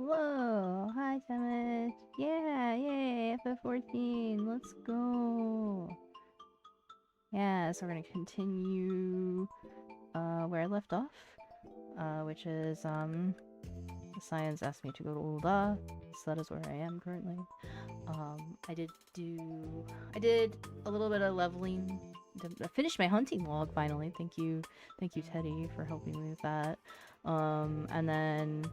Whoa! Hi, Summit! Yeah! Yay! FF14! Let's go! Yeah, so we're gonna continue where I left off, which is, the science asked me to go to Ulda, so that is where I am currently. I did a little bit of leveling. I finished my hunting log finally. Thank you, Teddy, for helping me with that. And then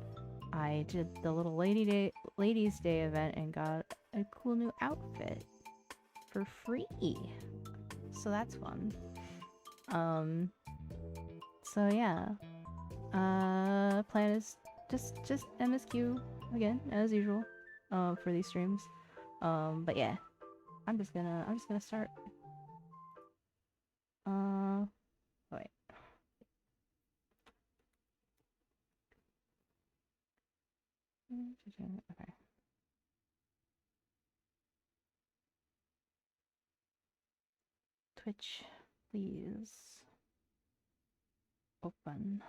I did the little ladies' day event and got a cool new outfit for free. So that's fun. So yeah. Plan is just MSQ again as usual. For these streams. But yeah, I'm just gonna start. Wait. Okay. Twitch, please open.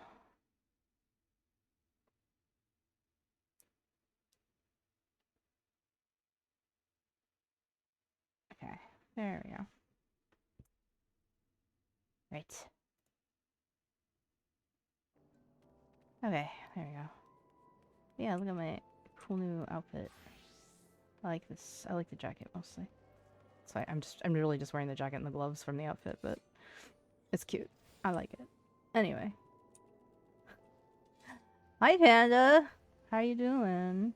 Okay, there we go. Right. Okay, there we go. Yeah, look at my cool new outfit. I like this. I like the jacket mostly. So I'm really just wearing the jacket and the gloves from the outfit, but it's cute. I like it. Anyway. Hi Panda! How you doing?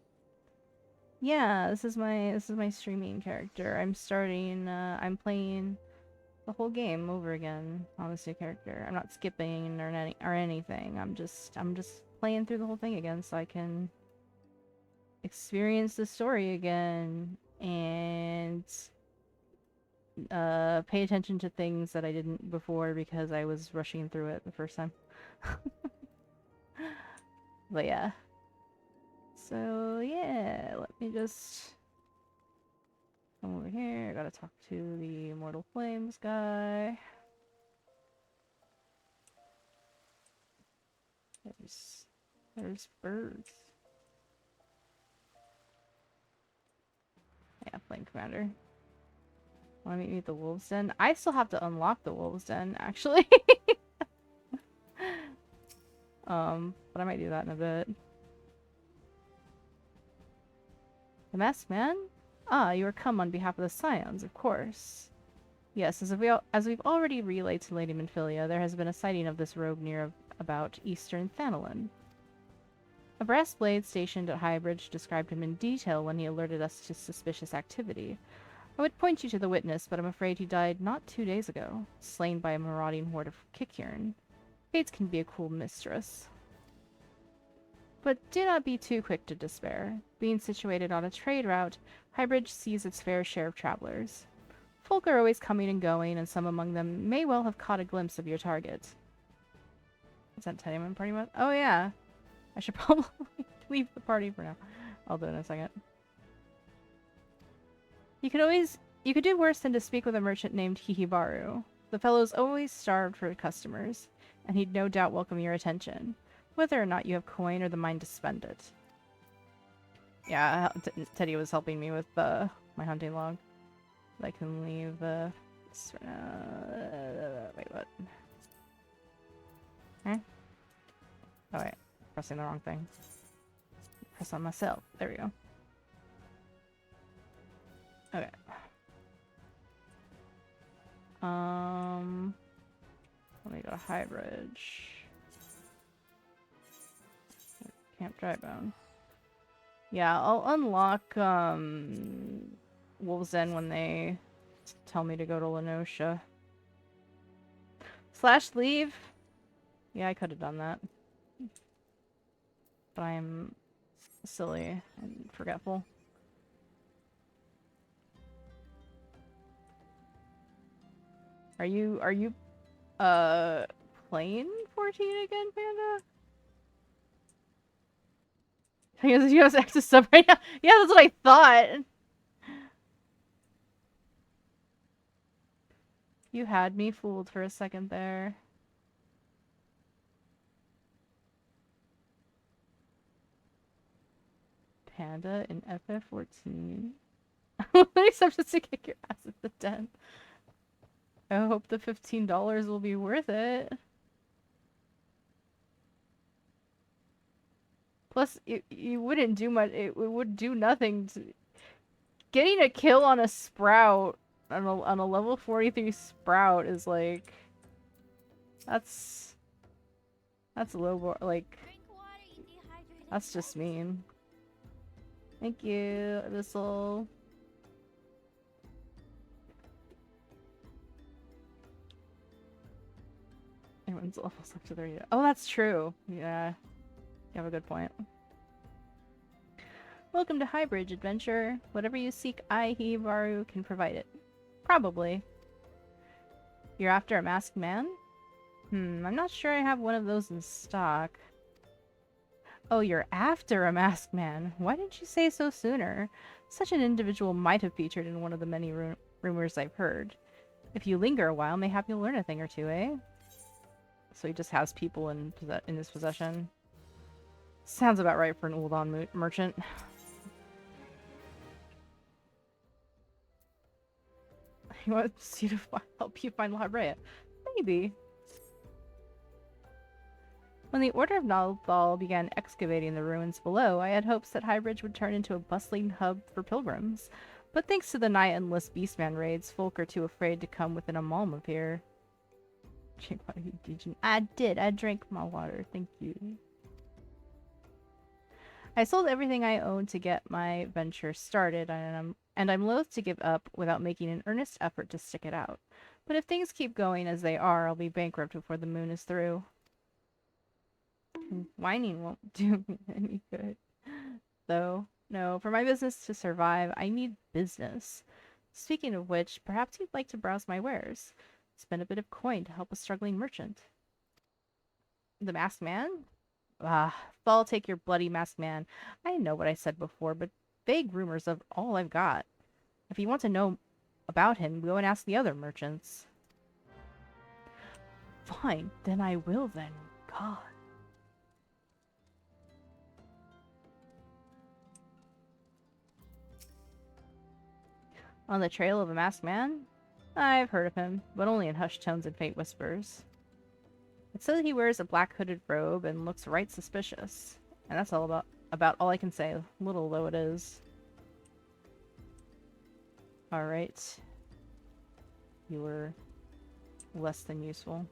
Yeah, this is my streaming character. I'm playing the whole game over again on this new character. I'm not skipping or anything. I'm just playing through the whole thing again so I can experience the story again and pay attention to things that I didn't before because I was rushing through it the first time. But yeah. So yeah, let me just come over here. I gotta talk to the Immortal Flames guy. There's birds. Yeah, Flame Commander. Want to meet me at the Wolves Den? I still have to unlock the Wolves Den, actually. But I might do that in a bit. The Masked Man? Ah, you are come on behalf of the Scions, of course. Yes, as we've already relayed to Lady Minfilia, there has been a sighting of this rogue near about eastern Thanolin. A brass blade stationed at Highbridge described him in detail when he alerted us to suspicious activity. I would point you to the witness, but I'm afraid he died not 2 days ago, slain by a marauding horde of Kikyurn. Fates can be a cruel mistress. But do not be too quick to despair. Being situated on a trade route, Highbridge sees its fair share of travelers. Folk are always coming and going, and some among them may well have caught a glimpse of your target. Is that Teddyman party mode? Oh yeah. I should probably leave the party for now. I'll do it in a second. You could do worse than to speak with a merchant named Hihibaru. The fellow's always starved for customers, and he'd no doubt welcome your attention, whether or not you have coin or the mind to spend it. Yeah, Teddy was helping me with my hunting log. I can leave this for now. Wait, what? Huh? Oh wait, pressing the wrong thing. Press on myself. There we go. Okay. Let me go to Highbridge. Camp Drybone. Yeah, I'll unlock Wolves Den when they tell me to go to Lenosha. / leave? Yeah, I could have done that. But I'm silly and forgetful. Are you playing 14 again, Panda? Because you have access sub right now. Yeah, that's what I thought. You had me fooled for a second there. Panda in FF14. Except just to kick your ass at the den. I hope the $15 will be worth it. Plus, you wouldn't do much. It would do nothing to... Getting a kill on a Sprout, on a level 43 Sprout is like... That's low bar, like... That's just mean. Thank you, Abyssal. Everyone's levels up to 30. Oh, that's true. Yeah. You have a good point. Welcome to Highbridge Adventure. Whatever you seek, I, Hibaru, can provide it. Probably. You're after a masked man? I'm not sure I have one of those in stock. Oh, you're after a masked man. Why didn't you say so sooner? Such an individual might have featured in one of the many rumors I've heard. If you linger a while, mayhap you'll learn a thing or two, eh? So he just has people in his possession. Sounds about right for an Ul'dan merchant. He wants you to help you find La Brea. Maybe. When the Order of Nalthal began excavating the ruins below, I had hopes that Highbridge would turn into a bustling hub for pilgrims. But thanks to the nigh endless Beastman raids, folk are too afraid to come within a malm of here. Drink water, you did. I did. I drank my water. Thank you. I sold everything I owned to get my venture started, and I'm loath to give up without making an earnest effort to stick it out. But if things keep going as they are, I'll be bankrupt before the moon is through. Whining won't do me any good. Though, no, for my business to survive, I need business. Speaking of which, perhaps you'd like to browse my wares. Spend a bit of coin to help a struggling merchant. The masked man? Ah, I'll take your bloody masked man. I know what I said before, but vague rumors of all I've got. If you want to know about him, go and ask the other merchants. Fine, then I will then. God. On the trail of a masked man? I've heard of him, but only in hushed tones and faint whispers. It says he wears a black hooded robe and looks right suspicious. And that's all about all I can say, little though it is. Alright. You were less than useful.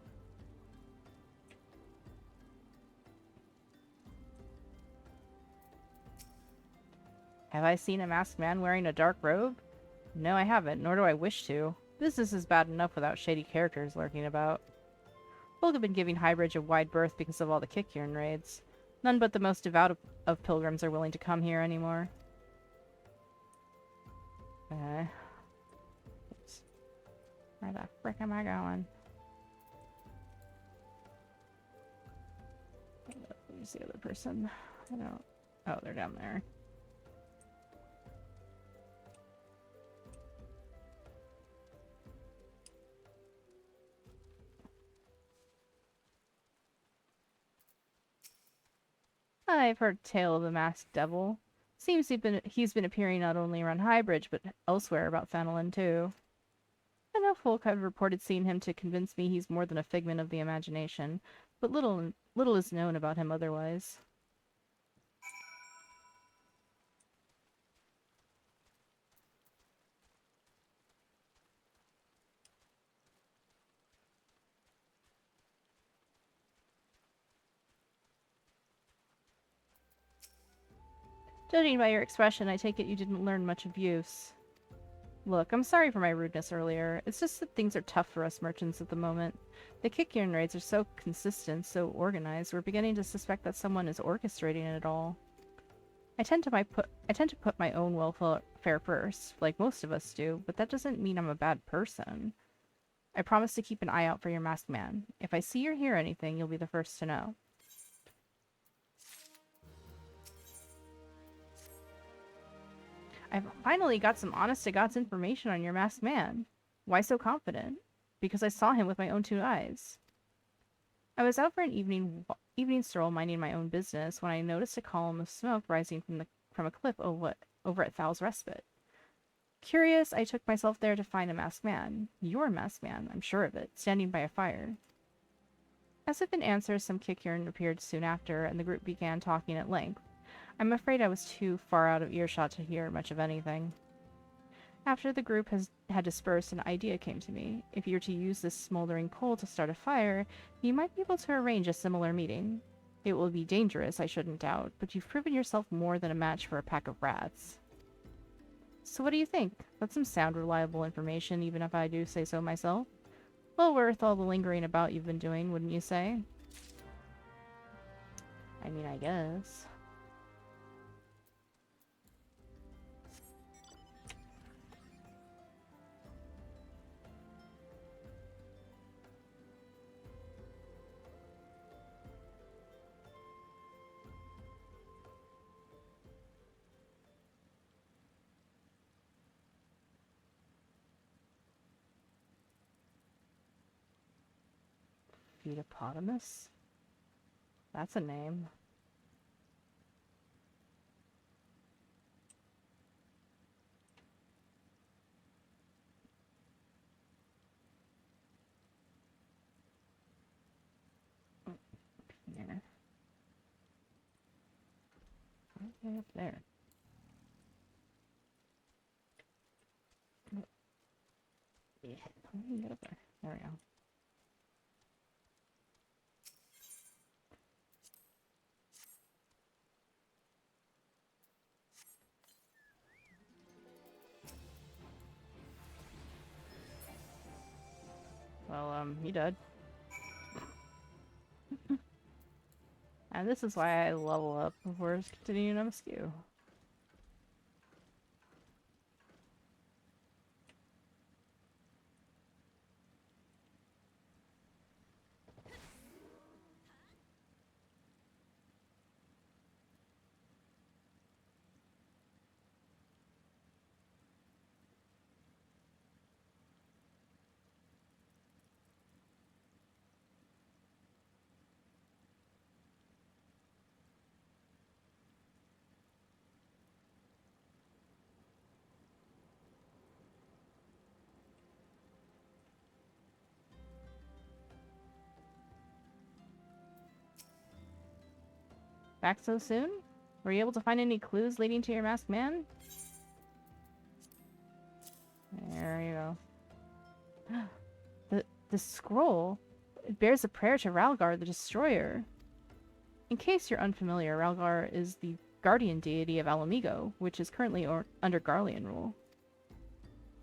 Have I seen a masked man wearing a dark robe? No, I haven't, nor do I wish to. Business is bad enough without shady characters lurking about. Folk have been giving Highbridge a wide berth because of all the Kikiern raids. None but the most devout of pilgrims are willing to come here anymore. Okay. Oops. Where the frick am I going? Where's the other person? I don't... Oh, they're down there. I've heard tale of the masked devil. Seems he's been appearing not only around Highbridge, but elsewhere about Fenelon too. Enough folk have reported seeing him to convince me he's more than a figment of the imagination, but little is known about him otherwise. Judging by your expression, I take it you didn't learn much of use. Look, I'm sorry for my rudeness earlier. It's just that things are tough for us merchants at the moment. The Kikiern raids are so consistent, so organized, we're beginning to suspect that someone is orchestrating it all. I tend to put my own welfare first, like most of us do, but that doesn't mean I'm a bad person. I promise to keep an eye out for your masked man. If I see or hear anything, you'll be the first to know. I've finally got some honest-to-God's information on your masked man. Why so confident? Because I saw him with my own two eyes. I was out for an evening stroll minding my own business when I noticed a column of smoke rising from a cliff over at Thal's Respite. Curious, I took myself there to find a masked man. Your masked man, I'm sure of it, standing by a fire. As if in answer, some Kikirin appeared soon after, and the group began talking at length. I'm afraid I was too far out of earshot to hear much of anything. After the group had dispersed, an idea came to me. If you were to use this smoldering coal to start a fire, you might be able to arrange a similar meeting. It will be dangerous, I shouldn't doubt, but you've proven yourself more than a match for a pack of rats. So what do you think? That's some sound, reliable information, even if I do say so myself. Well worth all the lingering about you've been doing, wouldn't you say? I mean, I guess. Feetopotamus? That's a name. Here. Okay, up there. Yeah, let me get up there. There we go. Well, he died. And this is why I level up before continuing on a skew. Back so soon? Were you able to find any clues leading to your masked man? There you go. The scroll, it bears a prayer to Ralgar the Destroyer. In case you're unfamiliar, Ralgar is the guardian deity of Alamigo, which is currently under Garlean rule.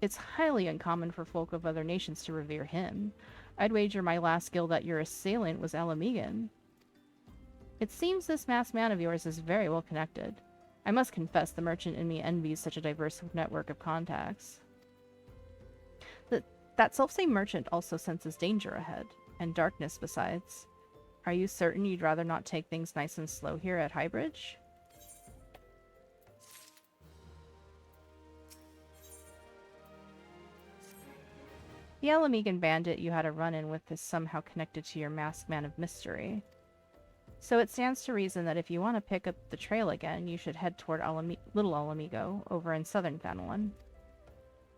It's highly uncommon for folk of other nations to revere him. I'd wager my last skill that your assailant was Alamigan. It seems this masked man of yours is very well connected. I must confess the merchant in me envies such a diverse network of contacts. That selfsame merchant also senses danger ahead, and darkness besides. Are you certain you'd rather not take things nice and slow here at Highbridge? The Alamigan bandit you had a run-in with is somehow connected to your masked man of mystery. So it stands to reason that if you want to pick up the trail again, you should head toward Little Alamigo, over in southern Fanelon.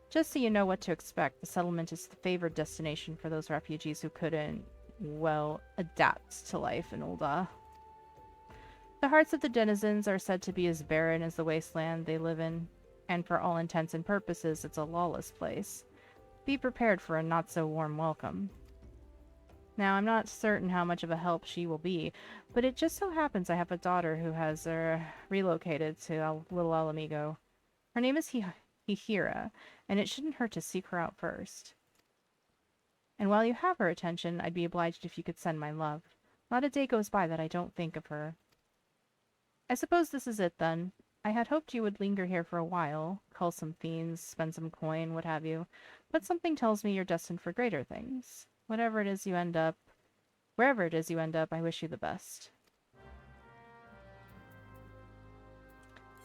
Just so you know what to expect, the settlement is the favored destination for those refugees who couldn't, well, adapt to life in Ul'dah. The hearts of the denizens are said to be as barren as the wasteland they live in, and for all intents and purposes, it's a lawless place. Be prepared for a not-so-warm welcome. Now, I'm not certain how much of a help she will be, but it just so happens I have a daughter who has relocated to Little Alamigo. Her name is Hihira, and it shouldn't hurt to seek her out first. And while you have her attention, I'd be obliged if you could send my love. Not a day goes by that I don't think of her. I suppose this is it, then. I had hoped you would linger here for a while, cull some fiends, spend some coin, what have you, but something tells me you're destined for greater things. Wherever it is you end up, I wish you the best.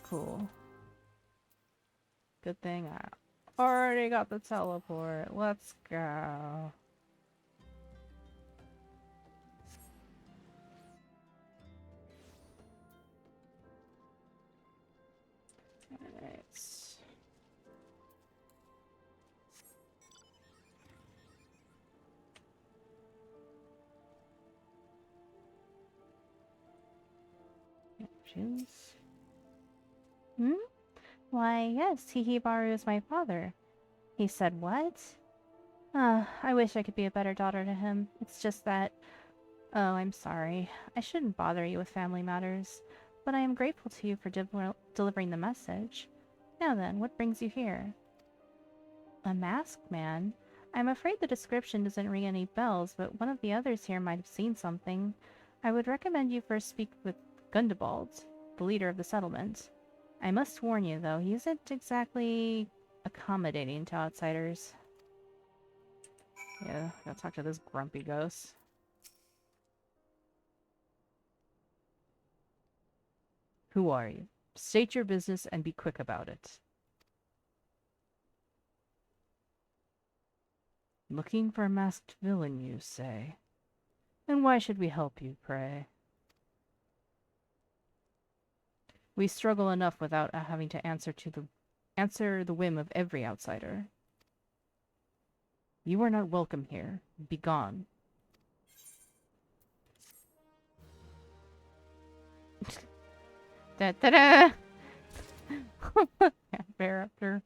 Cool. Good thing I already got the teleport. Let's go. Shoes? Hmm? Why, yes, Hihibaru is my father. He said what? I wish I could be a better daughter to him. It's just that... Oh, I'm sorry. I shouldn't bother you with family matters, but I am grateful to you for delivering the message. Now then, what brings you here? A masked man? I'm afraid the description doesn't ring any bells, but one of the others here might have seen something. I would recommend you first speak with Gundabald, the leader of the settlement. I must warn you, though, he isn't exactly accommodating to outsiders. Yeah, gotta talk to this grumpy ghost. Who are you? State your business and be quick about it. Looking for a masked villain, you say? And why should we help you, pray? We struggle enough without having to answer the whim of every outsider. You are not welcome here. Be gone. Da da da! Bear after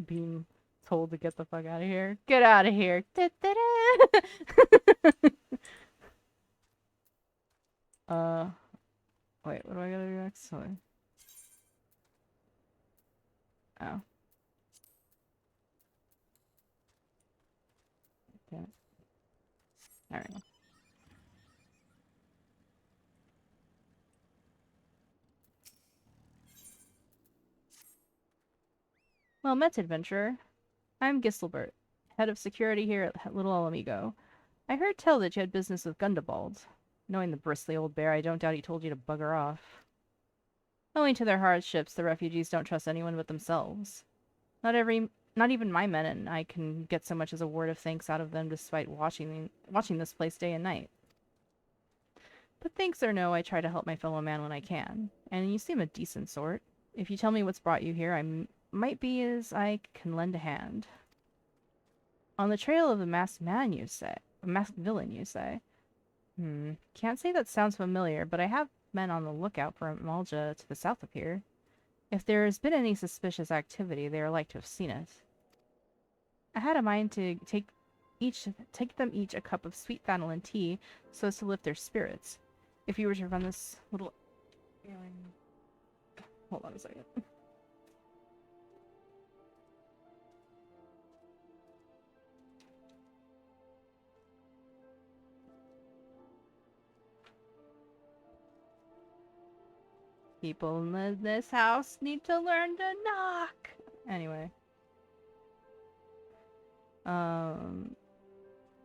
being told to get the fuck out of here. Get out of here! Da da da! Wait, what do I gotta do next? Sorry. Oh. Damn it. Alright. Well met, adventurer. I'm Gisselbert, head of security here at Little Alamigo. I heard tell that you had business with Gundabald. Knowing the bristly old bear, I don't doubt he told you to bugger off. Owing to their hardships, the refugees don't trust anyone but themselves. Not even my men and I can get so much as a word of thanks out of them despite watching this place day and night. But thanks or no, I try to help my fellow man when I can. And you seem a decent sort. If you tell me what's brought you here, might be as I can lend a hand. On the trail of the masked man, you say? A masked villain, you say? Can't say that sounds familiar, but I have men on the lookout for a Malja to the south of here. If there has been any suspicious activity, they are like to have seen it. I had a mind to take them each a cup of sweet vanillin tea so as to lift their spirits. If you were to run this little... Hold on a second. People in this house need to learn to knock! Anyway.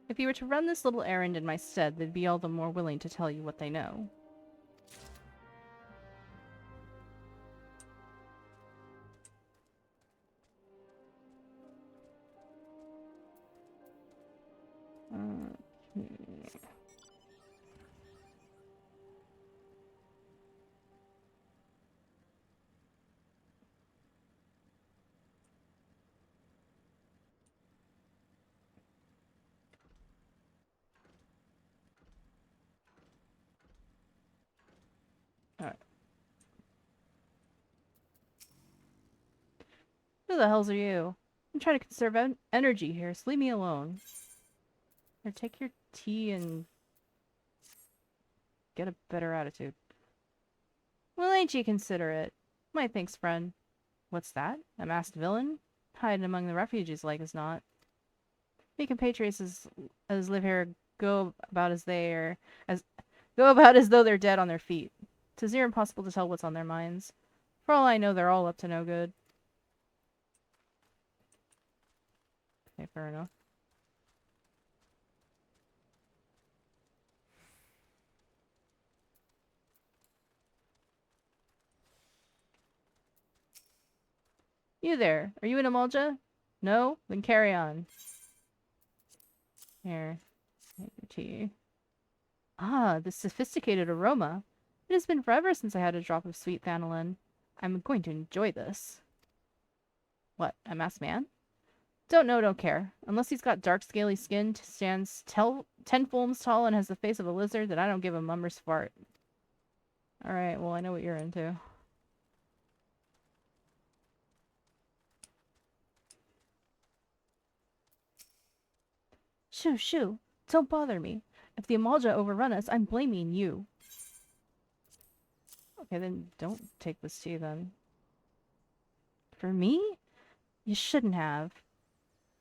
If you were to run this little errand in my stead, they'd be all the more willing to tell you what they know. Alright. Who the hells are you? I'm trying to conserve energy here, so leave me alone. Here, take your tea and get a better attitude. Well, ain't you considerate? My thanks, friend. What's that? A masked villain? Hiding among the refugees like as not. Me compatriots as live here go about as though they're dead on their feet. 'Tis near impossible to tell what's on their minds. For all I know, they're all up to no good. Okay, fair enough. You there, are you in Amalja? No? Then carry on. Here, take your tea. Ah, the sophisticated aroma. It has been forever since I had a drop of sweet vanillin. I'm going to enjoy this. What, a masked man? Don't know, don't care. Unless he's got dark, scaly skin, stands 10 fulms tall, and has the face of a lizard, then I don't give a mummer's fart. Alright, well, I know what you're into. Shoo, shoo! Don't bother me. If the Amalja overrun us, I'm blaming you. Okay, then don't take this tea, then. For me? You shouldn't have.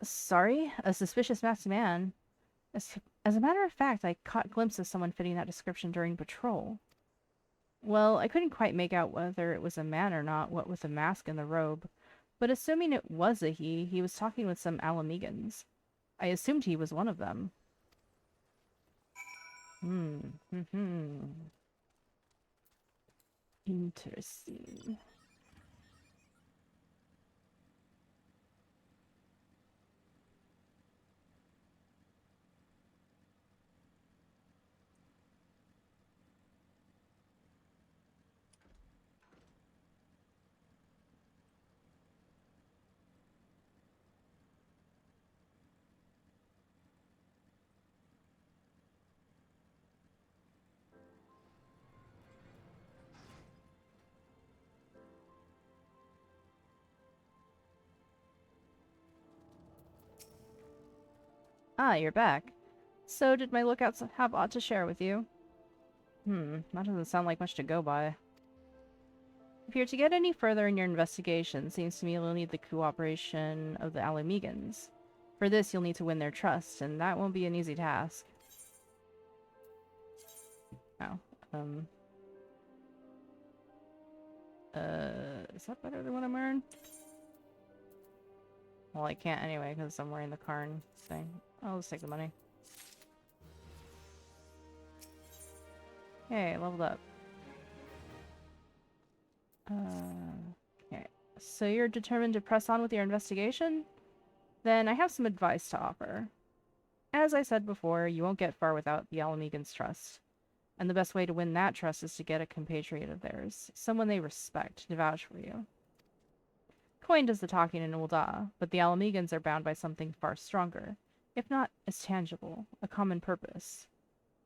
Sorry? A suspicious masked man? As a matter of fact, I caught a glimpse of someone fitting that description during patrol. Well, I couldn't quite make out whether it was a man or not, what with the mask and the robe. But assuming it was a he was talking with some Alamegans. I assumed he was one of them. Interesting. Ah, you're back. So, did my lookouts have aught to share with you? That doesn't sound like much to go by. If you're to get any further in your investigation, seems to me you'll need the cooperation of the Alamegans. For this, you'll need to win their trust, and that won't be an easy task. Oh, is that better than what I'm wearing? Well, I can't anyway, because I'm wearing the Karn thing. I'll just take the money. Hey, leveled up. Okay. So you're determined to press on with your investigation? Then I have some advice to offer. As I said before, you won't get far without the Alamegans' trust. And the best way to win that trust is to get a compatriot of theirs, someone they respect, to vouch for you. Coin does the talking in Ul'dah, but the Alamegans are bound by something far stronger, if not as tangible, a common purpose.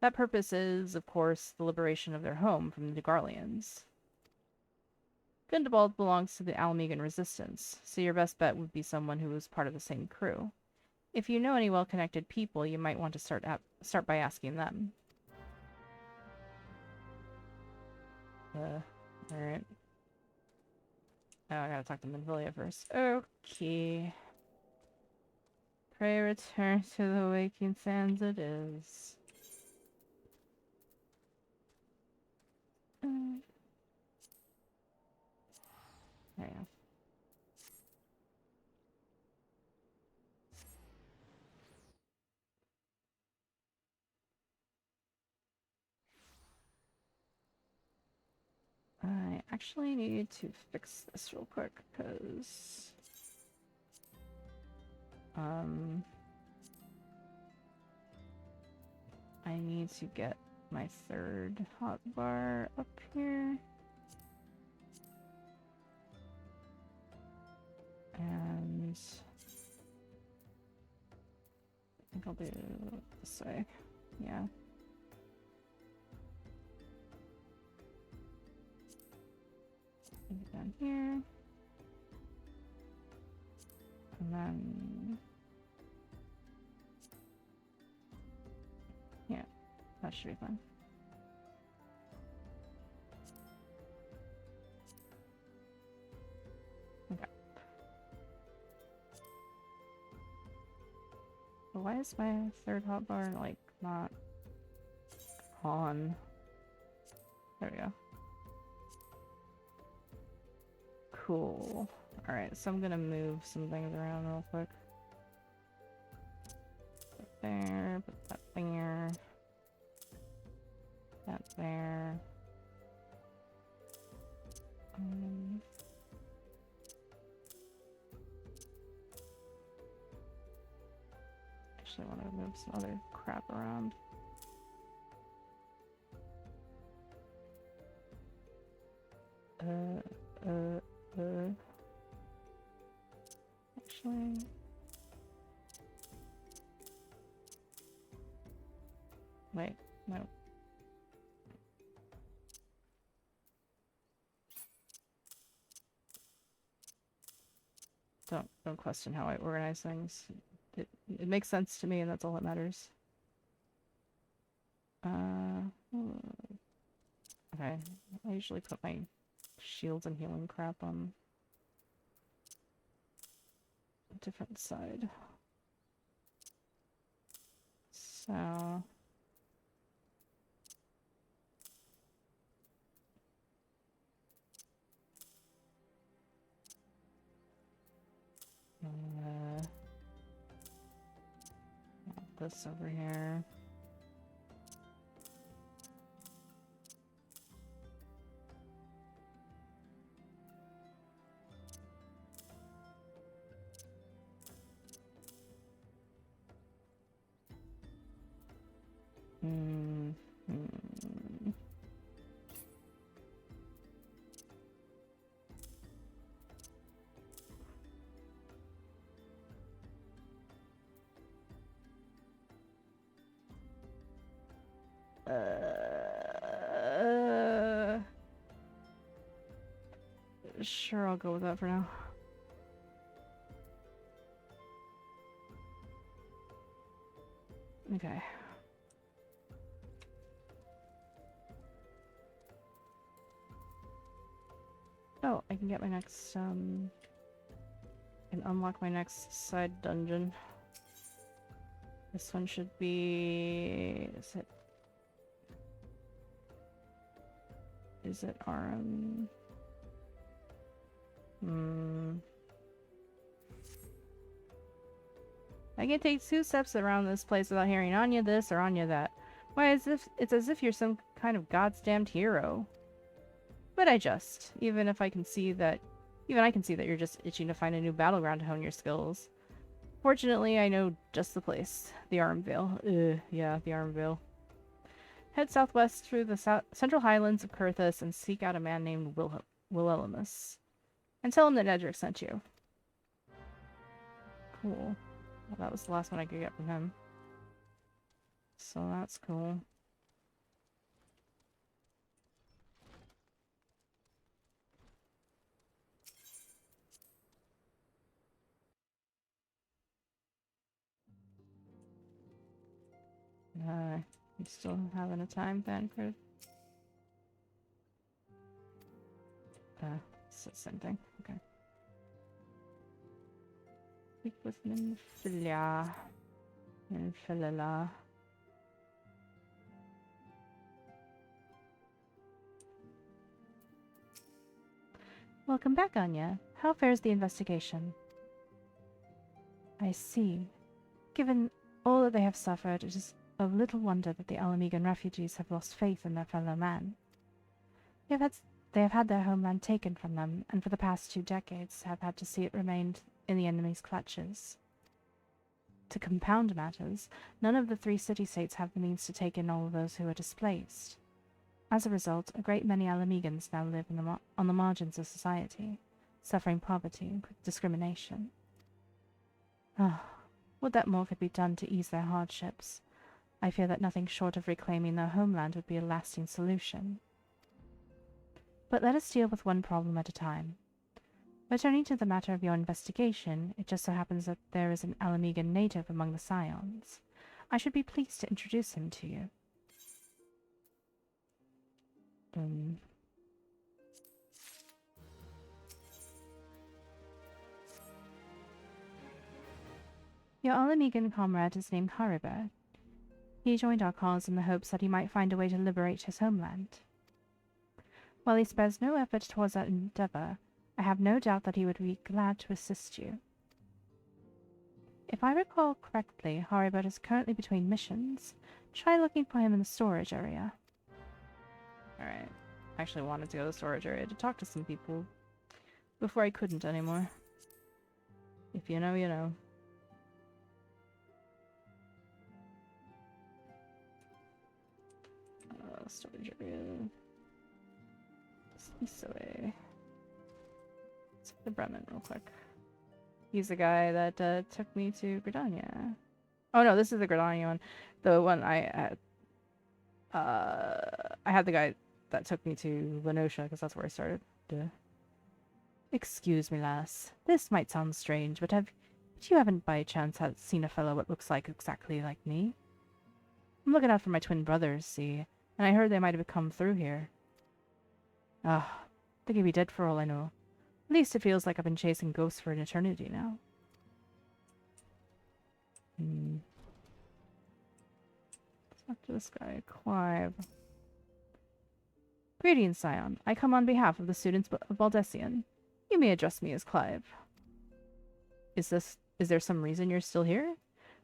That purpose is, of course, the liberation of their home from the Degarlians. Gundabald belongs to the Alamegan resistance, so your best bet would be someone who was part of the same crew. If you know any well-connected people, you might want to start by asking them. Alright. Oh, I gotta talk to Menvilia first. Okay. Pray return to the waking sands it is. There you go. I actually need to fix this real quick, because... I need to get my third hotbar up here. And... I think I'll do it this way. Yeah. Down here. And then... yeah, that should be fine. Okay. But why is my third hotbar, like, not on? There we go. Cool. Alright, so I'm gonna move some things around real quick. Put there, put that there. That there. Actually, I want to move some other crap around. Actually... wait, no. Don't question how I organize things. It makes sense to me, and that's all that matters. Okay. I usually put my shields and healing crap on a different side. So... this over here. Sure, I'll go with that for now. Okay. Oh, I can get my next, can unlock my next side dungeon. This one should be... Is it Errand? I can take 2 steps around this place without hearing Anya this or Anya that. Why, it's as if you're some kind of goddamned hero. But I just, even I can see that you're just itching to find a new battleground to hone your skills. Fortunately, I know just the place. The Armvale. Yeah, the Armvale. Head southwest through the central highlands of Kurthus and seek out a man named Wilhelmus. And tell him that Nedrick sent you. Cool. Well, that was the last one I could get from him. So that's cool. You still having a time, Thancred? It's the same thing. Okay. Speak with Minfilia. Minfilila. Welcome back, Anya. How fares the investigation? I see. Given all that they have suffered, it is of little wonder that the Alamegan refugees have lost faith in their fellow man. They have had their homeland taken from them, and for the past 2 decades have had to see it remain in the enemy's clutches. To compound matters, none of the 3 city-states have the means to take in all of those who are displaced. As a result, a great many Alamegans now live on the margins of society, suffering poverty and discrimination. Would that more could be done to ease their hardships. I fear that nothing short of reclaiming their homeland would be a lasting solution. But let us deal with one problem at a time. Returning to the matter of your investigation, it just so happens that there is an Alamegan native among the Scions. I should be pleased to introduce him to you. Your Alamegan comrade is named Hariber. He joined our cause in the hopes that he might find a way to liberate his homeland. While he spares no effort towards that endeavor, I have no doubt that he would be glad to assist you. If I recall correctly, Hariber is currently between missions. Try looking for him in the storage area. Alright. I actually wanted to go to the storage area to talk to some people before I couldn't anymore. If you know, you know. Storage area. This way. Let's get the Bremen real quick. He's the guy that took me to Gridania. Oh no, this is the Gridania one. The one I had the guy that took me to Lenosha because that's where I started. Duh. Excuse me, lass. This might sound strange, but you haven't by chance seen a fellow what looks like exactly like me? I'm looking out for my twin brothers, see, and I heard they might have come through here. Ah, they could be dead for all I know. At least it feels like I've been chasing ghosts for an eternity now. Let's talk to this guy, Clive. Greetings, Scion. I come on behalf of the students of Baldessian. You may address me as Clive. Is there some reason you're still here?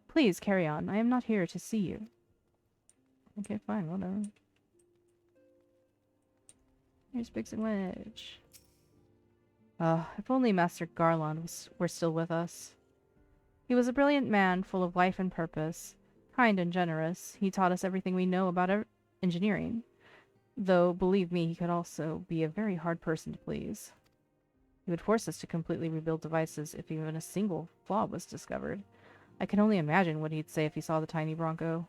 Please, carry on. I am not here to see you. Okay, fine, whatever. Here's Biggs and Wedge. If only Master Garland were still with us. He was a brilliant man, full of life and purpose. Kind and generous, he taught us everything we know about engineering. Though, believe me, he could also be a very hard person to please. He would force us to completely rebuild devices if even a single flaw was discovered. I can only imagine what he'd say if he saw the tiny Bronco.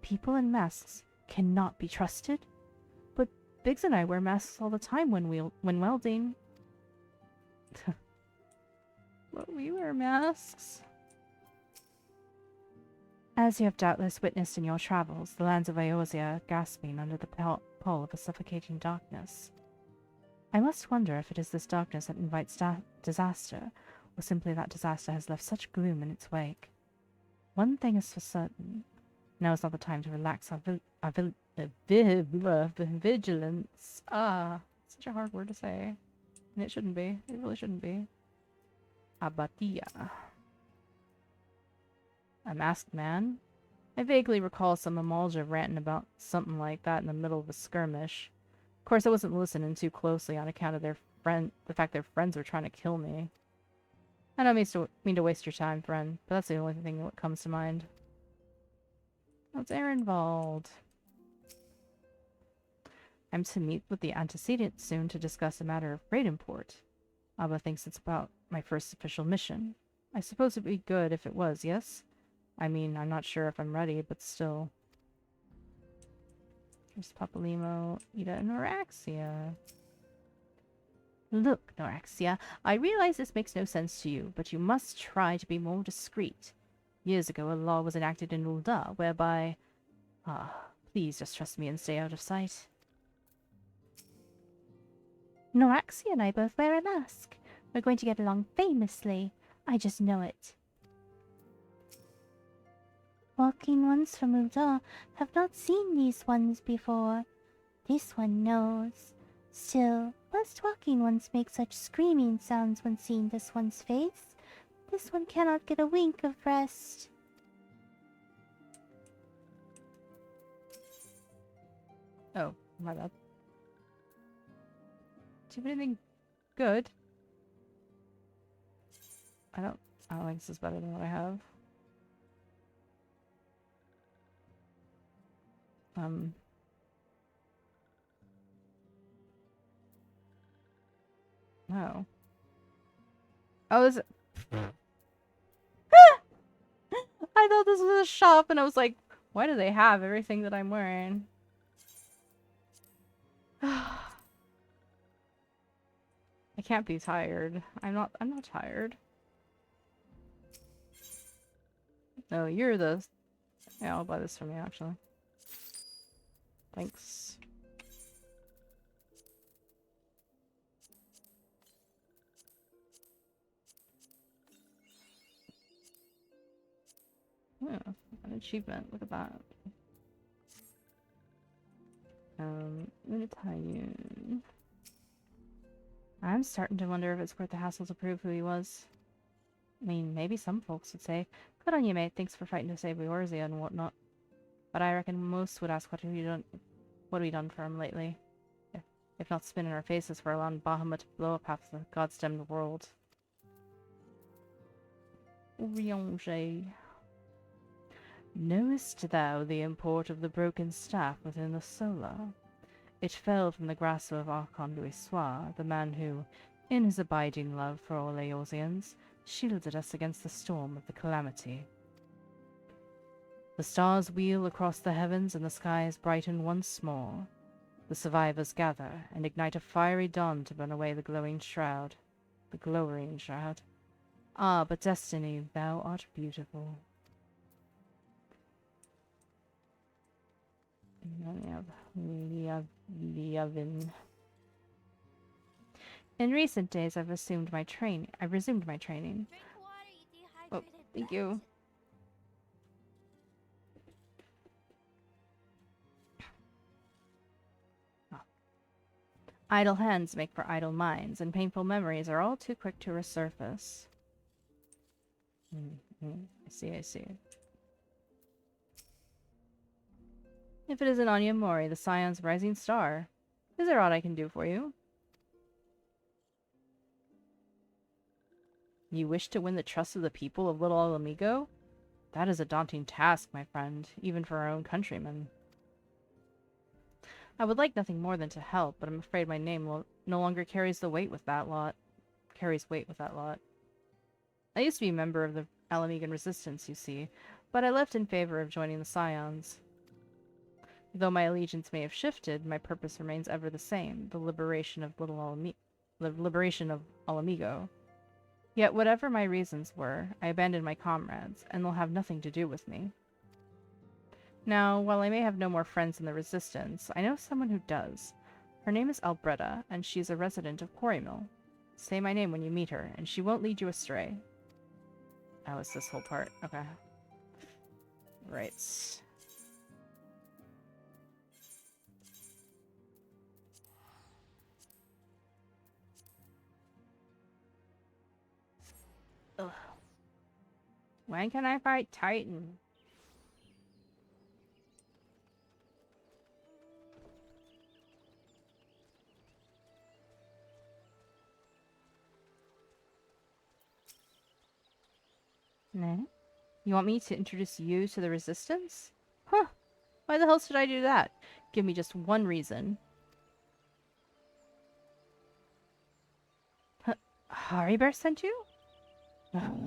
People in masks cannot be trusted? But Biggs and I wear masks all the time when welding. But we wear masks. As you have doubtless witnessed in your travels, the lands of Eorzea are gasping under the pull of a suffocating darkness. I must wonder if it is this darkness that invites disaster, or simply that disaster has left such gloom in its wake. One thing is for certain. Now is not the time to relax our vigilance. Such a hard word to say. And it shouldn't be. It really shouldn't be. Abatia. A masked man? I vaguely recall some Amalja ranting about something like that in the middle of a skirmish. Of course, I wasn't listening too closely on account of the fact their friends were trying to kill me. I don't mean to waste your time, friend, but that's the only thing that comes to mind. What's Errand? I'm to meet with the antecedent soon to discuss a matter of great import. Abba thinks it's about my first official mission. I suppose it'd be good if it was, yes? I mean, I'm not sure if I'm ready, but still. There's Papalimo, Ida, and Noraxia. Look, Noraxia, I realize this makes no sense to you, but you must try to be more discreet. Years ago, a law was enacted in Ul'dah, whereby... please just trust me and stay out of sight. Noraxia and I both wear a mask. We're going to get along famously. I just know it. Walking ones from Ul'dah have not seen these ones before. This one knows. Still, most walking ones make such screaming sounds when seeing this one's face. This one cannot get a wink of rest. Oh, my bad. Do you have anything good? I don't think this is better than what I have. No. Oh, is it? I thought this was a shop, and I was like, why do they have everything that I'm wearing? I can't be tired. I'm not tired. No, you're the... Yeah, I'll buy this from you, actually. Thanks. Yeah, an achievement. Look at that. Unitarian. I'm starting to wonder if it's worth the hassle to prove who he was. I mean, maybe some folks would say, good on you, mate, thanks for fighting to save Eorzea and whatnot. But I reckon most would ask what have we done for him lately? If not spinning our faces for allowing Bahamut to blow up half the goddamned world. Riange. Knowest thou the import of the broken staff within the Solar? It fell from the grasp of Archon Louis Soir, the man who, in his abiding love for all Eorzeans, shielded us against the storm of the calamity. The stars wheel across the heavens and the skies brighten once more. The survivors gather and ignite a fiery dawn to burn away the glowing shroud. The glowering shroud. Ah, but Destiny, thou art beautiful. In recent days, I've resumed my training. Drink water, you Oh, dehydrated thank you. bastard. Idle hands make for idle minds, and painful memories are all too quick to resurface. I see. If it isn't Anya Mori, the Scion's rising star, is there aught I can do for you? You wish to win the trust of the people of Little Alamigo? That is a daunting task, my friend, even for our own countrymen. I would like nothing more than to help, but I'm afraid my name no longer carries weight with that lot. I used to be a member of the Alamigan Resistance, you see, but I left in favor of joining the Scions. Though my allegiance may have shifted, my purpose remains ever the same, the liberation of Alamigo. Yet whatever my reasons were, I abandoned my comrades, and they'll have nothing to do with me. Now, while I may have no more friends in the Resistance, I know someone who does. Her name is Albretta, and she's a resident of Quarrymill. Say my name when you meet her, and she won't lead you astray. Oh, it's this whole part. Okay. Right. Ugh. When can I fight Titan? Nah. You want me to introduce you to the Resistance? Huh. Why the hell should I do that? Give me just one reason. Hari Bear sent you?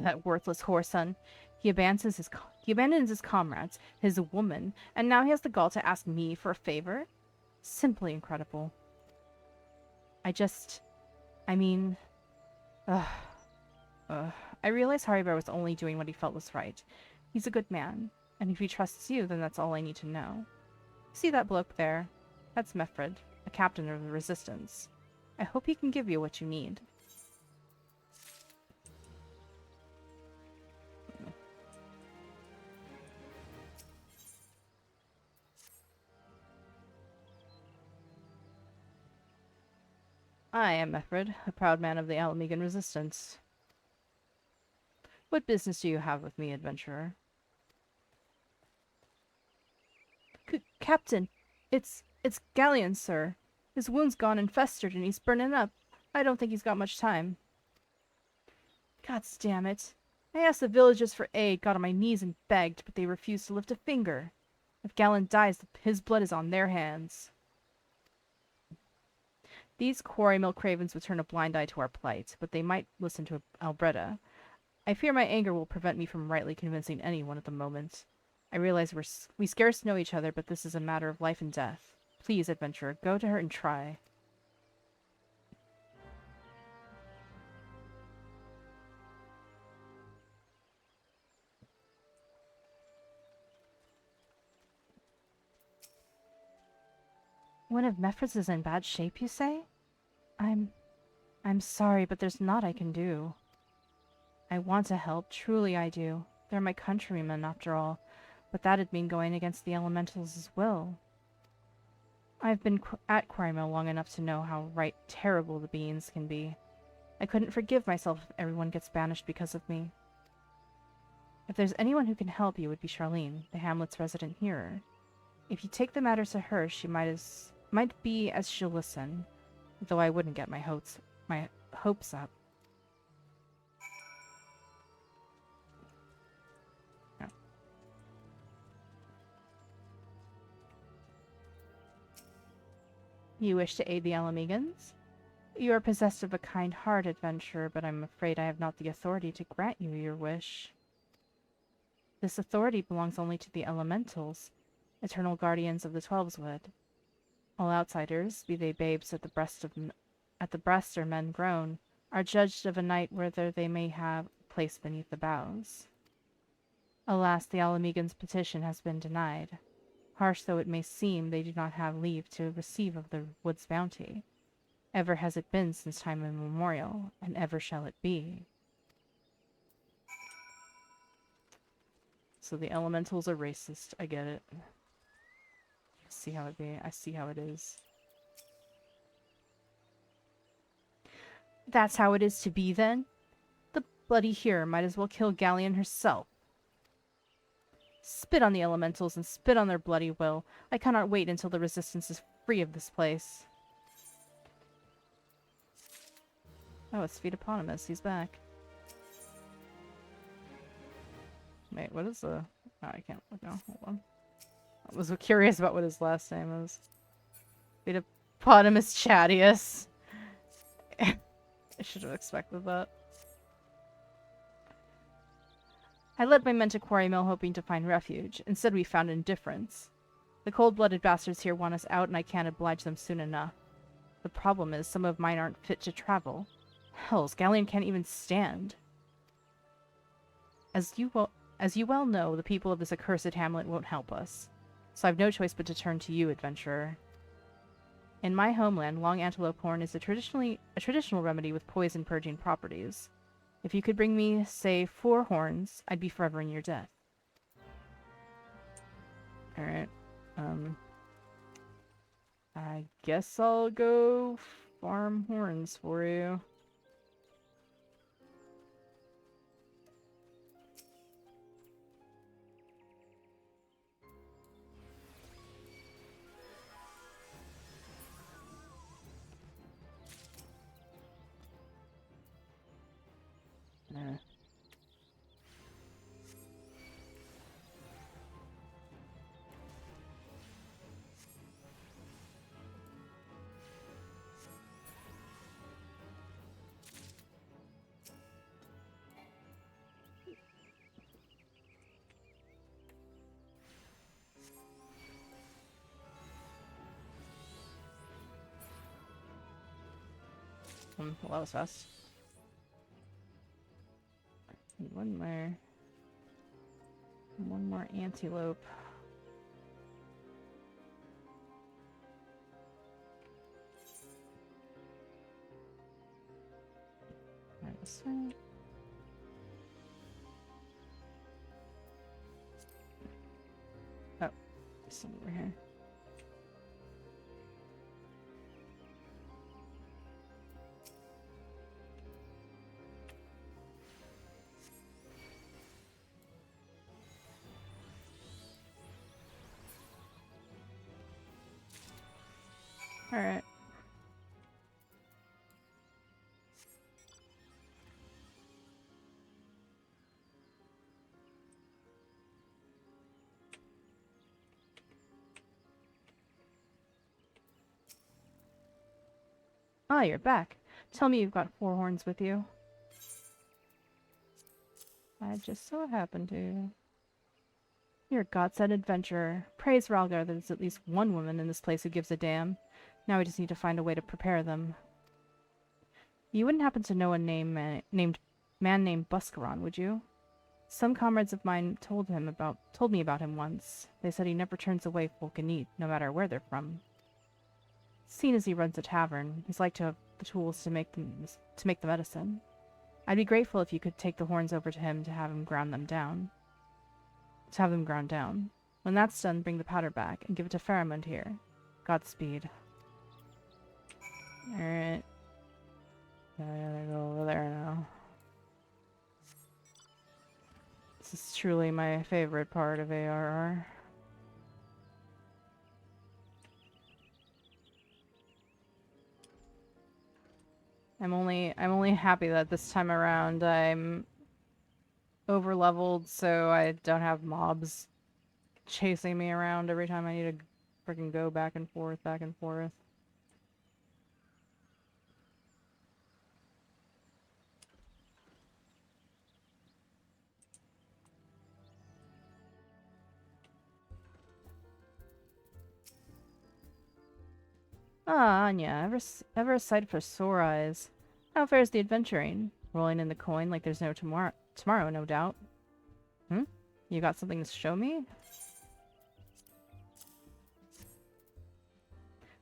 That worthless whoreson. He abandons his comrades, his woman, and now he has the gall to ask me for a favor? Simply incredible. I mean... I realize Hari Bear was only doing what he felt was right. He's a good man, and if he trusts you, then that's all I need to know. See that bloke there? That's Mefred, a captain of the Resistance. I hope he can give you what you need. I am Mefred, a proud man of the Alamigan Resistance. What business do you have with me, adventurer? Captain, it's Galleon, sir. His wound's gone and festered, and he's burning up. I don't think he's got much time. God damn it. I asked the villagers for aid, got on my knees and begged, but they refused to lift a finger. If Gallon dies, his blood is on their hands. These Quarrymill cravens would turn a blind eye to our plight, but they might listen to Albretta. I fear my anger will prevent me from rightly convincing anyone at the moment. I realize we scarce know each other, but this is a matter of life and death. Please, adventurer, go to her and try. One of Mefred's is in bad shape, you say? I'm sorry, but there's naught I can do. I want to help, truly I do. They're my countrymen, after all, but that'd mean going against the elementals' will. I've been at Quarrymill long enough to know how terrible the beings can be. I couldn't forgive myself if everyone gets banished because of me. If there's anyone who can help you, it would be Charlene, the hamlet's resident hearer. If you take the matter to her, she might be as she'll listen, though I wouldn't get my hopes up. No. You wish to aid the Alamegans? You are possessed of a kind heart, adventurer, but I'm afraid I have not the authority to grant you your wish. This authority belongs only to the elementals, eternal guardians of the Twelveswood. All outsiders, be they babes at the breast or men grown, are judged of a night whether they may have a place beneath the boughs. Alas, the Alamegan's petition has been denied. Harsh though it may seem, they do not have leave to receive of the wood's bounty. Ever has it been since time immemorial, and ever shall it be. So the elementals are racist. I get it. I see how it be. I see how it is. That's how it is to be, then? The bloody hero might as well kill Galleon herself. Spit on the elementals and spit on their bloody will. I cannot wait until the resistance is free of this place. Oh, it's Phoetoponymous. He's back. Wait, what is the... Oh, I can't look now. Hold on. I was curious about what his last name is. Phytopotamus Chadius. I should have expected that. I led my men to Quarry Mill hoping to find refuge. Instead, we found indifference. The cold-blooded bastards here want us out, and I can't oblige them soon enough. The problem is, some of mine aren't fit to travel. Hells, Galleon can't even stand. As you well know, the people of this accursed hamlet won't help us. So I've no choice but to turn to you, adventurer. In my homeland, long antelope horn is a traditional remedy with poison-purging properties. If you could bring me, say, 4 horns, I'd be forever in your debt. Alright. I guess I'll go farm horns for you. Well, that was fast. One more antelope. Alright, this way. Oh, there's some over here. Alright. Ah, you're back. Tell me you've got 4 horns with you. I just so happen to. You're a god-sent adventurer. Praise Ralgar that there's at least one woman in this place who gives a damn. Now we just need to find a way to prepare them. You wouldn't happen to know a man named Buscaron, would you? Some comrades of mine told me about him once. They said he never turns away folk in need, no matter where they're from. Seeing as he runs a tavern, he's like to have the tools to make the medicine. I'd be grateful if you could take the horns over to him to have him ground down. When that's done, bring the powder back and give it to Pharamond here. Godspeed. Alright. I gotta go over there now. This is truly my favorite part of ARR. I'm only happy that this time around I'm over-leveled, so I don't have mobs chasing me around every time I need to freaking go back and forth, back and forth. Ah, Anya, ever a sight for sore eyes. How fares the adventuring? Rolling in the coin like there's no tomorrow, no doubt. Hmm? You got something to show me?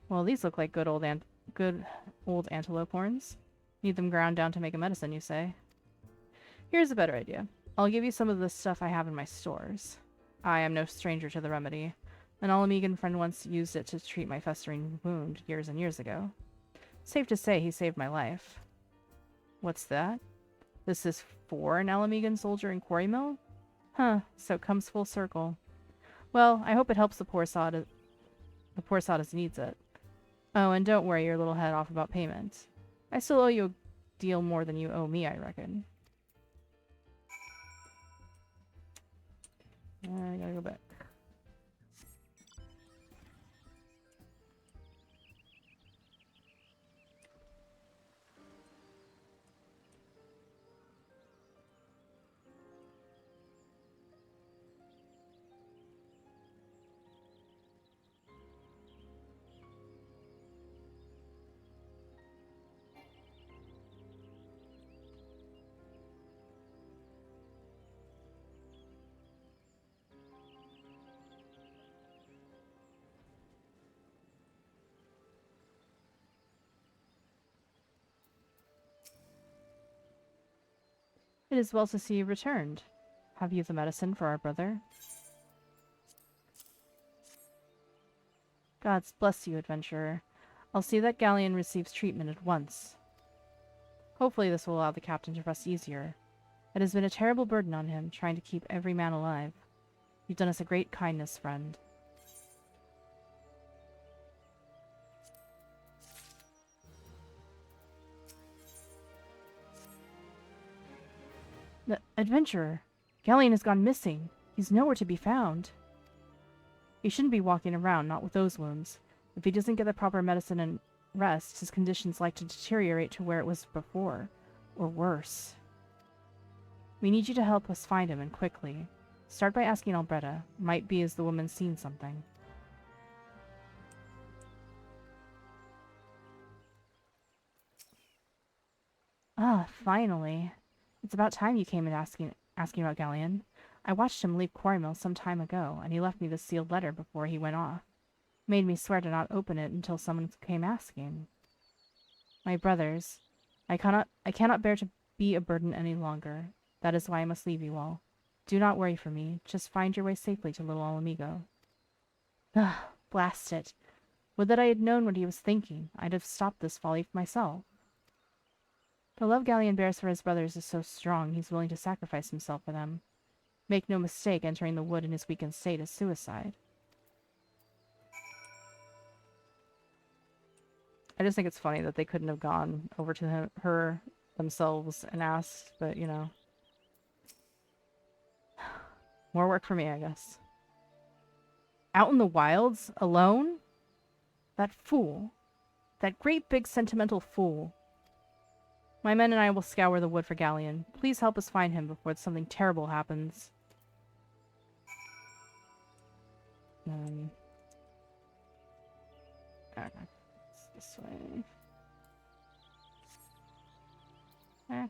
Well, these look like good old antelope horns. Need them ground down to make a medicine, you say? Here's a better idea. I'll give you some of the stuff I have in my stores. I am no stranger to the remedy. An Alamegan friend once used it to treat my festering wound years and years ago. Safe to say he saved my life. What's that? This is for an Alamegan soldier in Quarry Mill? Huh, so it comes full circle. Well, I hope it helps the poor sod as needs it. Oh, and don't worry your little head off about payment. I still owe you a deal more than you owe me, I reckon. I gotta go back. It is well to see you returned. Have you the medicine for our brother? Gods bless you, adventurer. I'll see that Galleon receives treatment at once. Hopefully this will allow the captain to rest easier. It has been a terrible burden on him, trying to keep every man alive. You've done us a great kindness, friend. The adventurer! Galleon has gone missing. He's nowhere to be found. He shouldn't be walking around, not with those wounds. If he doesn't get the proper medicine and rest, his condition's like to deteriorate to where it was before. Or worse. We need you to help us find him, and quickly. Start by asking Albretta. Might be as the woman's seen something. Ah, finally. It's about time you came in asking about Galleon. I watched him leave Quarrymill some time ago, and he left me this sealed letter before he went off. Made me swear to not open it until someone came asking. My brothers, I cannot bear to be a burden any longer. That is why I must leave you all. Do not worry for me. Just find your way safely to little Alamigo. Ugh, blast it. Would that I had known what he was thinking. I'd have stopped this folly myself. The love Galleon bears for his brothers is so strong he's willing to sacrifice himself for them. Make no mistake, entering the wood in his weakened state is suicide. I just think it's funny that they couldn't have gone over to her themselves and asked, but, you know. More work for me, I guess. Out in the wilds? Alone? That fool. That great big sentimental fool. My men and I will scour the wood for Galleon. Please help us find him before something terrible happens. Okay. This way. Eh.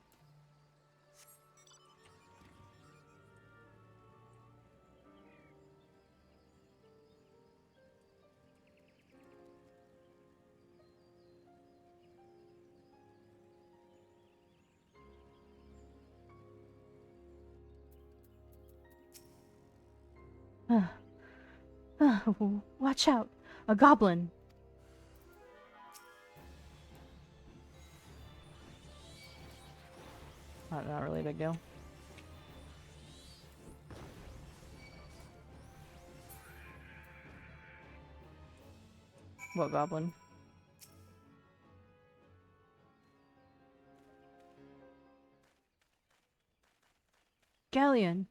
Watch out! A goblin! Not really a big deal. What goblin? Galleon!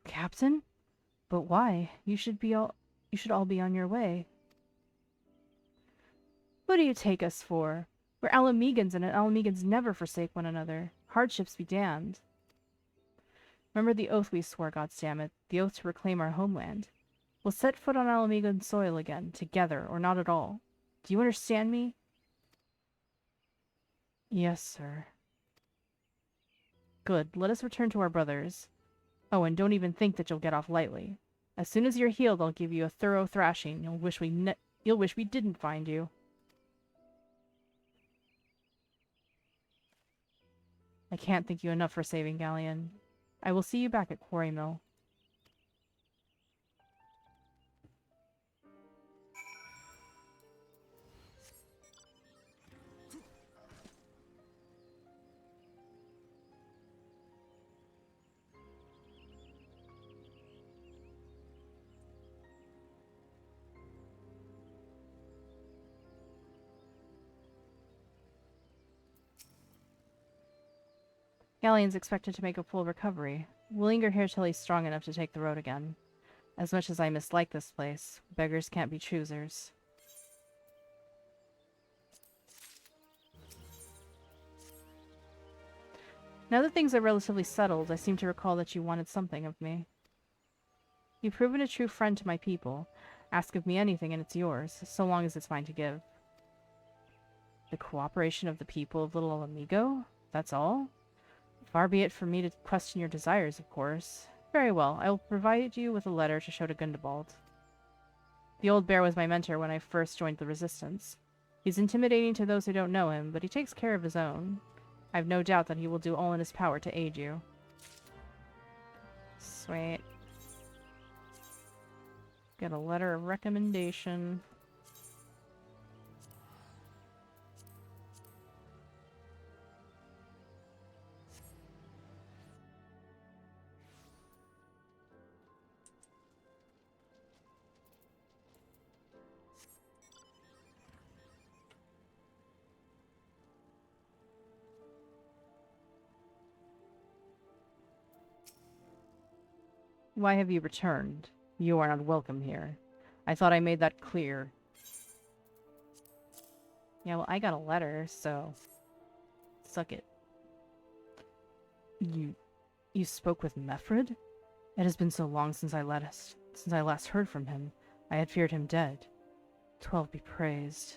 Captain? But why? You should all be on your way. What do you take us for? We're Alamegans, and Alamegans never forsake one another. Hardships be damned. Remember the oath we swore, goddammit. The oath to reclaim our homeland. We'll set foot on Alamegan soil again, together, or not at all. Do you understand me? Yes, sir. Good. Let us return to our brothers. Oh, and don't even think that you'll get off lightly. As soon as you're healed, I'll give you a thorough thrashing. You'll wish we didn't find you. I can't thank you enough for saving Galleon. I will see you back at Quarry Mill. Galleon's expected to make a full recovery. We'll linger here till he's strong enough to take the road again. As much as I mislike this place, beggars can't be choosers. Now that things are relatively settled, I seem to recall that you wanted something of me. You've proven a true friend to my people. Ask of me anything and it's yours, so long as it's mine to give. The cooperation of the people of Little Amigo? That's all? Far be it from me to question your desires, of course. Very well, I will provide you with a letter to show to Gundobald. The old bear was my mentor when I first joined the Resistance. He's intimidating to those who don't know him, but he takes care of his own. I have no doubt that he will do all in his power to aid you. Sweet. Get a letter of recommendation. Why have you returned? You are not welcome here. I thought I made that clear. Yeah, well, I got a letter, so... Suck it. You spoke with Meffred? It has been so long since I last heard from him. I had feared him dead. 12 be praised.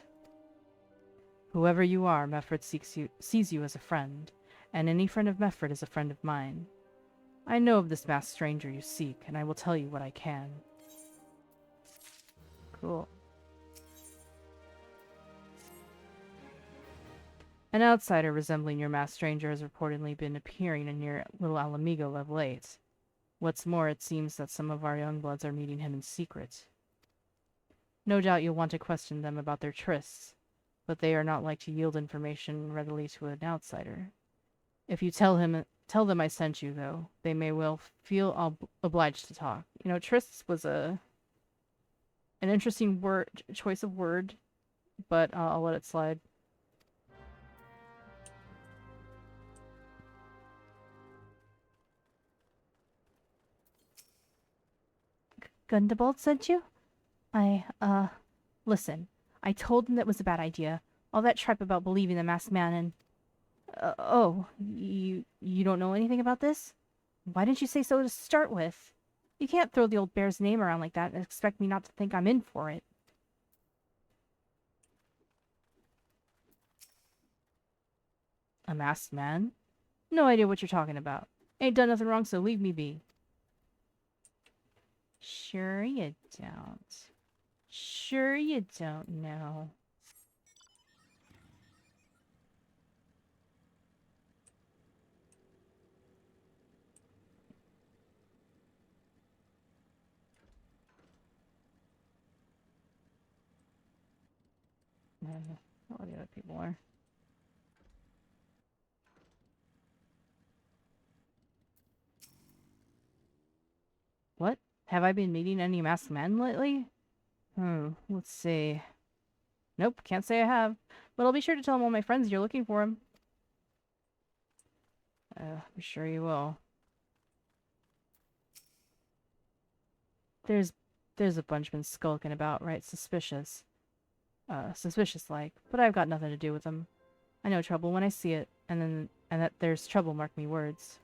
Whoever you are, Meffred sees you as a friend, and any friend of Meffred is a friend of mine. I know of this masked stranger you seek, and I will tell you what I can. Cool. An outsider resembling your masked stranger has reportedly been appearing in your Little Alamigo of late. What's more, it seems that some of our young bloods are meeting him in secret. No doubt you'll want to question them about their trysts, but they are not like to yield information readily to an outsider. If you tell them I sent you, though, they may well feel obliged to talk. You know, trysts was an interesting choice of word, but I'll let it slide. Gundobald sent you? Listen. I told him that was a bad idea. All that tripe about believing the masked man and... you don't know anything about this? Why didn't you say so to start with? You can't throw the old bear's name around like that and expect me not to think I'm in for it. A masked man? No idea what you're talking about. Ain't done nothing wrong, so leave me be. Sure you don't. Sure you don't know. All the other people are. What? Have I been meeting any masked men lately? Let's see. Nope, can't say I have. But I'll be sure to tell all my friends you're looking for him. I'm sure you will. There's a bunch been skulking about, right? Suspicious. Suspicious-like. But I've got nothing to do with them. I know trouble when I see it, and that there's trouble, mark me words.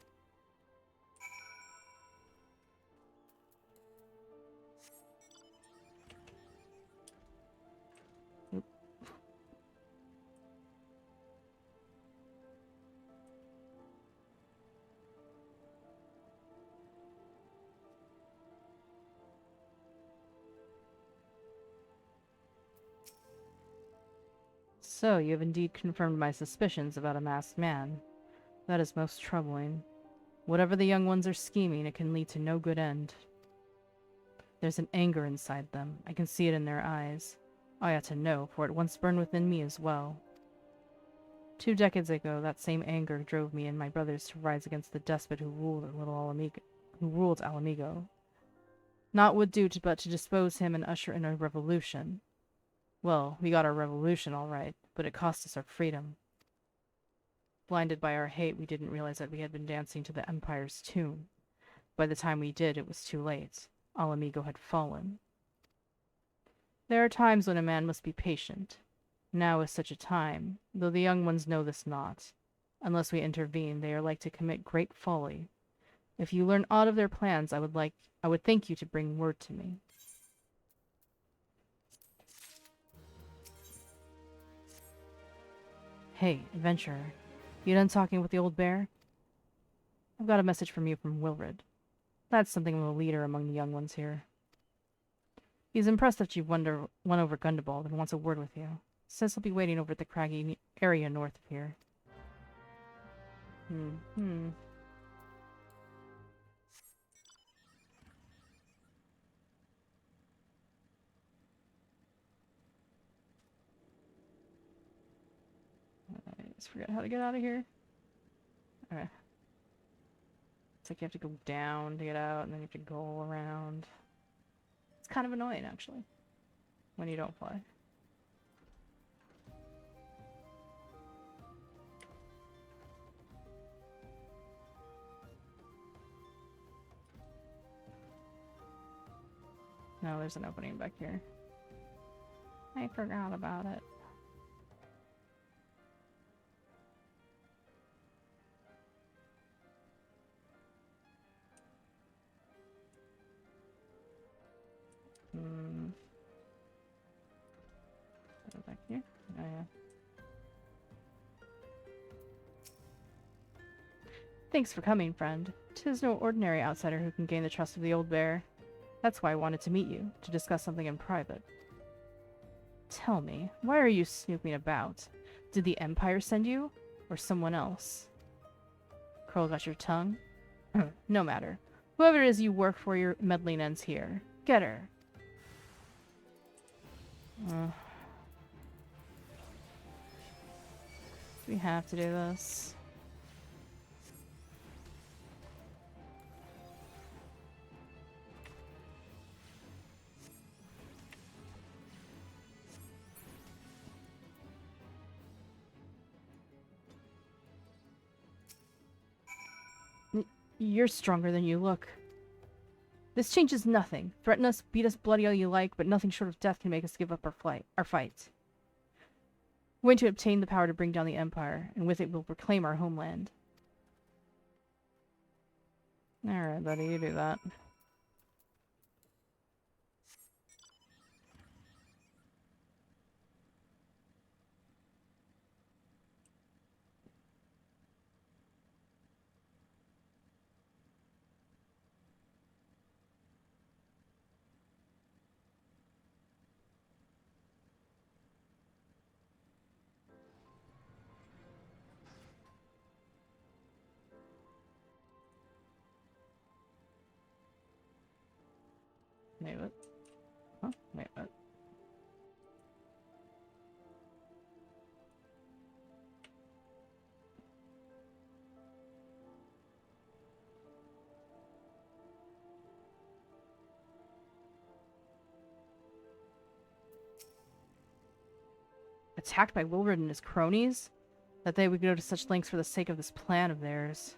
So, you have indeed confirmed my suspicions about a masked man. That is most troubling. Whatever the young ones are scheming, it can lead to no good end. There's an anger inside them. I can see it in their eyes. I ought to know, for it once burned within me as well. 2 decades ago, that same anger drove me and my brothers to rise against the despot who ruled Alamigo. Naught would do but to dispose him and usher in a revolution. Well, we got our revolution all right, but it cost us our freedom. Blinded by our hate, we didn't realize that we had been dancing to the Empire's tune. By the time we did, it was too late. Alamigo had fallen. There are times when a man must be patient. Now is such a time, though the young ones know this not. Unless we intervene, they are like to commit great folly. If you learn aught of their plans, I would thank you to bring word to me. Hey, adventurer. You done talking with the old bear? I've got a message from you from Wilred. That's something of a leader among the young ones here. He's impressed that you've won over Gundabald and wants a word with you. Says he'll be waiting over at the craggy area north of here. I just forgot how to get out of here. Okay. It's like you have to go down to get out, and then you have to go around. It's kind of annoying, actually, when you don't fly. No, there's an opening back here. I forgot about it. Go back here. Oh, yeah. Thanks for coming, friend. 'Tis no ordinary outsider who can gain the trust of the old bear. That's why I wanted to meet you, to discuss something in private. Tell me, why are you snooping about? Did the Empire send you? Or someone else? Curl got your tongue? No matter. Whoever it is you work for, your meddling ends here. Get her. Do we have to do this? You're stronger than you look. This changes nothing. Threaten us, beat us bloody all you like, but nothing short of death can make us give up our fight. We're going to obtain the power to bring down the Empire, and with it we'll reclaim our homeland. Alright, buddy, you do that. Wait, what? Huh? Wait, what? Attacked by Wilred and his cronies? That they would go to such lengths for the sake of this plan of theirs.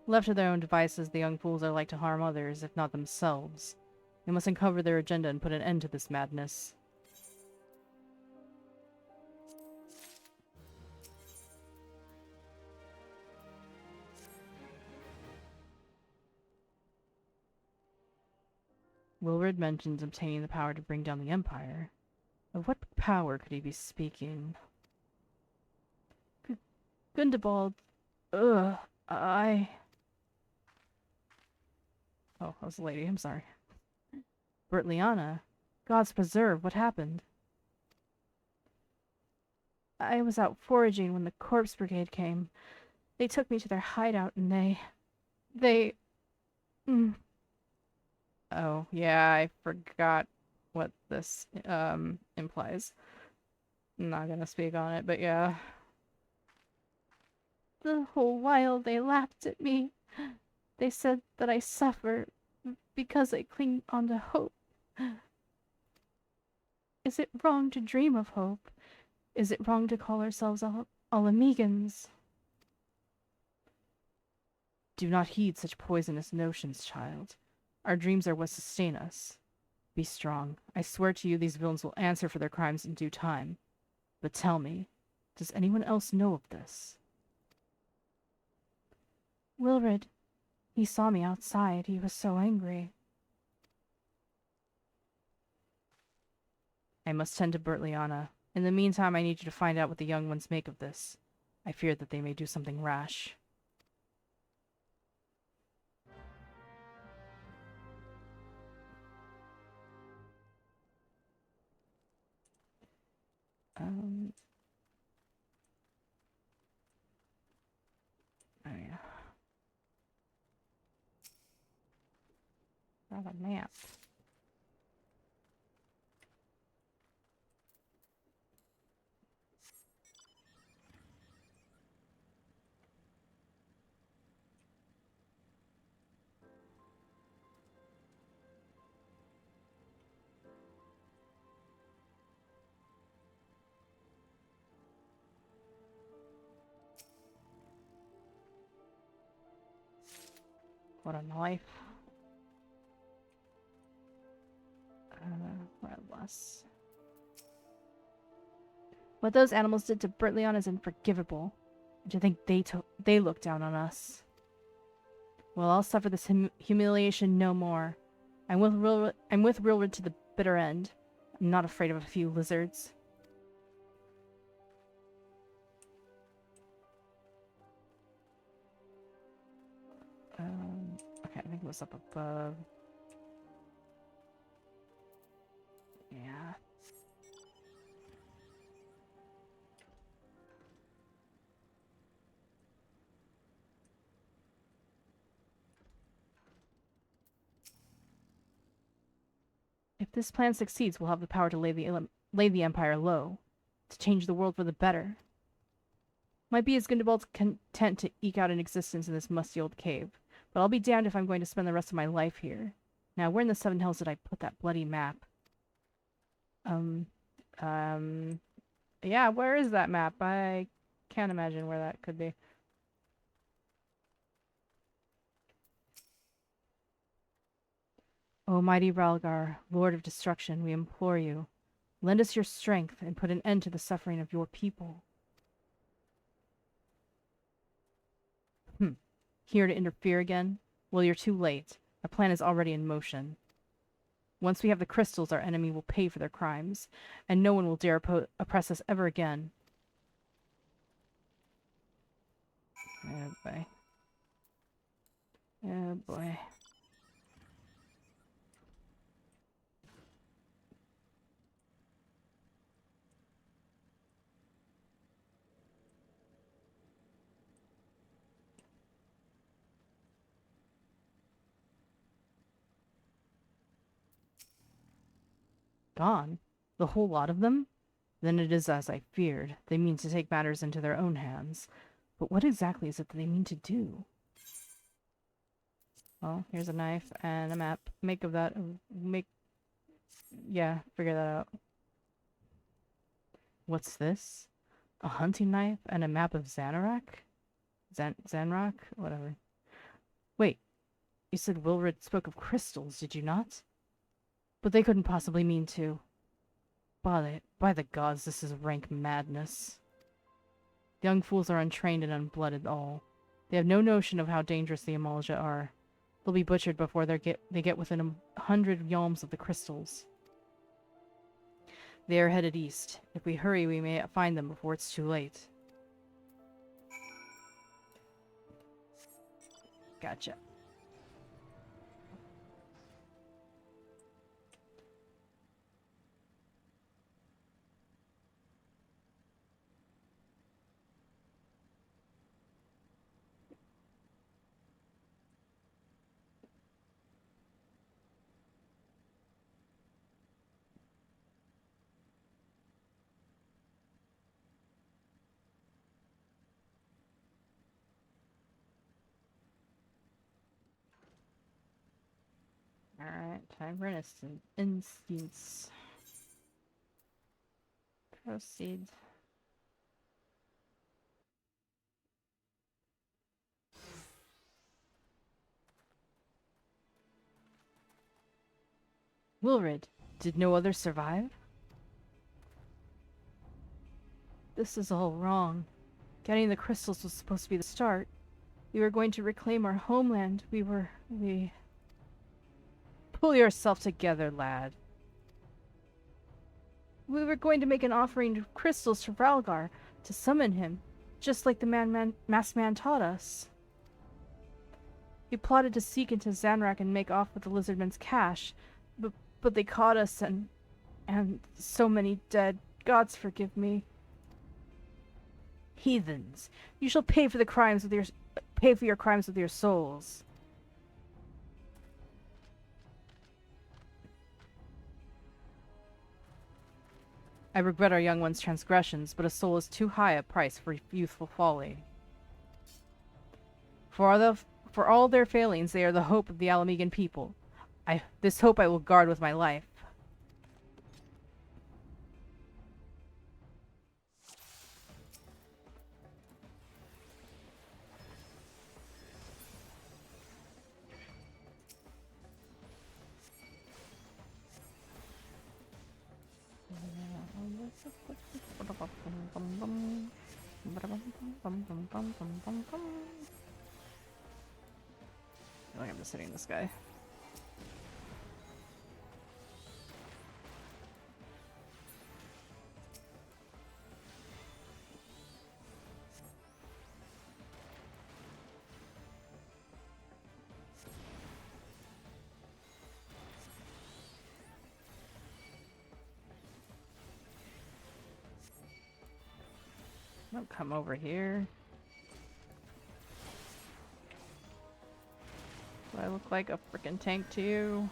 Left to their own devices, the young fools are like to harm others, if not themselves. We must uncover their agenda and put an end to this madness. Wilred mentions obtaining the power to bring down the Empire. Of what power could he be speaking? Gundabald. Ugh. Oh, that was a lady. I'm sorry. Bertliana. Gods preserve. What happened? I was out foraging when the corpse brigade came. They took me to their hideout and they... Mm. Oh, yeah, I forgot what this, implies. I'm not gonna speak on it, but yeah. The whole while they laughed at me. They said that I suffer because I cling on to hope. Is it wrong to dream of hope? Is it wrong to call ourselves all Amigans? Do not heed such poisonous notions, child. Our dreams are what sustain us. Be strong. I swear to you these villains will answer for their crimes in due time. But tell me, does anyone else know of this? Wilred. He saw me outside. He was so angry. I must tend to Bertliana. In the meantime, I need you to find out what the young ones make of this. I fear that they may do something rash. Oh yeah. Got a map. What a knife. Redless. What those animals did to Bertleon is unforgivable. Do you think they look down on us? Well, I'll suffer this humiliation no more. I'm with Rilrid to the bitter end. I'm not afraid of a few lizards. Okay, I think it was up above. Yeah. If this plan succeeds, we'll have the power to lay the Empire low, to change the world for the better. Might be as Gundobald's content to eke out an existence in this musty old cave, but I'll be damned if I'm going to spend the rest of my life here. Now, where in the Seven Hells did I put that bloody map? Yeah, where is that map? I can't imagine where that could be. O mighty Ralgar, Lord of Destruction, we implore you, lend us your strength and put an end to the suffering of your people. Here to interfere again? Well, you're too late. Our plan is already in motion. Once we have the crystals, our enemy will pay for their crimes, and no one will dare oppress us ever again. Oh boy. Oh boy. Gone? The whole lot of them? Then it is as I feared. They mean to take matters into their own hands. But what exactly is it that they mean to do? Well, here's a knife and a map. Make of that. Yeah, figure that out. What's this? A hunting knife and a map of Xanarak? Zanrak? Whatever. Wait, you said Wilred spoke of crystals, did you not? But they couldn't possibly mean to. By the gods, this is rank madness. The young fools are untrained and unblooded all. They have no notion of how dangerous the Amalja are. They'll be butchered before they get within 100 yalms of the crystals. They are headed east. If we hurry, we may find them before it's too late. Gotcha. Alright, time for an instance. Proceed. Wilrid, did no others survive? This is all wrong. Getting the crystals was supposed to be the start. We were going to reclaim our homeland. We... Pull yourself together, lad. We were going to make an offering of crystals to Ralgar to summon him, just like the masked man taught us. We plotted to seek into Zanrak and make off with the lizardman's cache, but they caught us and so many dead. Gods forgive me. Heathens, you shall pay for your crimes with your souls. I regret our young one's transgressions, but a soul is too high a price for youthful folly. For all their failings, they are the hope of the Alamegan people. This hope I will guard with my life. I think I'm just hitting this guy. Don't come over here. Do I look like a freaking tank to you?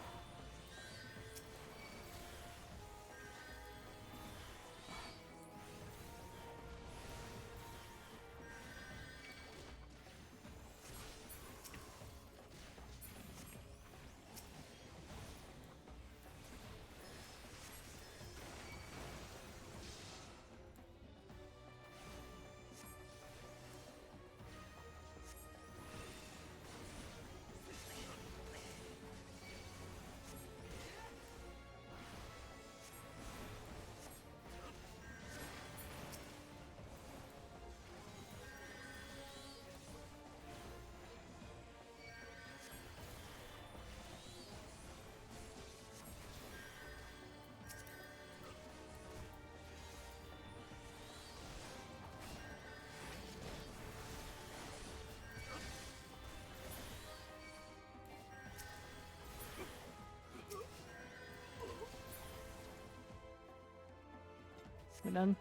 We done?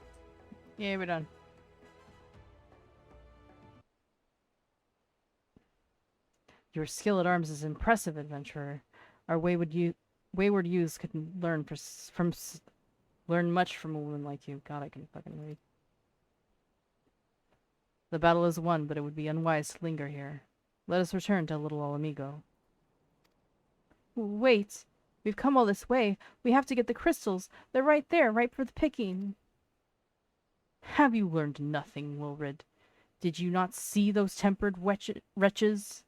Yeah, we're done. Your skill at arms is impressive, adventurer. Our wayward youths could learn much from a woman like you. God, I can fucking read. The battle is won, but it would be unwise to linger here. Let us return to Little Alamigo. Wait! We've come all this way. We have to get the crystals. They're right there, ripe for the picking. Have you learned nothing, Wilrid? Did you not see those tempered wretches?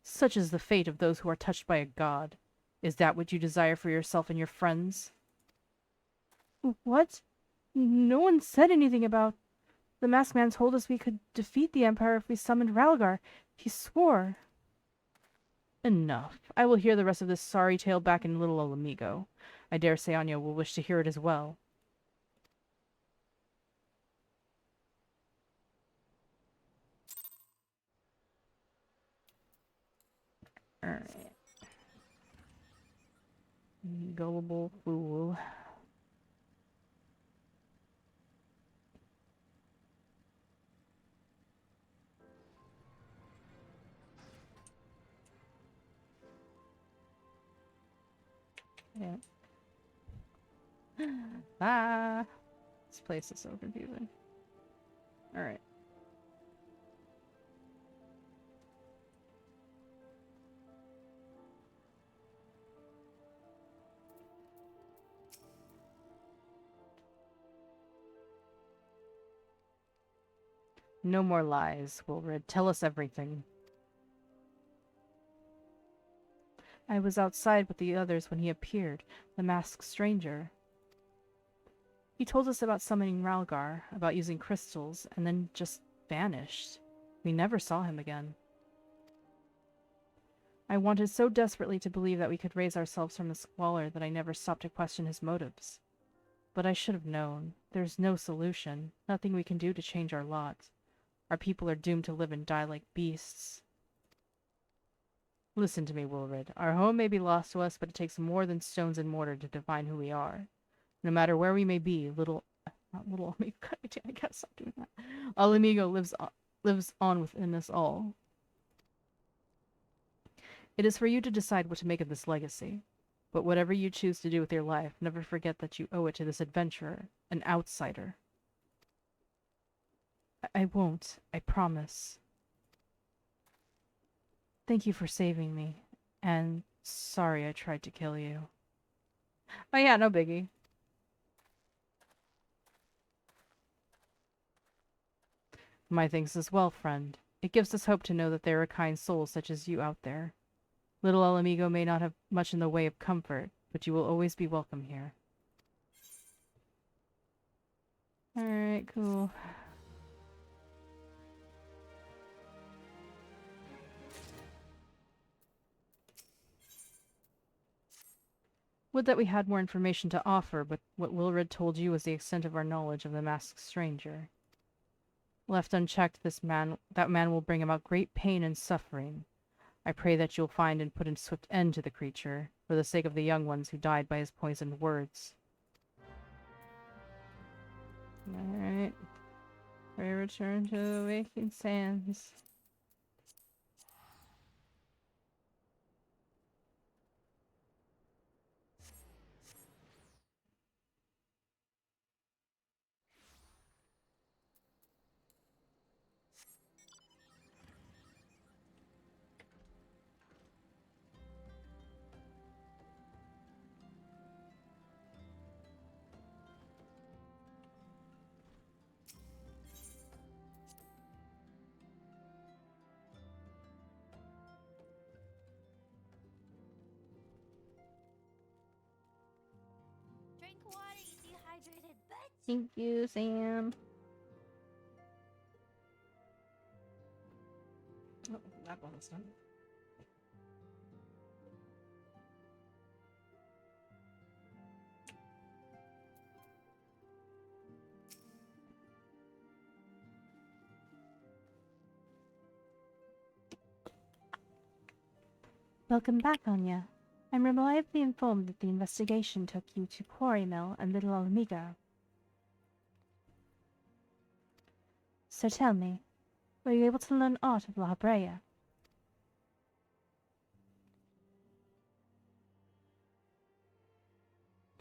Such is the fate of those who are touched by a god. Is that what you desire for yourself and your friends? What? No one said anything about... The masked man told us we could defeat the Empire if we summoned Ralgar. He swore. Enough. I will hear the rest of this sorry tale back in Little Alamigo. I dare say Anya will wish to hear it as well. Alright. Gullible fool. Yeah. Ah! This place is so confusing. Alright. No more lies, Wilred. Tell us everything. I was outside with the others when he appeared, the masked stranger. He told us about summoning Ralgar, about using crystals, and then just vanished. We never saw him again. I wanted so desperately to believe that we could raise ourselves from the squalor that I never stopped to question his motives. But I should have known. There's no solution, nothing we can do to change our lot. Our people are doomed to live and die like beasts. Listen to me, Wilred. Our home may be lost to us, but it takes more than stones and mortar to define who we are. No matter where we may be, not little amigo, I gotta stop doing that. Al amigo lives on within us all. It is for you to decide what to make of this legacy. But whatever you choose to do with your life, never forget that you owe it to this adventurer, an outsider. I won't, I promise. Thank you for saving me, and sorry I tried to kill you. Oh yeah, no biggie. My thanks as well, friend. It gives us hope to know that there are kind souls such as you out there. Little El Amigo may not have much in the way of comfort, but you will always be welcome here. Alright, cool. Would that we had more information to offer, but what Wilred told you was the extent of our knowledge of the masked stranger. Left unchecked, that man will bring about great pain and suffering. I pray that you'll find and put a swift end to the creature, for the sake of the young ones who died by his poisoned words. Alright. We return to the waking sands. Drink water, you dehydrated bitch! Thank you, Sam. Oh, that one's done. Welcome back, Anya. I'm reliably informed that the investigation took you to Quarry Mill and Little Alamigo. So tell me, were you able to learn aught of La Brea?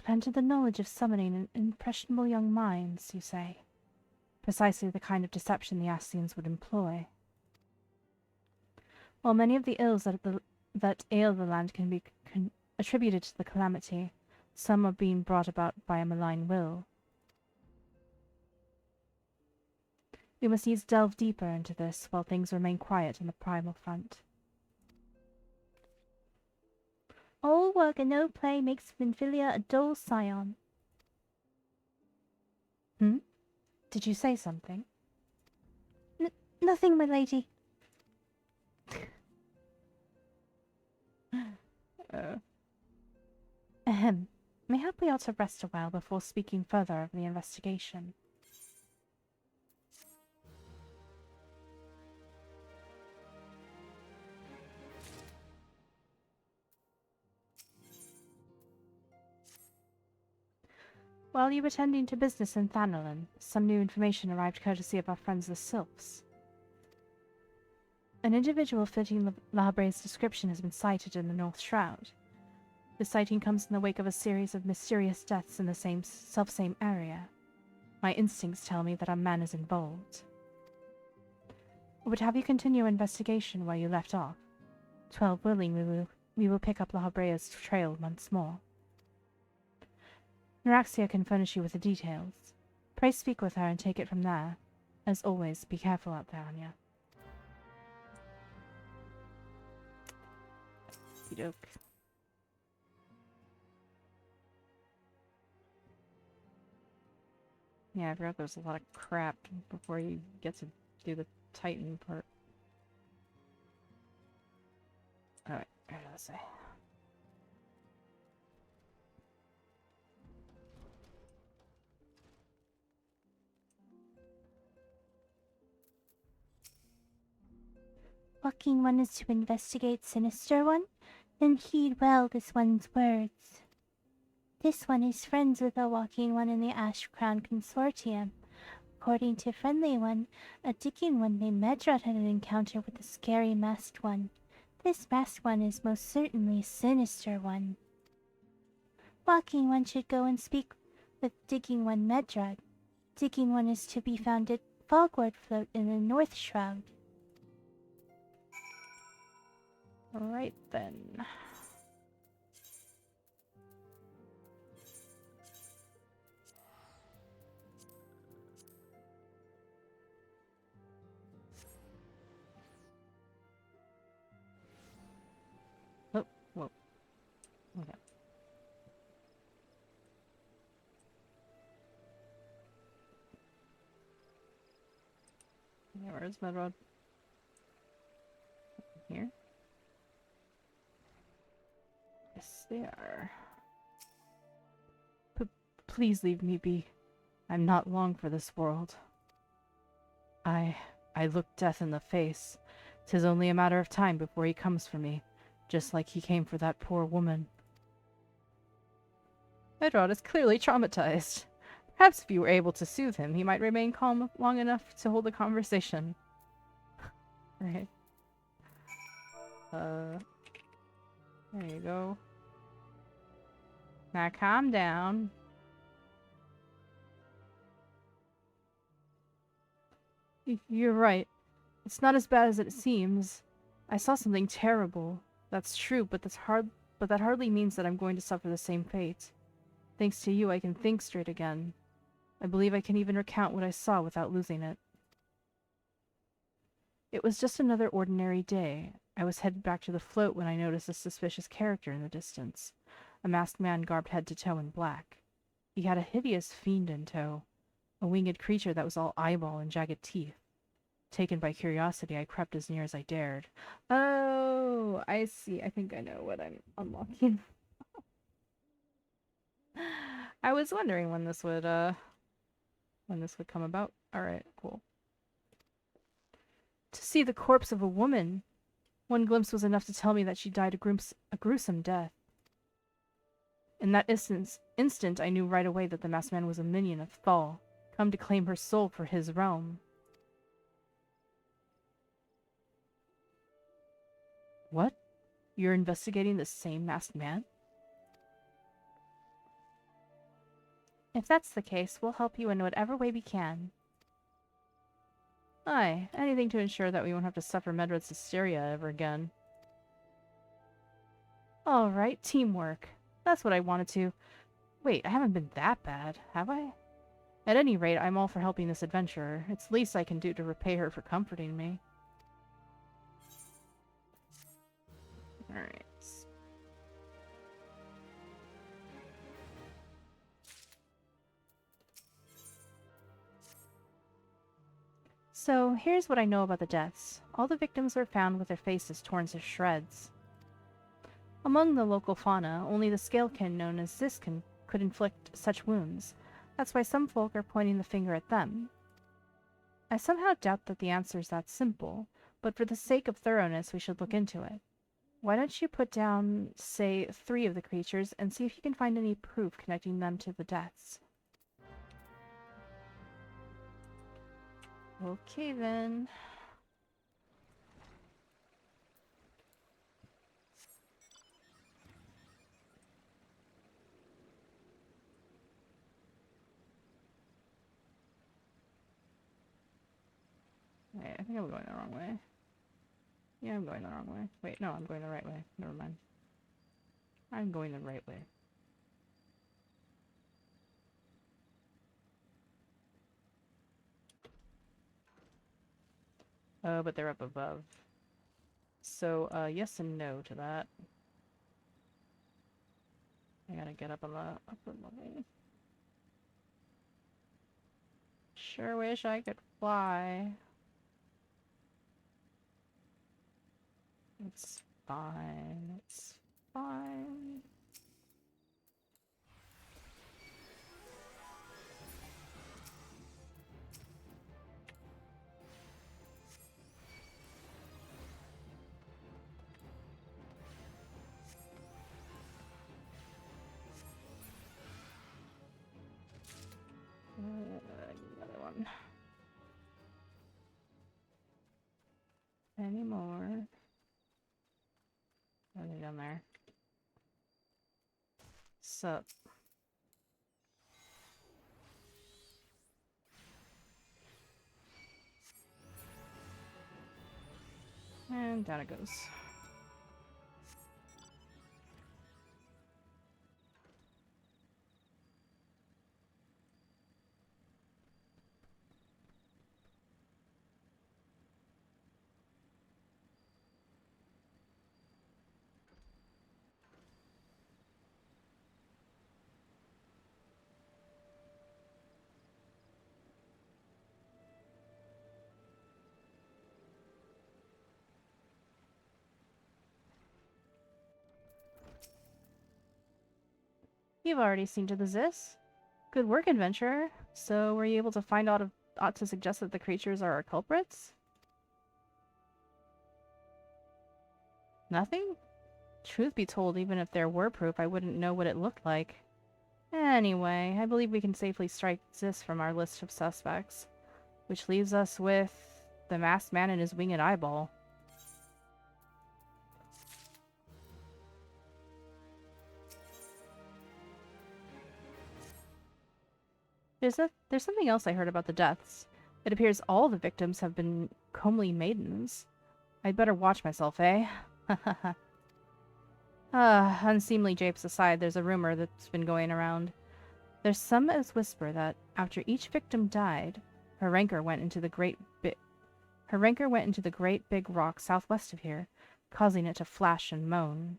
Planted the knowledge of summoning in impressionable young minds, you say? Precisely the kind of deception the Ascians would employ. While many of the ills that ail the land can be attributed to the calamity, some are being brought about by a malign will. We must needs delve deeper into this while things remain quiet on the primal front. All work and no play makes Minfilia a dull scion. Did you say something? Nothing, my lady. Ahem. Mayhap we ought to rest a while before speaking further of the investigation. While you were tending to business in Thanalan, some new information arrived courtesy of our friends the Sylphs. An individual fitting La Brea's description has been sighted in the North Shroud. The sighting comes in the wake of a series of mysterious deaths in the selfsame area. My instincts tell me that our man is involved. I would have you continue investigation where you left off. 12 willing, we will pick up La Brea's trail once more. Neuraxia can furnish you with the details. Pray speak with her and take it from there. As always, be careful out there, Anya. Okey-doke. Yeah, I forgot there's a lot of crap before you get to do the Titan part. Alright, what did I say? Walking One is to investigate Sinister One? Then heed well this one's words. This one is friends with the Walking One in the Ash Crown Consortium. According to Friendly One, a digging one named Medrad had an encounter with the scary masked one. This masked one is most certainly Sinister One. Walking One should go and speak with Digging One Medrad. Digging One is to be found at Fogward Float in the North Shroud. Alright then. Oh, whoa. Okay. Yeah, where's Medrod? Here? Yes, they are. Please leave me be. I'm not long for this world. I look death in the face. 'Tis only a matter of time before he comes for me, just like he came for that poor woman. Medrod is clearly traumatized. Perhaps if you were able to soothe him, he might remain calm long enough to hold a conversation. Right. There you go. Now calm down. You're right. It's not as bad as it seems. I saw something terrible. That's true, but that hardly means that I'm going to suffer the same fate. Thanks to you, I can think straight again. I believe I can even recount what I saw without losing it. It was just another ordinary day. I was headed back to the float when I noticed a suspicious character in the distance. A masked man garbed head to toe in black. He had a hideous fiend in tow. A winged creature that was all eyeball and jagged teeth. Taken by curiosity, I crept as near as I dared. Oh, I see. I think I know what I'm unlocking. I was wondering when this would come about. Alright, cool. To see the corpse of a woman. One glimpse was enough to tell me that she died a gruesome death. In that instant, I knew right away that the masked man was a minion of Thal, come to claim her soul for his realm. What? You're investigating the same masked man? If that's the case, we'll help you in whatever way we can. Aye, anything to ensure that we won't have to suffer Medred's hysteria ever again. Alright, teamwork. That's what I wanted to. Wait, I haven't been that bad, have I? At any rate, I'm all for helping this adventurer. It's the least I can do to repay her for comforting me. Alright. So, here's what I know about the deaths. All the victims were found with their faces torn to shreds. Among the local fauna, only the scalekin known as Ziskin could inflict such wounds. That's why some folk are pointing the finger at them. I somehow doubt that the answer is that simple, but for the sake of thoroughness we should look into it. Why don't you put down, say, 3 of the creatures and see if you can find any proof connecting them to the deaths. Okay then. Wait, I think I'm going the wrong way. Yeah, I'm going the wrong way. Wait, no, I'm going the right way. Never mind. I'm going the right way. Oh, but they're up above. So, yes and no to that. I gotta get up on the upper level. Sure wish I could fly. It's fine. It's fine. Another one. Any more? Are they down there? Sup? And down it goes. You've already seen to the Zis. Good work, adventurer. So, were you able to find ought to suggest that the creatures are our culprits? Nothing? Truth be told, even if there were proof, I wouldn't know what it looked like. Anyway, I believe we can safely strike Zis from our list of suspects. Which leaves us with the masked man and his winged eyeball. There's something else I heard about the deaths. It appears all the victims have been comely maidens. I'd better watch myself, eh? Unseemly japes aside, there's a rumor that's been going around. There's some as whisper that after each victim died, her rancor went into the great big rock southwest of here, causing it to flash and moan.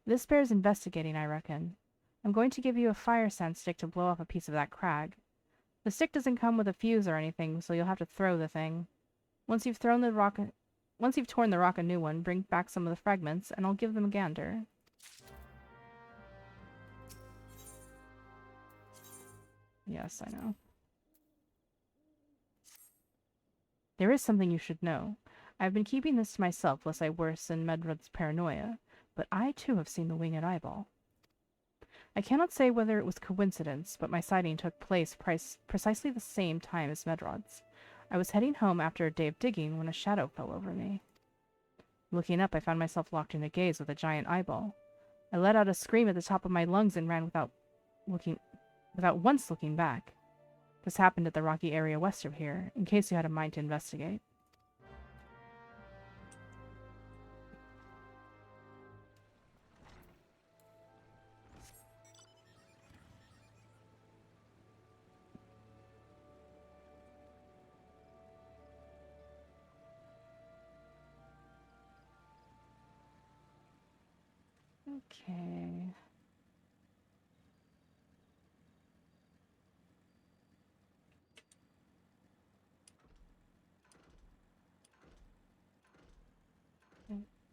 This bears investigating, I reckon. I'm going to give you a fire sand stick to blow off a piece of that crag. The stick doesn't come with a fuse or anything, so you'll have to throw the thing. Once you've torn the rock a new one, bring back some of the fragments, and I'll give them a gander. Yes, I know. There is something you should know. I've been keeping this to myself lest I worsen Medrod's paranoia, but I too have seen the winged eyeball. I cannot say whether it was coincidence, but my sighting took place precisely the same time as Medrod's. I was heading home after a day of digging when a shadow fell over me. Looking up, I found myself locked in a gaze with a giant eyeball. I let out a scream at the top of my lungs and ran without once looking back. This happened at the rocky area west of here, in case you had a mind to investigate. Okay.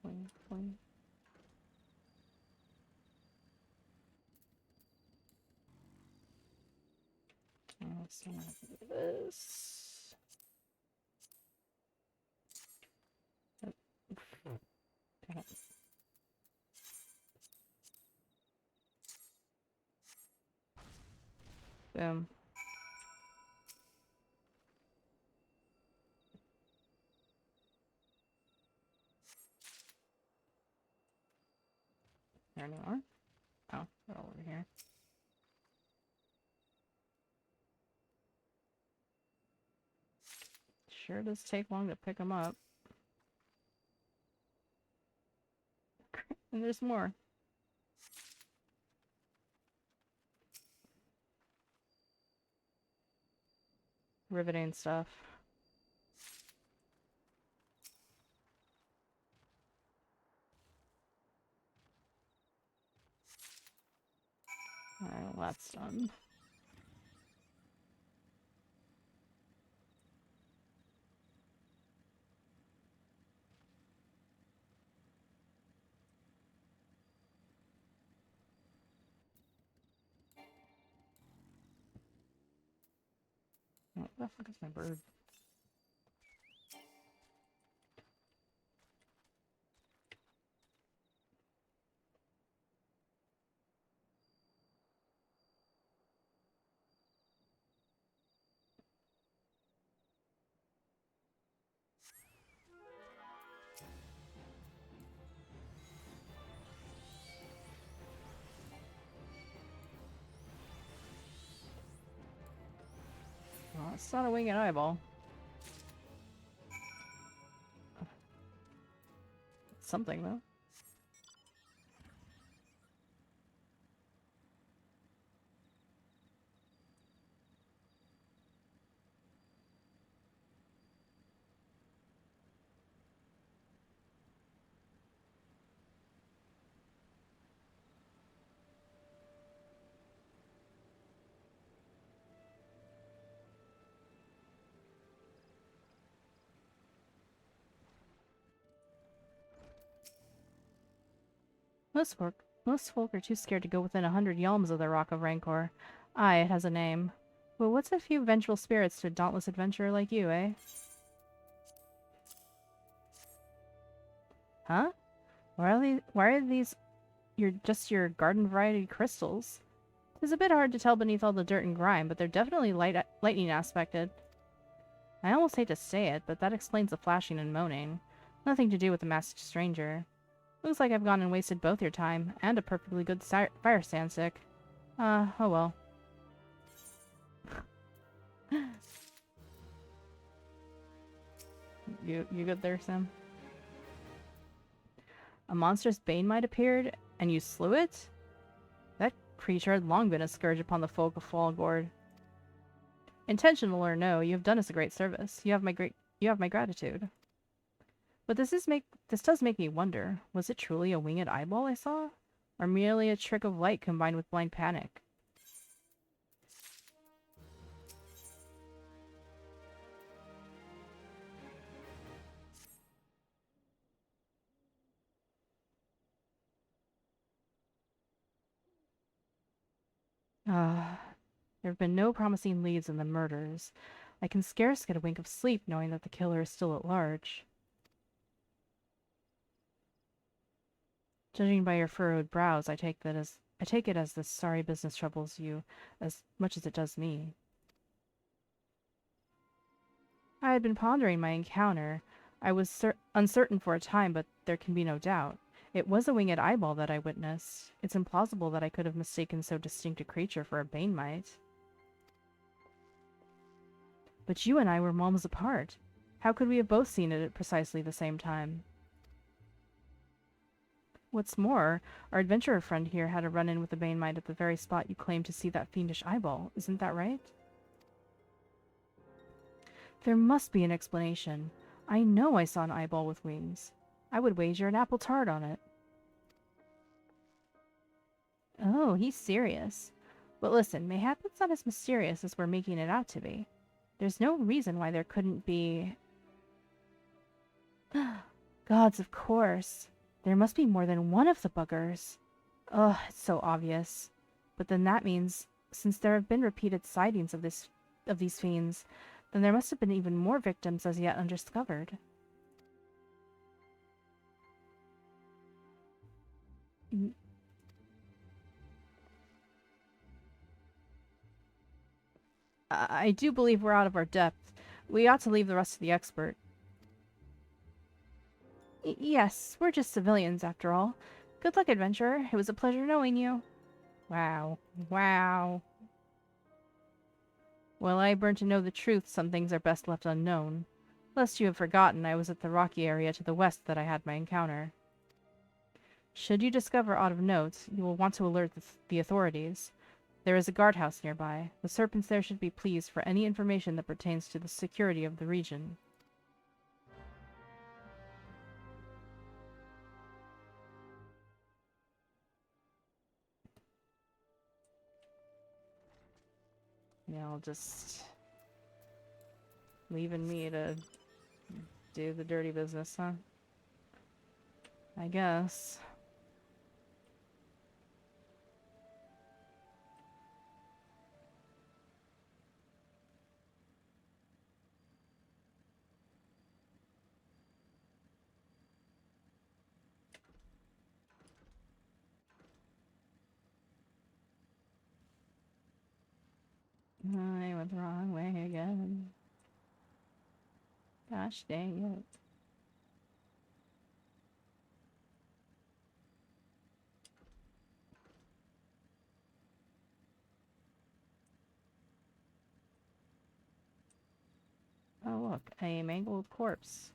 Boing, boing. So I'm gonna do this. Oh, damn it. Boom. There any more? Oh, they're all over here. Sure does take long to pick them up. And there's more. Riveting stuff. Alright, well, that's done. Oh, where the fuck is my bird? Oh, it's not a winged eyeball. It's something, though. Most folk are too scared to go within 100 yalms of the Rock of Rancor. Aye, it has a name. Well, what's a few vengeful spirits to a dauntless adventurer like you, eh? Huh? Why are these your garden variety crystals? It's a bit hard to tell beneath all the dirt and grime, but they're definitely lightning aspected. I almost hate to say it, but that explains the flashing and moaning. Nothing to do with the masked stranger. Looks like I've gone and wasted both your time, and a perfectly good fire sand stick. Oh well. You good there, Sam? A monstrous Banemite appeared, and you slew it? That creature had long been a scourge upon the folk of Fallgord. Intentional or no, you have done us a great service. You have my gratitude. But this does make me wonder, was it truly a winged eyeball I saw? Or merely a trick of light combined with blind panic? There have been no promising leads in the murders. I can scarce get a wink of sleep knowing that the killer is still at large. Judging by your furrowed brows, I take it as this sorry business troubles you as much as it does me. I had been pondering my encounter. I was uncertain for a time, but there can be no doubt. It was a winged eyeball that I witnessed. It's implausible that I could have mistaken so distinct a creature for a Banemite. But you and I were moments apart. How could we have both seen it at precisely the same time? What's more, our adventurer friend here had a run-in with the Banemite at the very spot you claimed to see that fiendish eyeball. Isn't that right? There must be an explanation. I know I saw an eyeball with wings. I would wager an apple tart on it. Oh, he's serious. But listen, mayhap it's not as mysterious as we're making it out to be. There's no reason why there couldn't be... Gods, of course. There must be more than one of the buggers. Ugh, it's so obvious. But then that means, since there have been repeated sightings of these fiends, then there must have been even more victims as yet undiscovered. I do believe we're out of our depth. We ought to leave the rest to the expert. Yes, we're just civilians after all. Good luck, adventurer. It was a pleasure knowing you. Wow. Wow. Well, I burn to know the truth, some things are best left unknown. Lest you have forgotten, I was at the rocky area to the west that I had my encounter. Should you discover aught of note, you will want to alert the authorities. There is a guardhouse nearby. The serpents there should be pleased for any information that pertains to the security of the region. I'll just leaving me to do the dirty business, huh? I guess. I went the wrong way again. Gosh dang it. Oh look, a mangled corpse.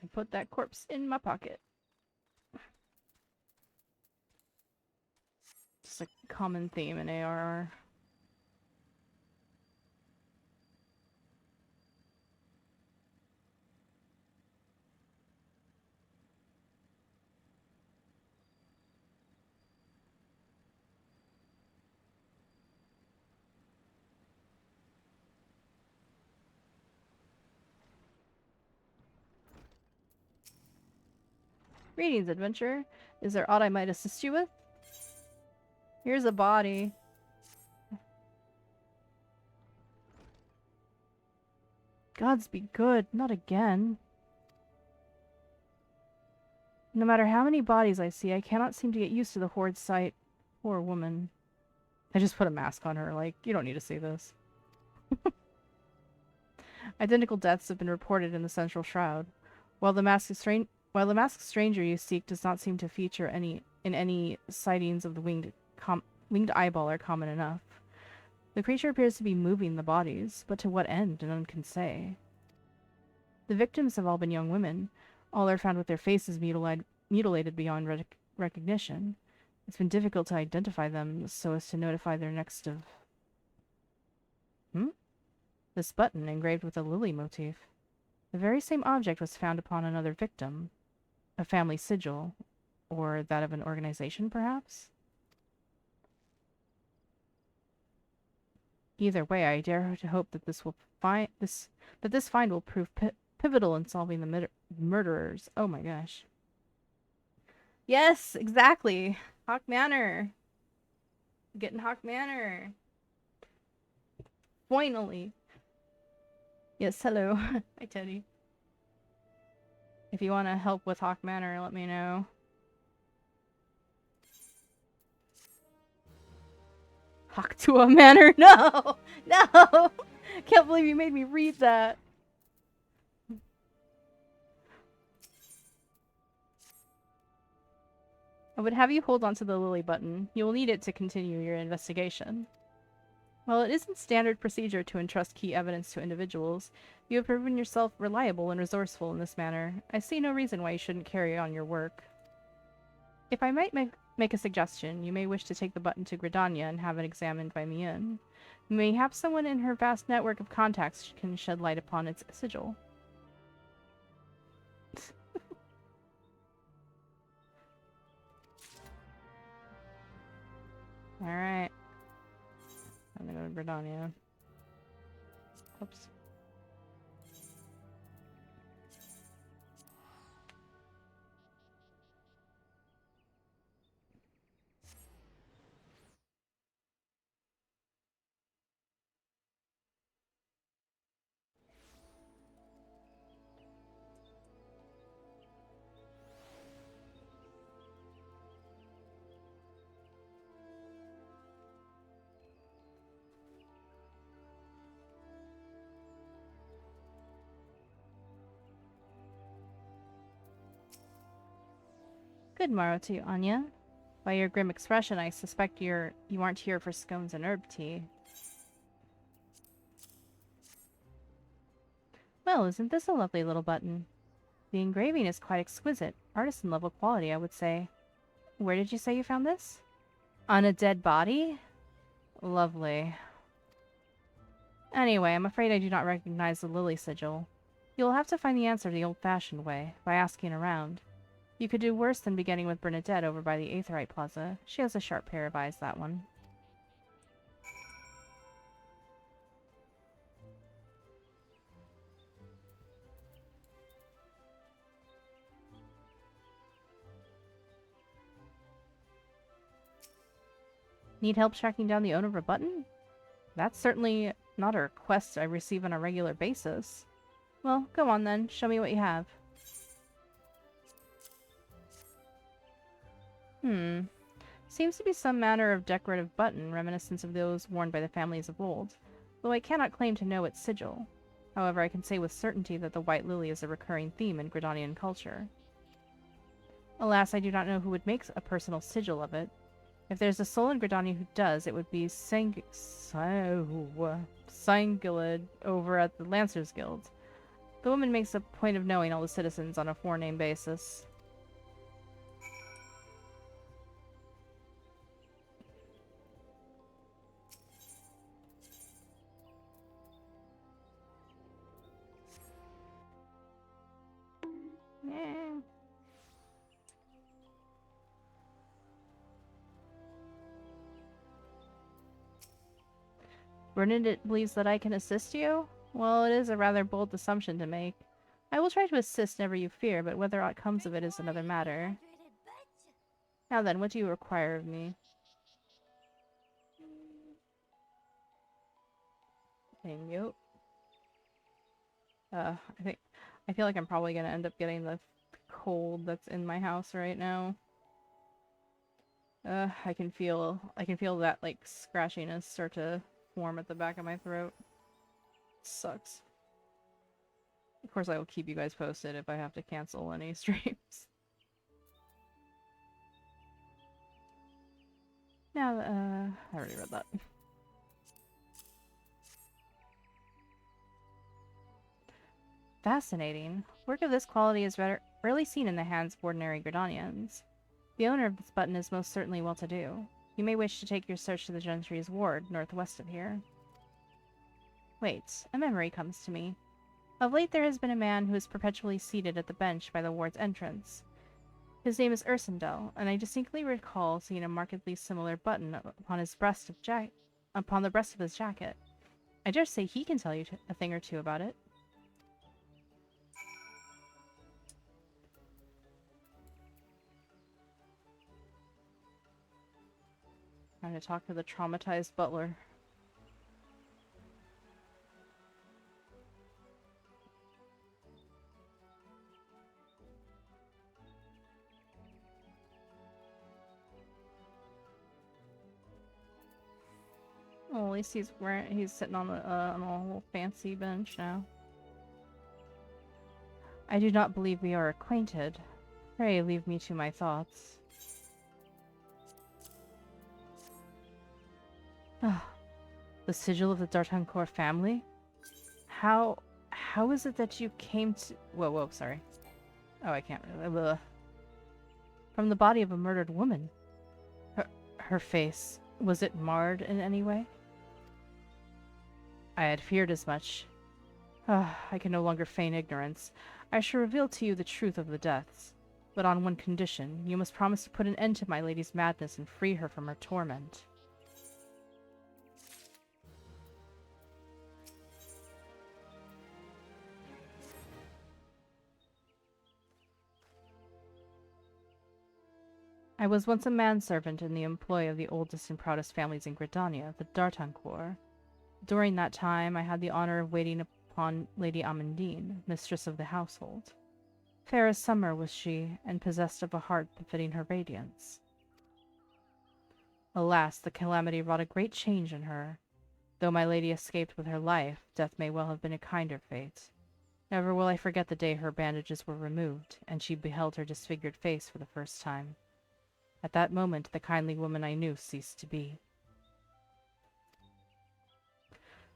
I put that corpse in my pocket. Just a common theme in ARR. Greetings, adventurer. Is there aught I might assist you with? Here's a body. Gods be good, not again. No matter how many bodies I see, I cannot seem to get used to the horde sight. Poor woman. I just put a mask on her, like, you don't need to see this. Identical deaths have been reported in the central shroud. While the masked stranger you seek does not seem to feature in any sightings of the winged eyeball are common enough. The creature appears to be moving the bodies, but to what end, none can say. The victims have all been young women. All are found with their faces mutilated beyond recognition. It's been difficult to identify them so as to notify their next of... This button engraved with a lily motif. The very same object was found upon another victim. A family sigil. Or that of an organization, perhaps? Either way, I dare to hope that this find will prove pivotal in solving the murderers. Oh my gosh. Yes, exactly. Hawk Manor. Getting Hawk Manor. Finally. Yes, hello. Hi, Teddy. If you want to help with Hawk Manor, let me know. Hawktua Manor? No! No! Can't believe you made me read that. I would have you hold on to the lily button. You will need it to continue your investigation. While it isn't standard procedure to entrust key evidence to individuals, you have proven yourself reliable and resourceful in this manner. I see no reason why you shouldn't carry on your work. If I might make a suggestion, you may wish to take the button to Gridania and have it examined by Mian. Mayhap someone in her vast network of contacts can shed light upon its sigil. Alright. I'm gonna go to Gridania. Oops. Good morrow to you, Anya. By your grim expression, I suspect you aren't here for scones and herb tea. Well, isn't this a lovely little button? The engraving is quite exquisite. Artisan level quality, I would say. Where did you say you found this? On a dead body? Lovely. Anyway, I'm afraid I do not recognize the lily sigil. You'll have to find the answer the old-fashioned way, by asking around. You could do worse than beginning with Bernadette over by the Aetherite Plaza. She has a sharp pair of eyes, that one. Need help tracking down the owner of a button? That's certainly not a request I receive on a regular basis. Well, go on then. Show me what you have. Seems to be some manner of decorative button reminiscent of those worn by the families of old, though I cannot claim to know its sigil. However, I can say with certainty that the white lily is a recurring theme in Gridanian culture. Alas, I do not know who would make a personal sigil of it. If there's a soul in Gridania who does, it would be Sangilid over at the Lancers Guild. The woman makes a point of knowing all the citizens on a forename basis. Eh. Bernadette believes that I can assist you? Well, it is a rather bold assumption to make. I will try to assist, never you fear, but whether aught comes of it is another matter. Now then, what do you require of me? Thank you. I feel like I'm probably gonna end up getting the cold that's in my house right now. I can feel that like scratchiness start to form at the back of my throat. Sucks. Of course, I will keep you guys posted if I have to cancel any streams. Now, I already read that. Fascinating. Work of this quality is rarely seen in the hands of ordinary Gridanians. The owner of this button is most certainly well-to-do. You may wish to take your search to the Gentry's ward, northwest of here. Wait, a memory comes to me. Of late there has been a man who is perpetually seated at the bench by the ward's entrance. His name is Ursendel, and I distinctly recall seeing a markedly similar button upon the breast of his jacket. I dare say he can tell you a thing or two about it. Trying to talk to the traumatized butler. Well, at least he's sitting on a little fancy bench now. I do not believe we are acquainted. Pray leave me to my thoughts. The sigil of the D'Artancourt family? How is it that you came to— Whoa, sorry. Oh, I can't really— From the body of a murdered woman. Her face, was it marred in any way? I had feared as much. I can no longer feign ignorance. I shall reveal to you the truth of the deaths. But on one condition, you must promise to put an end to my lady's madness and free her from her torment. I was once a manservant in the employ of the oldest and proudest families in Gridania, the D'Artancourt. During that time, I had the honor of waiting upon Lady Amandine, mistress of the household. Fair as summer was she, and possessed of a heart befitting her radiance. Alas, the calamity wrought a great change in her. Though my lady escaped with her life, death may well have been a kinder fate. Never will I forget the day her bandages were removed, and she beheld her disfigured face for the first time. At that moment, the kindly woman I knew ceased to be.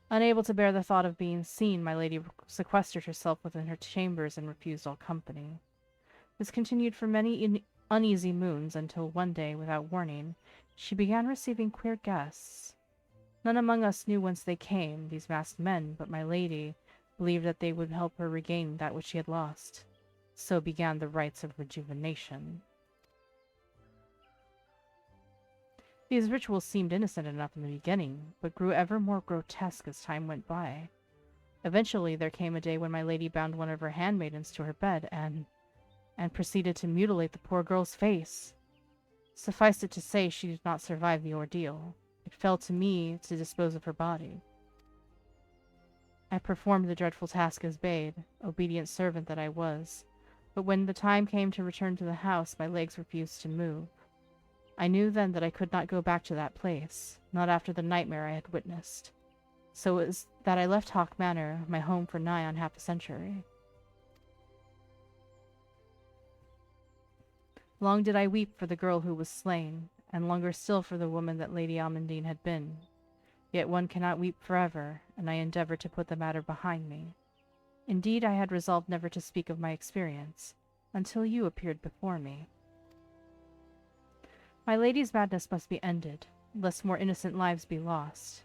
Unable to bear the thought of being seen, my lady sequestered herself within her chambers and refused all company. This continued for many uneasy moons until one day, without warning, She began receiving queer guests. None among us knew whence they came, these masked men, but my lady believed that they would help her regain that which she had lost. So began the rites of rejuvenation. These rituals seemed innocent enough in the beginning, but grew ever more grotesque as time went by. Eventually there came a day when my lady bound one of her handmaidens to her bed and proceeded to mutilate the poor girl's face. Suffice it to say, she did not survive the ordeal. It fell to me to dispose of her body. I performed the dreadful task as bade, obedient servant that I was, but when the time came to return to the house, my legs refused to move. I knew then that I could not go back to that place, not after the nightmare I had witnessed. So it was that I left Hawk Manor, my home for nigh on half a century. Long did I weep for the girl who was slain, and longer still for the woman that Lady Almondine had been. Yet one cannot weep forever, and I endeavored to put the matter behind me. Indeed, I had resolved never to speak of my experience, until you appeared before me. My lady's madness must be ended, lest more innocent lives be lost.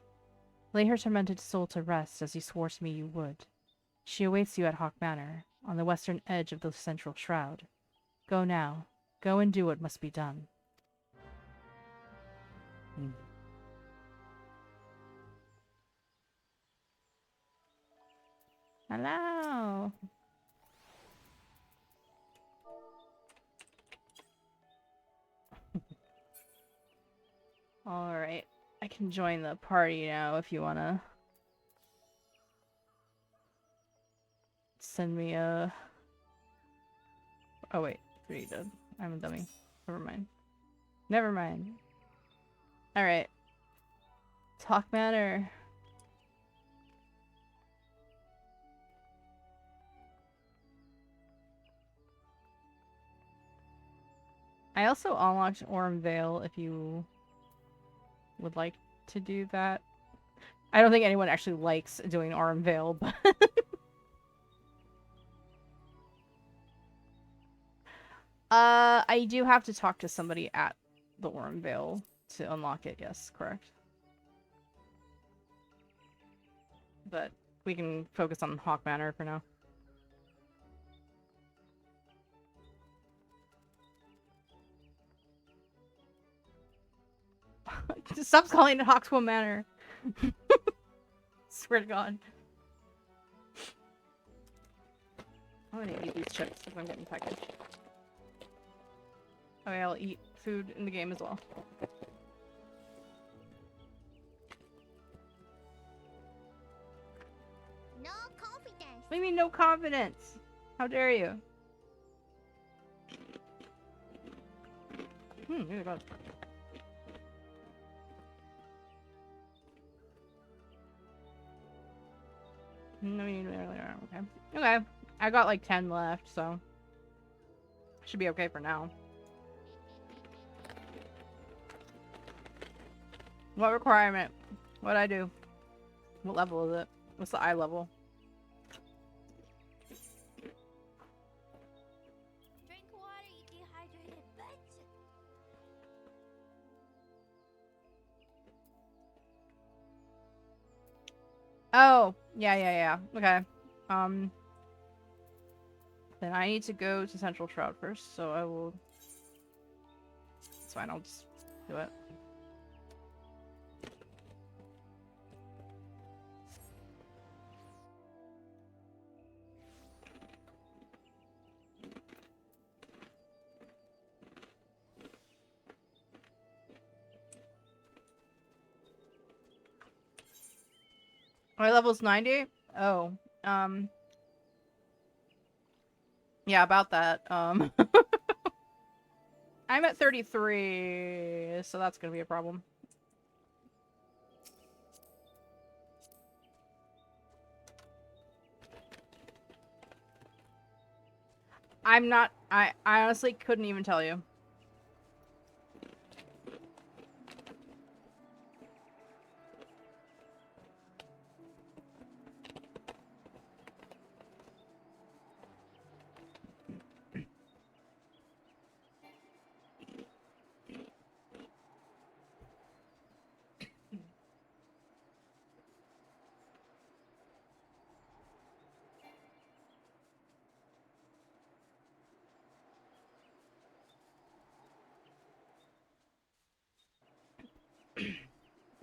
Lay her tormented soul to rest, as you swore to me you would. She awaits you at Hawk Manor, on the western edge of the central shroud. Go now. Go and do what must be done. Hello! Alright. I can join the party now if you wanna send me a... Oh wait, pretty dead. I'm a dummy. Never mind. Never mind. Alright. Talk Manor. I also unlocked Orm Vale if you would like to do that. I don't think anyone actually likes doing Orm Vale, but... I do have to talk to somebody at the Orm Vale to unlock it, yes, correct. But we can focus on Hawk Manor for now. Stop calling it Hawkswell Manor. Swear to God. I'm gonna eat these chips if I'm getting packaged. Okay, I'll eat food in the game as well. No confidence. What do you mean no confidence? How dare you? Here it goes. No, okay. Okay. I got like 10 left, so should be okay for now. What requirement? What'd I do? What level is it? What's the eye level? Drink water, you dehydrated bitch. Oh, yeah. Okay. Then I need to go to Central Shroud first, so I will... It's fine, I'll just do it. My level's 90? Oh, yeah, about that. I'm at 33, so that's gonna be a problem. I'm not... I honestly couldn't even tell you.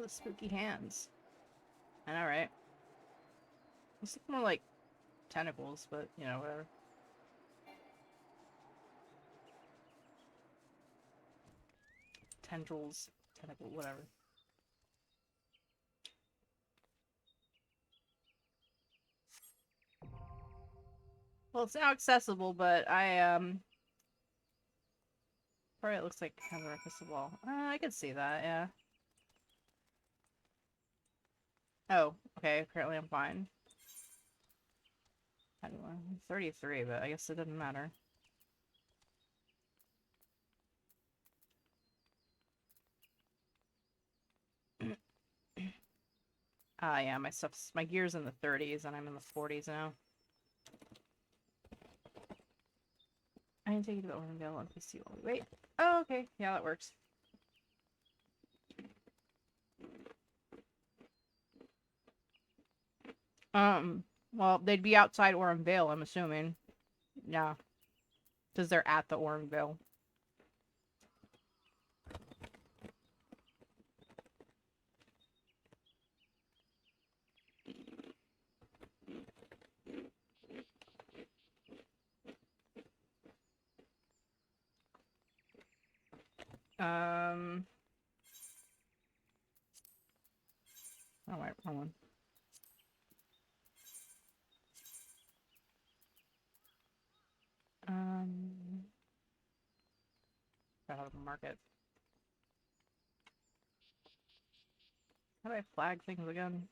The spooky hands. I know, right? This looks more like tentacles, but you know, whatever. Tendrils, tentacle, whatever. Well, it's now accessible, but probably it looks like kind of a crystal ball. I could see that, yeah. Oh, okay, apparently I'm fine. I don't know, 33, but I guess it doesn't matter. Yeah, my gear's in the 30s and I'm in the 40s now. I can take you to the Orangevale on PC while we wait. Oh, okay. Yeah, that works. Well, they'd be outside Orangevale, I'm assuming. Yeah. Because they're at the Orangevale. Oh, wait, wrong one. Got out of the market. How do I flag things again?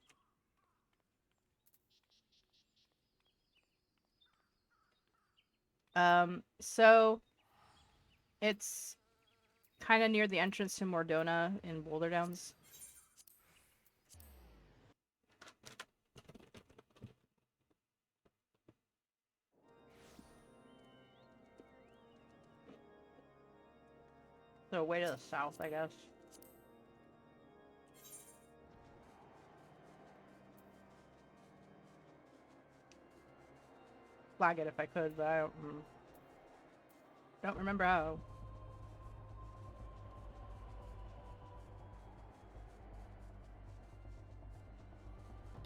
So it's kind of near the entrance to Mordona in Boulder Downs. So way to the south, I guess. Flag it if I could, but I don't remember how.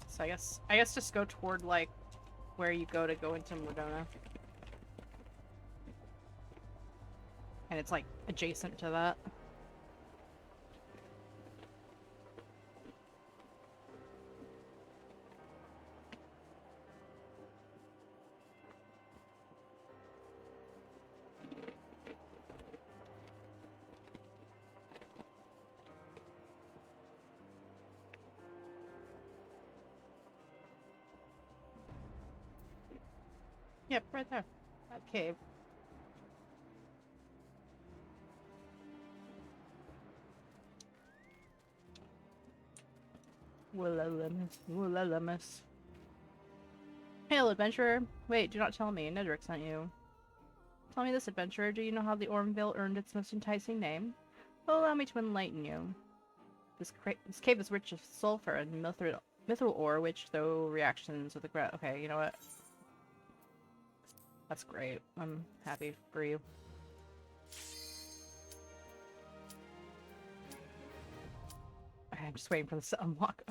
So I guess just go toward like where you go into Mordona. And it's like adjacent to that. Yep, right there. That cave. Will-o-lemus. Hail, adventurer. Wait, do not tell me. Nedrick sent you. Tell me this, adventurer. Do you know how the Ormville earned its most enticing name? Well, allow me to enlighten you. This cave is rich of sulfur and mithril ore, which, though reactions with the ground... Okay, you know what? That's great. I'm happy for you. I'm just waiting for this to unlock.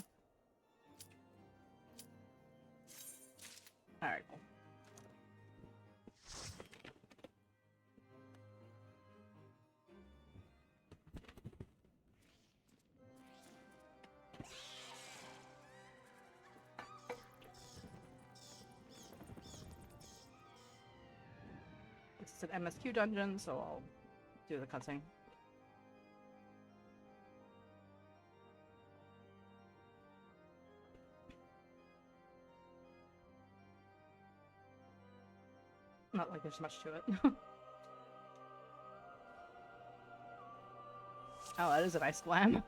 Alright, cool. This is an MSQ dungeon, so I'll do the cutscene. Not like there's much to it. Oh, that is a nice glam.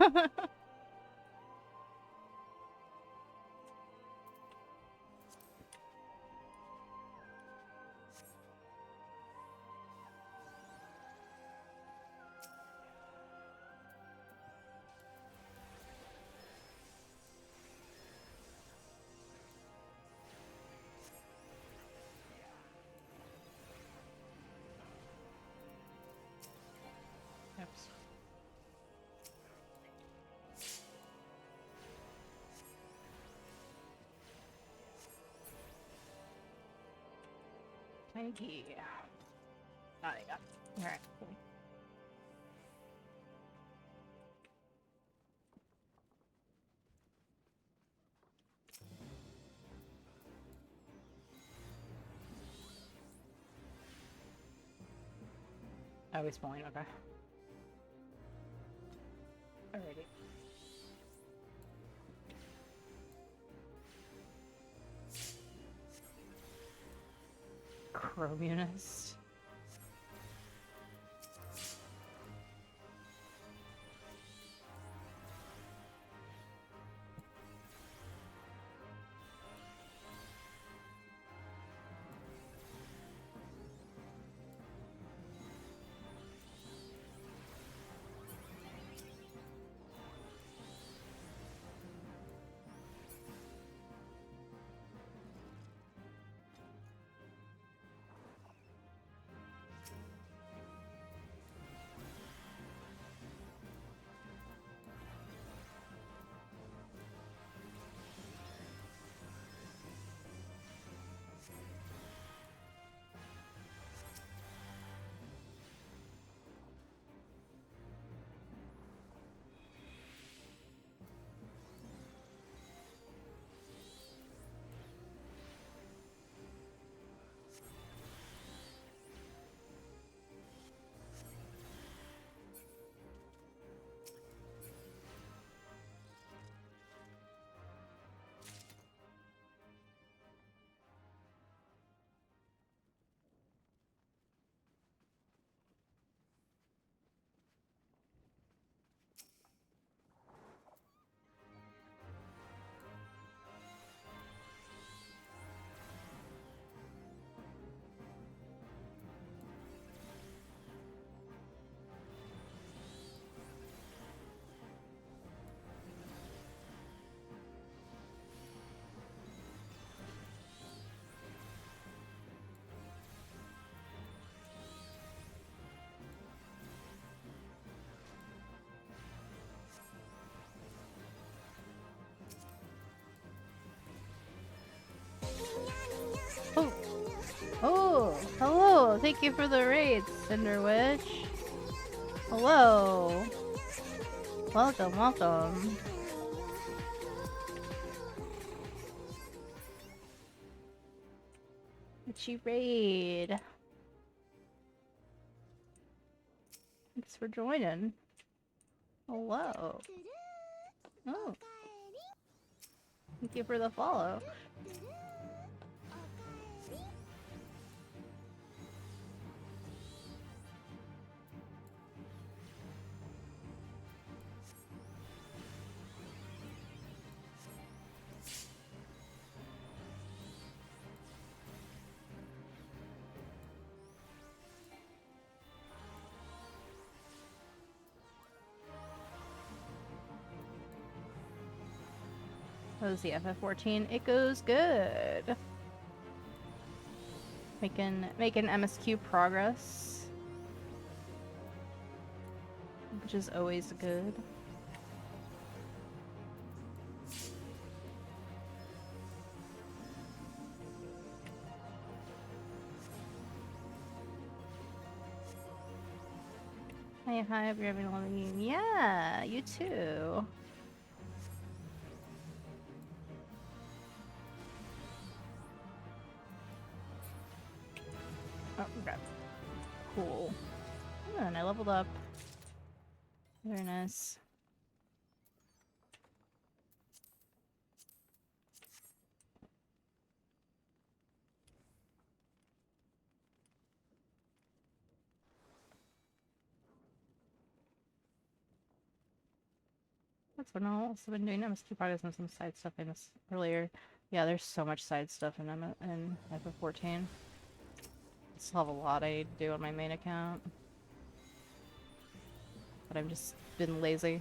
Oops. Tiny key. Oh, I got it. Alright, cool. Oh, he's falling, okay. Alrighty. Chromunist. Oh! Oh! Hello! Thank you for the raid, Cinder Witch! Hello! Welcome, welcome! Itchy raid! Thanks for joining. Hello! Oh! Thank you for the follow. How's the FF14? It goes good. Making MSQ progress, which is always good. Hi, hi, hope you're having a lovely evening. Yeah, you too. Oh, okay. Cool. Oh, and I leveled up. Very nice. That's what I've also been doing. MSQ progress and some side stuff I missed earlier. Yeah, there's so much side stuff in FF14. Still have a lot I need to do on my main account. But I've just been lazy.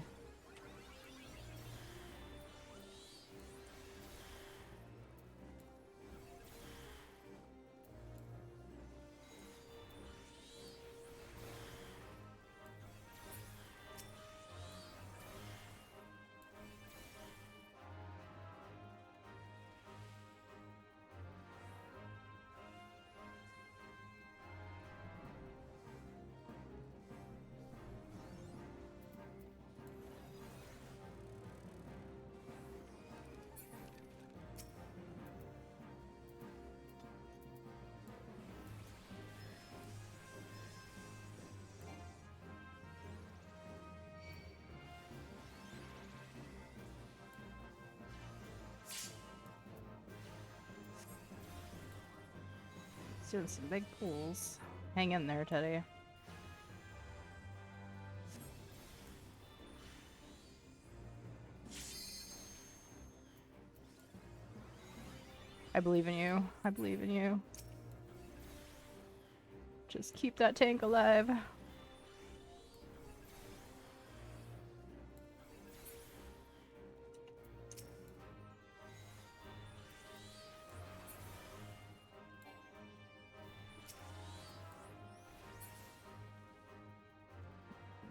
doing some big pulls. Hang in there, Teddy. I believe in you. I believe in you. Just keep that tank alive.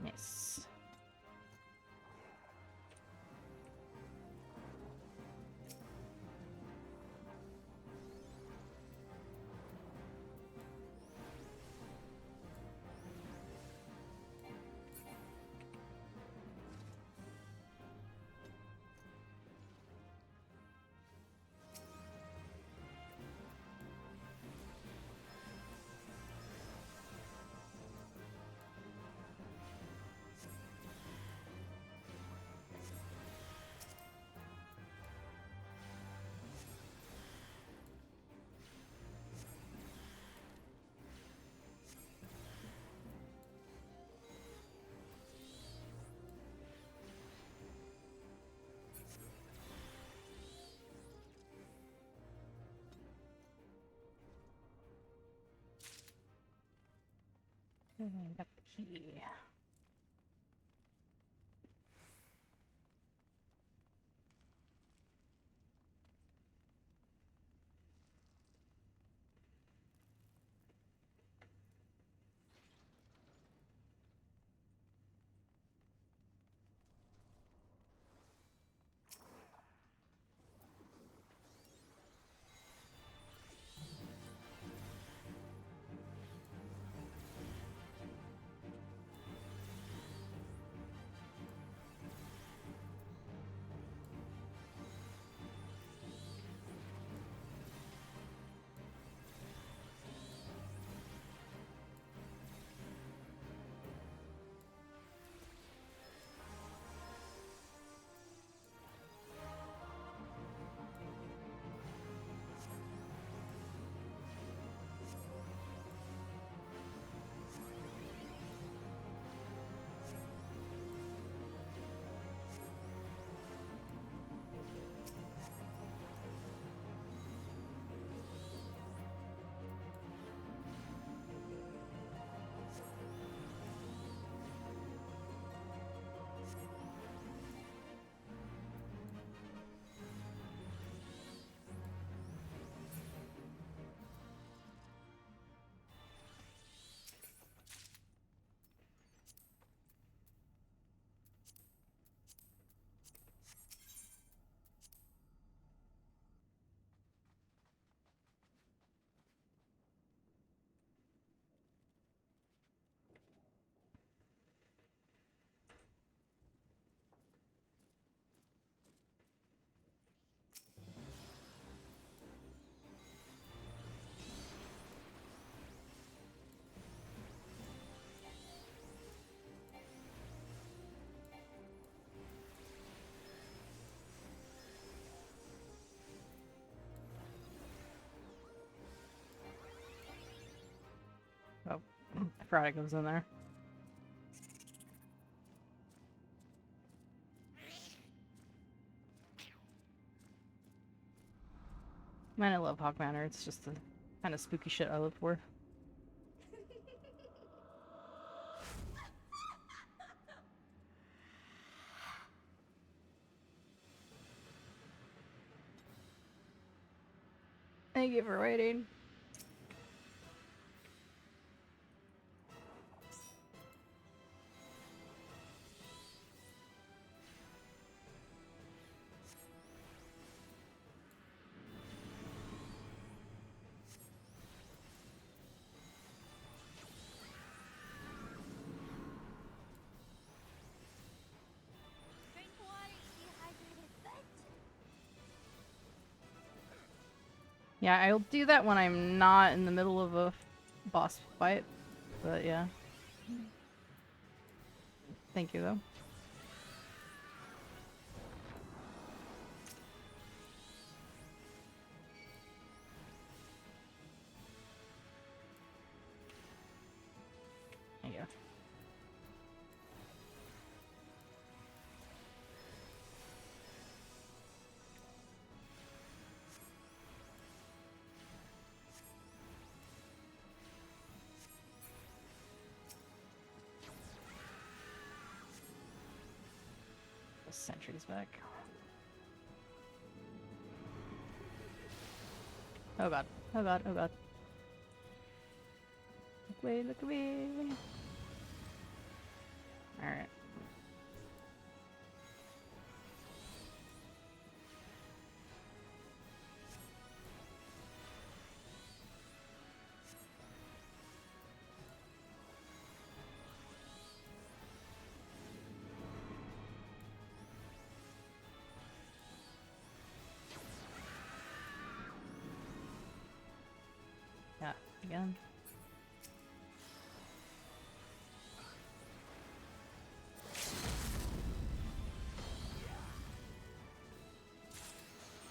Nice. Got the key. Oh, I forgot it goes in there. Man, I love Hawk Manor. It's just the kind of spooky shit I live for. Thank you for waiting. Drink water, you dehydrated bitch. Yeah, I'll do that when I'm not in the middle of a boss fight. But yeah. Thank you, though. the sentries back. Oh god. Oh god. Oh god. Look away, look away. Alright. Yeah, again.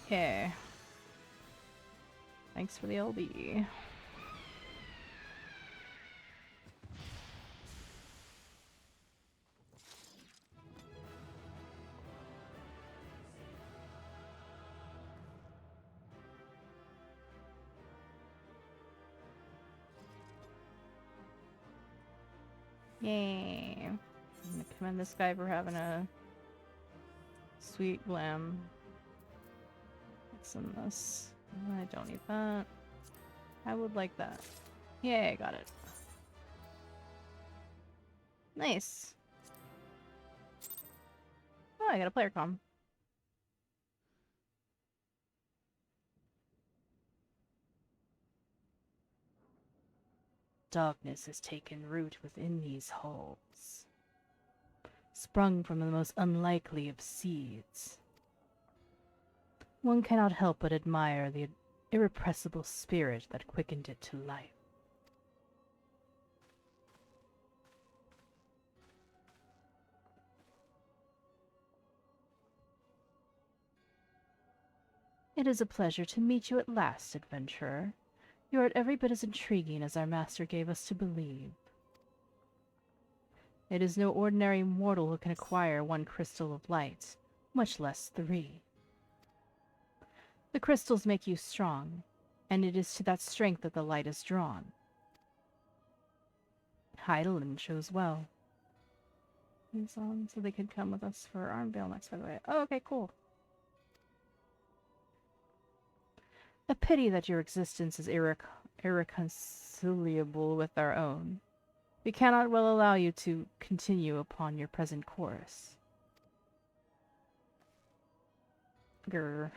Okay. Thanks for the LB. Yay. I'm gonna commend this guy for having a sweet glam. What's in this? I don't need that. I would like that. Yay, got it. Nice. Oh, I got a player comm. Darkness has taken root within these halls, sprung from the most unlikely of seeds. One cannot help but admire the irrepressible spirit that quickened it to life. It is a pleasure to meet you at last, adventurer. You are every bit as intriguing as our master gave us to believe. It is no ordinary mortal who can acquire one crystal of light, much less 3. The crystals make you strong, and it is to that strength that the light is drawn. Heidelin chose well. He's on, so they could come with us for Armvale next, by the way. Oh, okay, cool. A pity that your existence is irreconcilable with our own. We cannot well allow you to continue upon your present course. Grr.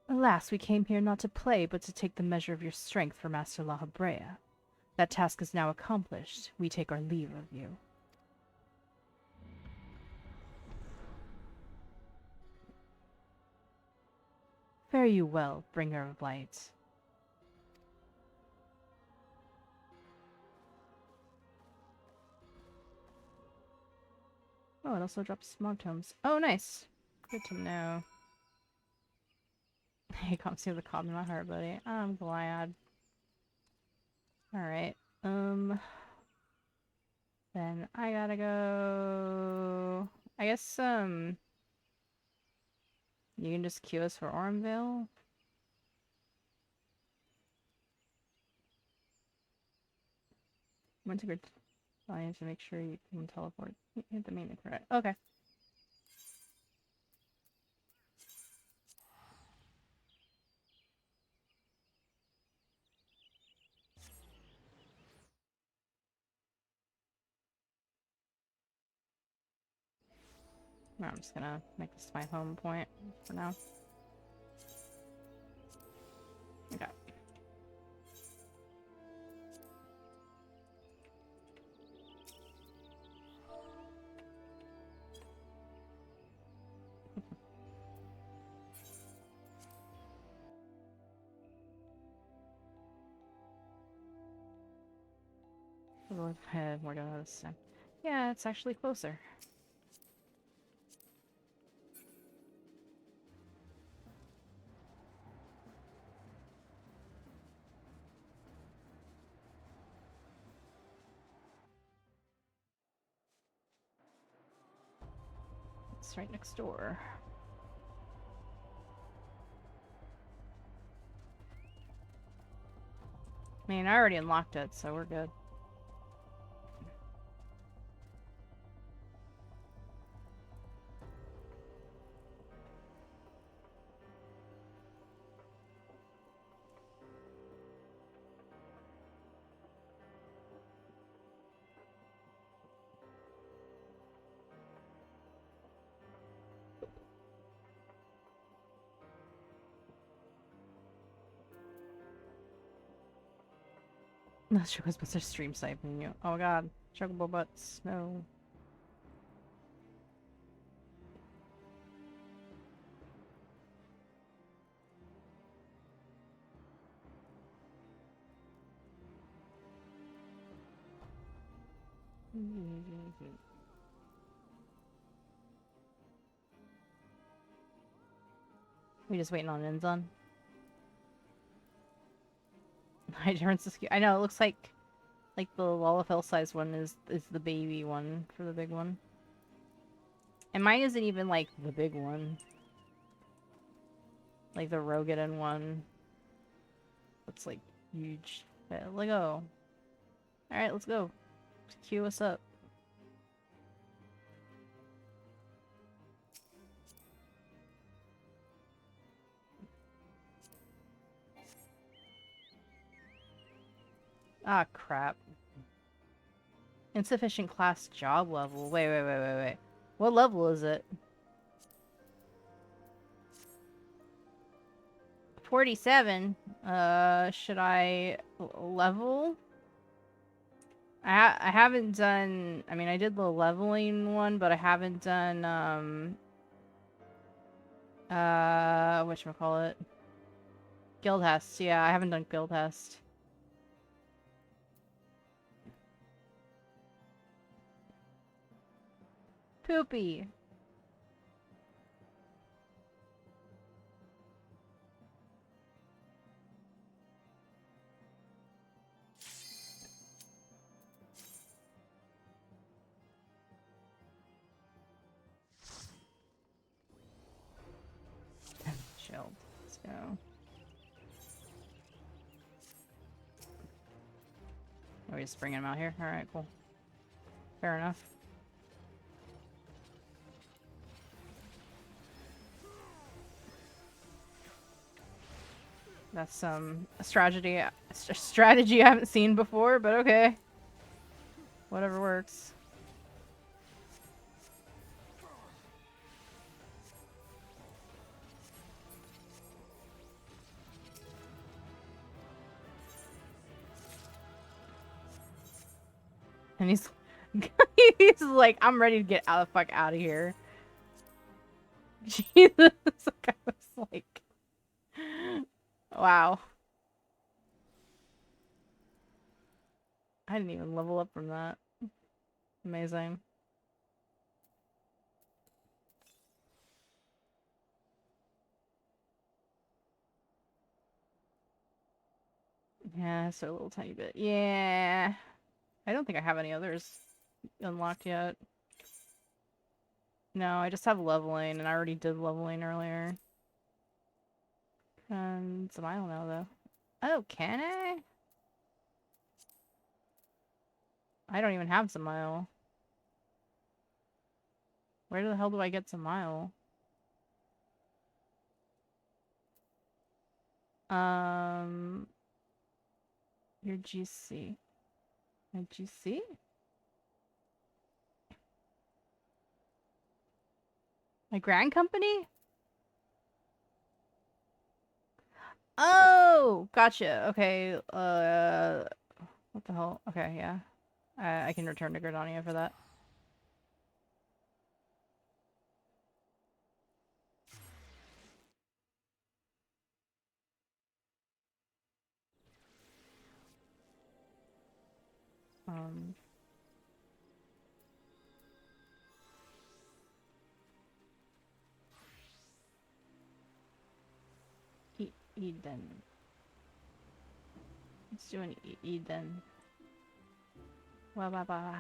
Alas, we came here not to play, but to take the measure of your strength for Master La Habrea. That task is now accomplished. We take our leave of you. Fare you well, bringer of light. Oh, it also drops smog tomes. Oh, nice. Good to know. Hey, come see the cob in my heart, buddy. I'm glad. Alright. Then I gotta go... I guess, you can just queue us for Ormvale? Went to good science to make sure you can teleport. Hit the main threat. Okay. No, I'm just gonna make this my home point for now. Okay. We're doing this time. Yeah, it's actually closer. It's right next door. I mean, I already unlocked it, so we're good. Chocobo butts are stream sniping you. Oh god. Chocobo butts. No. We just waiting on Enzon. Hi, Terrence. I know, it looks like the Lalafell sized one is the baby one for the big one. And mine isn't even like the big one. Like the Rogadin one. It's like huge. Okay, let's go. Alright, let's go. Queue us up. Ah, crap. Insufficient class job level. Wait. What level is it? 47? Should I level? I haven't done... I mean, I did the leveling one, but I haven't done, whatchamacallit? Guild test. Yeah, I haven't done guild test. Poopy. Chilled. Let's go. Are we just bringing him out here? Alright, cool. Fair enough. That's a strategy I haven't seen before, but okay. Whatever works. And he's he's like, I'm ready to get the fuck out of here. Jesus, I was like, wow. I didn't even level up from that. Amazing. Yeah, so a little tiny bit. Yeah. I don't think I have any others unlocked yet. No, I just have leveling, and I already did leveling earlier. And Smile now, though. Oh, can I? I don't even have Smile. Where the hell do I get Smile? Your GC. My GC? My grand company? Oh, gotcha. Okay, what the hell? Okay, yeah. I can return to Gridania for that. Um... Eden. Let's do an Eden. Blah, blah, blah.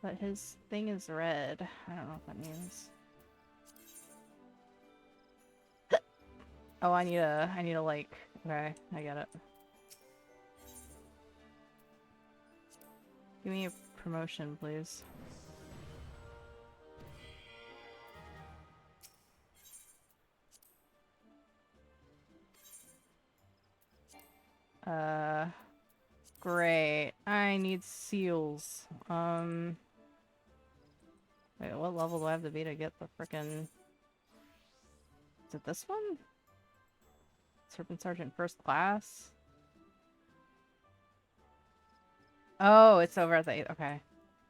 But his thing is red. I don't know what that means. Oh, I need a like... Okay, I get it. Give me a promotion, please. Great. I need seals. Wait, what level do I have to be to get the frickin'... Is it this one? Serpent Sergeant First Class? Oh, it's over at the... Okay.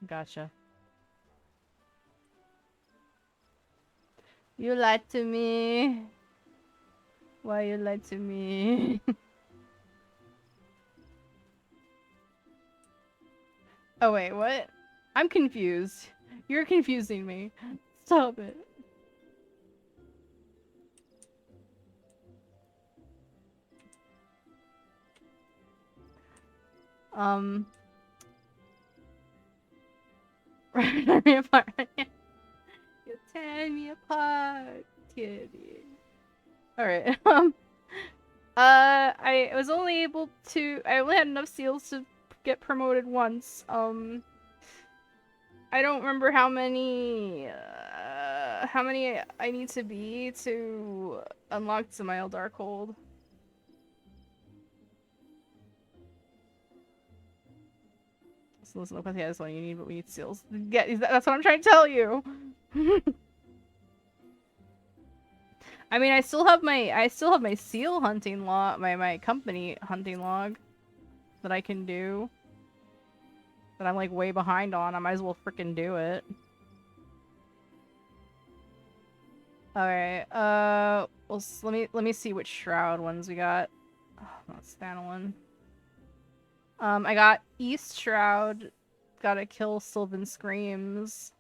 Gotcha. You lied to me. Why you lied to me? Oh wait, what? I'm confused. You're confusing me. Stop it. Rip me apart. You tear me apart, kitty. Alright, I was only able to... I only had enough seals to get promoted once. I don't remember how many I need to be to unlock Zemail Darkhold. So listen, look, yeah, that's what you need, but we need seals. Yeah, that's what I'm trying to tell you. I mean, I still have my seal hunting log, my company hunting log that I can do. That I'm like way behind on. I might as well frickin' do it. Alright, well, let me see which shroud ones we got. Oh, not Spanolin. I got East Shroud, gotta kill Sylvan Screams.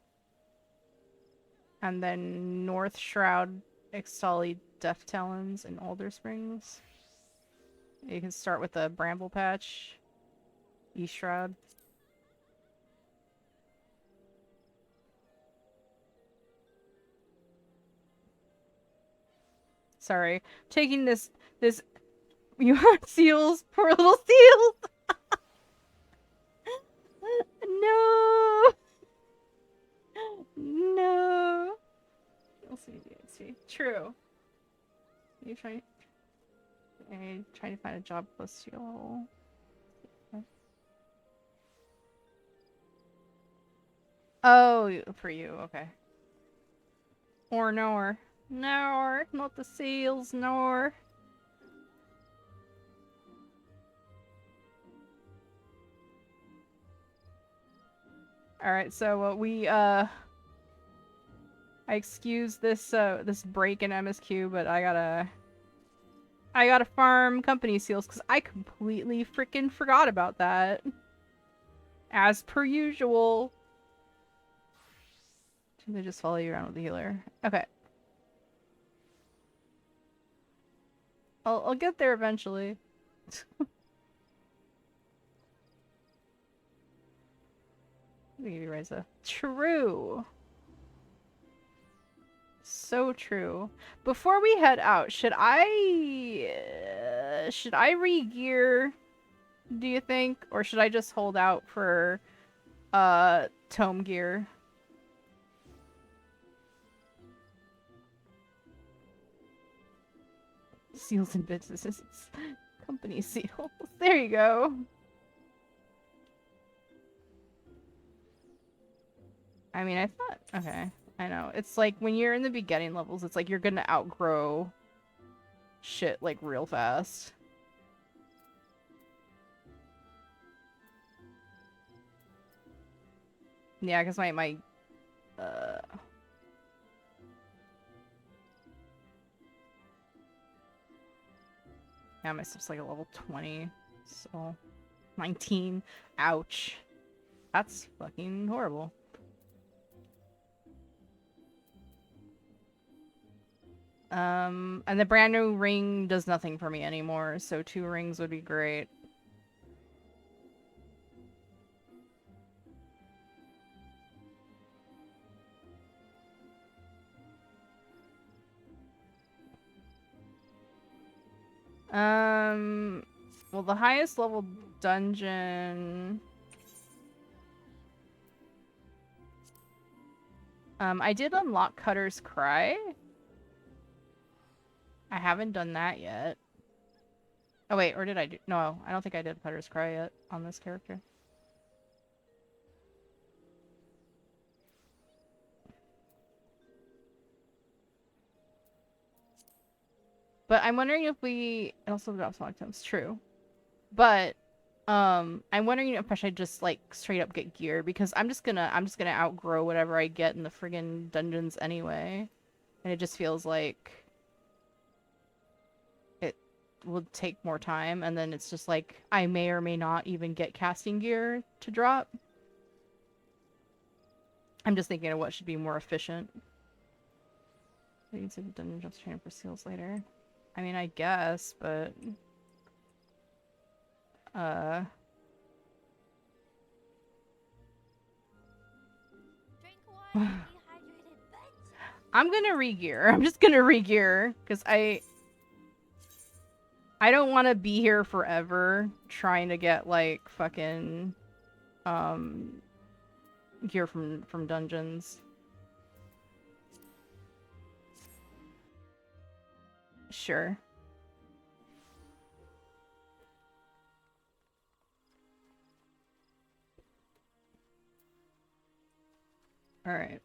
And then North Shroud, Extali Death Talons, and Alder Springs. You can start with the Bramble Patch. East Shroud. Sorry. Taking this you want seals, poor little seals. No. No. Let's see. True. You trying to find a job close to your level. Oh, for you, okay. Or nor. Nor, not the seals, nor. Alright, so I excuse this this break in MSQ, but I gotta farm company seals because I completely freaking forgot about that. As per usual. They just follow you around with the healer. Okay. I'll get there eventually. Maybe Ryza. True. So true. Before we head out, should I re-gear, do you think? Or should I just hold out for tome gear? Seals and businesses. Company seals. There you go. I mean, I thought... Okay. I know. It's like, when you're in the beginning levels, it's like you're gonna outgrow shit, like, real fast. Yeah, because my yeah, my stuff's like a level 20, so 19. Ouch. That's fucking horrible. And the brand new ring does nothing for me anymore, so 2 rings would be great. Well, the highest level dungeon... I did unlock Cutter's Cry. I haven't done that yet. Oh wait, or did I do... No, I don't think I did Cutter's Cry yet on this character. But I'm wondering if we... It also drops items, true. But I'm wondering if I should just like straight up get gear because I'm just gonna outgrow whatever I get in the friggin' dungeons anyway. And it just feels like it will take more time, and then it's just like I may or may not even get casting gear to drop. I'm just thinking of what should be more efficient. You can see the dungeon jumps training for seals later. I mean, I guess, but Drink water, dehydrated bitch. I'm gonna re-gear. I'm just gonna re-gear because I don't want to be here forever trying to get like fucking gear from dungeons. Sure. All right.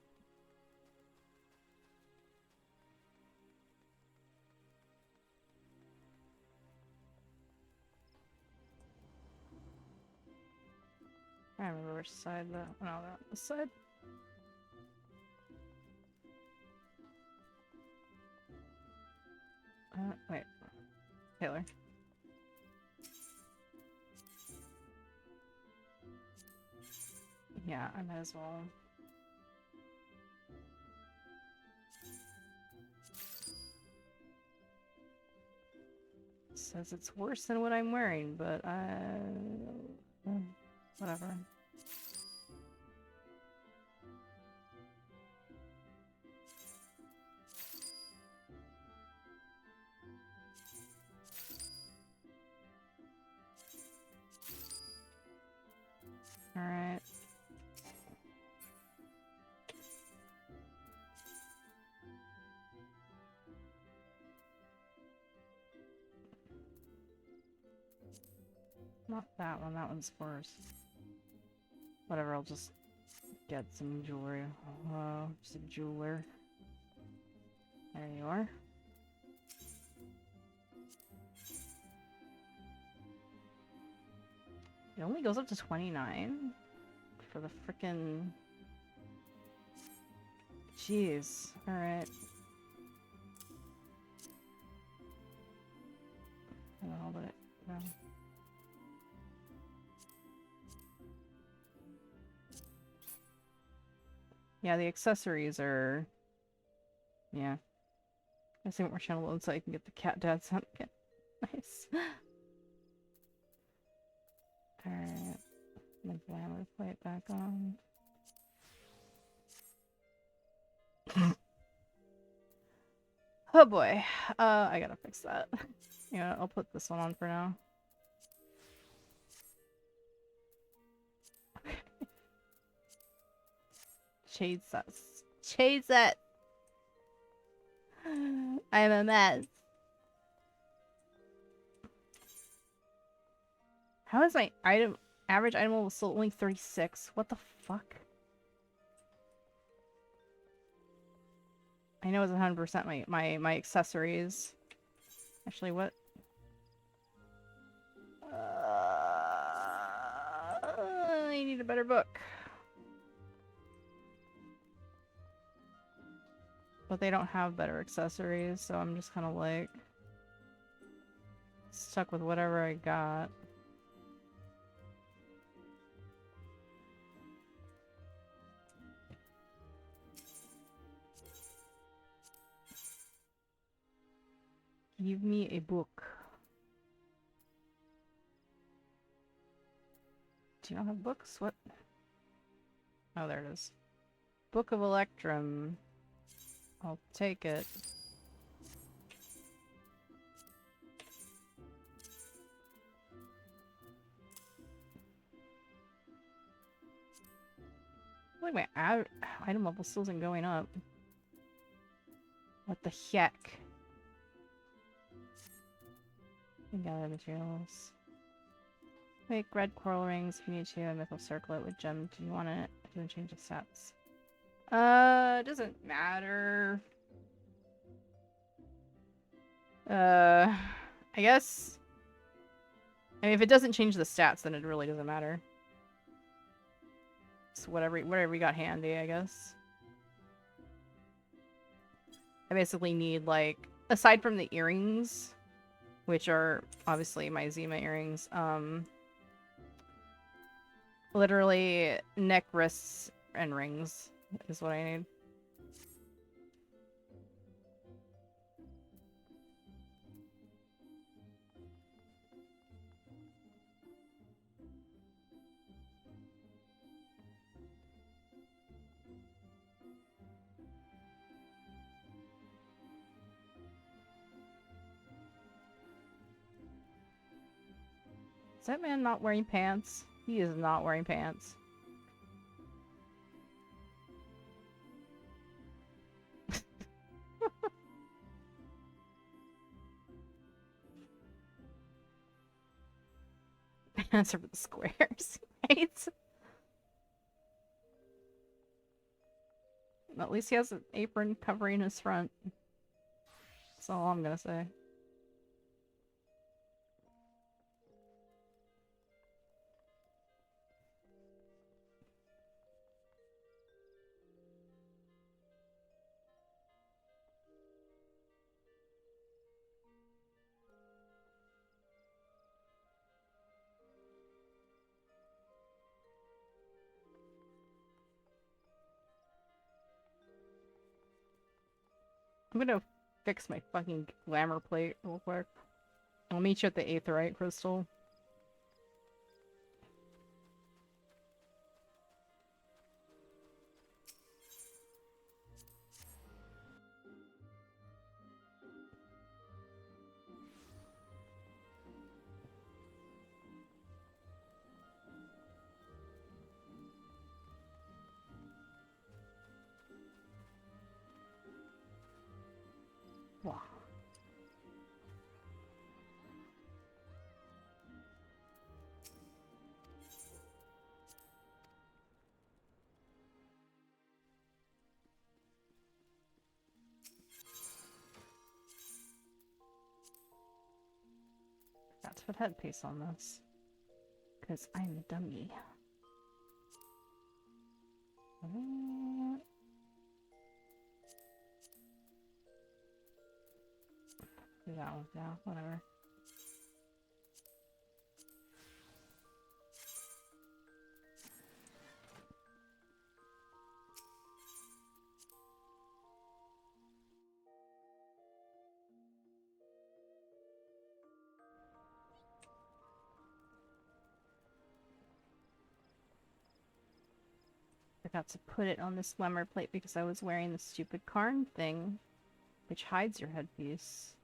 I don't remember which side the no, this side. Wait. Taylor. Yeah, I might as well. Says it's worse than what I'm wearing, but whatever. All right. Not that one. That one's worse. Whatever. I'll just get some jewelry. Just a jeweler. There you are. It only goes up to 29 for the frickin'. Jeez. All right. I'll let it go. Yeah, the accessories are. Yeah. I see what more channel load so I can get the cat dad sound again. Nice. Alright. The glamour plate back on. Oh boy. I gotta fix that. Yeah, I'll put this one on for now. Shade sets. Shade set! I'm a mess. How is my average item level still only 36? What the fuck? I know it's 100% my accessories. Actually, what? I need a better book. But they don't have better accessories, so I'm just kind of like stuck with whatever I got. Give me a book. Do you not have books? What? Oh, there it is. Book of Electrum. I'll take it. Like my item level still isn't going up. What the heck? I got other materials. Make red coral rings if you need to, and mythical circlet with gem. Do you want it? It doesn't change the stats. It doesn't matter. I guess I mean, if it doesn't change the stats, then it really doesn't matter. So whatever we got handy, I guess. I basically need, like, aside from the earrings, which are obviously my Zima earrings, literally neck, wrists, and rings is what I need. Is that man not wearing pants? He is not wearing pants. Answer for the squares, right? At least he has an apron covering his front. That's all I'm gonna say. I'm gonna fix my fucking glamour plate real quick. I'll meet you at the Aetheryte crystal. Wow. Got to put headpiece on this. Because I'm a dummy. Do that one now, whatever. Forgot to put it on this glamour plate because I was wearing the stupid Karn thing, which hides your headpiece.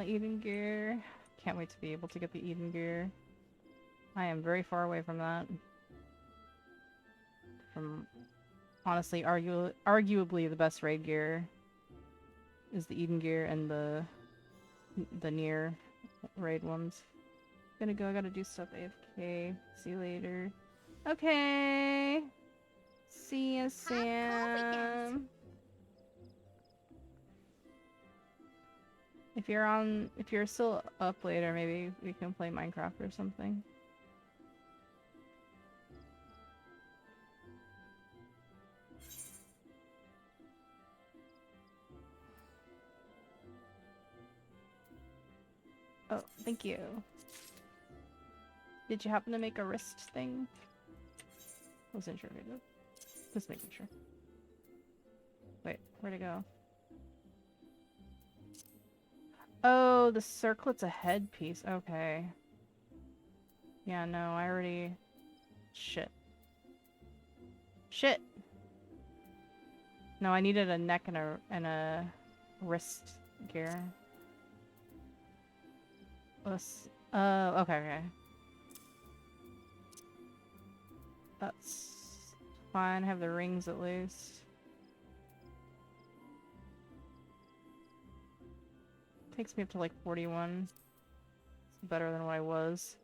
Eden gear. Can't wait to be able to get the Eden gear. I am very far away from that. From, honestly, arguably the best raid gear is the Eden gear and the near raid ones. Gonna go, I gotta do stuff AFK. See you later. Okay. See ya, Sam. If you're still up later, maybe we can play Minecraft or something. Oh, thank you. Did you happen to make a wrist thing? Wasn't sure if you did. Just making sure. Wait, where'd it go? Oh, the circlet's a headpiece. Okay. Yeah, no, I already... Shit. Shit! No, I needed a neck and a wrist gear. Okay. That's fine. Have the rings at least. Takes me up to like 41. It's better than what I was.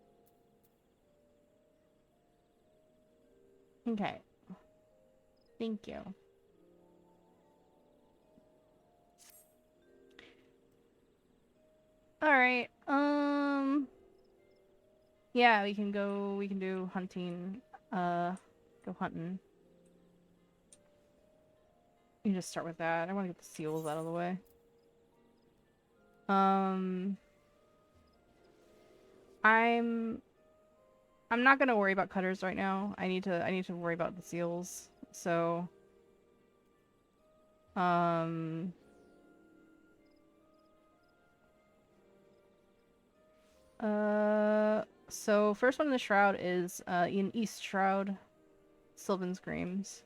Okay. Thank you. Alright, yeah, we can do hunting, go hunting. You just start with that. I want to get the seals out of the way. Um, I'm not gonna worry about cutters right now. I need to worry about the seals. So, um, so first one in the shroud is in East Shroud, Sylvan Screams.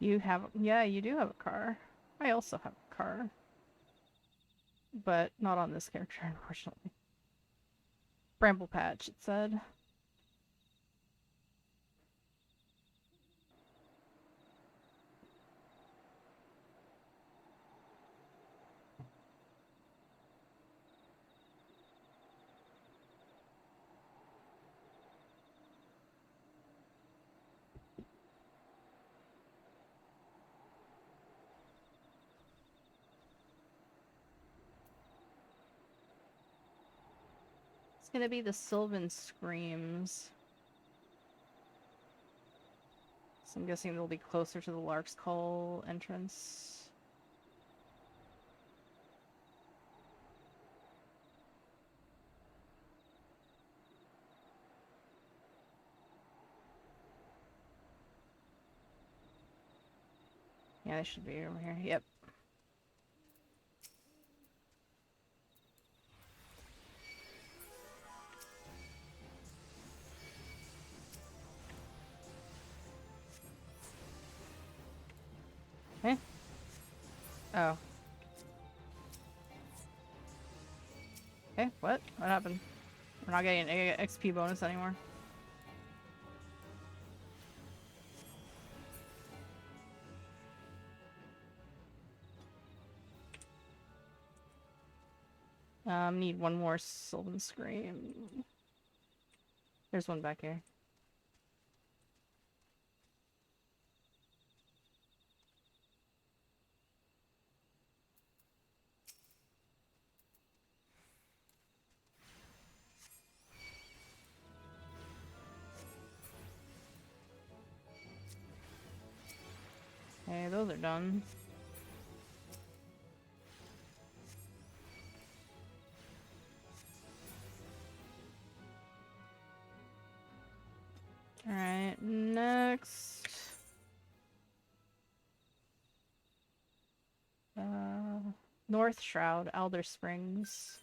You have, yeah, you do have a car. I also have a car, but not on this character, unfortunately. Bramble Patch, it said. It's gonna be the Sylvan Screams. So I'm guessing they'll be closer to the Lark's Call entrance. Yeah, they should be over here. Yep. Eh? Oh. Okay, what? What happened? We're not getting an XP bonus anymore. Need one more Sylvan Scream. There's one back here. Okay, those are done. Alright, next. North Shroud, Alder Springs.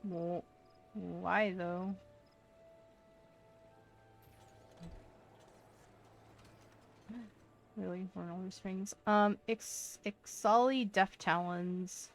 Well, why though? Really? For all these things. Ixali Death Talons.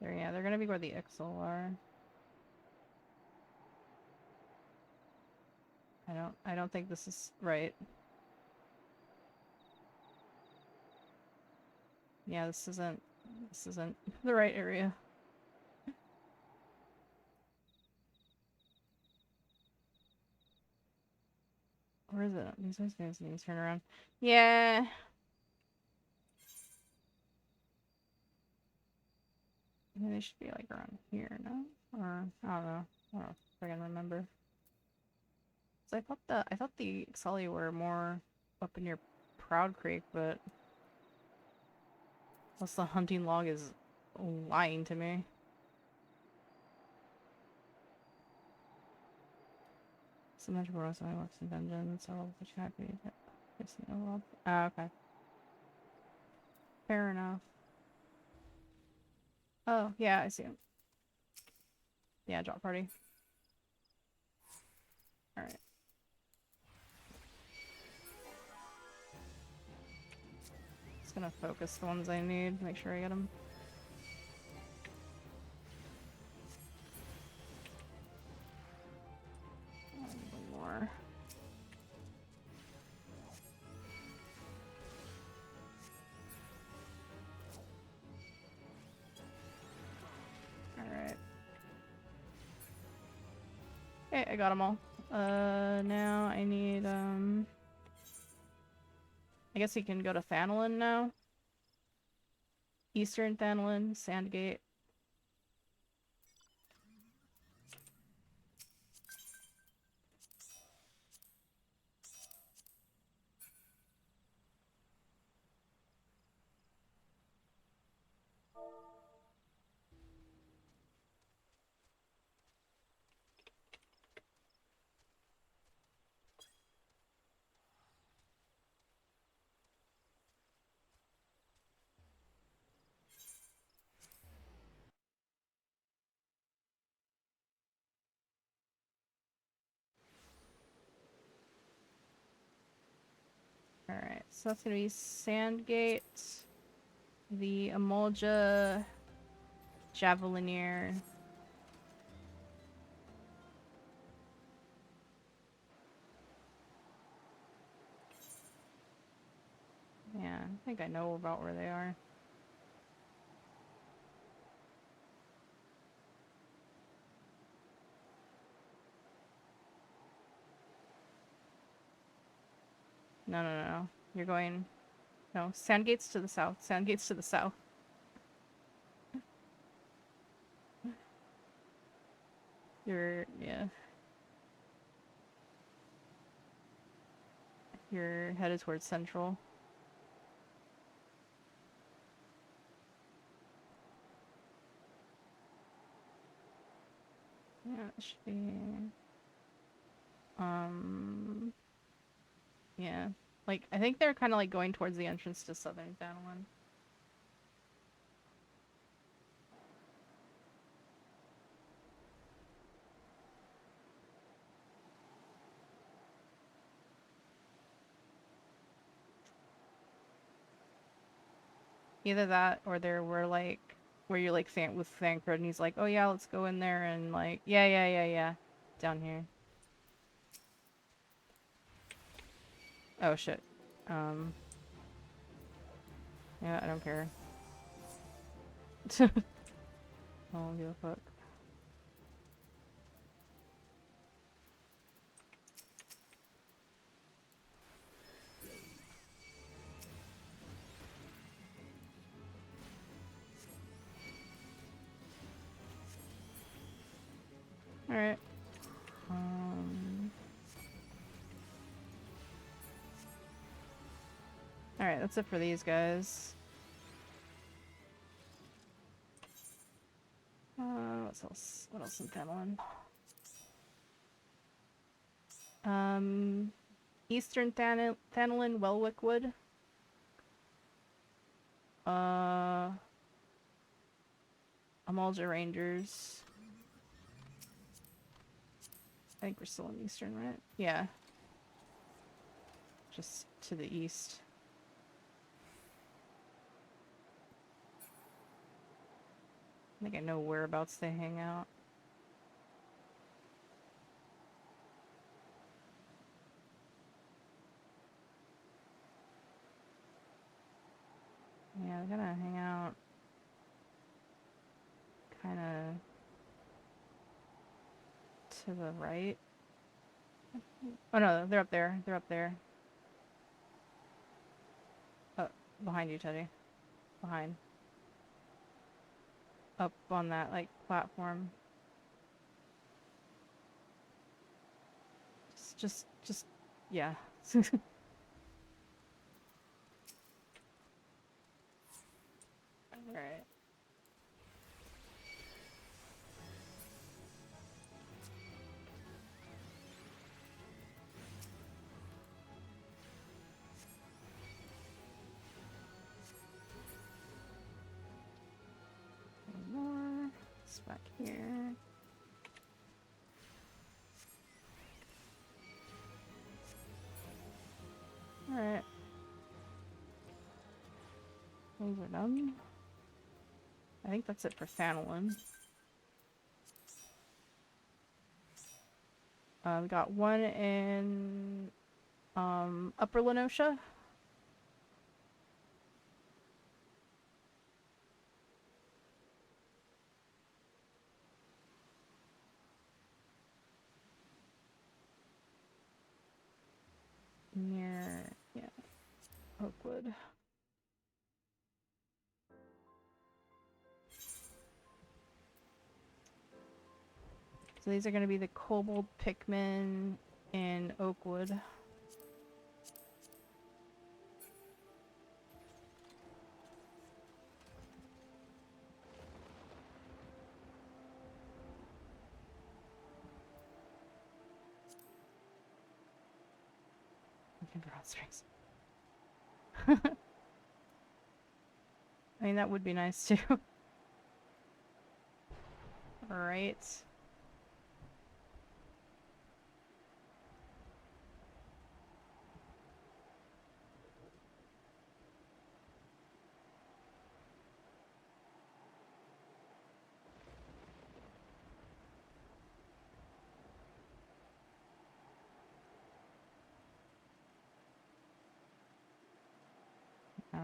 They're gonna be where the Ixal are. I don't think this is right. Yeah, this isn't the right area. Where is it? These guys need to turn around. Yeah. I think they should be like around here, no? Or I don't know. I don't know if I can remember. So I thought the Xali were more up in your Proud Creek, but unless the hunting log is lying to me. Sometimes we're also works in dungeons, so which happy to it's the overall. Oh, okay. Fair enough. Oh, yeah, I see him. Yeah, drop party. Alright. Just gonna focus the ones I need, make sure I get them. One more. Alright. Okay, I got them all. Now I need, I guess we can go to Thanolin now. Eastern Thanolin, Sandgate. Alright, so that's gonna be Sandgate, the Emolja Javelinier. Yeah, I think I know about where they are. No, no, no, no. You're going... No, Sandgate's to the south. Sandgate's to the south. Yeah. You're headed towards central. Yeah, it should be... Yeah. Like, I think they're kind of like going towards the entrance to Southern Thanolin. Either that, or there were like... Where you're like with Thancred, and he's like, oh yeah, let's go in there and like... Yeah. Down here. Oh shit. Yeah, I don't care. I don't give a fuck. Alright. Alright, that's it for these guys. What else? What else in Thanolin? Eastern Thanolin, Welwick Wood. Amalja Rangers. I think we're still in Eastern, right? Yeah. Just to the east. I think I know whereabouts they hang out. Yeah, they're gonna hang out kind of to the right. Oh no, they're up there. They're up there. Behind you, Teddy. Behind. Up on that, like, platform. Just, yeah. Alright. More. It's back here. Alright. Those are done. I think that's it for Thanolin. We got one in Upper Lenosha. Near, yeah, Oakwood. So these are going to be the Kobold Pikmin in Oakwood. Broad Springs. I mean, that would be nice too. Alright.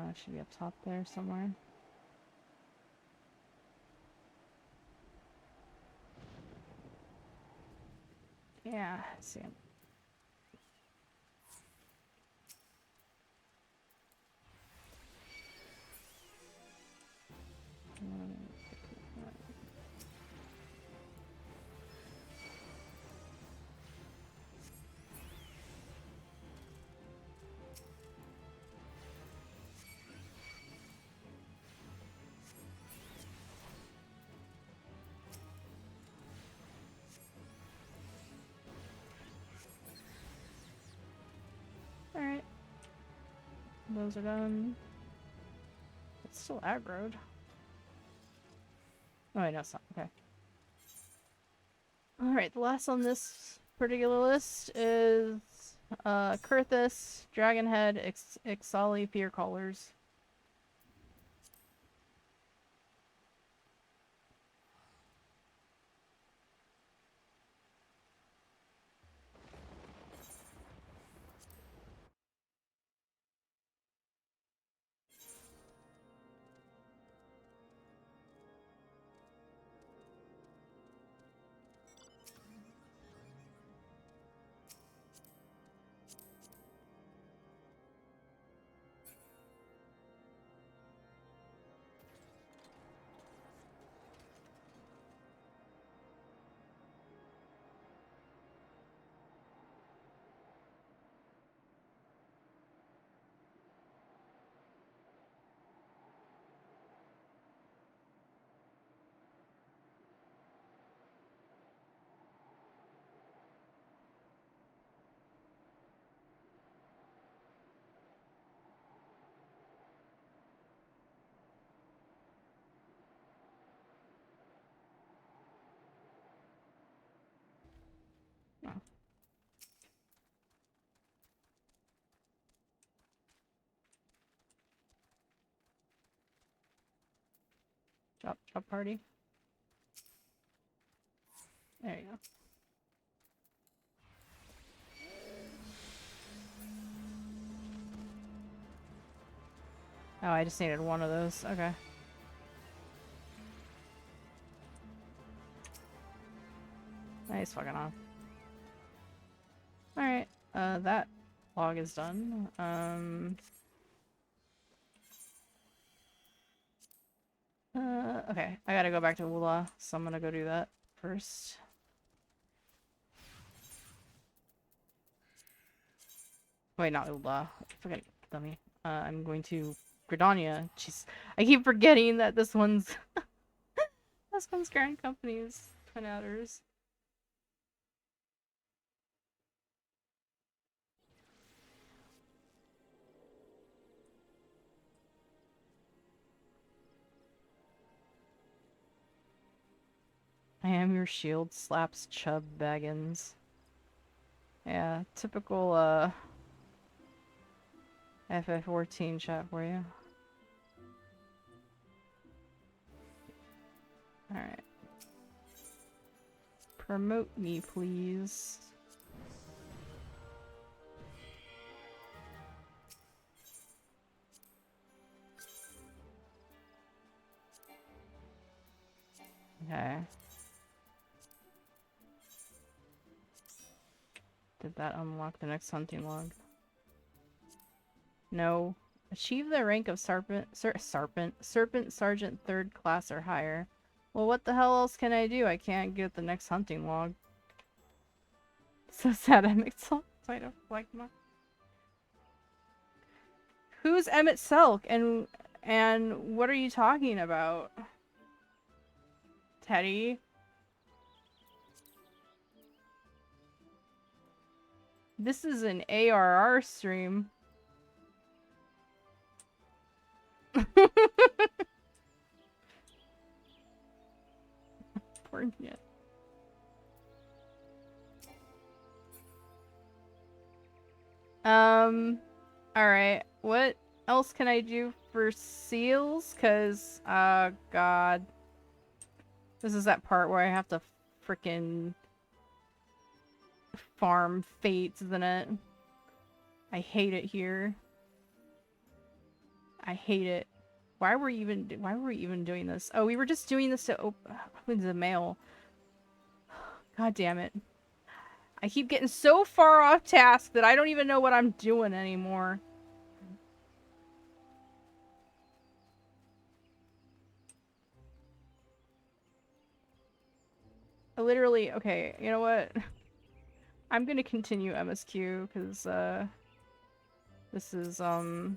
It should be up top there somewhere. Yeah, I see him. Alright. Those are done. It's still aggroed. Oh, wait, no, it's not. Okay. Alright, the last on this particular list is Kurthus, Dragonhead, Ixali, Fear Callers. Oh. Drop party. There you go. Oh, I just needed one of those. Okay. Nice fucking off. Alright. That log is done. Okay. I gotta go back to Ula, so I'm gonna go do that first. Wait, not Ula. Forget dummy. I'm going to Gridania. Jeez. I keep forgetting that this one's this one's Grand Company's Twin Adders. I am your shield slaps chub baggins. Yeah, typical FF14 chat for you. Alright. Promote me, please. Okay. Did that unlock the next hunting log? No. Achieve the rank of Serpent Sergeant 3rd class or higher. Well, what the hell else can I do? I can't get the next hunting log. So sad I make some fight of like my. Who's Emmett Selk and what are you talking about? Teddy? This is an ARR stream. Poor Nit. Alright. What else can I do for seals? Cause, god. This is that part where I have to frickin' farm fates, isn't it? I hate it here. I hate it. Why were we even doing this? Oh, we were just doing this to open the mail. God damn it. I keep getting so far off task that I don't even know what I'm doing anymore. I literally, okay, you know what? I'm gonna continue MSQ, because, this is, we're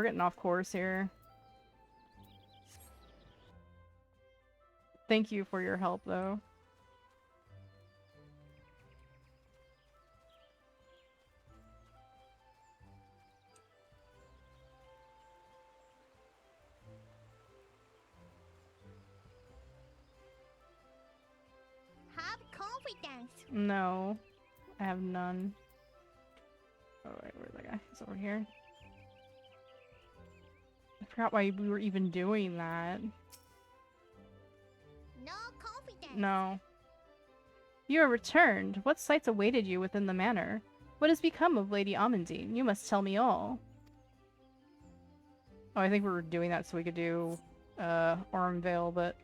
getting off course here. Thank you for your help, though. Have confidence. No. I have none. Oh, wait, where's that guy? He's over here. I forgot why we were even doing that. No confidence. No. You are returned. What sights awaited you within the manor? What has become of Lady Amandine? You must tell me all. Oh, I think we were doing that so we could do, Ormvale, but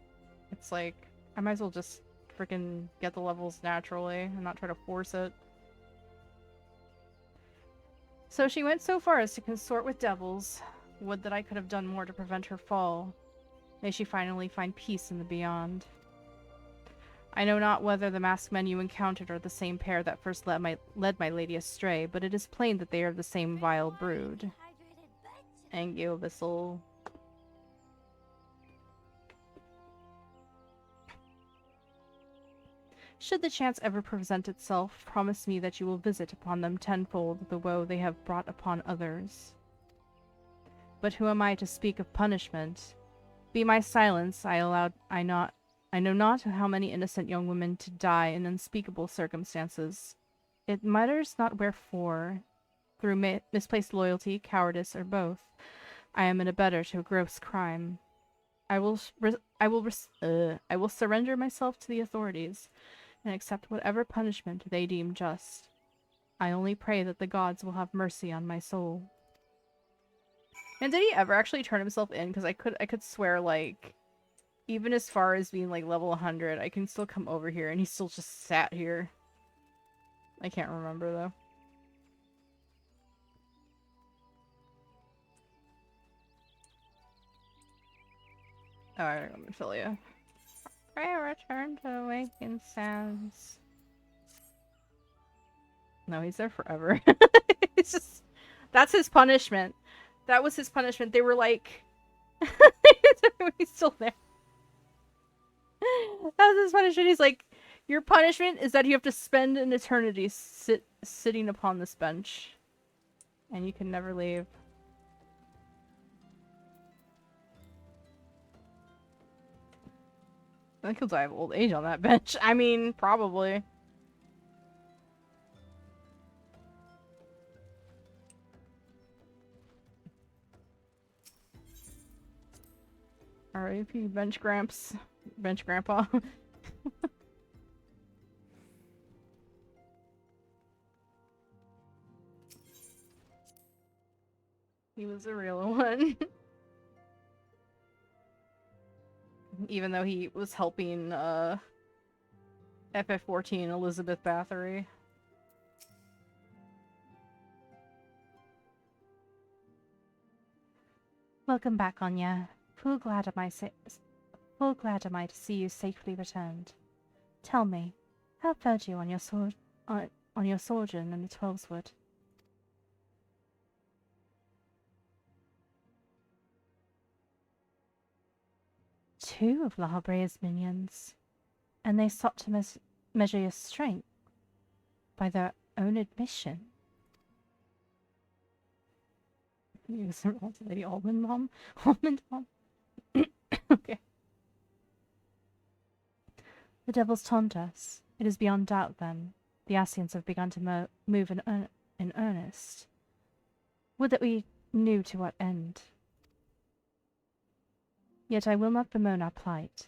it's like, I might as well just freaking get the levels naturally and not try to force it. So she went so far as to consort with devils. Would that I could have done more to prevent her fall. May she finally find peace in the beyond. I know not whether the masked men you encountered are the same pair that first led my lady astray, but it is plain that they are the same vile brood. Angiovisal. Should the chance ever present itself, promise me that you will visit upon them tenfold the woe they have brought upon others. But who am I to speak of punishment? Be my silence, I know not how many innocent young women to die in unspeakable circumstances. It matters not wherefore, through misplaced loyalty, cowardice, or both. I am an abettor to a gross crime. I will surrender myself to the authorities and accept whatever punishment they deem just. I only pray that the gods will have mercy on my soul. And did he ever actually turn himself in? Because I could swear, like, even as far as being like level 100, I can still come over here and he still just sat here. I can't remember though. Alright, I'm gonna fill you. Pray return to awaken sands. No, he's there forever. It's just, that's his punishment. That was his punishment. They were like, he's still there. That was his punishment. He's like, your punishment is that you have to spend an eternity sitting upon this bench. And you can never leave. I think he'll die of old age on that bench. I mean, probably. R.I.P. Bench Gramps. Bench Grandpa. He was a real one. Even though he was helping FF14 Elizabeth Bathory. Welcome back, Anya. Full glad am I to see you safely returned. Tell me, how fared you on your sojourn in the Twelveswood? Two of La Habrea's minions, and they sought to measure your strength by their own admission. Lady Almond Mom? Almond Mom? Okay. The devils taunt us. It is beyond doubt, then. The Asians have begun to move in earnest. Would that we knew to what end. Yet I will not bemoan our plight.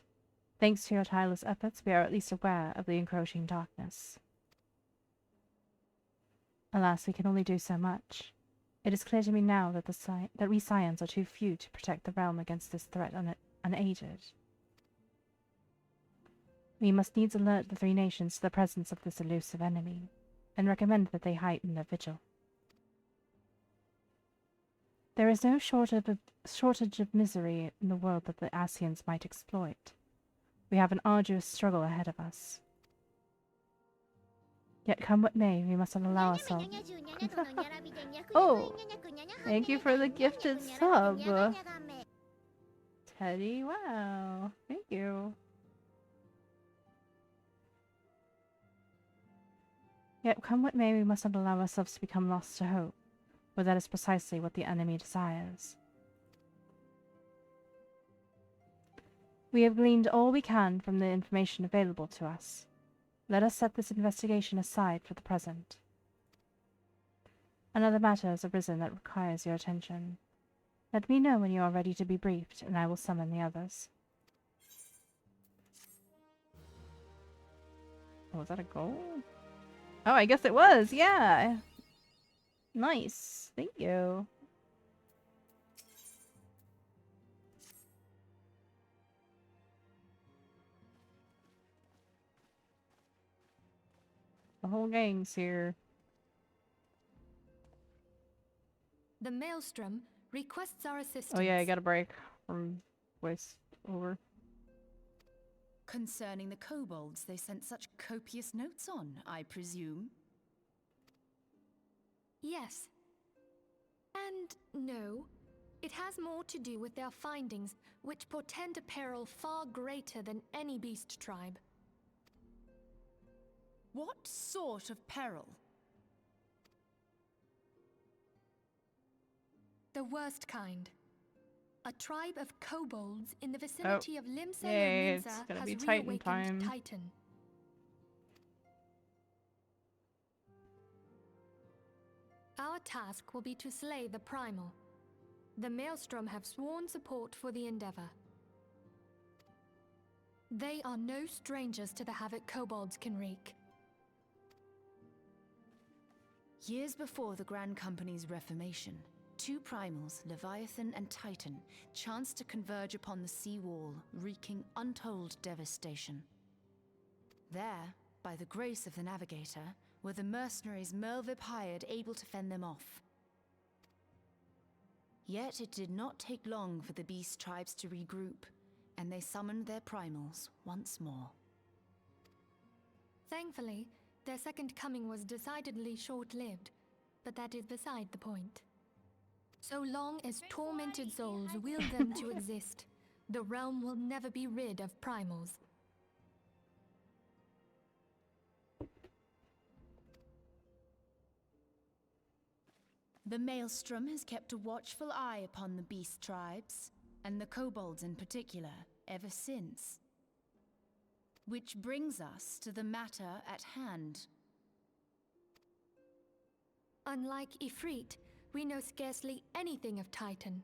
Thanks to your tireless efforts, we are at least aware of the encroaching darkness. Alas, we can only do so much. It is clear to me now that we Scions are too few to protect the realm against this threat unaided. We must needs alert the three nations to the presence of this elusive enemy, and recommend that they heighten their vigil. There is no shortage of misery in the world that the Asians might exploit. We have an arduous struggle ahead of us. Yet come what may, we mustn't allow ourselves... Oh! Thank you for the gifted sub! Teddy, wow. Thank you. Yet come what may, we mustn't allow ourselves to become lost to hope, for that is precisely what the enemy desires. We have gleaned all we can from the information available to us. Let us set this investigation aside for the present. Another matter has arisen that requires your attention. Let me know when you are ready to be briefed, and I will summon the others. Oh, was that a goal? Oh, I guess it was, yeah! Nice, thank you. The whole gang's here. The Maelstrom requests our assistance. Oh yeah, I got a break from voice over. Concerning the kobolds they sent such copious notes on, I presume? Yes. And no. It has more to do with their findings, which portend a peril far greater than any beast tribe. What sort of peril? The worst kind. A tribe of kobolds in the vicinity of Limsa yay, and it's Minza gonna has be Titan reawakened time. Titan. Our task will be to slay the Primal. The Maelstrom have sworn support for the endeavor. They are no strangers to the havoc kobolds can wreak. Years before the Grand Company's reformation, two primals, Leviathan and Titan, chanced to converge upon the sea wall, wreaking untold devastation. There, by the grace of the Navigator, were the mercenaries Merlvip hired able to fend them off. Yet it did not take long for the beast tribes to regroup, and they summoned their primals once more. Thankfully, their second coming was decidedly short-lived, but that is beside the point. So long as tormented souls will them to exist, the realm will never be rid of primals. The Maelstrom has kept a watchful eye upon the beast tribes, and the kobolds in particular, ever since. Which brings us to the matter at hand. Unlike Ifrit, we know scarcely anything of Titan.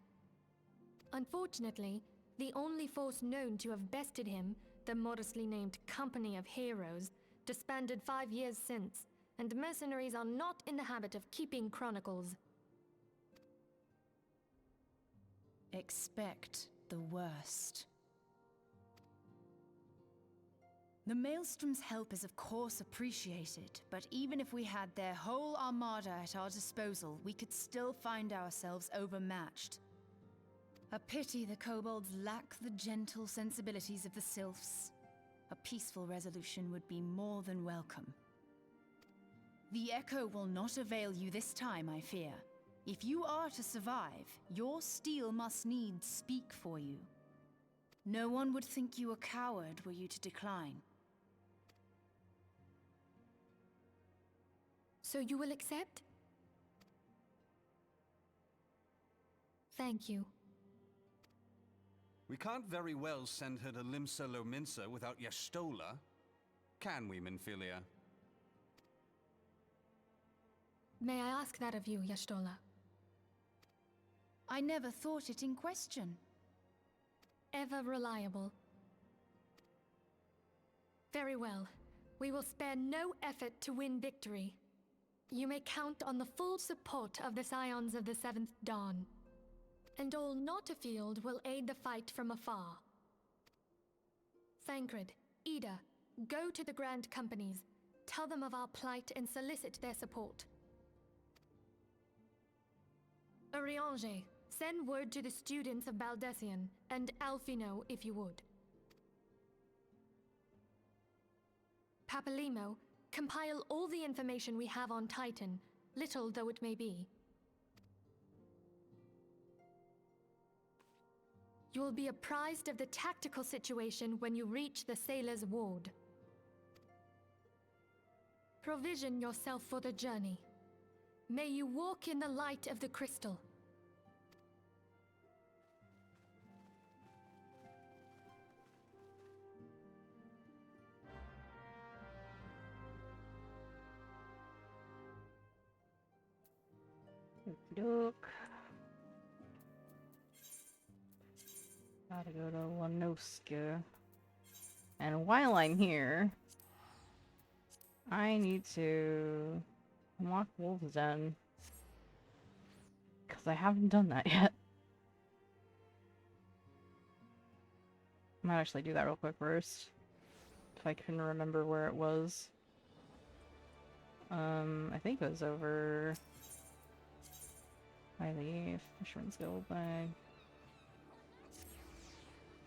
Unfortunately, the only force known to have bested him, the modestly named Company of Heroes, disbanded 5 years since, and mercenaries are not in the habit of keeping chronicles. Expect the worst. The Maelstrom's help is of course appreciated, but even if we had their whole armada at our disposal, we could still find ourselves overmatched. A pity the kobolds lack the gentle sensibilities of the sylphs. A peaceful resolution would be more than welcome. The Echo will not avail you this time, I fear. If you are to survive, your steel must needs speak for you. No one would think you a coward were you to decline. So you will accept? Thank you. We can't very well send her to Limsa Lominsa without Y'shtola, can we, Minfilia? May I ask that of you, Y'shtola? I never thought it in question. Ever reliable. Very well. We will spare no effort to win victory. You may count on the full support of the Scions of the Seventh Dawn. And all not afield will aid the fight from afar. Thancred, Ida, go to the Grand Companies, tell them of our plight and solicit their support. Urianger, send word to the students of Baldessian, and Alfino if you would. Papalimo, compile all the information we have on Titan, little though it may be. You will be apprised of the tactical situation when you reach the Sailor's Ward. Provision yourself for the journey. May you walk in the light of the crystal. Doke. Gotta go to Wanoska. And while I'm here, I need to unlock Wolf's Den. Because I haven't done that yet. I might actually do that real quick first. If I can remember where it was. I think it was over by the Fisherman's Guild bag.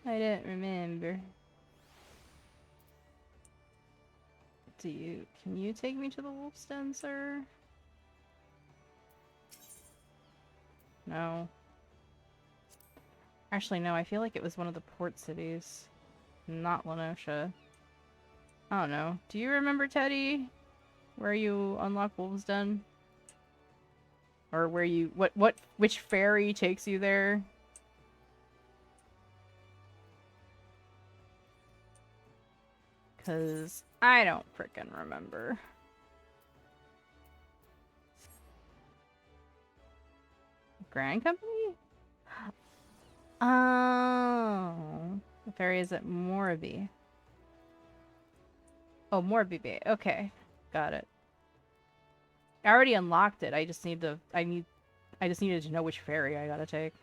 I don't remember. Can you take me to the Wolf's Den, sir? No. Actually, no, I feel like it was one of the port cities. Not Lenosha. I don't know. Do you remember, Teddy? Where you unlock Wolf's Den? Or where you... which ferry takes you there? Because I don't frickin' remember. Grand Company? Oh. The ferry is at Moraby. Oh, more BB. Okay. Got it. I already unlocked it. I just need to... I just needed to know which ferry I gotta take.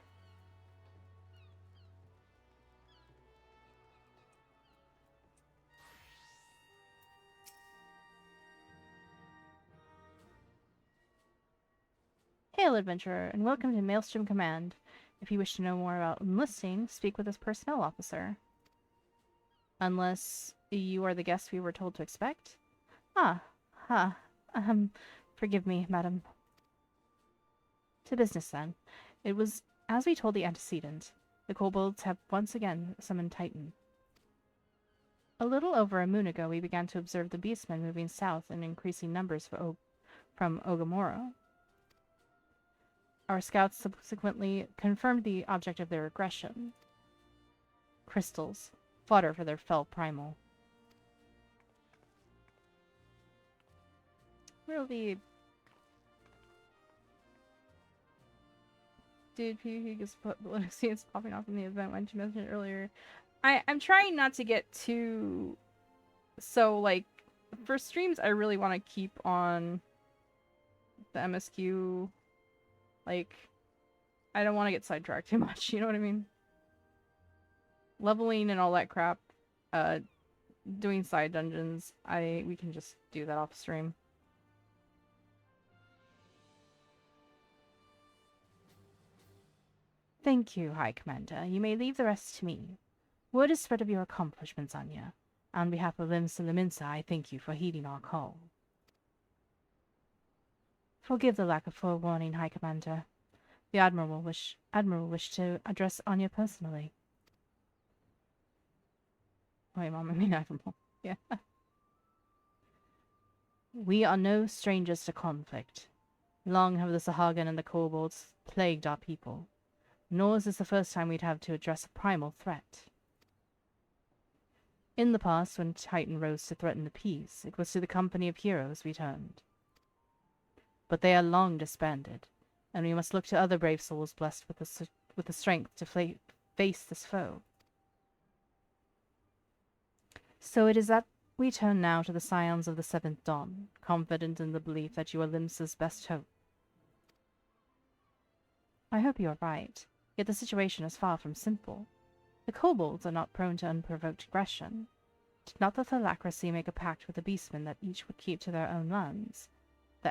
Hail, adventurer, and welcome to Maelstrom Command. If you wish to know more about enlisting, speak with this personnel officer. Unless you are the guest we were told to expect? Ah, forgive me, madam. To business, then. It was as we told the antecedent. The kobolds have once again summoned Titan. A little over a moon ago, we began to observe the beastmen moving south in increasing numbers from Ogamoro. Our scouts subsequently confirmed the object of their aggression. Crystals. Fodder for their fell primal. Really... Dude, PvP gets scenes popping off in the event when you mentioned it earlier. I'm trying not to get too... So, like, for streams, I really want to keep on the MSQ. Like, I don't want to get sidetracked too much, you know what I mean? Leveling and all that crap, doing side dungeons, we can just do that off stream. Thank you, High Commander. You may leave the rest to me. Word is spread of your accomplishments, Anya. On behalf of Limsa Leminsa, I thank you for heeding our call. Forgive the lack of forewarning, High Commander. The Admiral wished to address Anya personally. Wait, Mom, I mean Admiral. Yeah. We are no strangers to conflict. Long have the Sahagan and the kobolds plagued our people. Nor is this the first time we'd have to address a primal threat. In the past, when Titan rose to threaten the peace, it was to the company of heroes we turned. But they are long disbanded, and we must look to other brave souls blessed with the strength to face this foe. So it is that we turn now to the scions of the Seventh Dawn, confident in the belief that you are Limsa's best hope. I hope you are right, yet the situation is far from simple. The kobolds are not prone to unprovoked aggression. Did not the Thalacracy make a pact with the beastmen that each would keep to their own lands,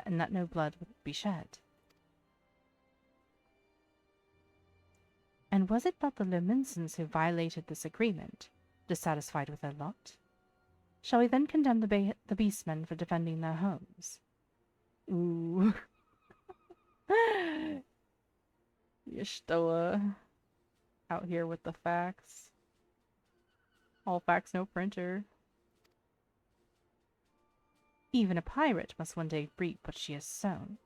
and that no blood would be shed? And was it not the Lominsons who violated this agreement, dissatisfied with their lot? Shall we then condemn the beastmen for defending their homes? Ooh. Y'shtoa. Out here with the facts. All facts, no printer. Even a pirate must one day reap what she has sown.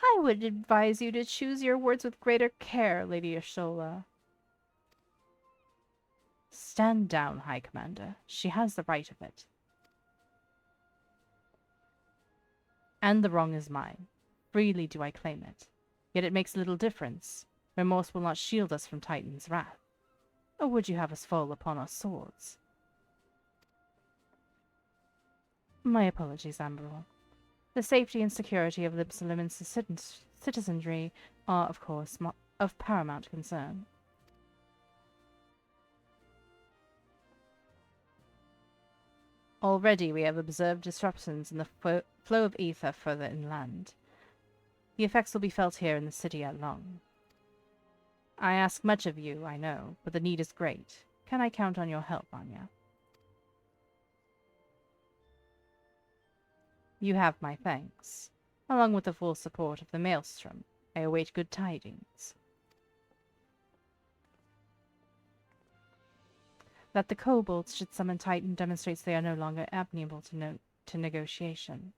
I would advise you to choose your words with greater care, Lady Y'shtola. Stand down, High Commander. She has the right of it. And the wrong is mine. Freely do I claim it. Yet it makes little difference. Remorse will not shield us from Titan's wrath. Or would you have us fall upon our swords? My apologies, Amberol. The safety and security of Limsa's citizenry are, of course, of paramount concern. Already we have observed disruptions in the flow of ether further inland. The effects will be felt here in the city at long. I ask much of you, I know, but the need is great. Can I count on your help, Anya? You have my thanks. Along with the full support of the Maelstrom, I await good tidings. That the kobolds should summon Titan demonstrates they are no longer amenable to negotiation.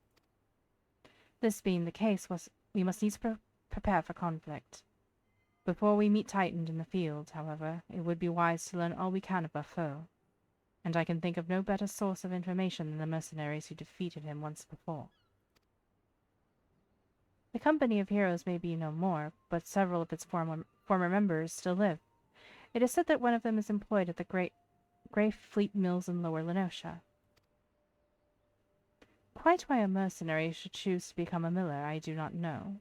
This being the case, we must needs prepare for conflict. Before we meet Titan in the field, however, it would be wise to learn all we can of our foe, and I can think of no better source of information than the mercenaries who defeated him once before. The company of heroes may be no more, but several of its former members still live. It is said that one of them is employed at the Grey Fleet Mills in Lower Lenosha. Quite why a mercenary should choose to become a miller, I do not know.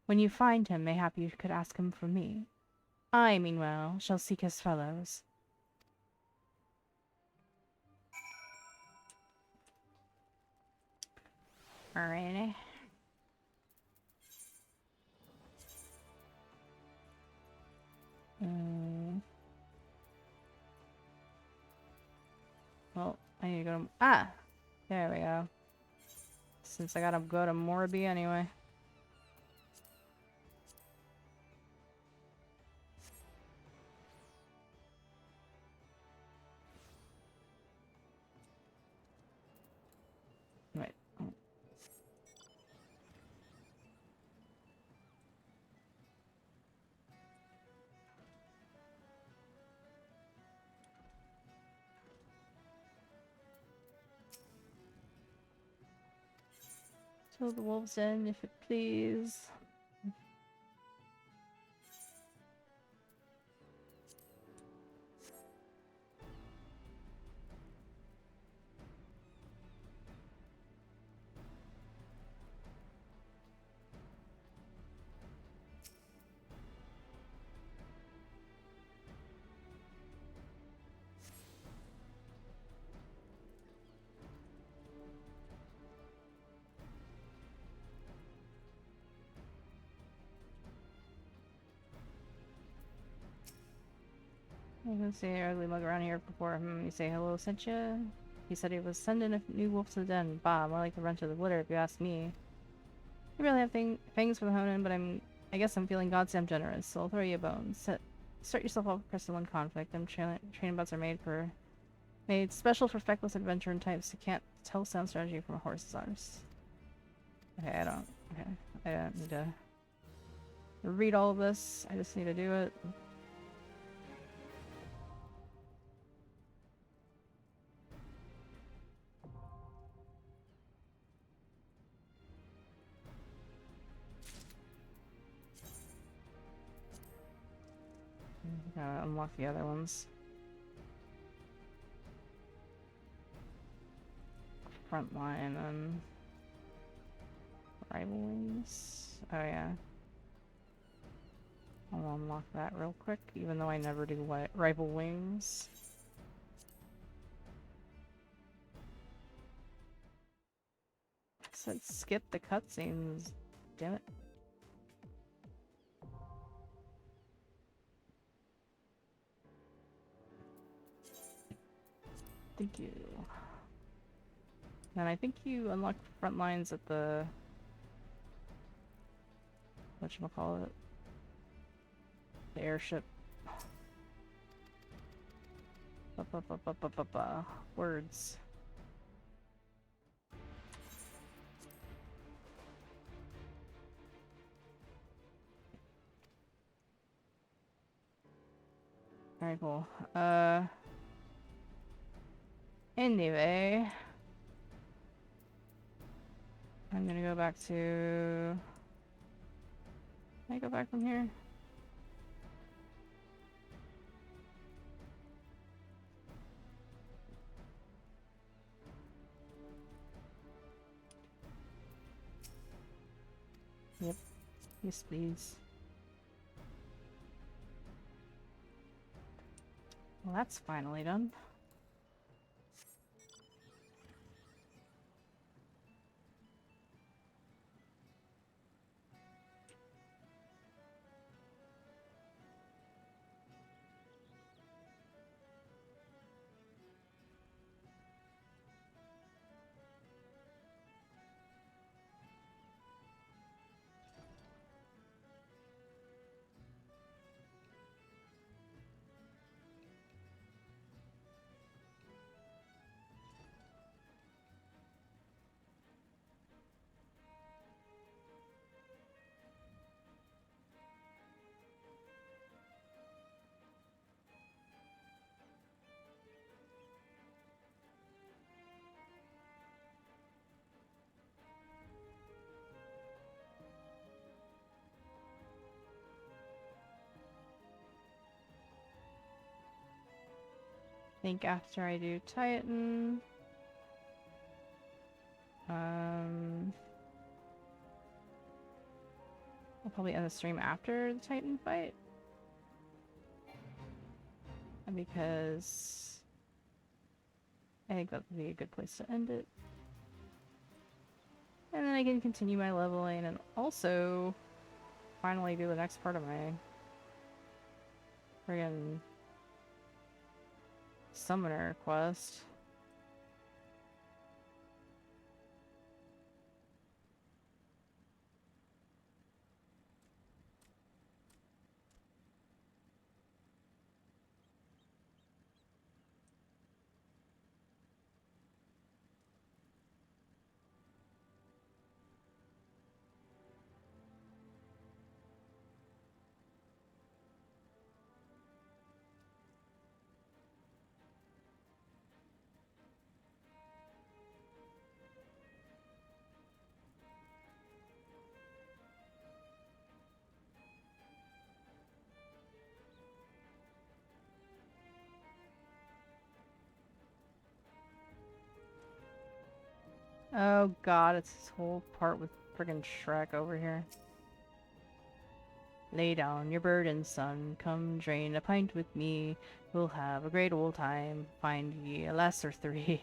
When you find him, mayhap you could ask him for me. I, meanwhile, shall seek his fellows. Alrighty. Well, I need to go to... Ah! There we go. Since I gotta go to Morby anyway. Wait. So the wolves in, if it please. I can see an ugly mug around here before him. You say hello, sent you? He said he was sending a new wolf to the den. Bah, more like the run to the litter if you ask me. You really have things for the Honen, but I guess I'm feeling goddamn generous, so I'll throw you a bone. Start yourself off with Crystalline Conflict. Them training bots are made special for feckless adventure and types who can't tell sound strategy from a horse's arse. Okay, I don't need to read all of this. I just need to do it. Gotta unlock the other ones. Frontline and rival wings. Oh yeah. I'll unlock that real quick, even though I never do rival wings. Said skip the cutscenes. Damn it. Thank you. And I think you unlock front lines at the... whatchamacallit? The airship. Words. Alright, cool. Anyway, I'm gonna go back to... Can I go back from here? Yep. Yes, please. Well, that's finally done. think after I do Titan... I'll probably end the stream after the Titan fight. Because I think that would be a good place to end it. And then I can continue my leveling and also finally do the next part of my friggin' summoner quest. Oh god, it's this whole part with friggin' Shrek over here. Lay down your burden, son. Come drain a pint with me. We'll have a great old time. Find ye a lass or three.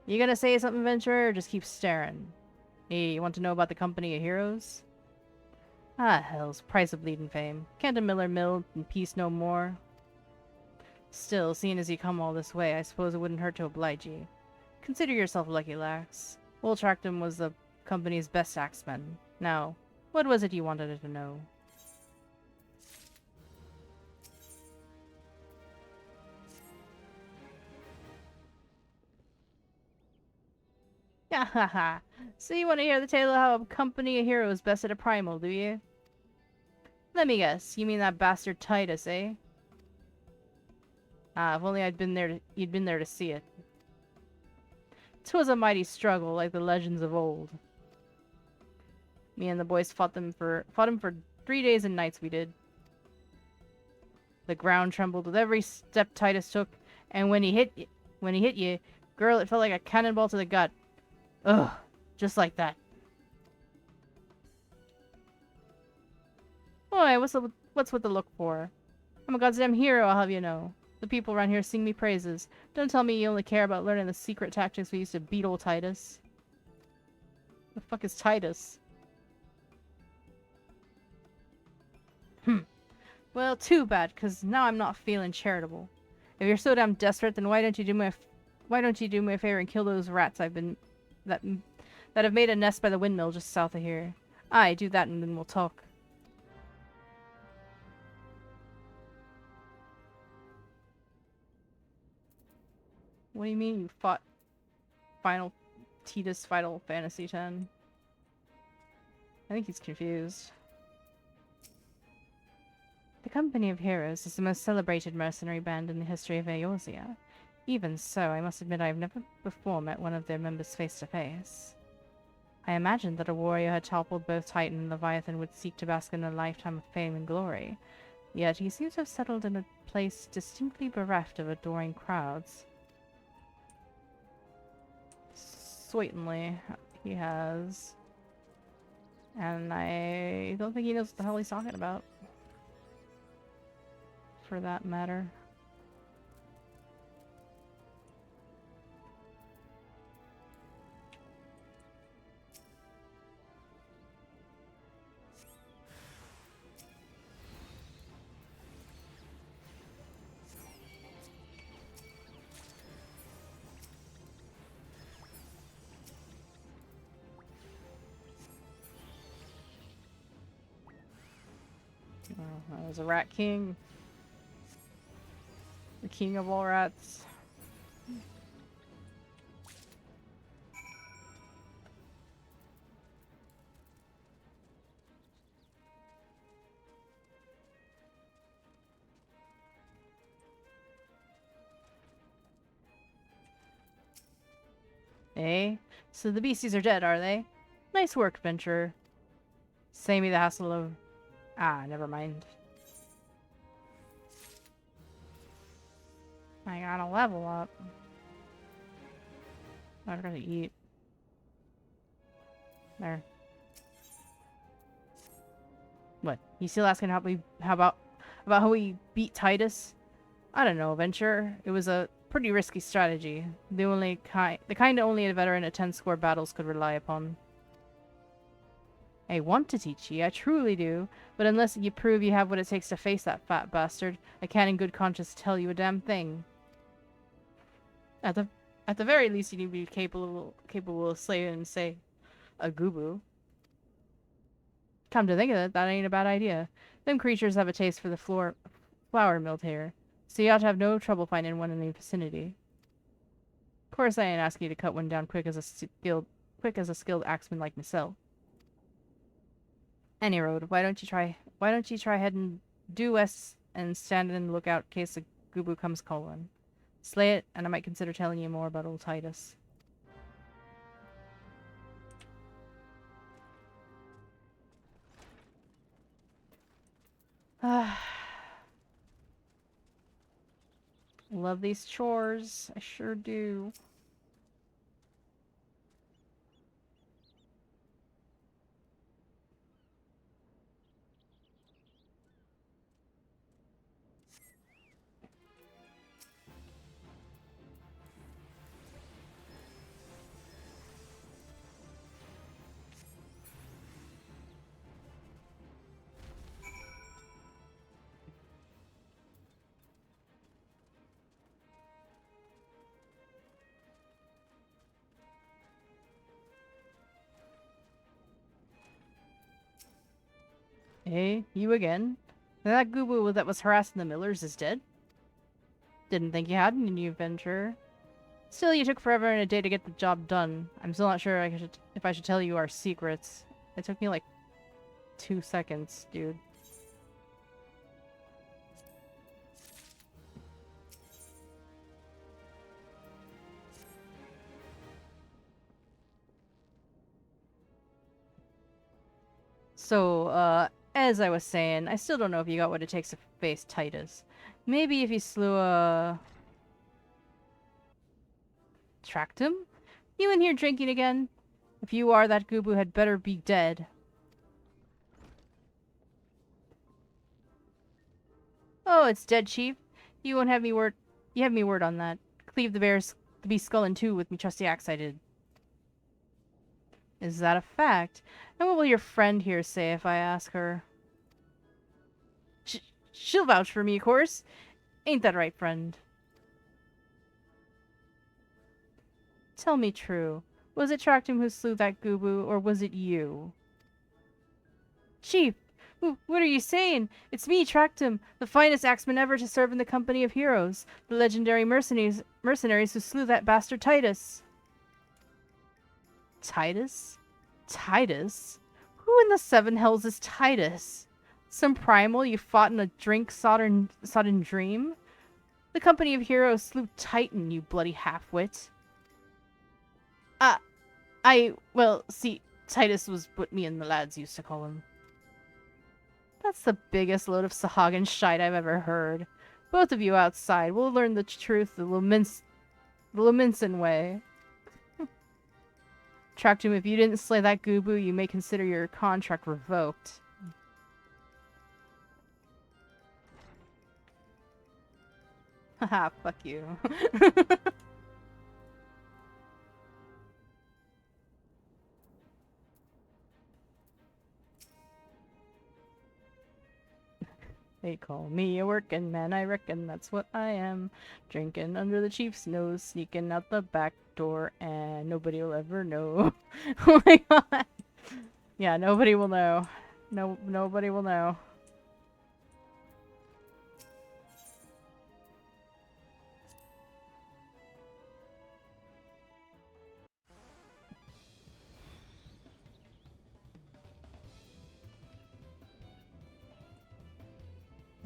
You gonna say something, Venturer, or just keep staring? Hey, you want to know about the Company of Heroes? Ah, hell's price of bleeding fame. Can't a miller mill in peace no more? Still, seeing as you come all this way, I suppose it wouldn't hurt to oblige ye. Consider yourself lucky, lax. Will Tractum was the company's best axeman. Now, what was it you wanted to know? Yeah, ha ha. So you want to hear the tale of how a company of heroes bested a primal, do you? Let me guess, you mean that bastard Titus, eh? Ah, if only you'd been there to see it. 'Twas a mighty struggle, like the legends of old. Me and the boys fought him for 3 days and nights we did. The ground trembled with every step Titus took, and when he hit you, girl, it felt like a cannonball to the gut. Ugh, just like that. Boy, what's with the look for? I'm a goddamn hero, I'll have you know. The people around here sing me praises. Don't tell me you only care about learning the secret tactics we used to beat old Titus. The fuck is Titus? Well, too bad, cause now I'm not feeling charitable. If you're so damn desperate, then why don't you do me a favor and kill those rats that have made a nest by the windmill just south of here? Aye, do that and then we'll talk. What do you mean you fought Final Fantasy X? I think he's confused. The Company of Heroes is the most celebrated mercenary band in the history of Eorzea. Even so, I must admit I have never before met one of their members face to face. I imagined that a warrior had toppled both Titan and Leviathan would seek to bask in a lifetime of fame and glory. Yet he seems to have settled in a place distinctly bereft of adoring crowds. Certainly, he has. And I don't think he knows what the hell he's talking about. For that matter. Oh, there's a rat king. The king of all rats. Eh? So the beasties are dead, are they? Nice work, Venturer. Save me the hassle of... Ah, never mind. I gotta level up. I gotta eat. There. What? You still asking how about how we beat Titus? I don't know, Venture. It was a pretty risky strategy. The kind only a veteran at 10-score battles could rely upon. I want to teach you, I truly do, but unless you prove you have what it takes to face that fat bastard, I can't in good conscience tell you a damn thing. At the very least, you need to be capable of slaying, say, a Gubu. Come to think of it, that ain't a bad idea. Them creatures have a taste for the flour milled here, so you ought to have no trouble finding one in the vicinity. Of course, I ain't asking you to cut one down quick as a skilled axeman like myself. Any road, why don't you try heading due west and stand in the lookout in case the Gubu comes calling. Slay it, and I might consider telling you more about old Titus. Love these chores. I sure do. Hey, you again? That Gubu that was harassing the Millers is dead? Didn't think you had any new venture. Still, you took forever and a day to get the job done. I'm still not sure if I should tell you our secrets. It took me like 2 seconds, dude. So, as I was saying, I still don't know if you got what it takes to face Titus. Maybe if you slew tracked him? You in here drinking again? If you are, that Gubu had better be dead. Oh, it's dead, Chief. You won't have me word. You have me word on that. Cleave the beast skull in two with me trusty axe I did. Is that a fact? And what will your friend here say if I ask her? She'll vouch for me, of course. Ain't that right, friend? Tell me true. Was it Tractum who slew that Gubu, or was it you? Chief! What are you saying? It's me, Tractum, the finest axeman ever to serve in the company of heroes, the legendary mercenaries who slew that bastard Titus. Titus? Titus? Who in the seven hells is Titus? Some primal you fought in a drink-sodden dream? The company of heroes slew Titan, you bloody half-wit. Well, see, Titus was what me and the lads used to call him. That's the biggest load of Sahagan shite I've ever heard. Both of you outside, we'll learn the truth the Luminson way. Tractum, if you didn't slay that Gubu, you may consider your contract revoked. Haha, fuck you. They call me a working man, I reckon that's what I am. Drinking under the chief's nose, sneaking out the back door, and nobody will ever know. Oh my god. Yeah, nobody will know. Nobody will know.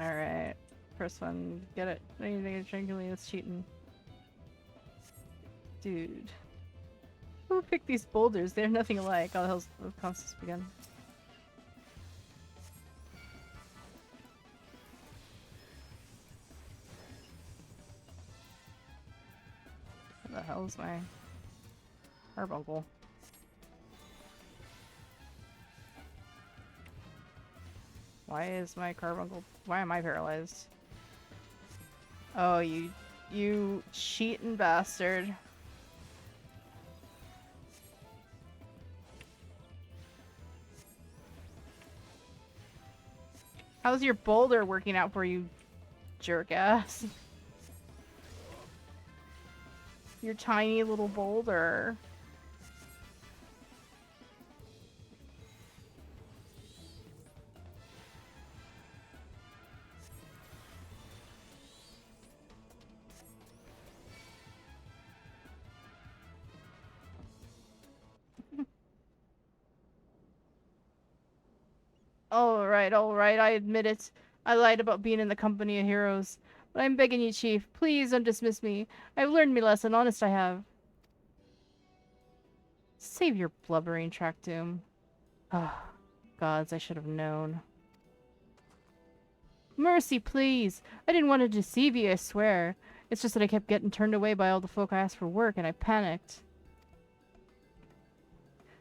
Alright. First one, get it. Anything to drink is cheating. Dude. Who picked these boulders? They're nothing alike. Oh, the hell's the contests begin. the hell's my carbuncle? Why is my carbuncle? Why am I paralyzed? Oh, you cheating bastard. How's your boulder working out for you, jerk ass? Your tiny little boulder. All right, I admit it. I lied about being in the company of heroes. But I'm begging you, Chief, please don't dismiss me. I've learned me lesson, honest I have. Save your blubbering, Tractum. Ah, gods, I should have known. Mercy, please! I didn't want to deceive you, I swear. It's just that I kept getting turned away by all the folk I asked for work, and I panicked.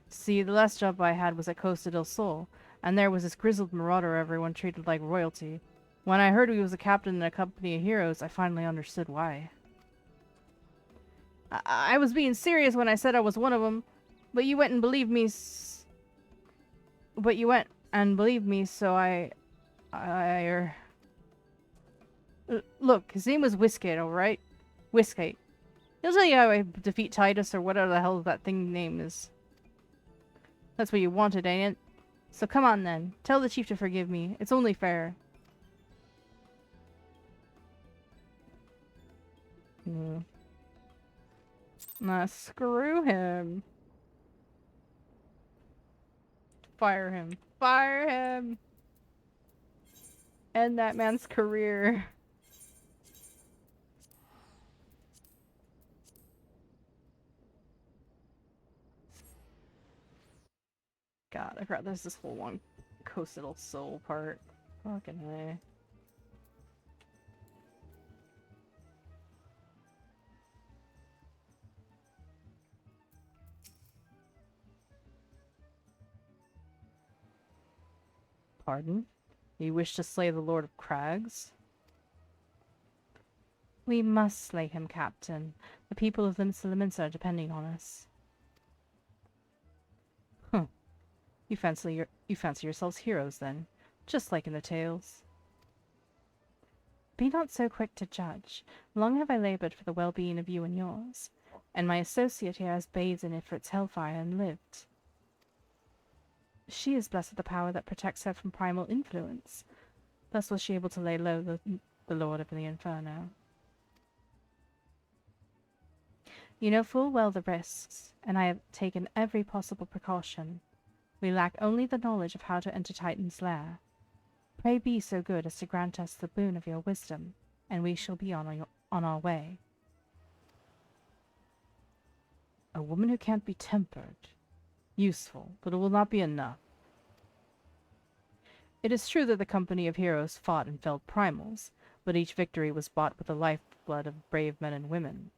See, the last job I had was at Costa del Sol, and there was this grizzled marauder everyone treated like royalty. When I heard he was a captain in a company of heroes, I finally understood why. I was being serious when I said I was one of them, but you went and believed me. So Look, his name was Whiskate, alright? Whiskate. He'll tell you how I defeat Titus or whatever the hell that thing name is. That's what you wanted, ain't it? So come on then. Tell the chief to forgive me. It's only fair. Nah, screw him. Fire him. Fire him! End that man's career. God, I forgot there's this whole long coastal soul part. Fucking way. Pardon? You wish to slay the Lord of Crags? We must slay him, Captain. The people of Limsa are depending on us. Huh. You fancy yourselves heroes, then? Just like in the tales. Be not so quick to judge. Long have I labored for the well-being of you and yours, and my associate here has bathed in it for its hellfire and lived. She is blessed with the power that protects her from primal influence. Thus was she able to lay low the Lord of the Inferno. You know full well the risks, and I have taken every possible precaution. We lack only the knowledge of how to enter Titan's lair. Pray be so good as to grant us the boon of your wisdom, and we shall be on our way. A woman who can't be tempered. Useful, but it will not be enough. It is true that the company of heroes fought and felled primals, but each victory was bought with the lifeblood of brave men and women.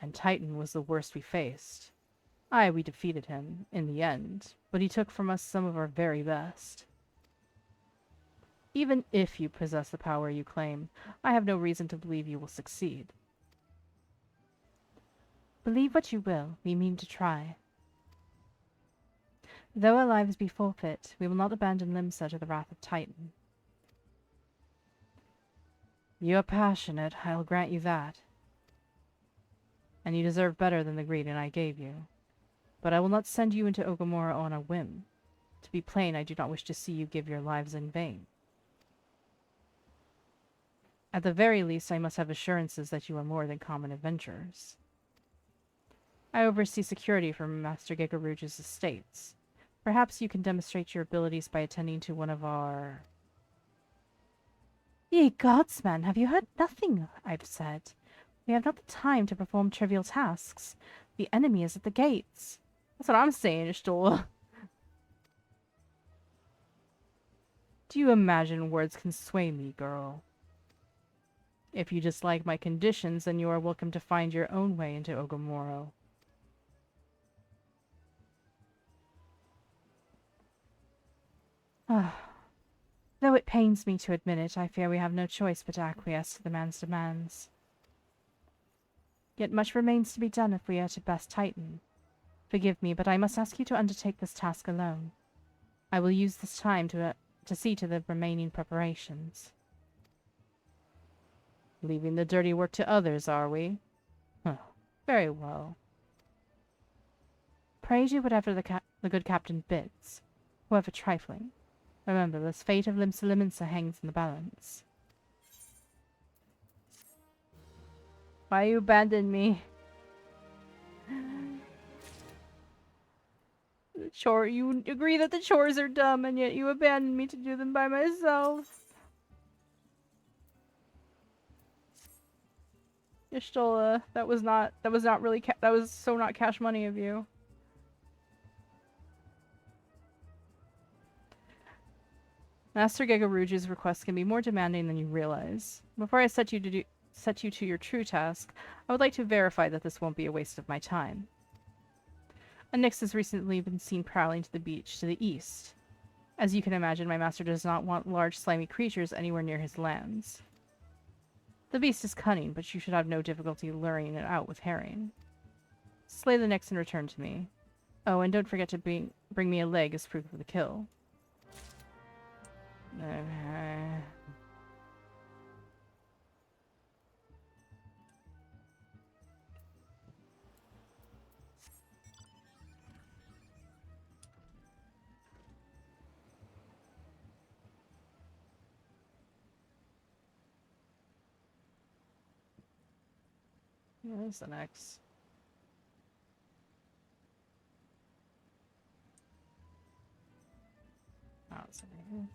And Titan was the worst we faced. Aye, we defeated him, in the end, but he took from us some of our very best. Even if you possess the power you claim, I have no reason to believe you will succeed. Believe what you will, we mean to try. Though our lives be forfeit, we will not abandon Limsa to the wrath of Titan. You are passionate, I'll grant you that. And you deserve better than the greeting I gave you. But I will not send you into Ogamora on a whim. To be plain, I do not wish to see you give your lives in vain. At the very least, I must have assurances that you are more than common adventurers. I oversee security for Master Gigarouge's estates. Perhaps you can demonstrate your abilities by attending to one of our... Ye gods, man, have you heard nothing I've said? We have not the time to perform trivial tasks. The enemy is at the gates. That's what I'm saying, Stola. Do you imagine words can sway me, girl? If you dislike my conditions, then you are welcome to find your own way into Ogomoro. Though it pains me to admit it, I fear we have no choice but to acquiesce to the man's demands. Yet much remains to be done if we are to best Titan. Forgive me, but I must ask you to undertake this task alone. I will use this time to see to the remaining preparations. Leaving the dirty work to others, are we? Huh. Very well. Pray do whatever the good captain bids, however trifling. Remember, the fate of Limsa hangs in the balance. Why you abandon me? You agree that the chores are dumb, and yet you abandon me to do them by myself. Y'shtola, that was not really that was so not cash money of you. Master Gegaruju's request can be more demanding than you realize. Before I set you to your true task, I would like to verify that this won't be a waste of my time. A Nyx has recently been seen prowling to the beach to the east. As you can imagine, my master does not want large slimy creatures anywhere near his lands. The beast is cunning, but you should have no difficulty luring it out with herring. Slay the Nyx and return to me. Oh, and don't forget to bring me a leg as proof of the kill. Where's the next? Oh, it's over here.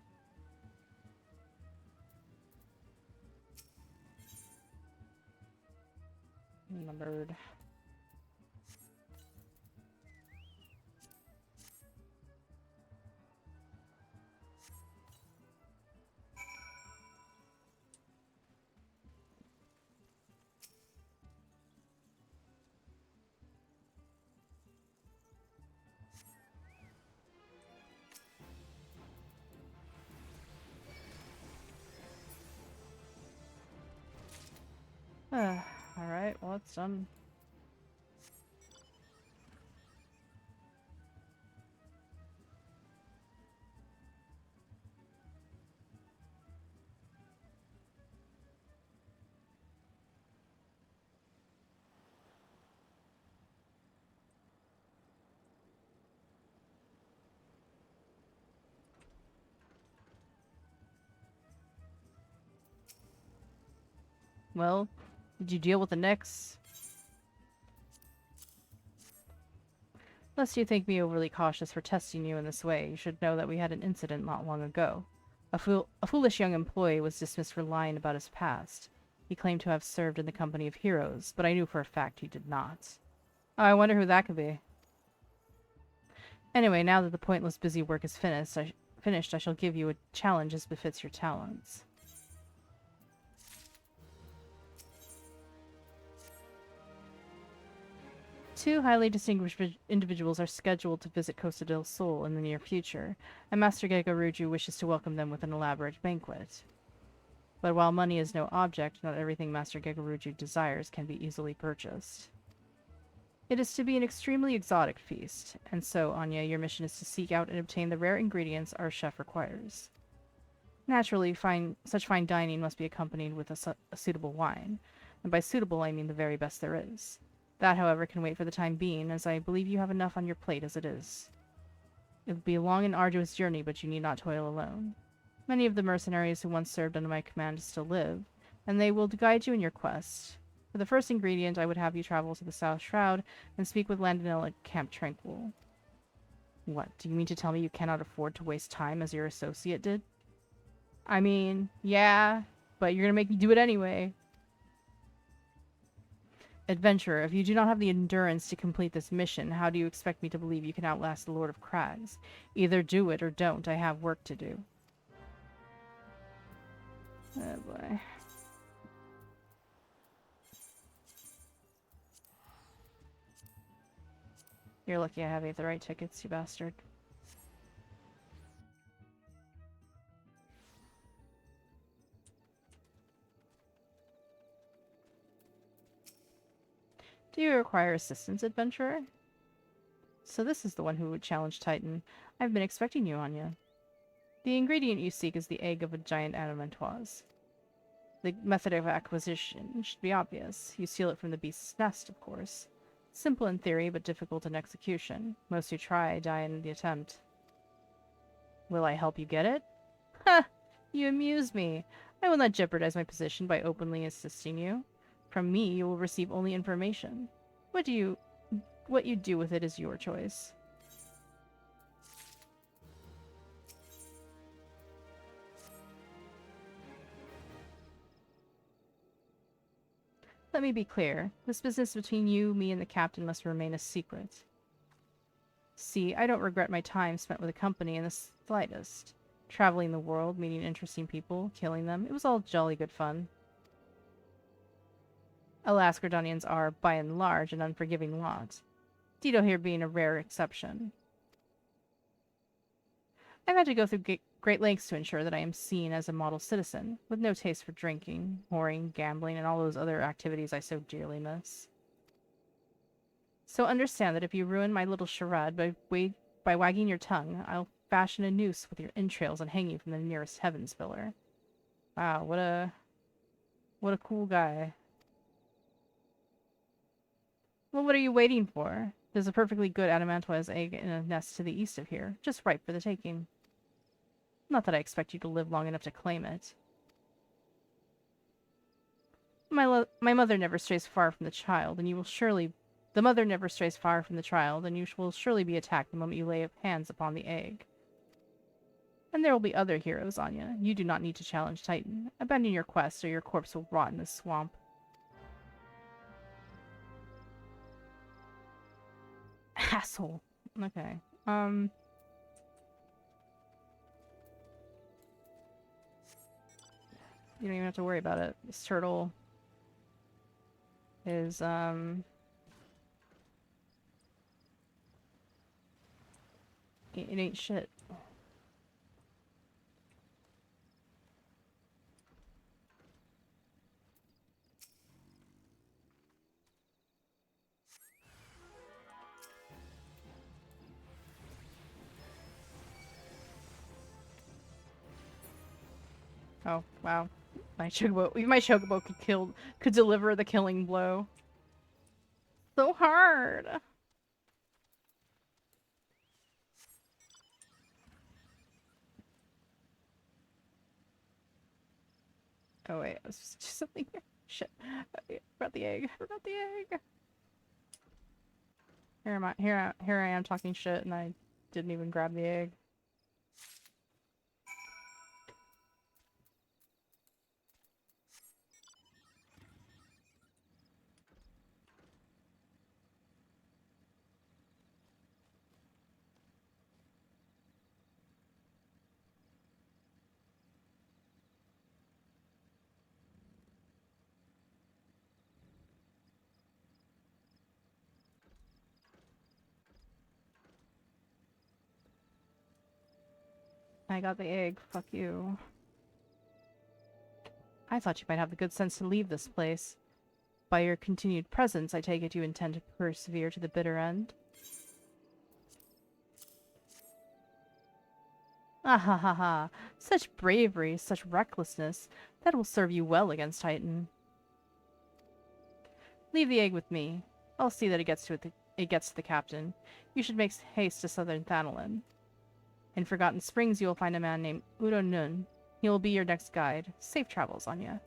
Numbered. Alright, well, it's done. Well, did you deal with the Nyx? Lest you think me overly cautious for testing you in this way, you should know that we had an incident not long ago. A foolish young employee was dismissed for lying about his past. He claimed to have served in the company of heroes, but I knew for a fact he did not. Oh, I wonder who that could be. Anyway, now that the pointless busy work is finished, I shall give you a challenge as befits your talents. Two highly distinguished individuals are scheduled to visit Costa del Sol in the near future, and Master Gegaruju wishes to welcome them with an elaborate banquet. But while money is no object, not everything Master Gegaruju desires can be easily purchased. It is to be an extremely exotic feast, and so, Anya, your mission is to seek out and obtain the rare ingredients our chef requires. Naturally, such fine dining must be accompanied with a suitable wine, and by suitable I mean the very best there is. That, however, can wait for the time being, as I believe you have enough on your plate as it is. It will be a long and arduous journey, but you need not toil alone. Many of the mercenaries who once served under my command still live, and they will guide you in your quest. For the first ingredient, I would have you travel to the South Shroud and speak with Landonell at Camp Tranquil. What, do you mean to tell me you cannot afford to waste time as your associate did? I mean, yeah, but you're gonna make me do it anyway. Adventurer, if you do not have the endurance to complete this mission, how do you expect me to believe you can outlast the Lord of Crags? Either do it or don't. I have work to do. Oh boy. You're lucky I have the right tickets, you bastard. Do you require assistance, adventurer? So this is the one who would challenge Titan. I've been expecting you, Anya. The ingredient you seek is the egg of a giant adamantoise. The method of acquisition should be obvious. You steal it from the beast's nest, of course. Simple in theory, but difficult in execution. Most who try die in the attempt. Will I help you get it? Ha! You amuse me. I will not jeopardize my position by openly assisting you. From me, you will receive only information. What you do with it is your choice. Let me be clear. This business between you, me, and the captain must remain a secret. See, I don't regret my time spent with the company in the slightest. Traveling the world, meeting interesting people, killing them, it was all jolly good fun. Alas, Gordonians are, by and large, an unforgiving lot. Dido here being a rare exception. I've had to go through great lengths to ensure that I am seen as a model citizen, with no taste for drinking, whoring, gambling, and all those other activities I so dearly miss. So understand that if you ruin my little charade by wagging your tongue, I'll fashion a noose with your entrails and hang you from the nearest heavens pillar. Wow, what a cool guy. Well, what are you waiting for? There's a perfectly good adamantoise egg in a nest to the east of here, just ripe for the taking. Not that I expect you to live long enough to claim it. My mother never strays far from the child, and you will surely... The mother never strays far from the child, and you will surely be attacked the moment you lay hands upon the egg. And there will be other heroes, Anya. You do not need to challenge Titan. Abandon your quest, or your corpse will rot in this swamp. Asshole. Okay. You don't even have to worry about it. This turtle is, it ain't shit. Oh, wow. My chocobo could deliver the killing blow. So hard. Oh wait, I was just something here. Shit. Forgot the egg. Forgot the egg. Here I am talking shit and I didn't even grab the egg. I got the egg. Fuck you. I thought you might have the good sense to leave this place. By your continued presence, I take it you intend to persevere to the bitter end. Ah ha ha ha. Such bravery, such recklessness. That will serve you well against Titan. Leave the egg with me. I'll see that it gets to the captain. You should make haste to southern Thanolin. In Forgotten Springs, you will find a man named Udo Nun. He will be your next guide. Safe travels, Anya.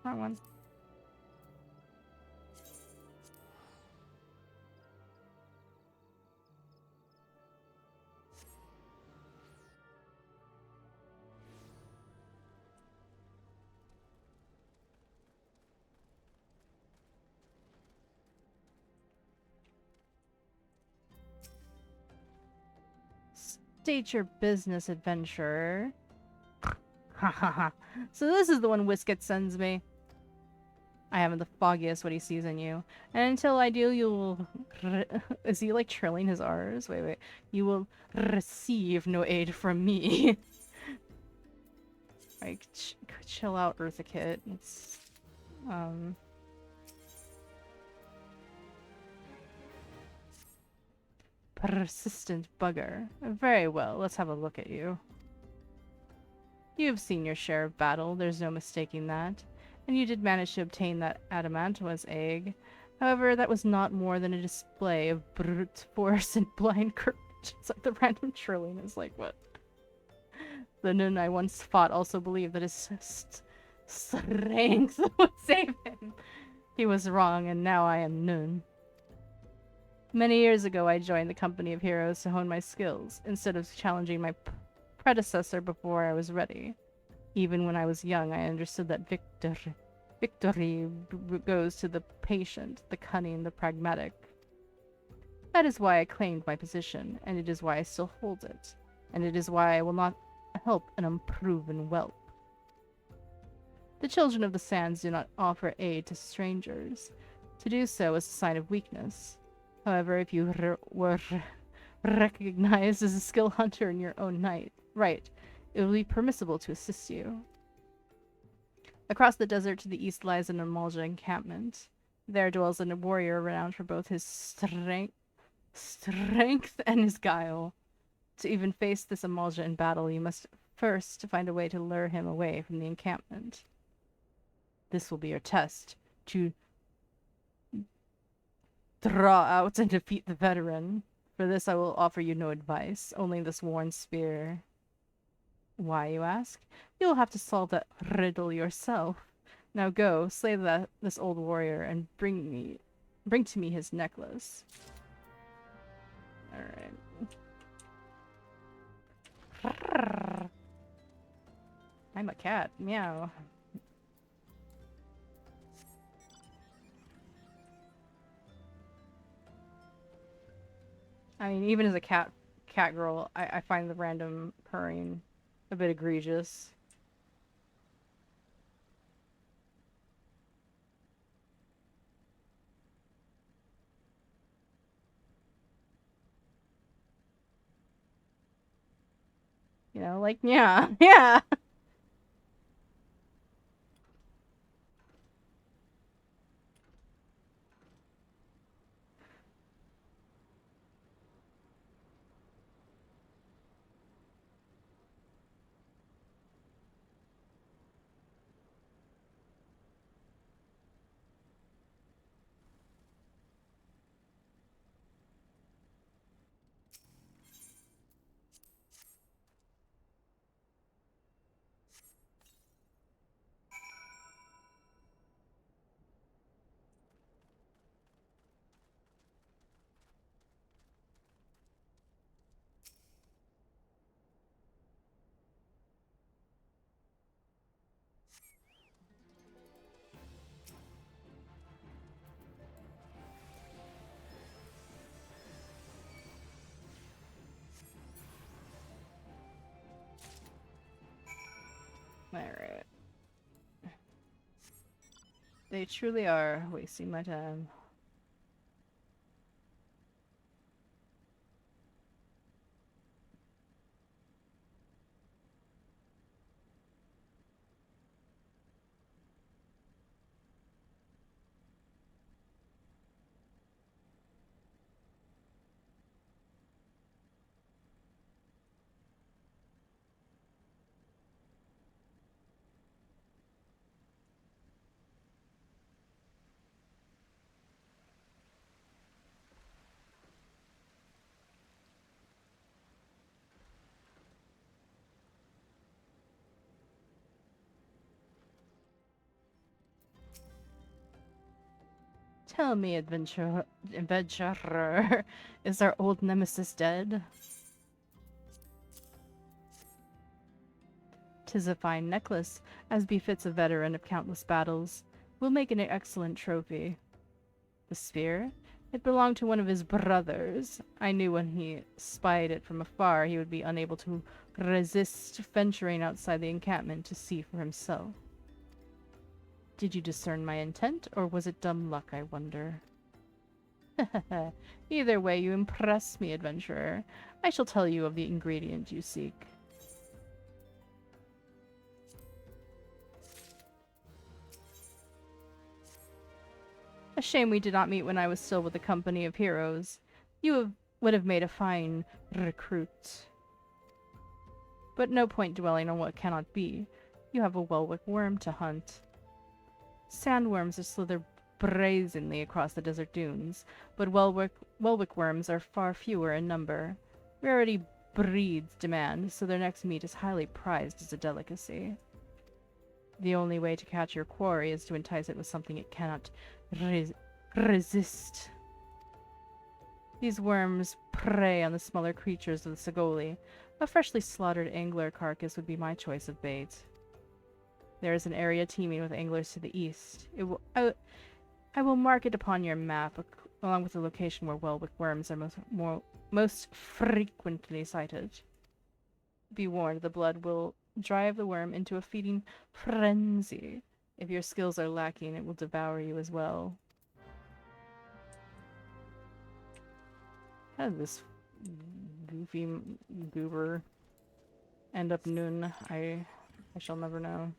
Wrong one. State your business, adventurer. Ha ha ha. So this is the one Whisket sends me. I haven't the foggiest what he sees in you. And until I do, you will... Is he, like, trilling his R's? Wait, wait. You will receive no aid from me. Like, chill out, Eartha Kit. It's... Persistent bugger. Very well, let's have a look at you. You've seen your share of battle, there's no mistaking that. And you did manage to obtain that Adamantua's egg. However, that was not more than a display of brute force and blind courage. It's like the random trilling is like, what? The Nun I once fought also believed that his strength would save him. He was wrong, and now I am Nun. Many years ago, I joined the company of heroes to hone my skills, instead of challenging my predecessor before I was ready. Even when I was young, I understood that victory goes to the patient, the cunning, the pragmatic. That is why I claimed my position, and it is why I still hold it, and it is why I will not help an unproven whelp. The children of the sands do not offer aid to strangers. To do so is a sign of weakness. However, if you were recognized as a skilled hunter in your own right, it will be permissible to assist you. Across the desert to the east lies an Amalja encampment. There dwells a warrior renowned for both his strength and his guile. To even face this Amalja in battle, you must first find a way to lure him away from the encampment. This will be your test, to draw out and defeat the veteran. For this I will offer you no advice, only this worn spear. Why, you ask? You will have to solve that riddle yourself. Now go, slay this old warrior, and bring to me his necklace. Alright. I'm a cat. Meow. I mean, even as a cat girl, I find the random purring a bit egregious. You know, like, yeah, yeah. Alright. They truly are wasting my time. Tell me, adventurer, is our old nemesis dead? 'Tis a fine necklace, as befits a veteran of countless battles. Will make an excellent trophy. The spear? It belonged to one of his brothers. I knew when he spied it from afar he would be unable to resist venturing outside the encampment to see for himself. Did you discern my intent, or was it dumb luck, I wonder? Either way, you impress me, adventurer. I shall tell you of the ingredient you seek. A shame we did not meet when I was still with the company of heroes. Would have made a fine recruit. But no point dwelling on what cannot be. You have a Welwick worm to hunt. Sandworms that slither brazenly across the desert dunes, but Welwick worms are far fewer in number. Rarity breeds demand, so their next meat is highly prized as a delicacy. The only way to catch your quarry is to entice it with something it cannot resist. These worms prey on the smaller creatures of the Sagoli. A freshly slaughtered angler carcass would be my choice of bait. There is an area teeming with anglers to the east. I will mark it upon your map, along with the location where Welwick worms are most frequently sighted. Be warned, the blood will drive the worm into a feeding frenzy. If your skills are lacking, it will devour you as well. How did this goofy goober end up noon? I shall never know.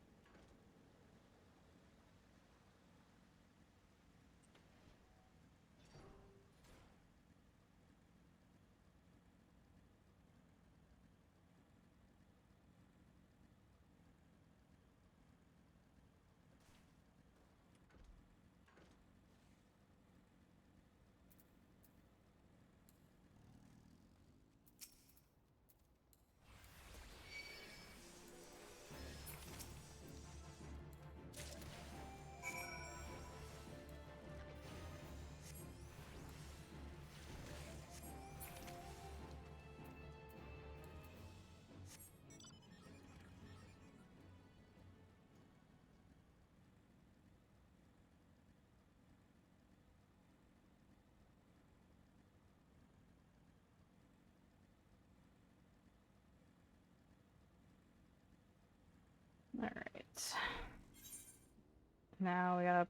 Alright. Now we gotta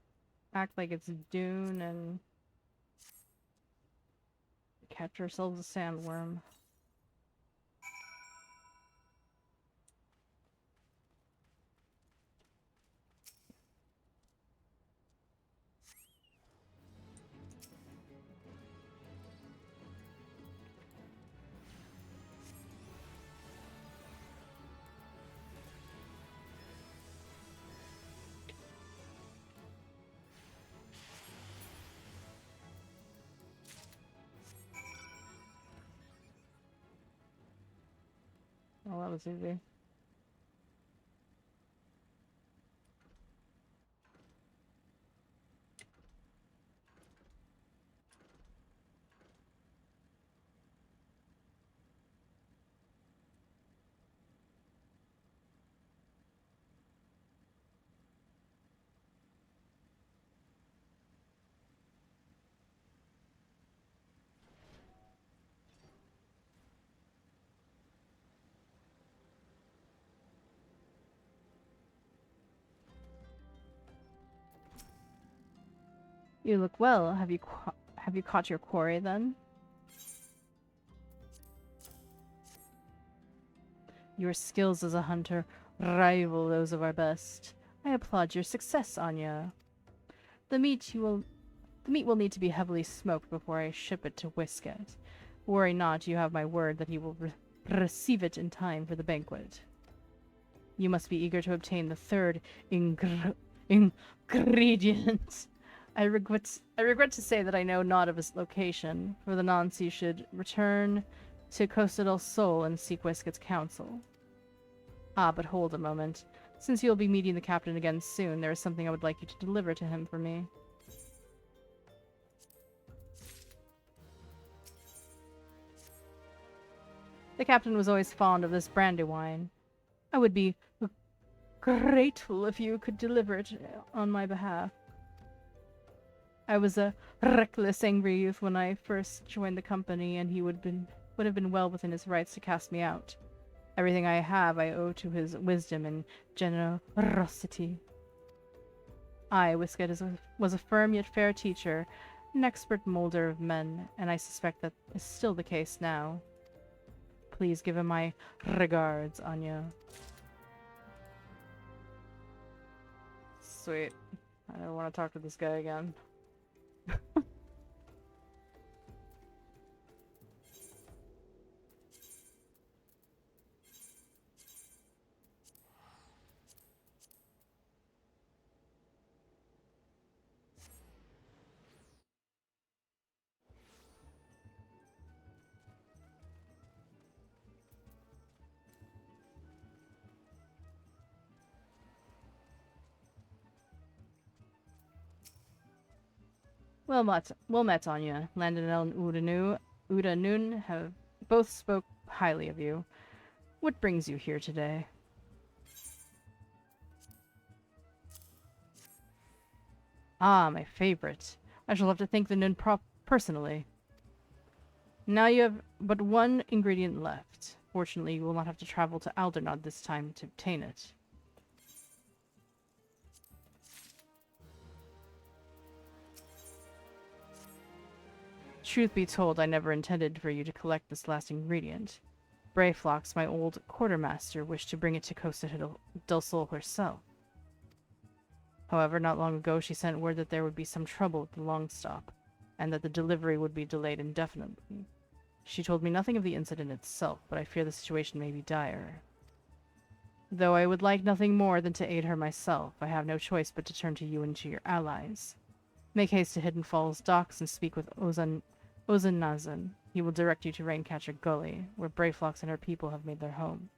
act like it's Dune and catch ourselves a sandworm. Well, that was easy. You look well. Have you caught your quarry then? Your skills as a hunter rival those of our best. I applaud your success, Anya. The meat will need to be heavily smoked before I ship it to Whisket. Worry not, you have my word that he will receive it in time for the banquet. You must be eager to obtain the third ingredient. I regret to say that I know not of his location, for the nonce you should return to Costa del Sol and seek Whisket's counsel. Ah, but hold a moment. Since you'll be meeting the captain again soon, there is something I would like you to deliver to him for me. The captain was always fond of this brandy wine. I would be grateful if you could deliver it on my behalf. I was a reckless, angry youth when I first joined the company, and he would have been well within his rights to cast me out. Everything I have I owe to his wisdom and generosity. I, Whisket, was a firm yet fair teacher, an expert molder of men, and I suspect that is still the case now. Please give him my regards, Anya. Sweet. I don't want to talk to this guy again. Well met, Anya. Landonel and Udanun have both spoke highly of you. What brings you here today? Ah, my favorite. I shall have to thank the Nun personally. Now you have but one ingredient left. Fortunately, you will not have to travel to Aldernod this time to obtain it. Truth be told, I never intended for you to collect this last ingredient. Brayflox, my old quartermaster, wished to bring it to Costa del Sol herself. However, not long ago she sent word that there would be some trouble with the long stop, and that the delivery would be delayed indefinitely. She told me nothing of the incident itself, but I fear the situation may be dire. Though I would like nothing more than to aid her myself, I have no choice but to turn to you and to your allies. Make haste to Hidden Falls docks and speak with Ozanazan. He will direct you to Raincatcher Gully, where Brayflox and her people have made their home.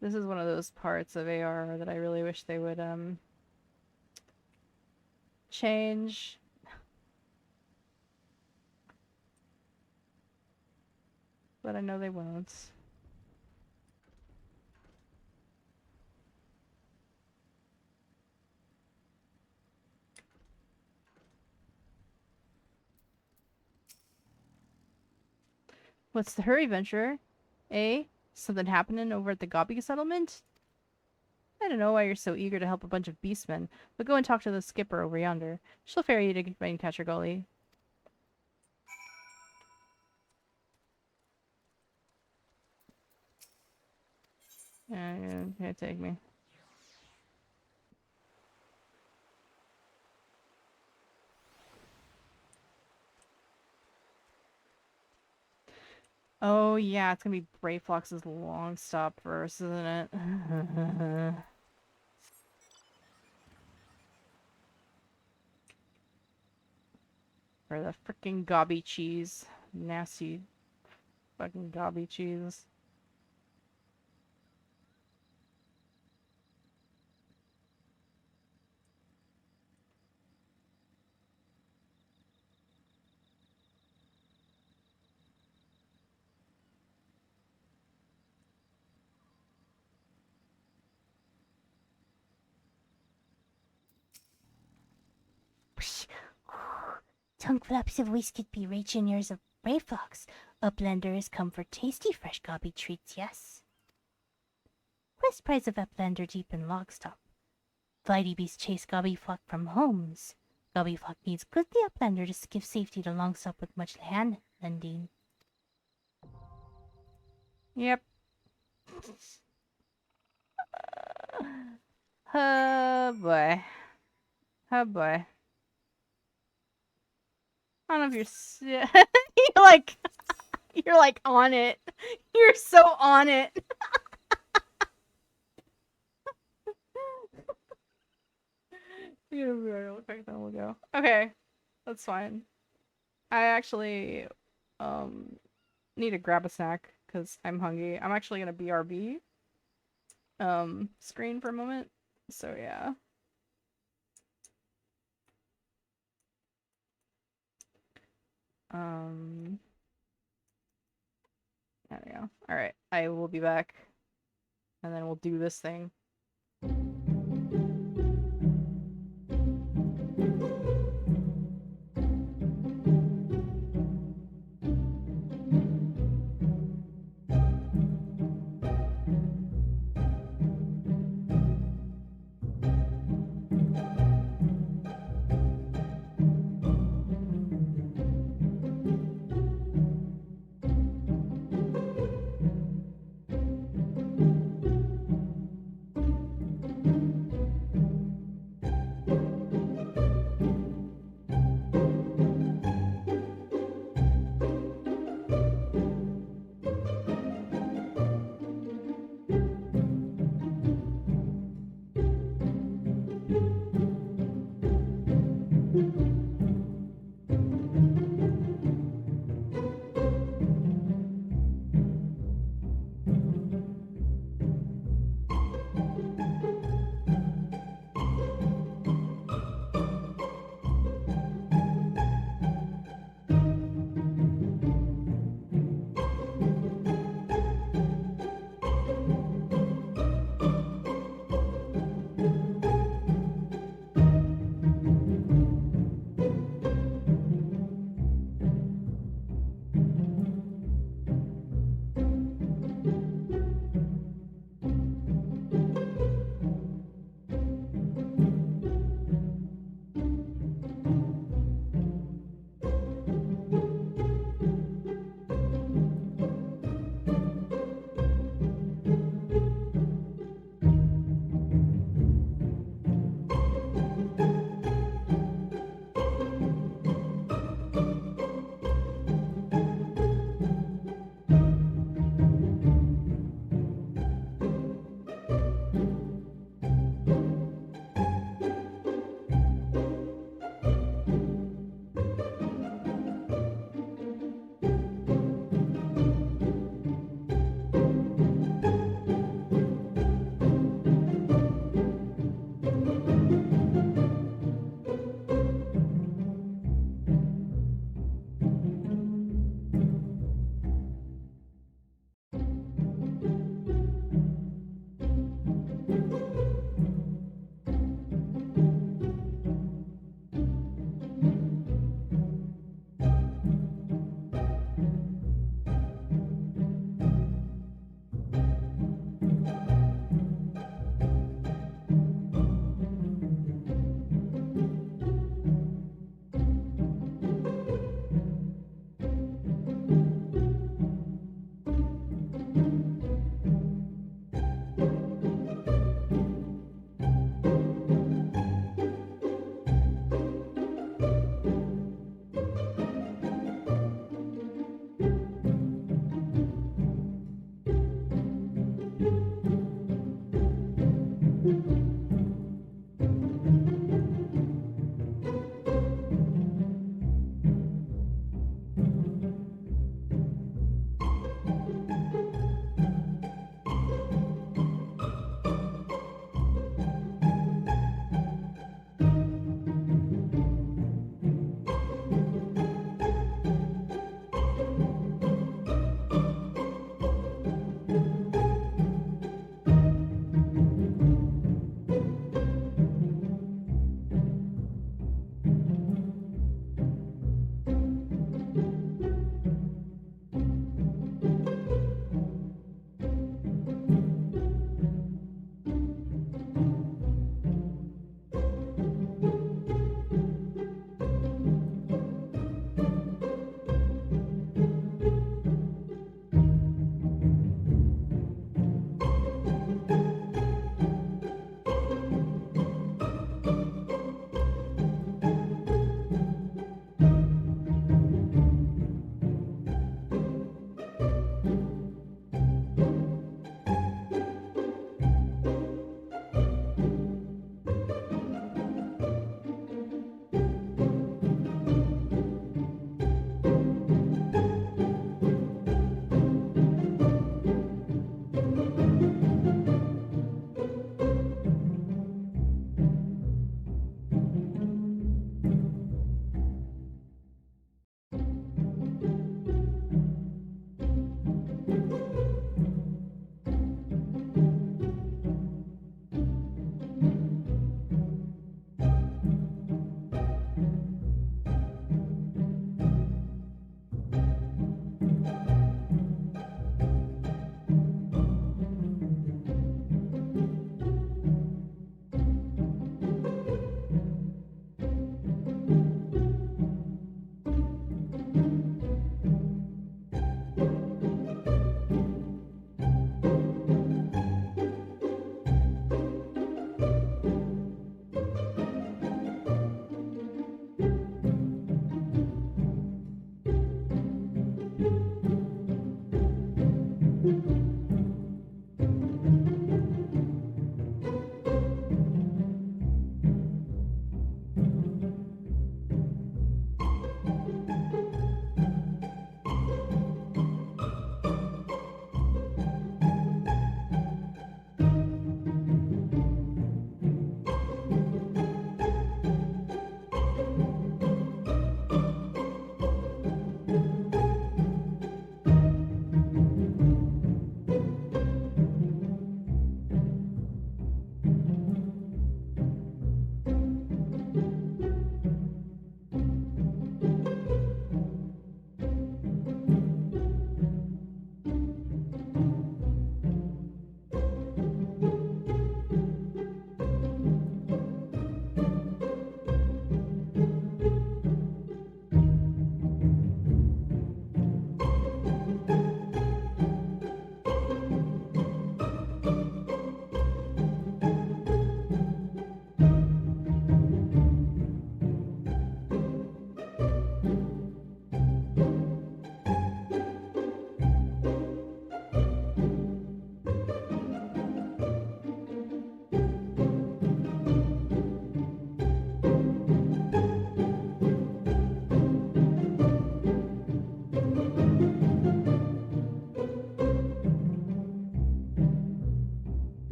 This is one of those parts of AR that I really wish they would, change. But I know they won't. What's the hurry, Venturer? Eh? Something happening over at the Gobby settlement? I don't know why you're so eager to help a bunch of beastmen, but go and talk to the skipper over yonder. She'll ferry you to Raincatcher Gully. Yeah, can't take me. Oh yeah, it's gonna be Brayflox's long stop first, isn't it? For the freaking gobby cheese. Nasty fucking gobby cheese. Tongue flaps of Whisket be raging ears of Brayfox. Uplanders come for tasty fresh gobby treats, yes. Quest prize of Uplander deep in Logstop. Flighty beasts chase gobby flock from homes. Gobby flock needs goodly Uplander to give safety to Longstop with much hand lending. Yep. Oh boy. Oh boy. I don't know if you're you're like you're like on it. You're so on it. You're gonna be right real quick, then we'll go. Okay. That's fine. I actually need to grab a snack because I'm hungry. I'm actually gonna BRB screen for a moment. So yeah. There we go. Alright, I will be back. And then we'll do this thing.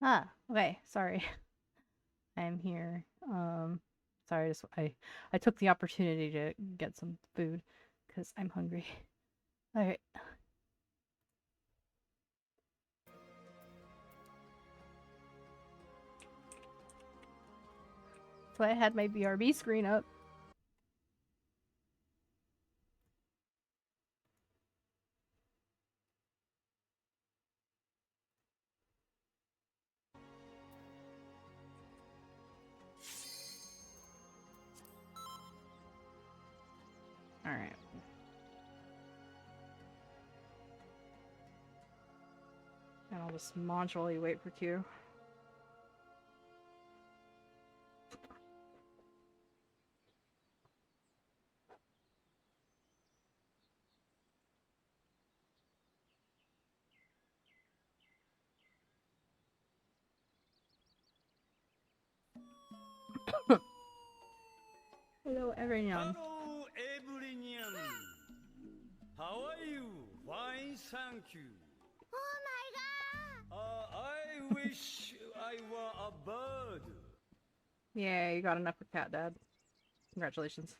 Ah, okay, sorry. I'm here. Sorry, I took the opportunity to get some food because I'm hungry. All right. So I had my BRB screen up. All right. And I'll just modularly wait for Q. Hello, everyone. Hello, everyone. How are you? Fine, thank you. Oh my god! I wish I were a bird. Yeah, you got enough for cat, Dad. Congratulations.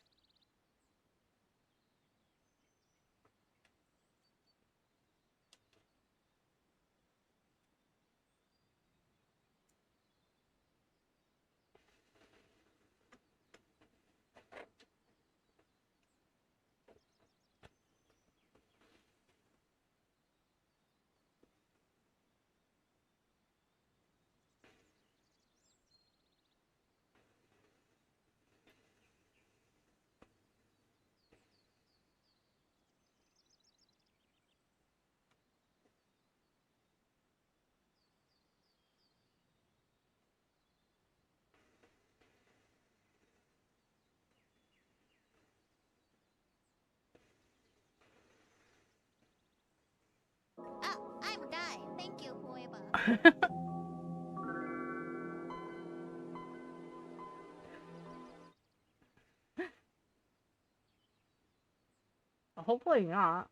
Oh, I'm a guy. Thank you, forever. Hopefully not.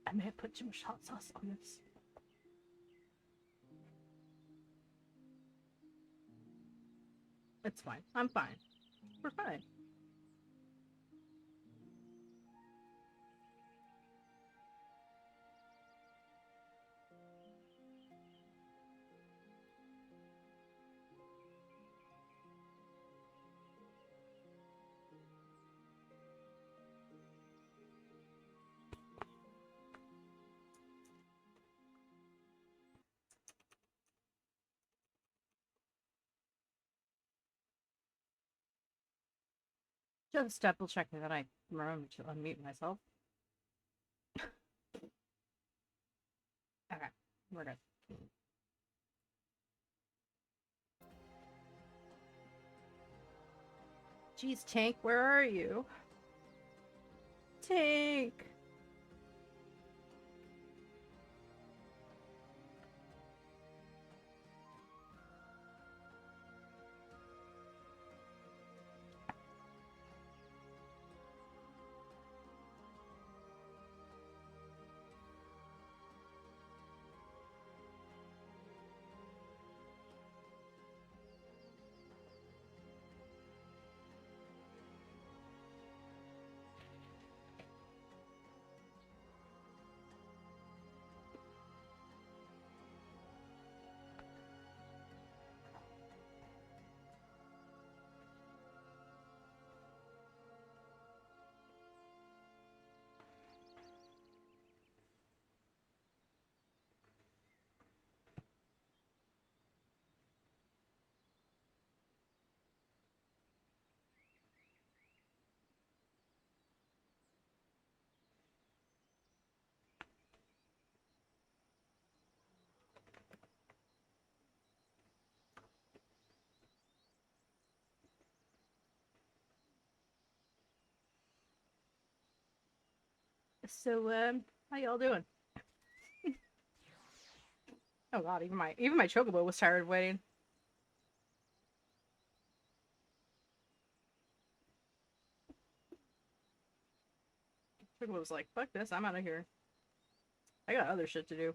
I may have put too much hot sauce on this. It's fine. I'm fine. We're fine. Just double checking that I remember to unmute myself. Okay, we're good. Jeez, Tank, where are you? Tank! So, how y'all doing? Oh god, even my chocobo was tired of waiting. Chocobo was like, fuck this, I'm out of here. I got other shit to do.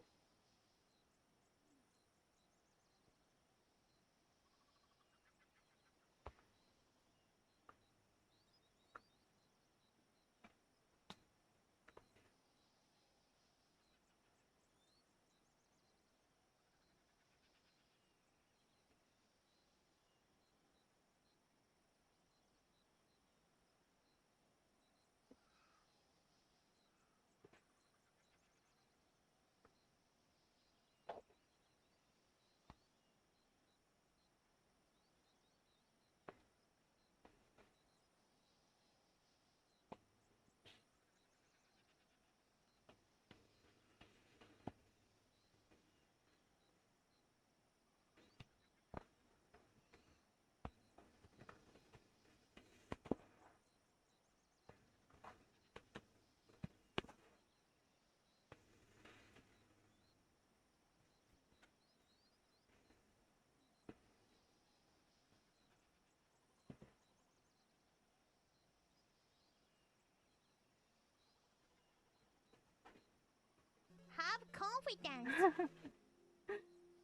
Have confidence.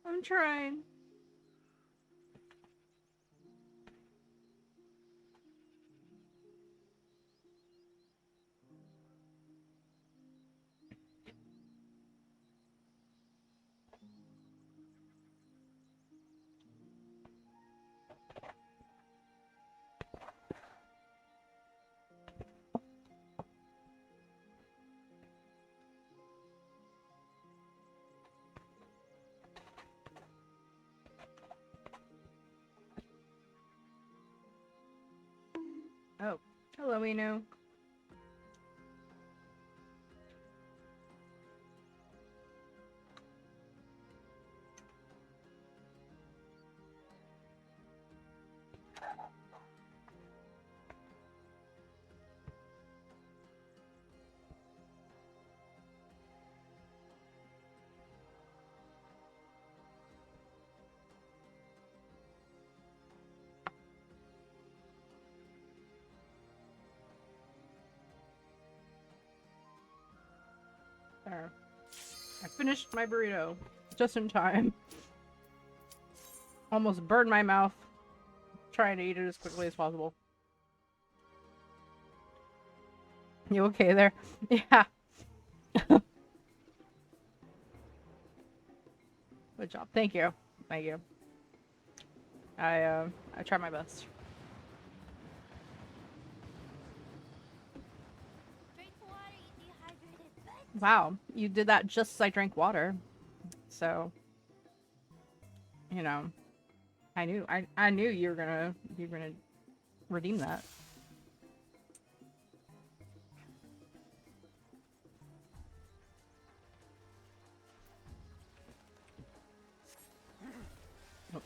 I'm trying. Oh, hello, Inu. There. I finished my burrito. Just in time. Almost burned my mouth. Trying to eat it as quickly as possible. You okay there? Yeah. Good job. Thank you. Thank you. I try my best. Drink water, you dehydrated bitch. Wow, you did that just as I drank water. So, you know, I knew you were gonna redeem that. Oh.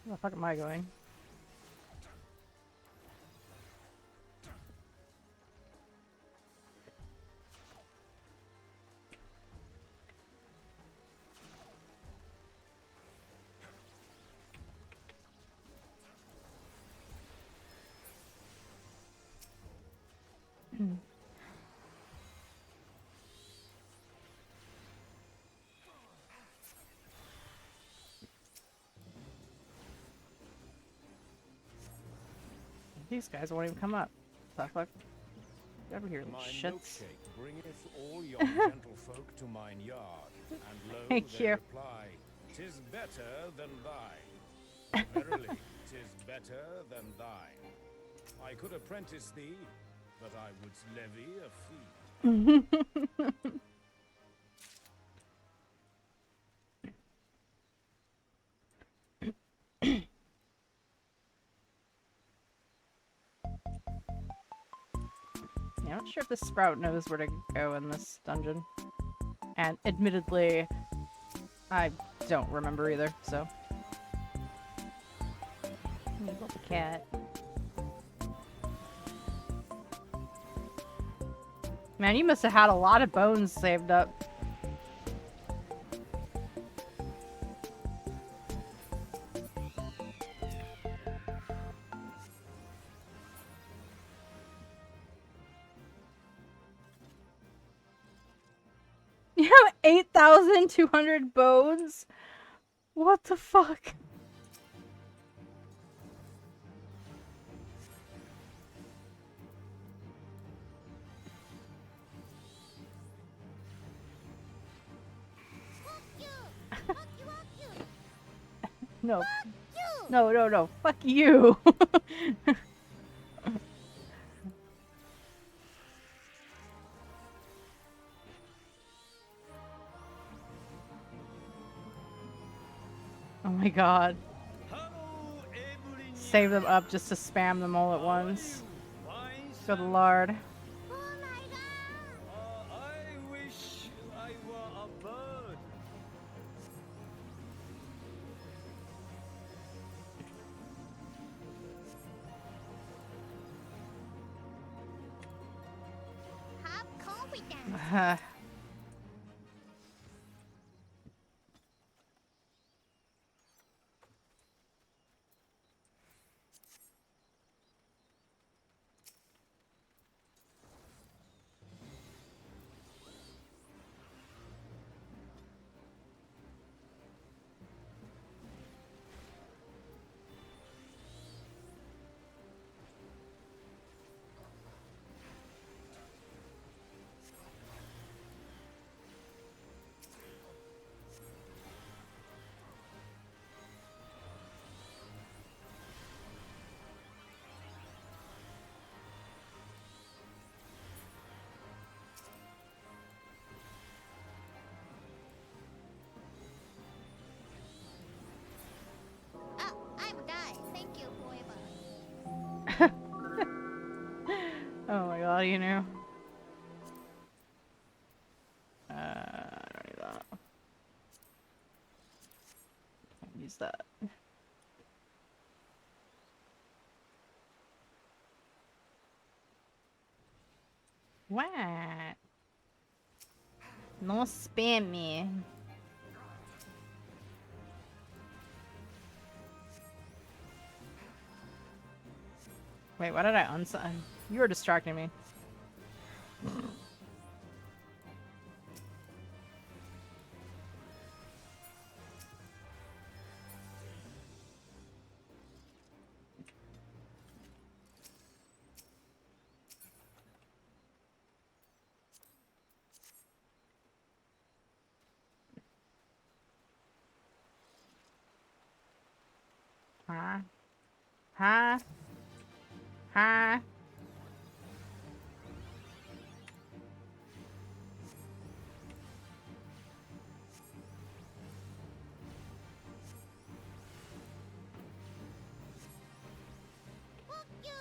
Where the fuck am I going? These guys won't even come up. What the fuck? Get over here, little My shits. milkshake bringeth all your gentlefolk to mine yard, and lo, Thank they you. reply, "'Tis better than thine." Verily, 'tis better than thine. I could apprentice thee, but I would levy a fee. Yeah, I'm not sure if this sprout knows where to go in this dungeon. And admittedly, I don't remember either, so. Little cat. Man, you must have had a lot of bones saved up. You have 8,200 bones? What the fuck? No. No, no, no. Fuck you. Oh my god. Save them up just to spam them all at once. Good lord. I wish I were a bird. Have confidence. Oh, I will die. Thank you forever. Oh my god, you know. I don't need that. Can't use that. What? No spam me. Wait, why did I unsign? You were distracting me. Huh? Huh? Huh? Fuck you!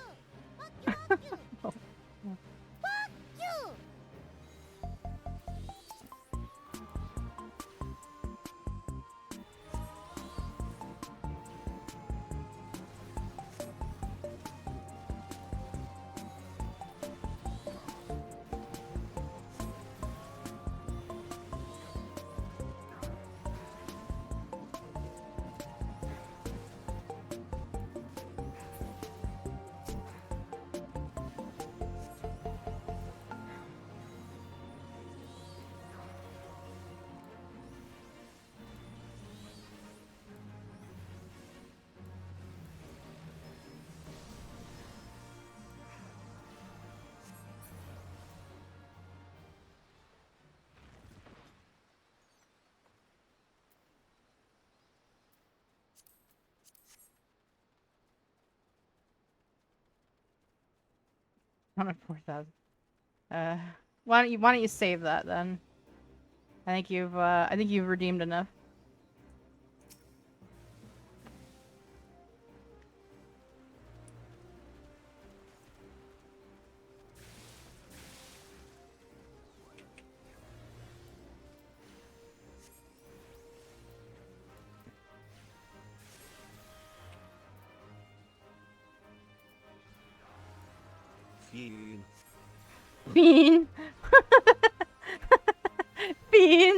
Fuck you! Fuck you! Fuck you! I'm at 4,000. Why don't you save that then? I think you've redeemed enough. Fiend. Fiend. Bean!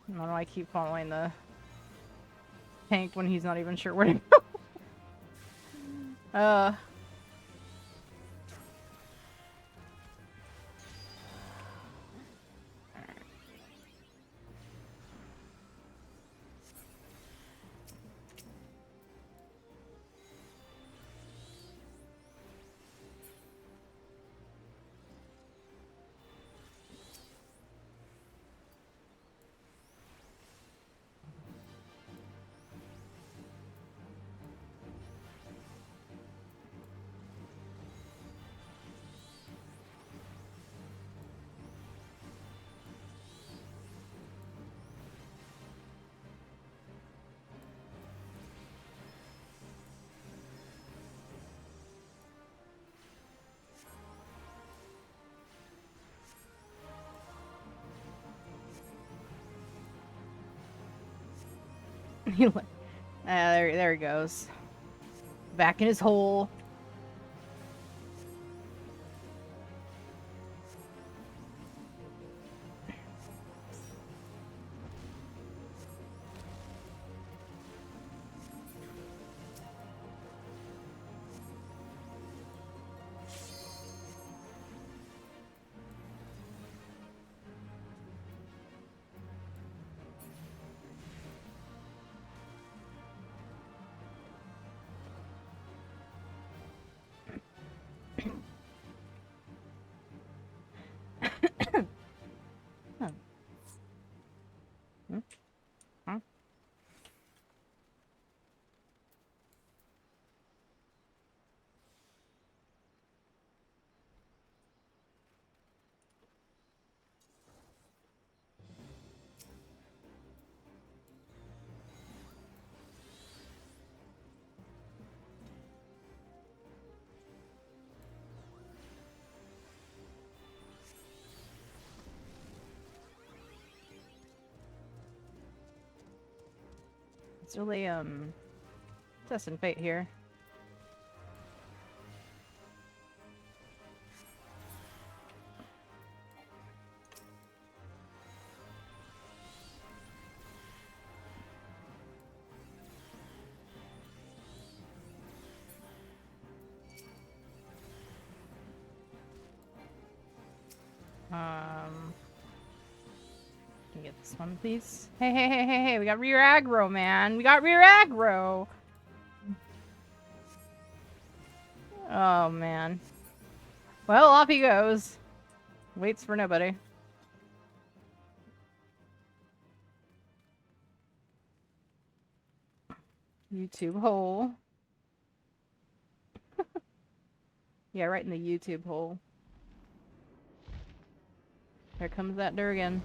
I don't know, I keep following the tank when he's not even sure where to go. There he goes. Back in his hole. It's really, testing fate here. Can you get this one, please? Hey, we got rear aggro, man. We got rear aggro. Oh, man. Well, off he goes. Waits for nobody. YouTube hole. Yeah, right in the YouTube hole. Here comes that Durgan.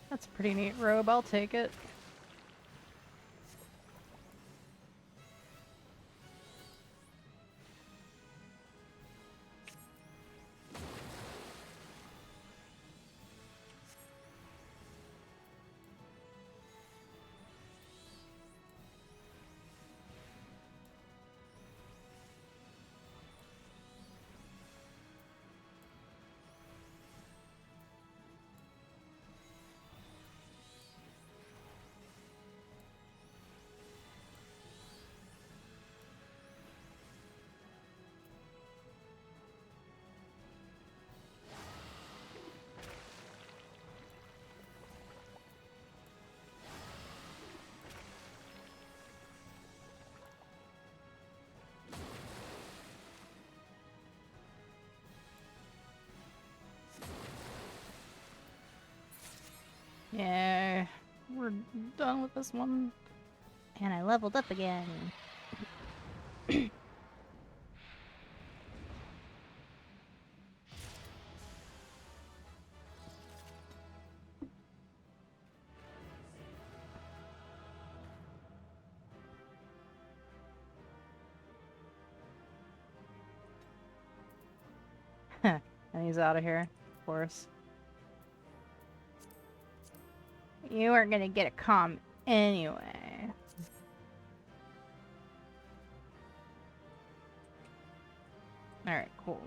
That's a pretty neat robe. I'll take it. Yeah, we're done with this one. And I leveled up again. And he's out of here, of course. You aren't gonna get a comm anyway. Alright, cool.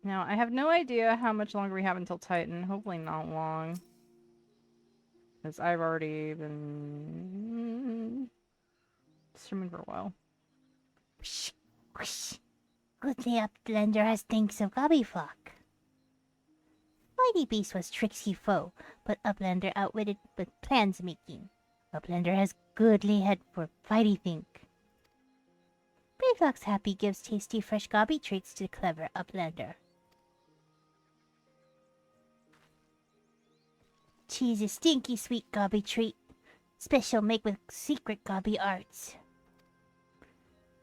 Now, I have no idea how much longer we have until Titan. Hopefully not long. Because I've already been streaming for a while. Good thing Uplander has thinks of Gobbyflock. Mighty Beast was tricksy foe, but Uplander outwitted with plans making. Uplander has goodly head for fighty think. Brayflock's happy gives tasty fresh gobby treats to the clever Uplander. Cheese is stinky sweet gobby treat. Special make with secret gobby arts.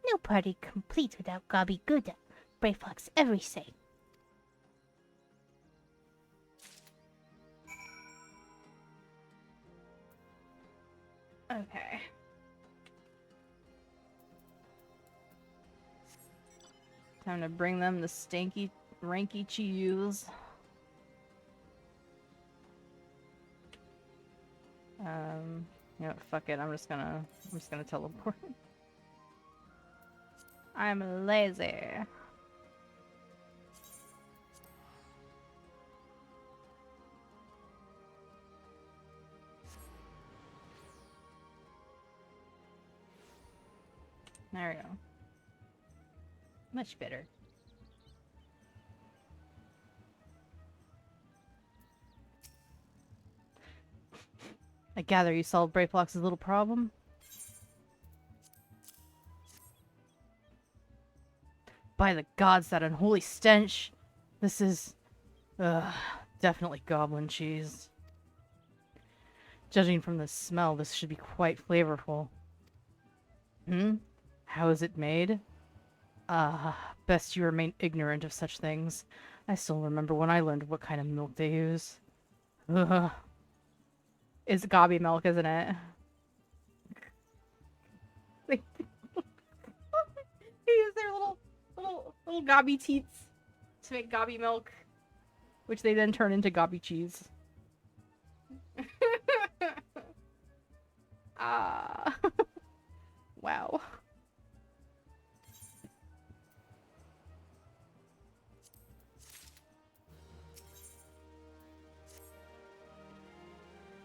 No party complete without gobby gouda. Brayflock's every say. Okay. Time to bring them the stanky, ranky cheese. You know what, fuck it. I'm just gonna teleport. I'm lazy. There we go. Much better. I gather you solved Brayflox's little problem? By the gods, that unholy stench! This is... definitely goblin cheese. Judging from the smell, this should be quite flavorful. Hmm? How is it made? Best you remain ignorant of such things. I still remember when I learned what kind of milk they use. Ugh. It's gobby milk, isn't it? They use their little gobby teats to make gobby milk, which they then turn into gobby cheese. Ah. Wow.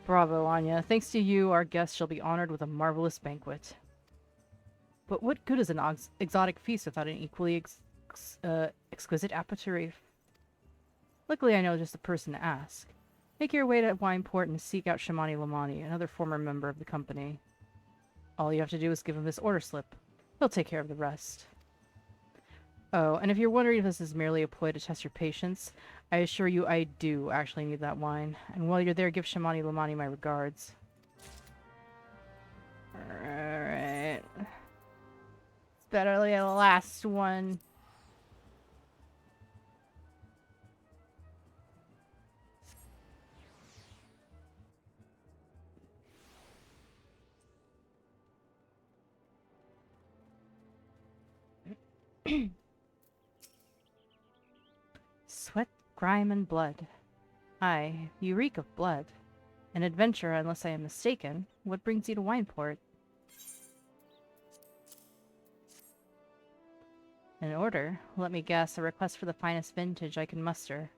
Bravo, Anya. Thanks to you, our guests shall be honored with a marvelous banquet. But what good is an exotic feast without an equally exquisite aperitif? Luckily, I know just the person to ask. Make your way to Wineport and seek out Shamani Lamani, another former member of the company. All you have to do is give him this order slip. He'll take care of the rest. Oh, and if you're wondering if this is merely a ploy to test your patience, I assure you I do actually need that wine. And while you're there, give Shamani Lamani my regards. Alright. It's better than the last one. Sweat, grime, and blood. Aye, you reek of blood. An adventurer, unless I am mistaken. What brings you to Wineport? An order? Let me guess, a request for the finest vintage I can muster.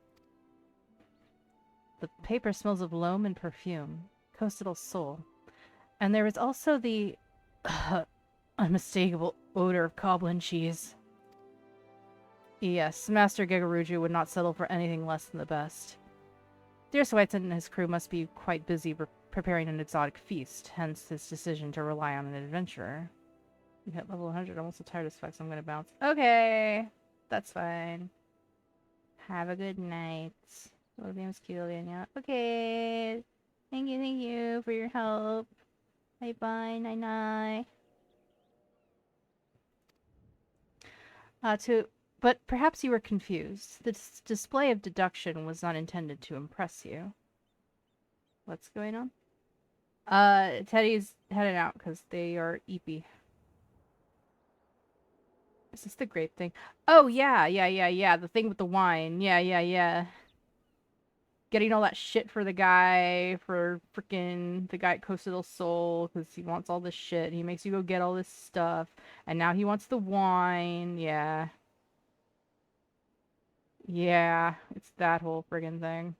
The paper smells of loam and perfume. Coastal soul. And there is also the unmistakable odor of goblin cheese. Yes, Master Gegaruju would not settle for anything less than the best. Dear Sweitson and his crew must be quite busy preparing an exotic feast, hence his decision to rely on an adventurer. You hit level 100, I'm also tired as fuck, so I'm gonna bounce. Okay! That's fine. Have a good night. William's Killian, yeah. Okay. Thank you for your help. Bye-bye, night-night. But perhaps you were confused. This display of deduction was not intended to impress you. What's going on? Teddy's heading out because they are eepy. Is this the grape thing? Oh, yeah. The thing with the wine. Yeah. Getting all that shit for the guy, for freaking the guy at Costa del Sol, because he wants all this shit. He makes you go get all this stuff. And now he wants the wine. Yeah. Yeah, it's that whole friggin' thing.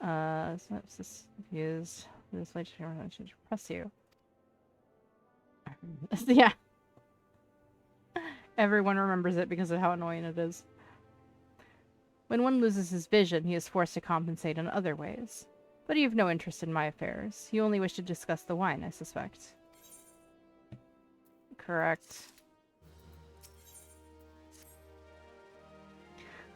Synopsis confused. This way should press you. Yeah. Everyone remembers it because of how annoying it is. When one loses his vision, he is forced to compensate in other ways. But you have no interest in my affairs. You only wish to discuss the wine, I suspect. Correct.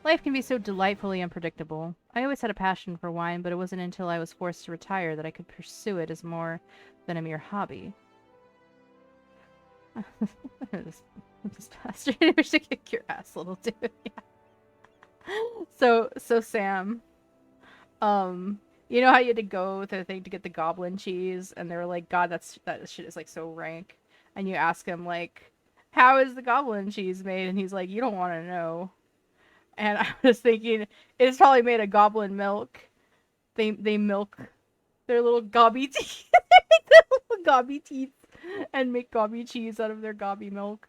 Life can be so delightfully unpredictable. I always had a passion for wine, but it wasn't until I was forced to retire that I could pursue it as more than a mere hobby. this bastard. I wish to kick your ass, little dude. Yeah. So Sam, you know how you had to go with the thing to get the goblin cheese, and they were like, God, that shit is like so rank. And you ask him like, how is the goblin cheese made? And he's like, you don't want to know. And I was thinking, it's probably made of goblin milk. They milk their little gobby teeth. Their little gobby teeth and make gobby cheese out of their gobby milk.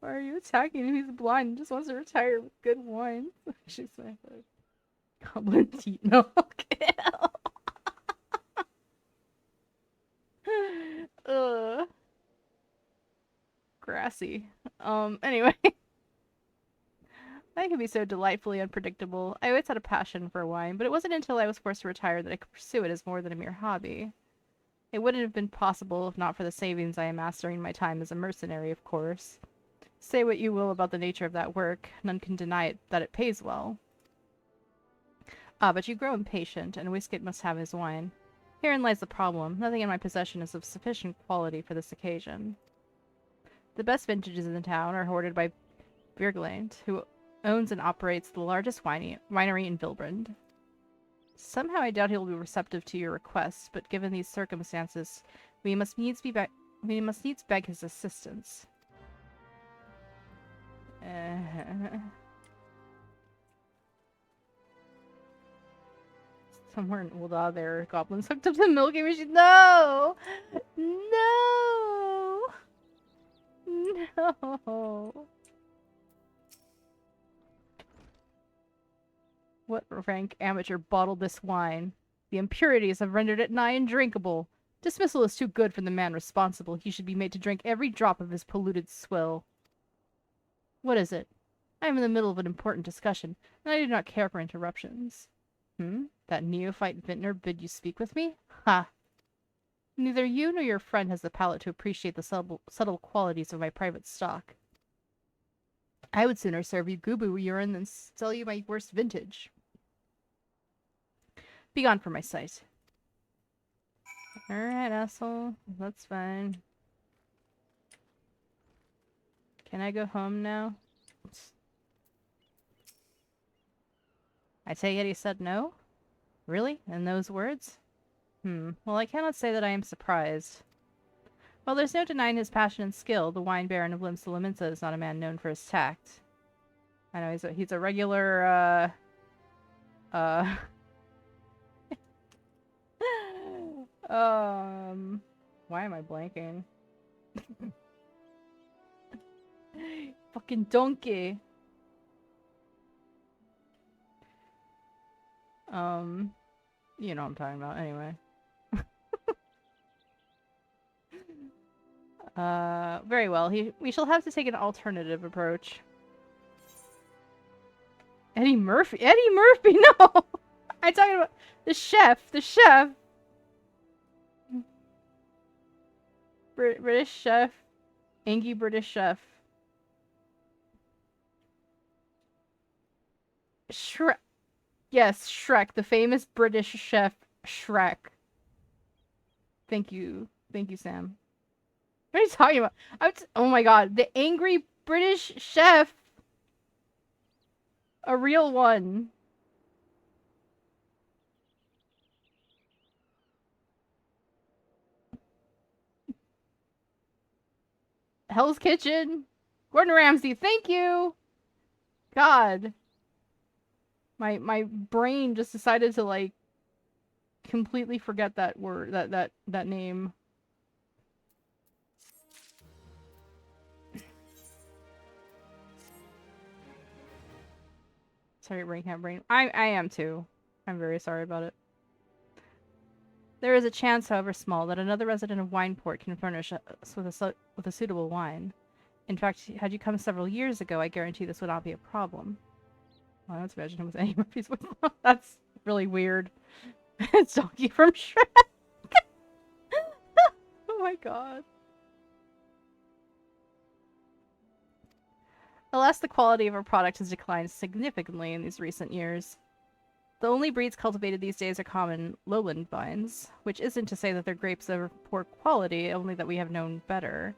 Why are you attacking him? He's blind. He just wants to retire with good wine. She's my goblin teeth milk. Ugh. Grassy. Anyway. Life can be so delightfully unpredictable. I always had a passion for wine, but it wasn't until I was forced to retire that I could pursue it as more than a mere hobby. It wouldn't have been possible if not for the savings I amassed during my time as a mercenary, of course. Say what you will about the nature of that work, none can deny it that it pays well. But you grow impatient, and Wiskett must have his wine. Herein lies the problem. Nothing in my possession is of sufficient quality for this occasion. The best vintages in the town are hoarded by Birgeland, who owns and operates the largest winery in Vilbrand. Somehow I doubt he will be receptive to your request, but given these circumstances, we must needs beg his assistance. Somewhere in Ul'dah there are goblins hooked up to the milking machine. No! No! No! What rank amateur bottled this wine? The impurities have rendered it nigh undrinkable. Dismissal is too good for the man responsible. He should be made to drink every drop of his polluted swill. What is it? I am in the middle of an important discussion, and I do not care for interruptions. That neophyte vintner bid you speak with me? Ha! Neither you nor your friend has the palate to appreciate the subtle qualities of my private stock. I would sooner serve you Gubu urine than sell you my worst vintage. Begone from my sight. Alright, asshole. That's fine. Can I go home now? I take it he said no? Really? In those words? Well, I cannot say that I am surprised. Well, there's no denying his passion and skill. The wine baron of Limsa is not a man known for his tact. I know he's a regular, why am I blanking? Fucking donkey. You know what I'm talking about, anyway. Very well. We shall have to take an alternative approach. Eddie Murphy? Eddie Murphy? No! I'm talking about the chef. The chef! British chef. Angry British chef. Shrek. Yes, Shrek. The famous British chef, Shrek. Thank you. Thank you, Sam. What are you talking about? Oh my god. The angry British chef. A real one. Hell's Kitchen. Gordon Ramsay, thank you. God. My brain just decided to like completely forget that word, that name. Sorry, brain. I am too. I'm very sorry about it. There is a chance, however small, that another resident of Wineport can furnish us with a suitable wine. In fact, had you come several years ago, I guarantee this would not be a problem. Well, let's imagine him with any Murphy's with. That's really weird. It's Donkey from Shrek. Oh my god. Alas, the quality of our product has declined significantly in these recent years. The only breeds cultivated these days are common lowland vines, which isn't to say that their grapes are of poor quality, only that we have known better.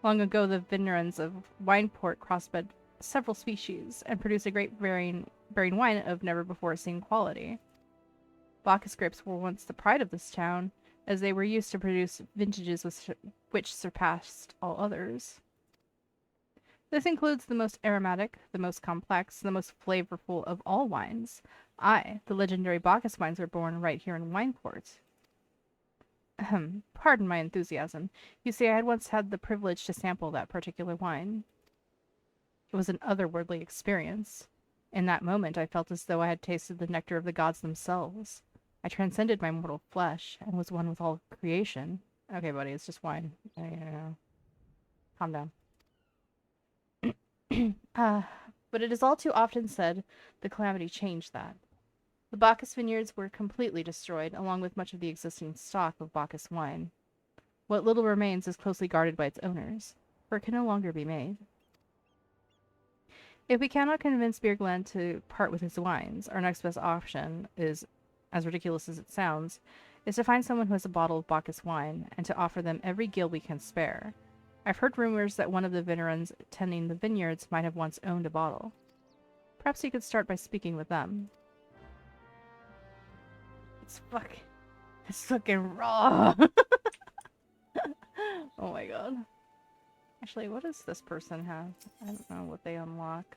Long ago, the vineyards of Wineport crossbred several species and produced a great bearing wine of never-before-seen quality. Bacchus grapes were once the pride of this town, as they were used to produce vintages which surpassed all others. This includes the most aromatic, the most complex, the most flavorful of all wines. The legendary Bacchus wines were born right here in Wineport. Pardon my enthusiasm. You see, I had once had the privilege to sample that particular wine. It was an otherworldly experience. In that moment, I felt as though I had tasted the nectar of the gods themselves. I transcended my mortal flesh and was one with all creation. Okay, buddy, it's just wine. Calm down. But it is all too often said the calamity changed that. The Bacchus vineyards were completely destroyed, along with much of the existing stock of Bacchus wine. What little remains is closely guarded by its owners, for it can no longer be made. If we cannot convince Beergland to part with his wines, our next best option is, as ridiculous as it sounds, is to find someone who has a bottle of Bacchus wine, and to offer them every gill we can spare. I've heard rumors that one of the veterans tending the vineyards might have once owned a bottle. Perhaps you could start by speaking with them. It's fucking raw. Oh my god. Actually, what does this person have? I don't know what they unlock.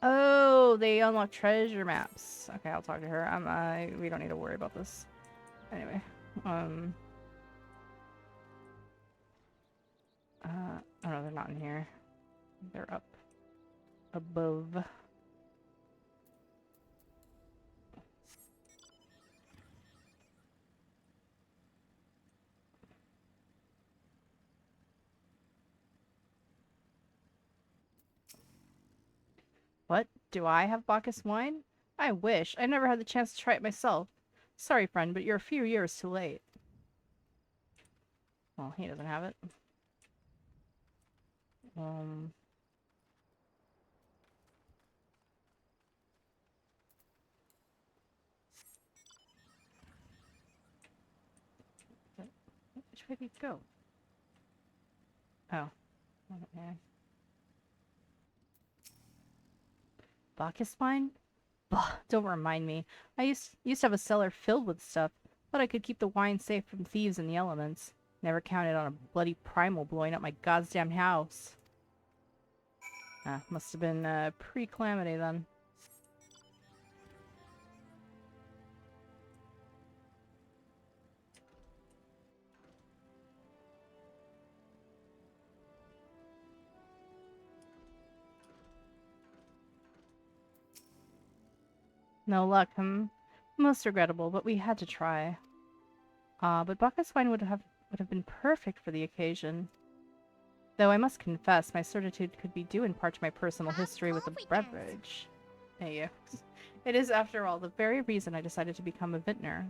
Oh, they unlock treasure maps. Okay, I'll talk to her. We don't need to worry about this. Anyway, oh no, they're not in here. They're up above. What? Do I have Bacchus wine? I wish. I never had the chance to try it myself. Sorry, friend, but you're a few years too late. Well, he doesn't have it. Which way did he go? Oh. Okay. Bacchus wine? Bah, don't remind me. I used to have a cellar filled with stuff, but I could keep the wine safe from thieves and the elements. Never counted on a bloody primal blowing up my goddamn house. Must have been pre-calamity then. No luck, Most regrettable, but we had to try. But Bacchus wine would have been perfect for the occasion. Though I must confess, my certitude could be due in part to my personal history with the beverage. Hey, it is, after all, the very reason I decided to become a vintner.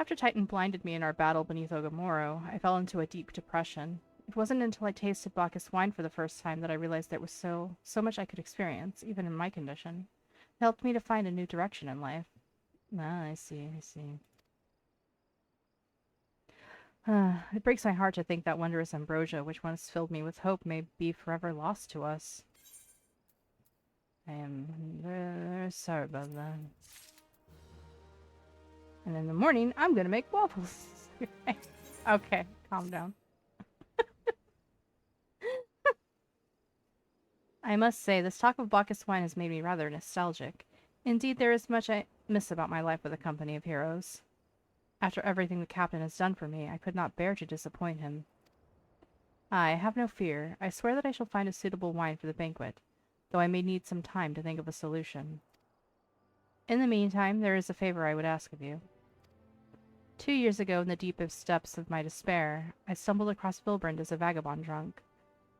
After Titan blinded me in our battle beneath Ogamoro, I fell into a deep depression. It wasn't until I tasted Bacchus wine for the first time that I realized there was so much I could experience, even in my condition. It helped me to find a new direction in life. Ah, I see, I see. It breaks my heart to think that wondrous ambrosia, which once filled me with hope, may be forever lost to us. I am very sorry about that. And in the morning, I'm gonna make waffles. Okay, calm down. I must say, this talk of Bacchus wine has made me rather nostalgic. Indeed, there is much I miss about my life with a company of heroes. After everything the captain has done for me, I could not bear to disappoint him. I have no fear. I swear that I shall find a suitable wine for the banquet, though I may need some time to think of a solution. In the meantime, there is a favor I would ask of you. 2 years ago, in the deepest depths of my despair, I stumbled across Vilbrand as a vagabond drunk.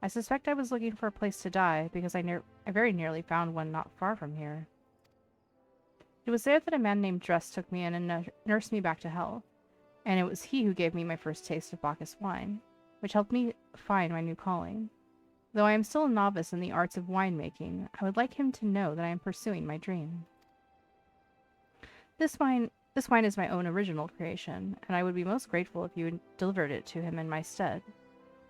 I suspect I was looking for a place to die, because I very nearly found one not far from here. It was there that a man named Dress took me in and nursed me back to health, and it was he who gave me my first taste of Bacchus wine, which helped me find my new calling. Though I am still a novice in the arts of winemaking, I would like him to know that I am pursuing my dream. This wine is my own original creation, and I would be most grateful if you delivered it to him in my stead.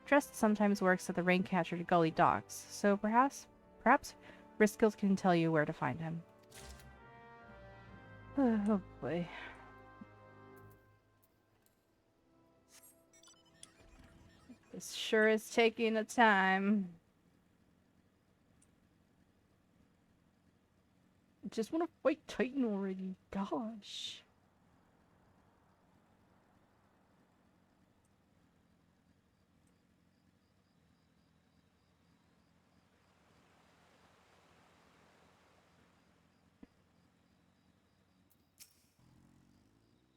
Dress sometimes works at the Raincatcher Gully docks, so perhaps Briskill can tell you where to find him. Oh boy. This sure is taking a time. I just want to fight Titan already. Gosh.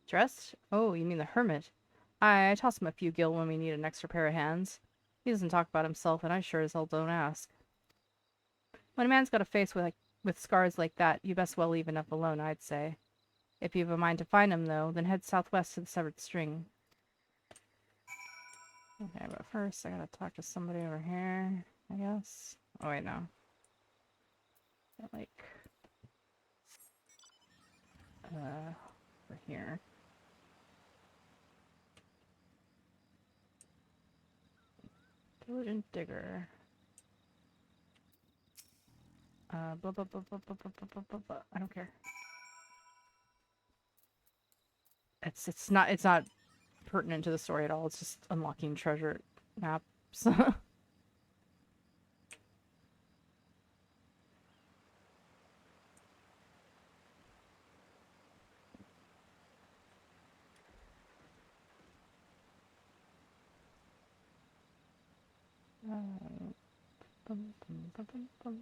Dressed? Oh, you mean the hermit. I toss him a few gil when we need an extra pair of hands. He doesn't talk about himself, and I sure as hell don't ask. When a man's got a face with scars like that, you best well leave enough alone, I'd say. If you've a mind to find him, though, then head southwest to the Severed String. Okay, but first I gotta talk to somebody over here, I guess. Oh, wait, no. Like... over here. Diligent digger. Blah, blah, blah, blah, blah, blah, blah, blah, blah. I don't care. It's not pertinent to the story at all. It's just unlocking treasure maps. Bum, bum, bum, bum, bum.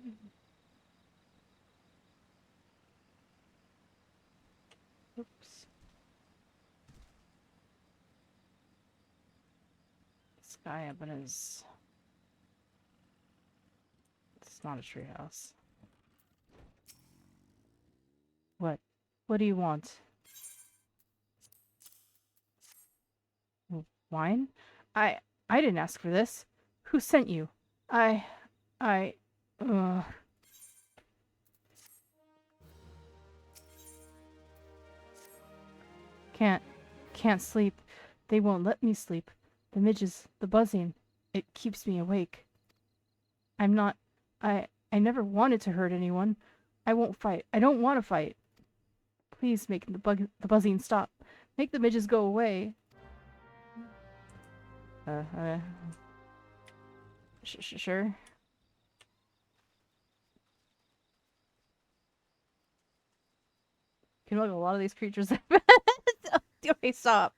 Oops. This guy up in his... It's not a treehouse. What? What do you want? Wine? I didn't ask for this. Who sent you? I... Can't sleep. They won't let me sleep. The midges, the buzzing, it keeps me awake. I'm not... I never wanted to hurt anyone. I won't fight. I don't want to fight. Please make the buzzing stop. Make the midges go away. Sure. Can look a lot of these creatures. Okay, stop.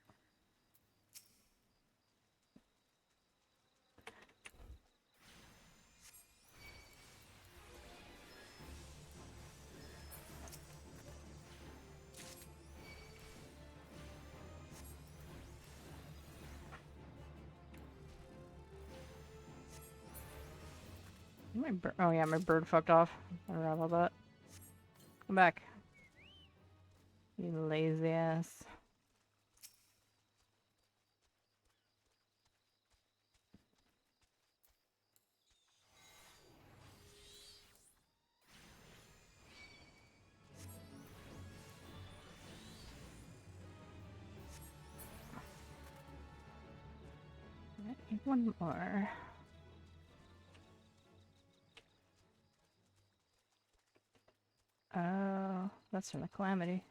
Oh yeah, my bird fucked off. I forgot about that. Come back. You lazy ass. One more. Oh, that's from the Calamity.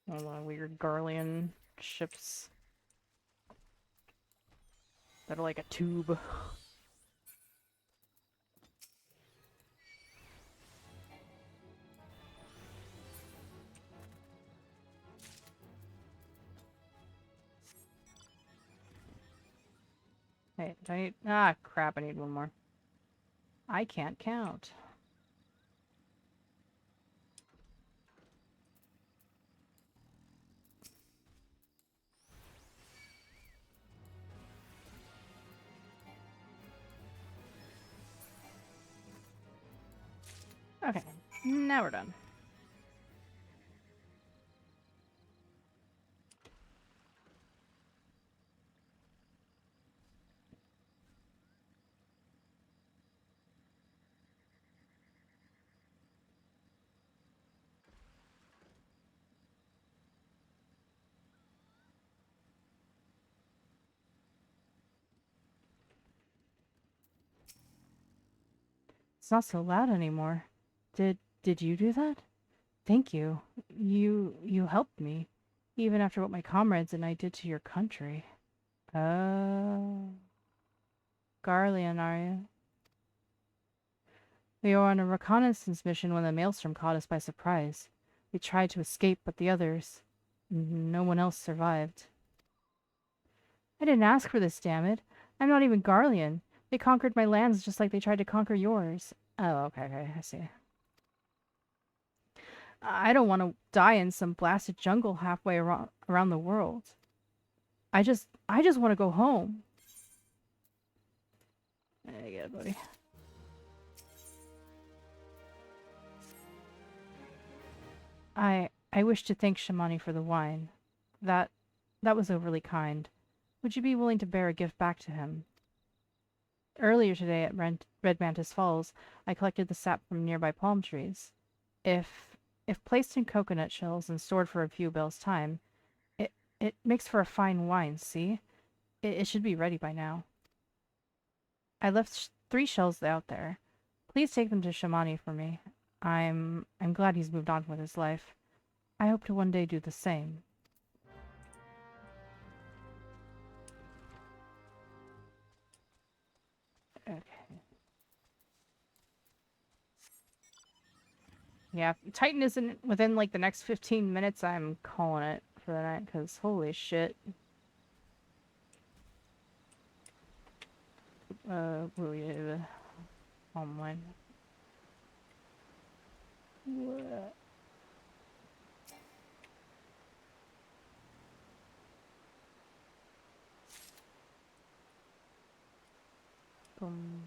One of the weird Garlean ships that are like a tube. Hey, do I need... Ah, crap, I need one more. I can't count. Okay, now we're done. It's not so loud anymore. Did you do that? Thank you. You helped me, even after what my comrades and I did to your country. Oh. Garlean, are you? We were on a reconnaissance mission when the maelstrom caught us by surprise. We tried to escape, but the others... No one else survived. I didn't ask for this, damn it. I'm not even Garlean. They conquered my lands just like they tried to conquer yours. Oh, okay, I see. I don't want to die in some blasted jungle halfway around the world. I just want to go home. I get it, buddy. I wish to thank Shamani for the wine. That was overly kind. Would you be willing to bear a gift back to him? Earlier today at Red Mantis Falls, I collected the sap from nearby palm trees. If placed in coconut shells and stored for a few bells' time, it makes for a fine wine, see? It should be ready by now. I left 3 shells out there. Please take them to Shamani for me. I'm glad he's moved on with his life. I hope to one day do the same. Okay. Yeah, if Titan isn't within like the next 15 minutes, I'm calling it for the night, because holy shit. Online. What? Boom.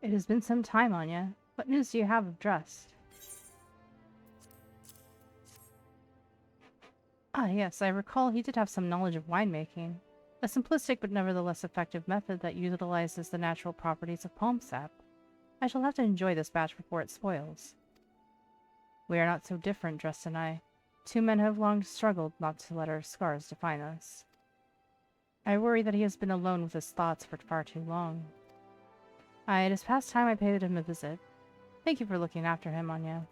It has been some time, Anya. What news do you have of Drust? Ah, yes, I recall he did have some knowledge of winemaking. A simplistic but nevertheless effective method that utilizes the natural properties of palm sap. I shall have to enjoy this batch before it spoils. We are not so different, Drust and I. 2 men have long struggled not to let our scars define us. I worry that he has been alone with his thoughts for far too long. It is past time I paid him a visit. Thank you for looking after him, Anya.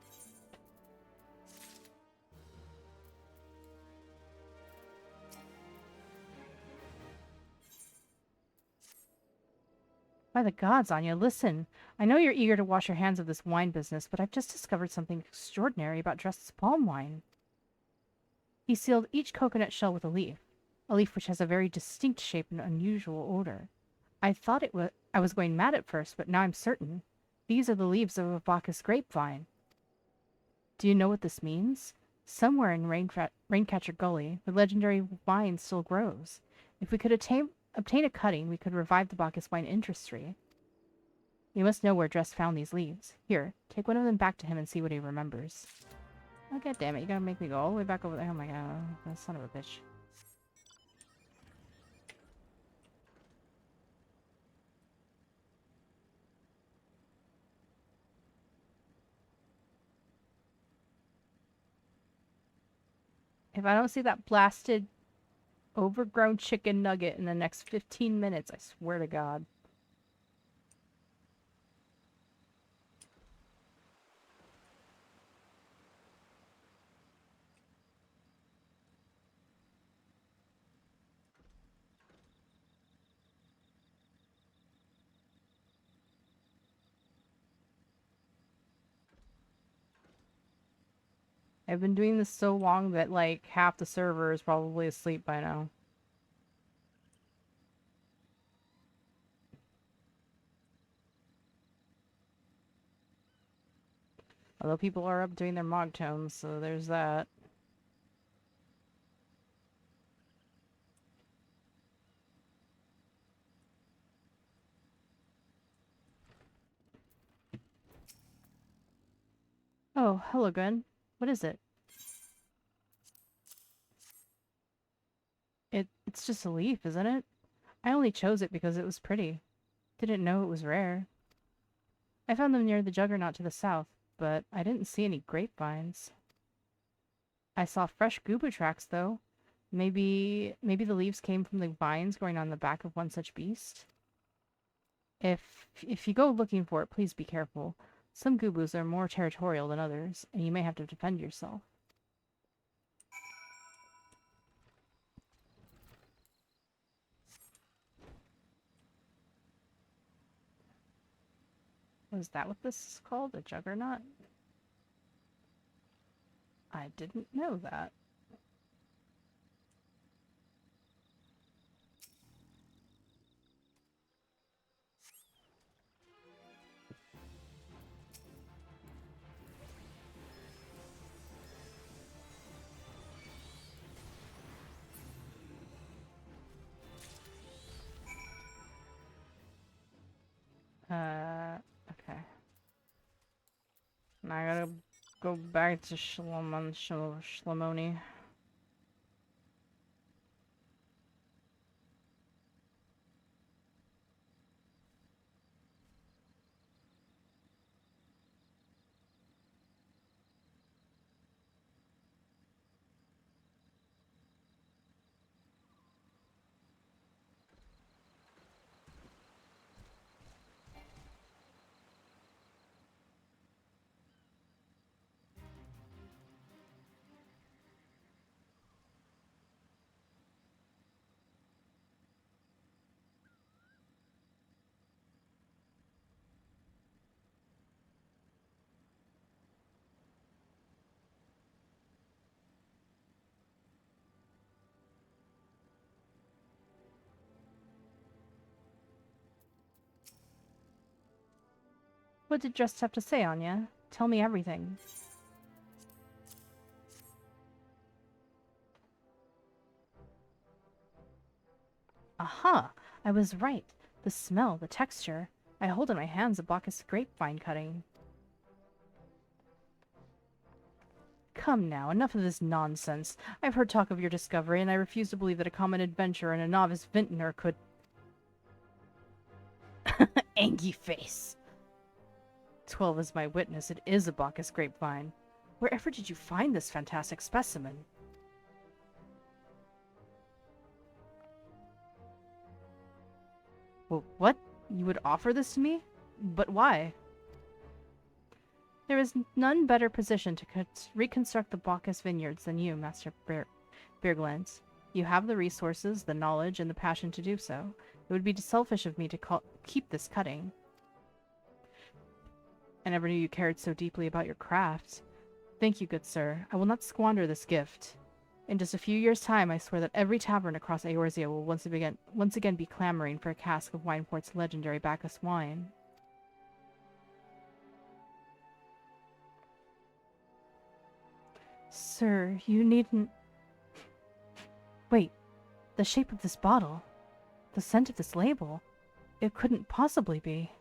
By the gods, Anya, listen. I know you're eager to wash your hands of this wine business, but I've just discovered something extraordinary about Drest's palm wine. He sealed each coconut shell with a leaf which has a very distinct shape and unusual odor. I was going mad at first, but now I'm certain. These are the leaves of a Bacchus grapevine. Do you know what this means? Somewhere in Raincatcher Gully, the legendary vine still grows. If we could obtain a cutting, we could revive the Bacchus wine industry. We must know where Dress found these leaves. Here, take one of them back to him and see what he remembers. Oh, god damn it, you gotta make me go all the way back over there. Oh my god, that son of a bitch. If I don't see that blasted, overgrown chicken nugget in the next 15 minutes, I swear to God. I've been doing this so long that, like, half the server is probably asleep by now. Although people are up doing their mog tomes, so there's that. Oh, hello, Gwen. What is it? It's just a leaf, isn't it? I only chose it because it was pretty. Didn't know it was rare. I found them near the Juggernaut to the south, but I didn't see any grapevines. I saw fresh gubu tracks, though. Maybe the leaves came from the vines growing on the back of one such beast? If you go looking for it, please be careful. Some gubus are more territorial than others, and you may have to defend yourself. Was that what this is called? A Juggernaut? I didn't know that. Okay. Now I gotta go back to Shlamoni. What did Just have to say, Anya? Tell me everything. Aha! I was right. The smell, the texture. I hold in my hands a Bacchus grapevine cutting. Come now, enough of this nonsense. I've heard talk of your discovery, and I refuse to believe that a common adventurer and a novice vintner could... Angy face. 12 is my witness. It is a Bacchus grapevine. Wherever did you find this fantastic specimen? Well, what? You would offer this to me? But why? There is none better positioned to reconstruct the Bacchus vineyards than you, Master Beerglans. You have the resources, the knowledge, and the passion to do so. It would be selfish of me to keep this cutting. I never knew you cared so deeply about your craft. Thank you, good sir. I will not squander this gift. In just a few years' time, I swear that every tavern across Eorzea will once again be clamoring for a cask of Wineport's legendary Bacchus wine. Sir, you needn't... Wait, the shape of this bottle, the scent of this label, it couldn't possibly be...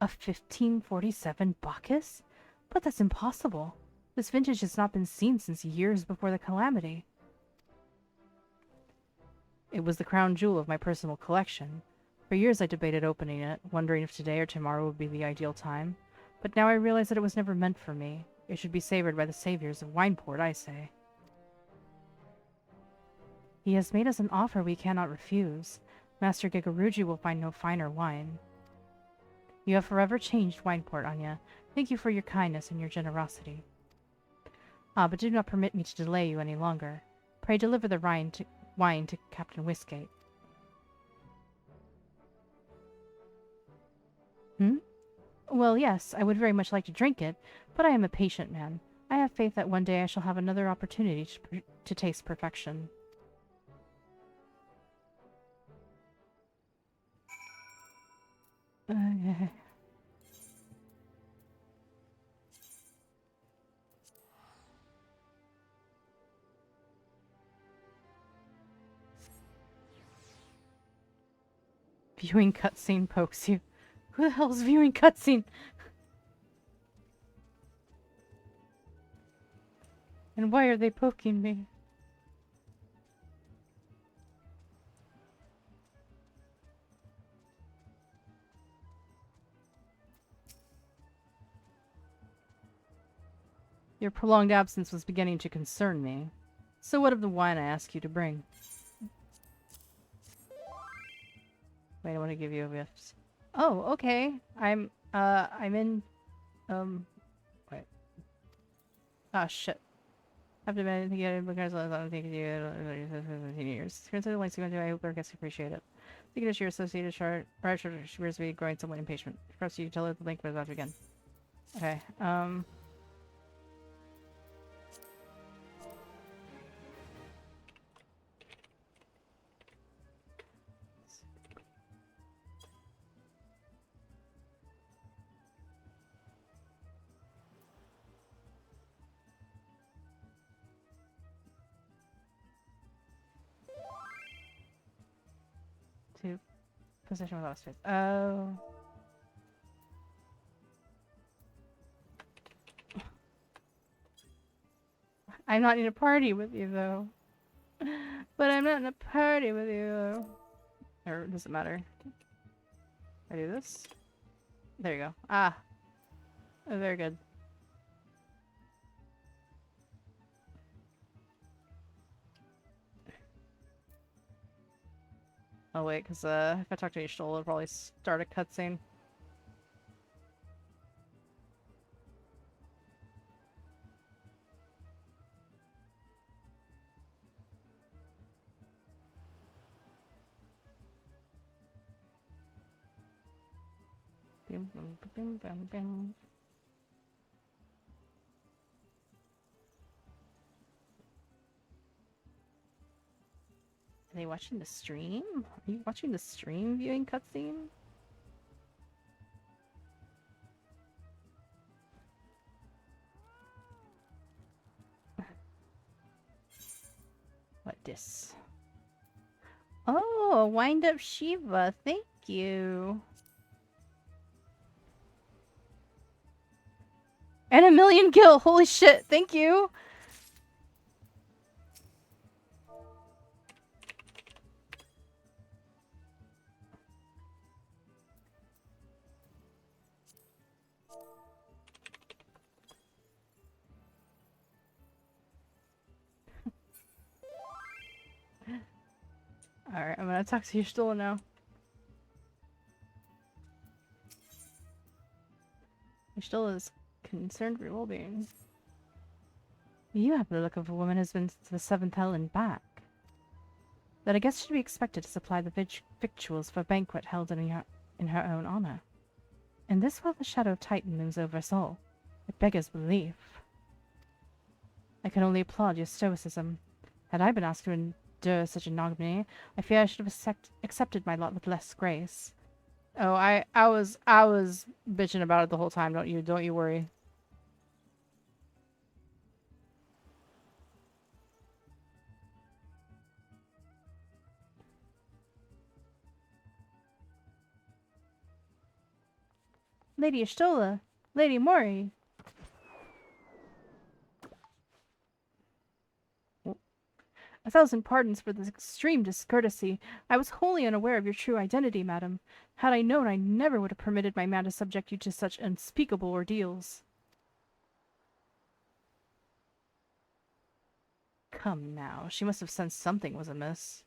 A 1547 Bacchus? But that's impossible. This vintage has not been seen since years before the calamity. It was the crown jewel of my personal collection. For years I debated opening it, wondering if today or tomorrow would be the ideal time. But now I realize that it was never meant for me. It should be savored by the saviors of Wineport, I say. He has made us an offer we cannot refuse. Master Gigaruji will find no finer wine. You have forever changed Wineport, Anya. Thank you for your kindness and your generosity. Ah, but do not permit me to delay you any longer. Pray deliver the wine to Captain Westgate. Well, yes, I would very much like to drink it, but I am a patient man. I have faith that one day I shall have another opportunity to taste perfection. Okay. Viewing cutscene pokes you. Who the hell's viewing cutscene? And why are they poking me? Your prolonged absence was beginning to concern me. So what of the wine I asked you to bring? Wait, I want to give you a gift. Oh, okay. I'm in, wait. Ah, shit. After been together because I don't think you 15 years. Consider links you I hope our guests appreciate it. Thinking that your associated chart appears to be growing somewhat impatient. Perhaps you can tell her the link was about to begin. Okay, to position without space. Oh. I'm not in a party with you, though. But I'm not in a party with you, though. Or does it matter? I do this? There you go. Ah. Oh, very good. Oh wait, because if I talk to Ishtal, it'll probably start a cutscene. Bim, bim, bim, bim, bim. Are they watching the stream? Are you watching the stream viewing cutscene? What dis? Oh, a wind-up Shiva. Thank you. And a million gil. Holy shit. Thank you. Alright, I'm gonna talk to Y'shtola now. Still is concerned for your well-being. You have the look of a woman who's been to the seventh hell and back. That I guess should be expected to supply the victuals for a banquet held in her own honor. In this world the shadow of Titan looms over us all. It beggars belief. I can only applaud your stoicism. Had I been asked to endure such ignominy, I fear I should have accepted my lot with less grace. Oh, I was bitching about it the whole time. Don't you worry. Lady Ashtola, Lady Mori. A thousand pardons for this extreme discourtesy. I was wholly unaware of your true identity, madam. Had I known, I never would have permitted my man to subject you to such unspeakable ordeals. Come now, she must have sensed something was amiss.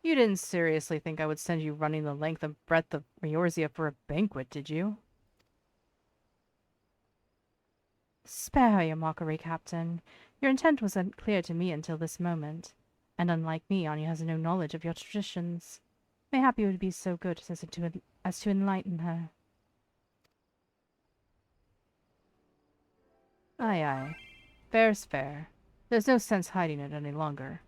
You didn't seriously think I would send you running the length and breadth of Eorzea for a banquet, did you? Spare her your mockery, Captain. Your intent was unclear to me until this moment, and unlike me, Anya has no knowledge of your traditions. Mayhap you would be so good as to enlighten her. Aye, aye. Fair's fair. There's no sense hiding it any longer.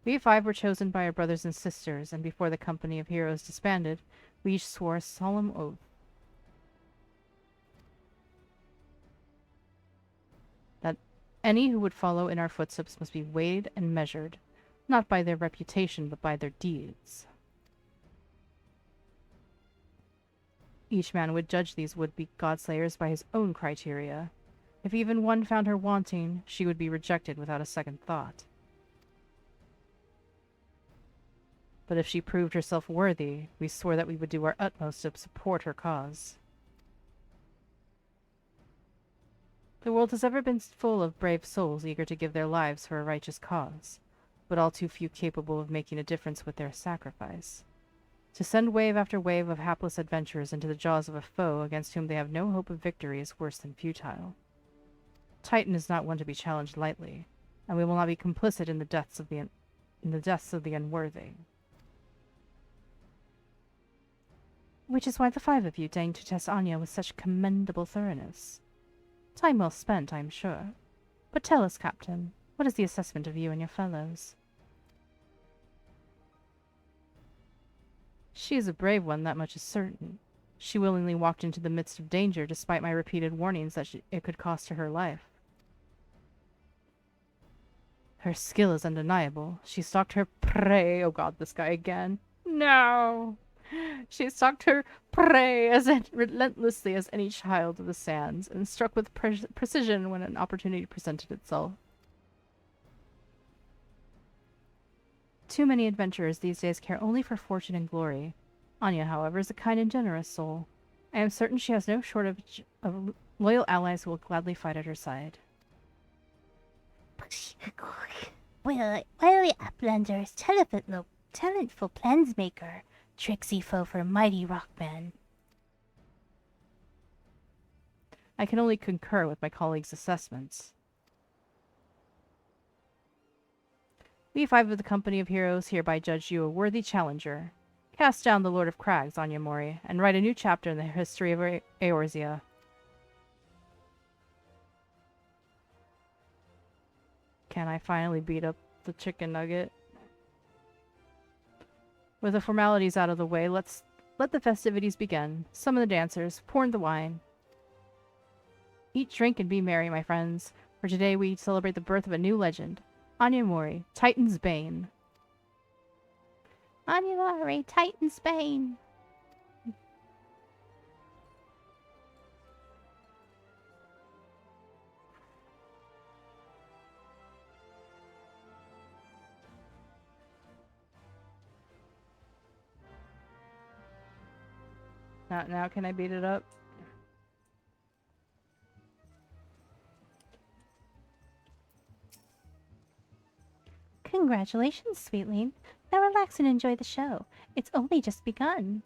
We five were chosen by our brothers and sisters, and before the company of heroes disbanded, we each swore a solemn oath that any who would follow in our footsteps must be weighed and measured, not by their reputation, but by their deeds. Each man would judge these would-be godslayers by his own criteria. If even one found her wanting, she would be rejected without a second thought. But if she proved herself worthy, we swore that we would do our utmost to support her cause. The world has ever been full of brave souls eager to give their lives for a righteous cause, but all too few capable of making a difference with their sacrifice. To send wave after wave of hapless adventurers into the jaws of a foe against whom they have no hope of victory is worse than futile. Titan is not one to be challenged lightly, and we will not be complicit in the deaths of the unworthy. Which is why the five of you deigned to test Anya with such commendable thoroughness. Time well spent, I am sure. But tell us, Captain, what is the assessment of you and your fellows? She is a brave one, that much is certain. She willingly walked into the midst of danger, despite my repeated warnings that it could cost her her life. Her skill is undeniable. She stalked her prey. Oh god, this guy again. No! She stalked her prey as relentlessly as any child of the sands, and struck with precision when an opportunity presented itself. Too many adventurers these days care only for fortune and glory. Anya, however, is a kind and generous soul. I am certain she has no shortage of loyal allies who will gladly fight at her side. Wily Uplander is talentful plansmaker. Tricksy foe for mighty rockman. I can only concur with my colleagues' assessments. We five of the company of heroes hereby judge you a worthy challenger. Cast down the Lord of Crags, Anya Mori, and write a new chapter in the history of Eorzea. Can I finally beat up the chicken nugget? With the formalities out of the way, let the festivities begin. Summon the dancers, pour in the wine. Eat, drink, and be merry, my friends, for today we celebrate the birth of a new legend. Anya Mori, Titan's Bane. Anya Mori, Titan's Bane. Now can I beat it up? Congratulations, sweetling. Now relax and enjoy the show. It's only just begun.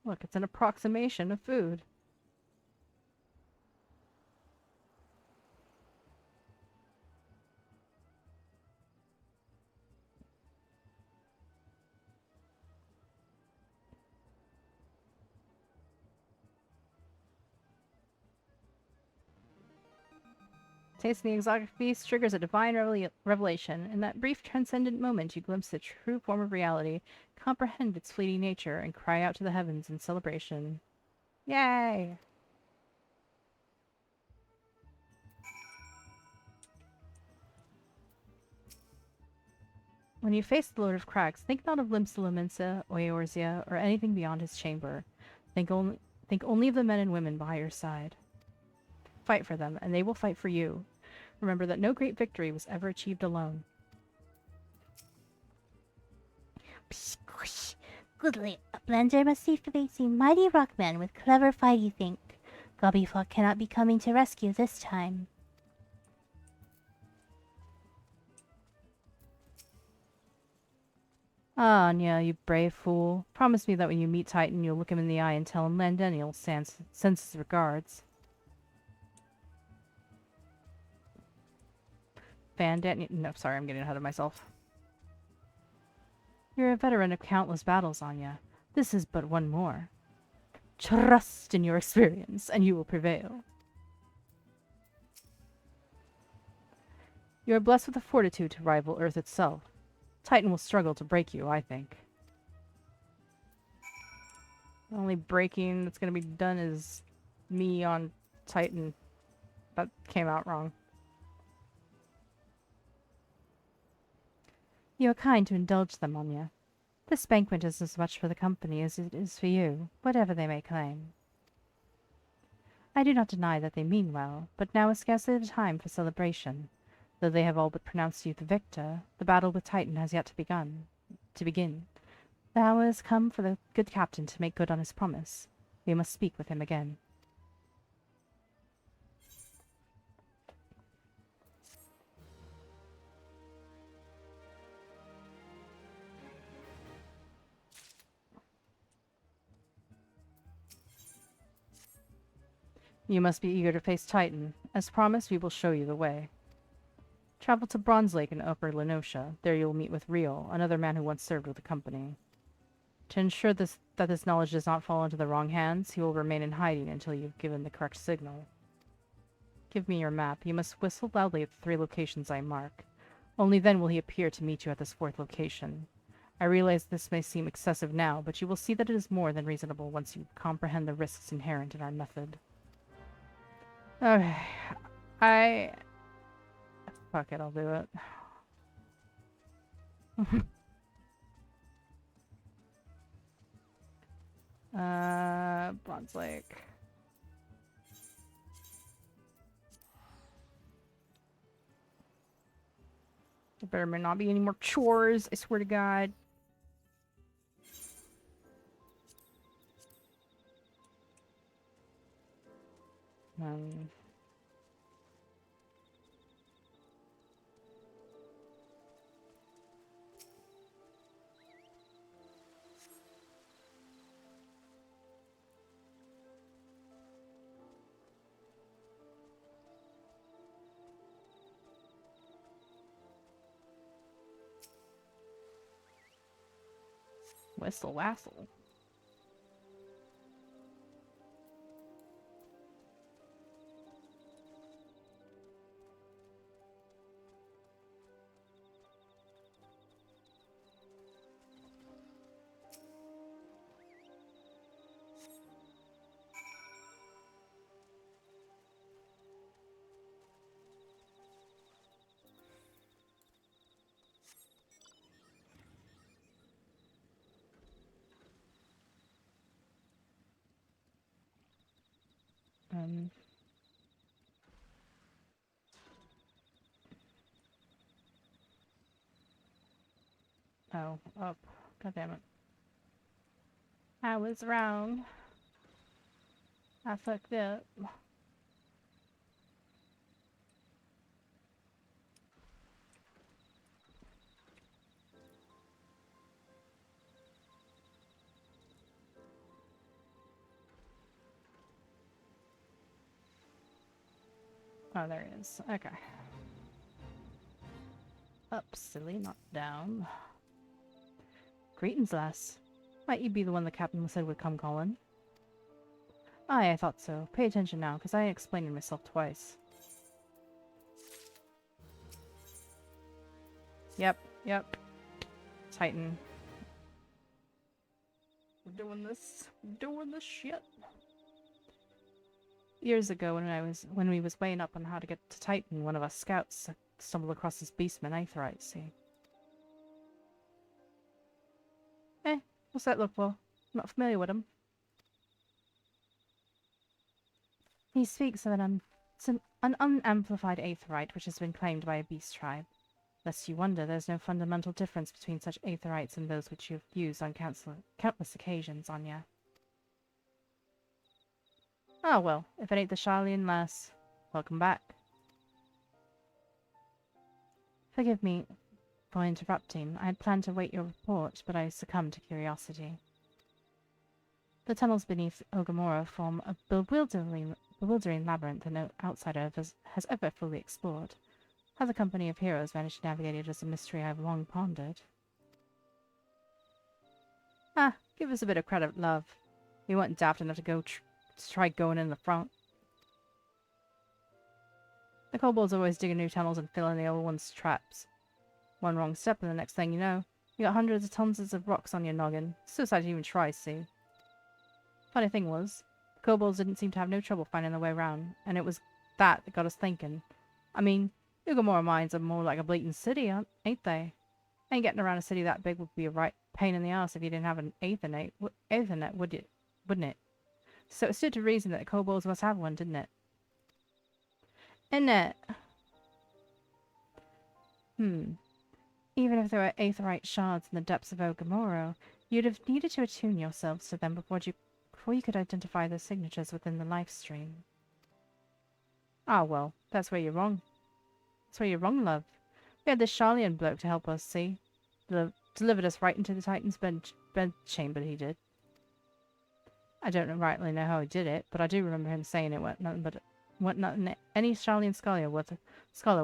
Look, it's an approximation of food. Tasting the exotic feast triggers a divine revelation. In that brief transcendent moment, you glimpse the true form of reality, comprehend its fleeting nature, and cry out to the heavens in celebration. Yay! When you face the Lord of Cracks, think not of Limsa Lominsa, Eorzea, or anything beyond his chamber. Think only of the men and women by your side. Fight for them, and they will fight for you. Remember that no great victory was ever achieved alone. Goodly, a blender must be facing mighty rockmen with clever fighty think. Gobbyflock cannot be coming to rescue this time. Ah, Anya, you brave fool. Promise me that when you meet Titan, you'll look him in the eye and tell him Landenial sends his regards. No, sorry, I'm getting ahead of myself. You're a veteran of countless battles, Anya. This is but one more. Trust in your experience, and you will prevail. You are blessed with the fortitude to rival Earth itself. Titan will struggle to break you, I think. The only breaking that's going to be done is me on Titan. That came out wrong. You are kind to indulge them, Anya. This banquet is as much for the company as it is for you, whatever they may claim. I do not deny that they mean well, but now is scarcely the time for celebration. Though they have all but pronounced you the victor, the battle with Titan has yet to begin. The hour has come for the good captain to make good on his promise. We must speak with him again. You must be eager to face Titan. As promised, we will show you the way. Travel to Bronze Lake in Upper Lenosha. There you will meet with Riel, another man who once served with the company. To ensure that this knowledge does not fall into the wrong hands, he will remain in hiding until you've given the correct signal. Give me your map. You must whistle loudly at the 3 locations I mark. Only then will he appear to meet you at this 4th location. I realize this may seem excessive now, but you will see that it is more than reasonable once you comprehend the risks inherent in our method. Okay. Fuck it, I'll do it. Bronze Lake. There better not be any more chores, I swear to God. Whistle Wassel. Oh, up. God damn it. I was wrong. I fucked up. Oh, there he is. Okay. Up, silly, not down. Greetings, lass. Might you be the one the captain said would come calling? Aye, I thought so. Pay attention now, because I ain't explaining myself twice. Yep. Titan. We're doing this. Doing this shit. Years ago, when we was weighing up on how to get to Titan, one of us scouts stumbled across this beastman Aetherite, see? What's that look for? I'm not familiar with him. He speaks of an unamplified Aetherite which has been claimed by a beast tribe. Lest you wonder, there's no fundamental difference between such Aetherites and those which you've used on countless occasions, Anya. Oh well, if it ain't the Charlian lass. Welcome back. Forgive me for interrupting. I had planned to wait your report, but I succumbed to curiosity. The tunnels beneath Ogamora form a bewildering labyrinth that no outsider has ever fully explored. How the company of heroes managed to navigate it is a mystery I've long pondered. Ah, give us a bit of credit, love. We weren't daft enough to try going in the front. The kobolds always digging new tunnels and filling the old ones' traps. One wrong step and the next thing you know, you got hundreds of tons of rocks on your noggin. Suicide to even try, see. Funny thing was, the kobolds didn't seem to have no trouble finding their way around, and it was that got us thinking. I mean, Ugamora mines are more like a bleating city, ain't they? Ain't getting around a city that big would be a right pain in the ass if you didn't have an Aethernet, wouldn't it? So it stood to reason that the kobolds must have one, didn't it? Innit? Even if there were Aetherite shards in the depths of Ogamoro, you'd have needed to attune yourselves to them before you could identify their signatures within the life stream. Ah, well, that's where you're wrong. That's where you're wrong, love. We had this Charlian bloke to help us, see? Delivered us right into the Titan's bed chamber, he did. I don't rightly know how he did it, but I do remember him saying it weren't nothing any Charlian scholar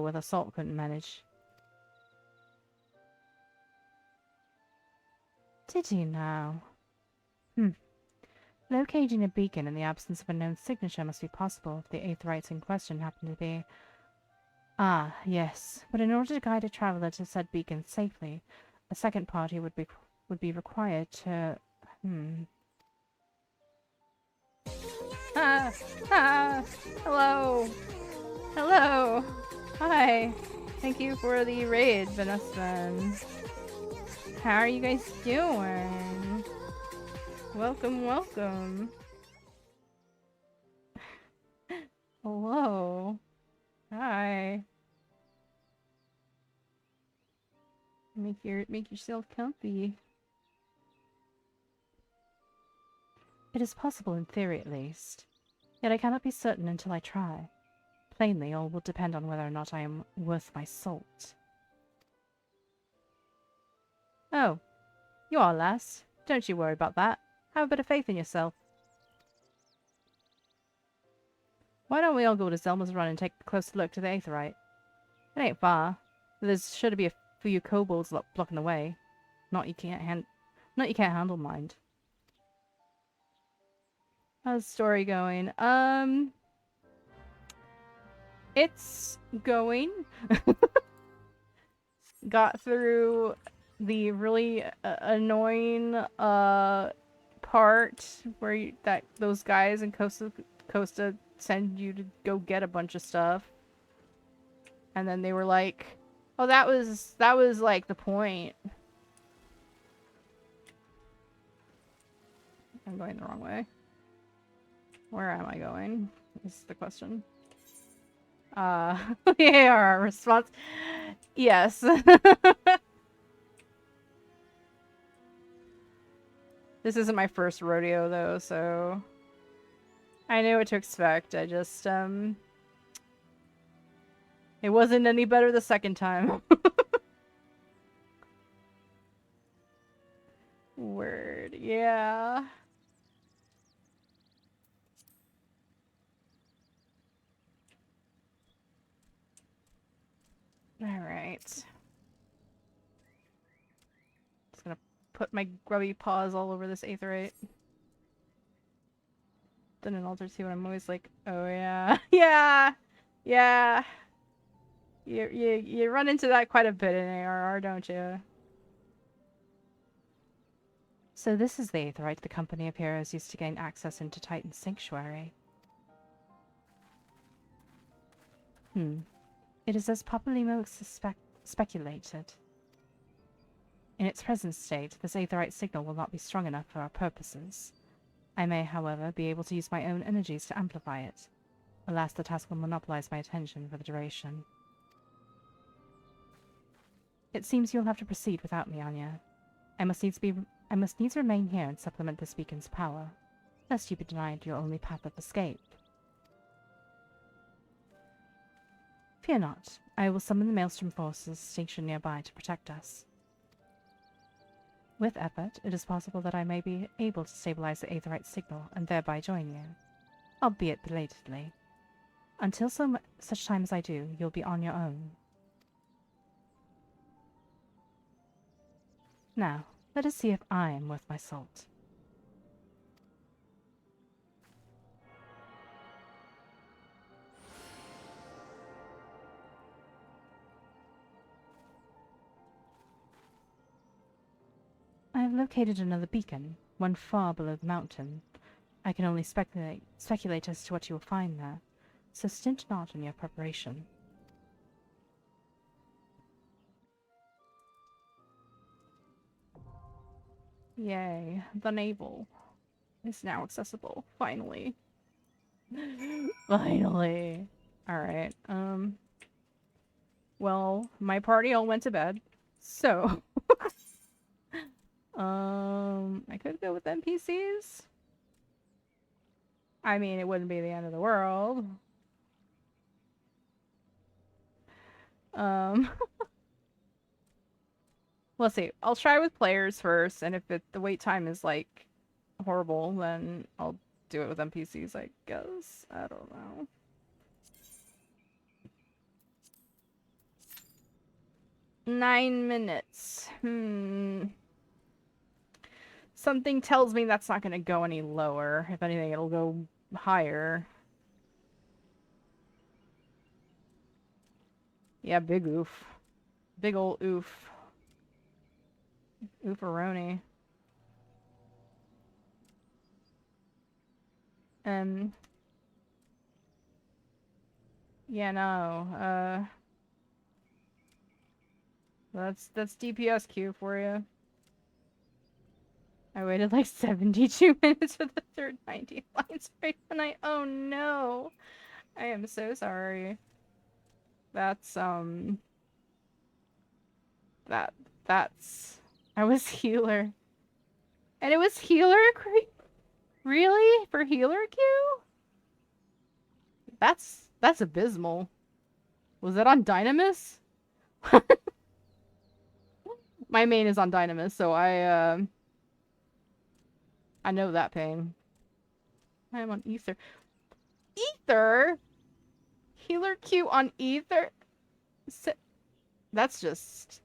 with assault couldn't manage. Did he now? Locating a beacon in the absence of a known signature must be possible if the Aetherites in question happen to be... Ah, yes. But in order to guide a traveller to said beacon safely, a second party would be required to... Hello! Hello! Hi! Thank you for the raid, Vanessa. How are you guys doing? Welcome, welcome. Hello. Hi. Make yourself comfy. It is possible in theory at least. Yet I cannot be certain until I try. Plainly, all will depend on whether or not I am worth my salt. Oh, you are, lass. Don't you worry about that. Have a bit of faith in yourself. Why don't we all go to Zelma's Run and take a closer look to the Aetherite? It ain't far. There's sure to be a few kobolds blocking the way. Not you can't handle, mind. How's the story going? It's going. Got through the really annoying part where those guys in Costa send you to go get a bunch of stuff, and then they were like, "Oh, that was like the point." I'm going the wrong way. Where am I going? Is the question. Yeah, our response. Yes. This isn't my first rodeo though, so I knew what to expect. I just it wasn't any better the second time. Word, yeah. Alright. Just gonna put my grubby paws all over this aetheryte. Then an altar too, and I'm always like, oh yeah. Yeah! Yeah! You run into that quite a bit in ARR, don't you? So this is the aetheryte the company of heroes used to gain access into Titan's sanctuary. It is as popularly most speculated. In its present state, this aetheryte signal will not be strong enough for our purposes. I may, however, be able to use my own energies to amplify it. Alas, the task will monopolize my attention for the duration. It seems you'll have to proceed without me, Anya. I must needs remain here and supplement this beacon's power, lest you be denied your only path of escape. Fear not. I will summon the Maelstrom forces stationed nearby to protect us. With effort, it is possible that I may be able to stabilize the aetheryte signal and thereby join you, albeit belatedly. Until such time as I do, you'll be on your own. Now, let us see if I am worth my salt. I have located another beacon, one far below the mountain. I can only speculate as to what you will find there, so stint not in your preparation. Yay, the navel is now accessible, finally. Finally. Alright, well, my party all went to bed, so I could go with NPCs. I mean, it wouldn't be the end of the world. Let's see. I'll try with players first, and if the wait time is like horrible, then I'll do it with NPCs, I guess. I don't know. Nine minutes. Something tells me that's not gonna go any lower. If anything, it'll go higher. Yeah, big oof. Big ol' oof. Oofaroni. Yeah, no, that's DPS queue for you. I waited like 72 minutes for the third 90 lines right when oh no. I am so sorry. That's, I was healer. And it was healer really? For healer queue? That's abysmal. Was that on Dynamis? My main is on Dynamis, so I know that pain. I am on Ether. Ether? Healer queue on Ether? That's just...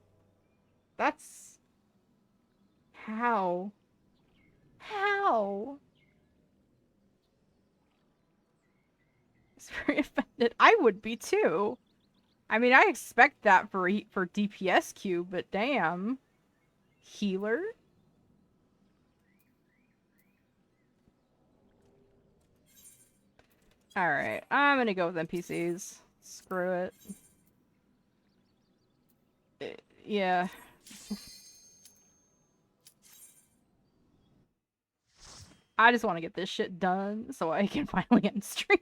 That's... How? How? It's very offended. I would be too. I mean, I expect that for DPS queue, but damn. Healer? Alright, I'm gonna go with NPCs. Screw it. Yeah. I just want to get this shit done so I can finally end stream.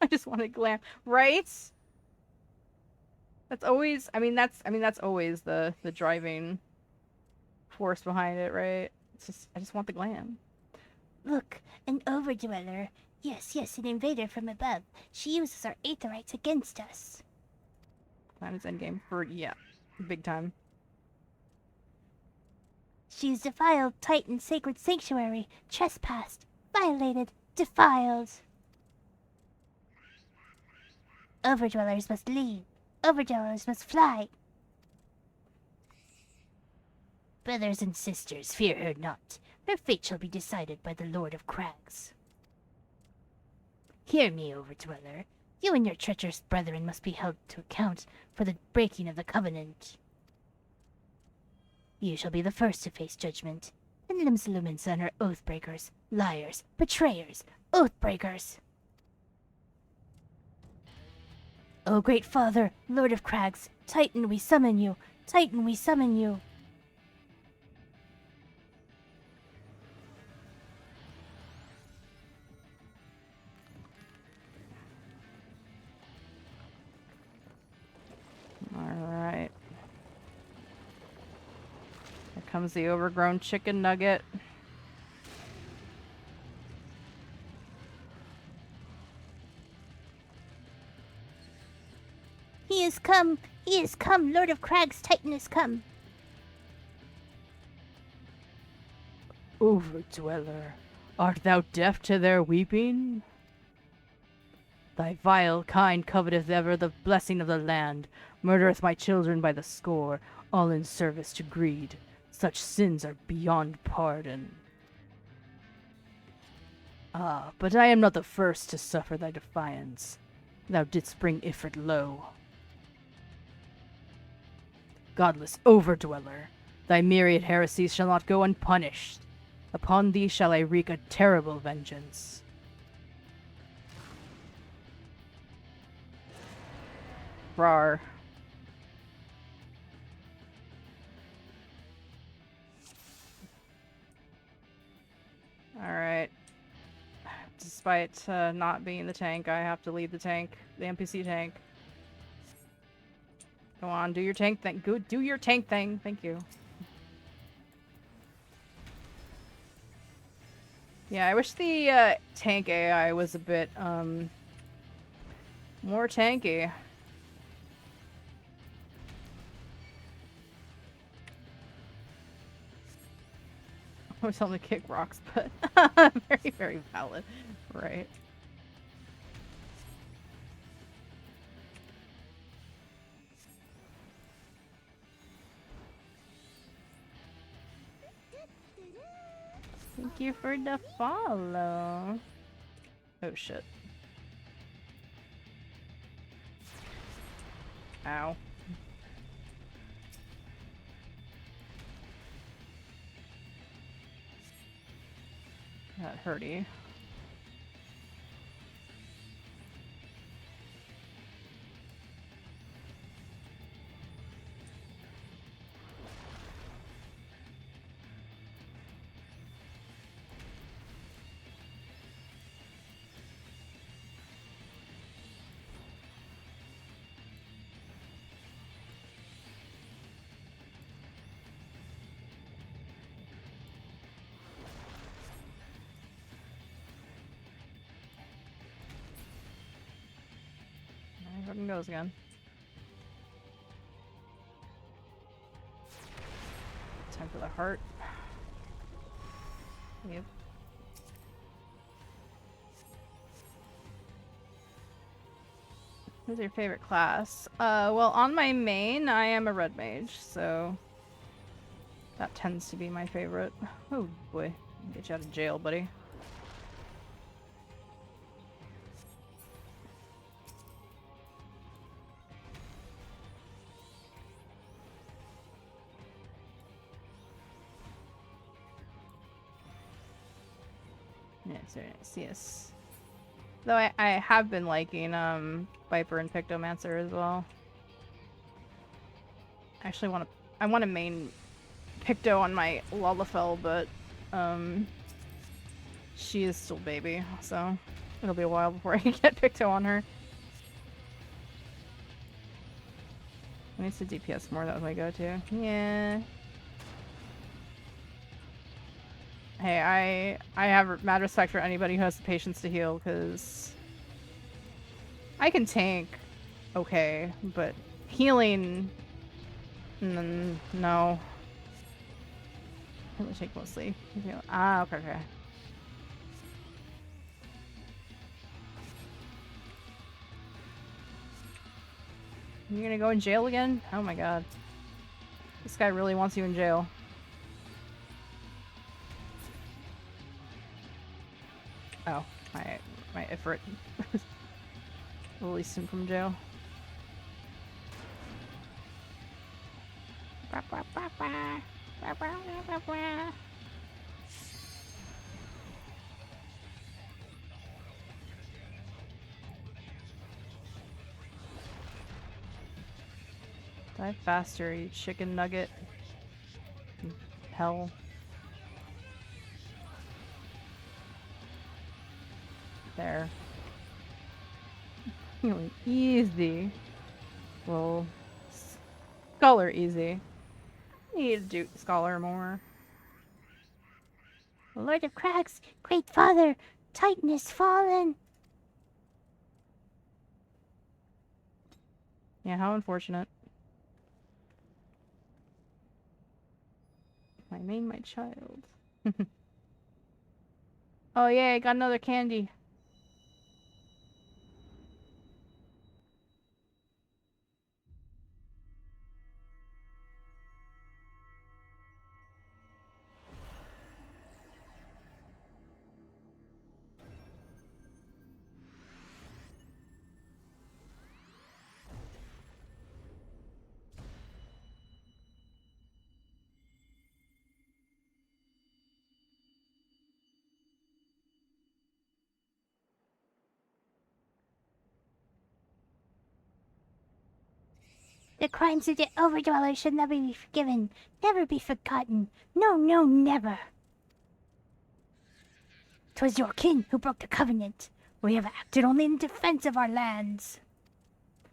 I just want to glam. Right? That's always, that's always the driving force behind it, right? I just want the glam. Look, an overdweller. Yes, an invader from above. She uses our aetherites against us. That is endgame for, yeah, big time. She's defiled Titan's sacred sanctuary, trespassed, violated, defiled. Overdwellers must leave. Overdwellers must fly. Brothers and sisters, fear her not. Her fate shall be decided by the Lord of Crags. Hear me, Overdweller. You and your treacherous brethren must be held to account for the breaking of the covenant. You shall be the first to face judgment. And Limsa and her oathbreakers, liars, betrayers, oathbreakers. O great father, Lord of Crags, Titan we summon you, Titan we summon you. Alright. Here comes the overgrown chicken nugget. He is come, Lord of Crags, Titan is come. Overdweller, art thou deaf to their weeping? Thy vile kind coveteth ever the blessing of the land, murdereth my children by the score, all in service to greed. Such sins are beyond pardon. Ah, but I am not the first to suffer thy defiance. Thou didst bring Ifrit low. Godless overdweller, thy myriad heresies shall not go unpunished. Upon thee shall I wreak a terrible vengeance. Rar. Alright. Despite not being the tank, I have to lead the tank. The NPC tank. Go on, do your tank thing. Go do your tank thing. Thank you. Yeah, I wish the tank AI was a bit more tanky. I was telling to kick rocks, but very, very valid. Right. Thank you for the follow. Oh shit. Ow. That hurty. Fucking goes again. Time for the heart. Yep. Who's your favorite class? Well, on my main, I am a red mage, so that tends to be my favorite. Oh boy, get you out of jail, buddy. Yes, very nice. Yes. Though I have been liking Viper and Pictomancer as well. I actually I want to main Picto on my Lalafell, but she is still baby, so it'll be a while before I can get Picto on her. I need to DPS more, that was my go-to. Yeah. Hey, I have mad respect for anybody who has the patience to heal, because I can tank okay, but healing, no. I will take mostly. Ah, okay, okay. You're gonna go in jail again? Oh my god. This guy really wants you in jail. Oh, my Ifrit released him from jail. Die faster, you chicken nugget. Hell. There. Feeling easy. Well, Scholar easy. I need to do Scholar more. Lord of Crags, great father, Titan is fallen. Yeah, how unfortunate. My child. Oh yay, got another candy. The crimes of the Overdwellers should never be forgiven, never be forgotten. No, no, never. 'Twas your kin who broke the covenant. We have acted only in defense of our lands.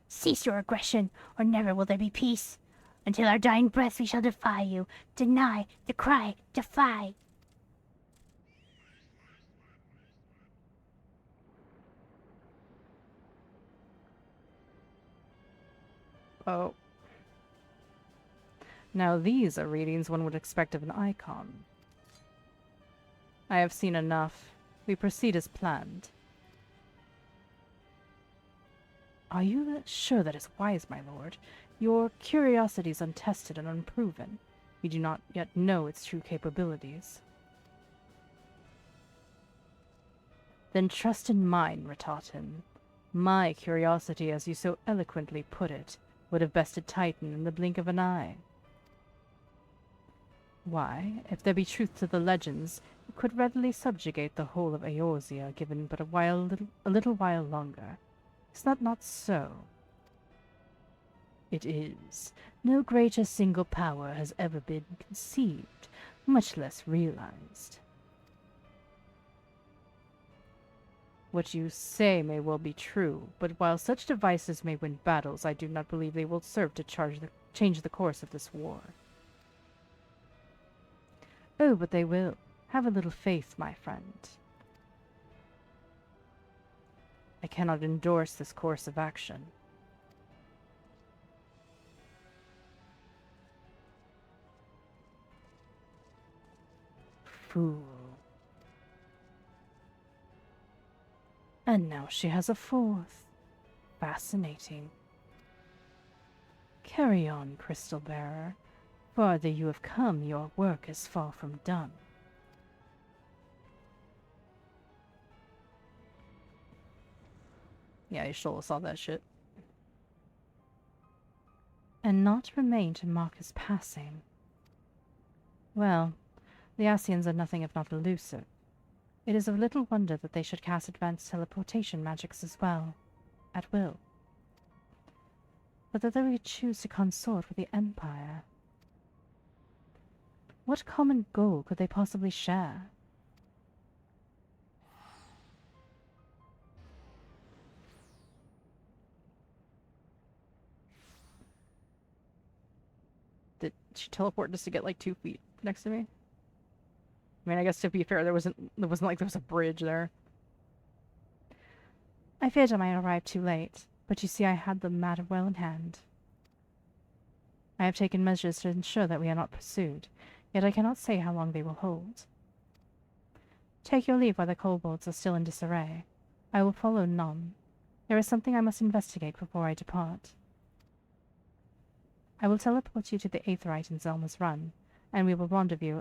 Cease your aggression, or never will there be peace. Until our dying breath we shall defy you, deny, decry, defy. Oh. Now these are readings one would expect of an icon. I have seen enough. We proceed as planned. Are you sure that is wise, my lord? Your curiosity is untested and unproven. We do not yet know its true capabilities. Then trust in mine, Ratatin. My curiosity, as you so eloquently put it, would have bested Titan in the blink of an eye. Why, if there be truth to the legends, it could readily subjugate the whole of Eorzea, given but a little while longer. Is that not so? It is. No greater single power has ever been conceived, much less realized. What you say may well be true, but while such devices may win battles, I do not believe they will serve to change the course of this war. Oh, but they will. Have a little faith, my friend. I cannot endorse this course of action. Fool. And now she has a fourth. Fascinating. Carry on, Crystal Bearer. Farther you have come, your work is far from done. Yeah, Y'shtola saw that shit. And not remain to mark his passing. Well, the Ascians are nothing if not elusive. It is of little wonder that they should cast advanced teleportation magics as well, at will. But that they would choose to consort with the Empire. What common goal could they possibly share? Did she teleport just to get like 2 feet next to me? I mean, I guess to be fair, there wasn't like there was a bridge there. I feared I might arrive too late, but you see I had the matter well in hand. I have taken measures to ensure that we are not pursued, yet I cannot say how long they will hold. Take your leave while the kobolds are still in disarray. I will follow none. There is something I must investigate before I depart. I will teleport you to the Aetheryte in Zelma's Run, and we will rendezvous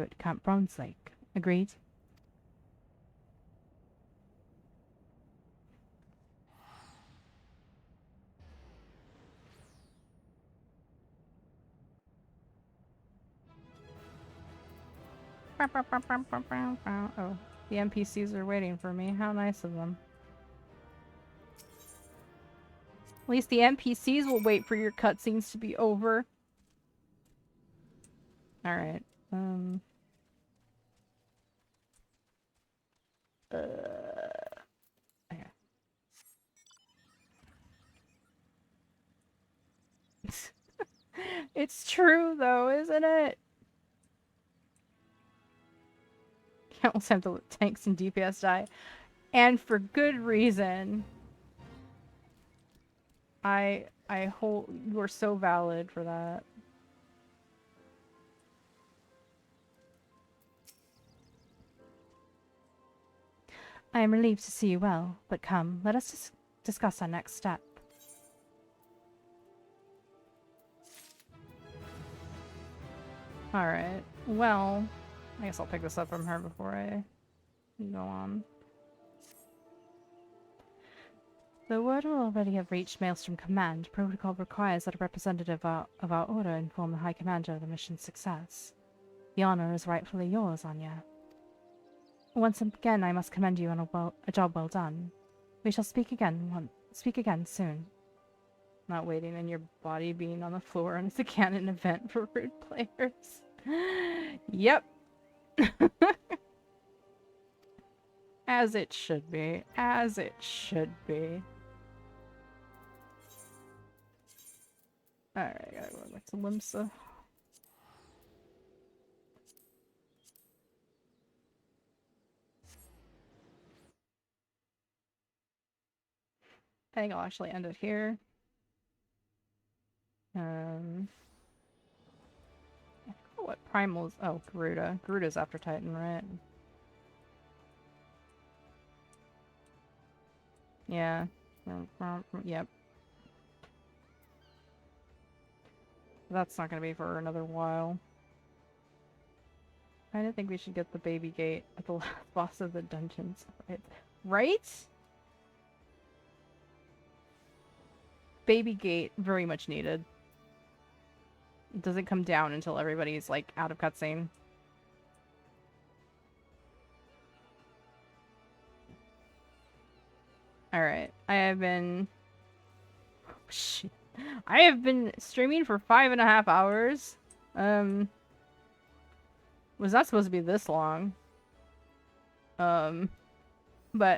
at Camp Bronze Lake. Agreed? Oh, the NPCs are waiting for me. How nice of them. At least the NPCs will wait for your cutscenes to be over. Alright. Okay. It's true, though, isn't it? Countless have the tanks and DPS die. And for good reason. I hold you are so valid for that. I am relieved to see you well, but come, let us discuss our next step. Alright, well, I guess I'll pick this up from her before I go on. The word will already have reached Maelstrom Command. Protocol requires that a representative of our order inform the High Commander of the mission's success. The honor is rightfully yours, Anya. Once again, I must commend you on a job well done. We shall speak again soon. Not waiting in your body being on the floor and it's a canon event for rude players. Yep. As it should be. As it should be. Alright, gotta go back to Limsa. I think I'll actually end it here. I forgot what Primal is. Oh, Garuda. Garuda's after Titan, right? Yeah. Yep. That's not gonna be for another while. I don't think we should get the baby gate at the last boss of the dungeons. Right? Baby gate, very much needed. It doesn't come down until everybody's, like, out of cutscene. Alright, I have been... Oh, shit. I have been streaming for 5.5 hours. Was not supposed to be this long. But,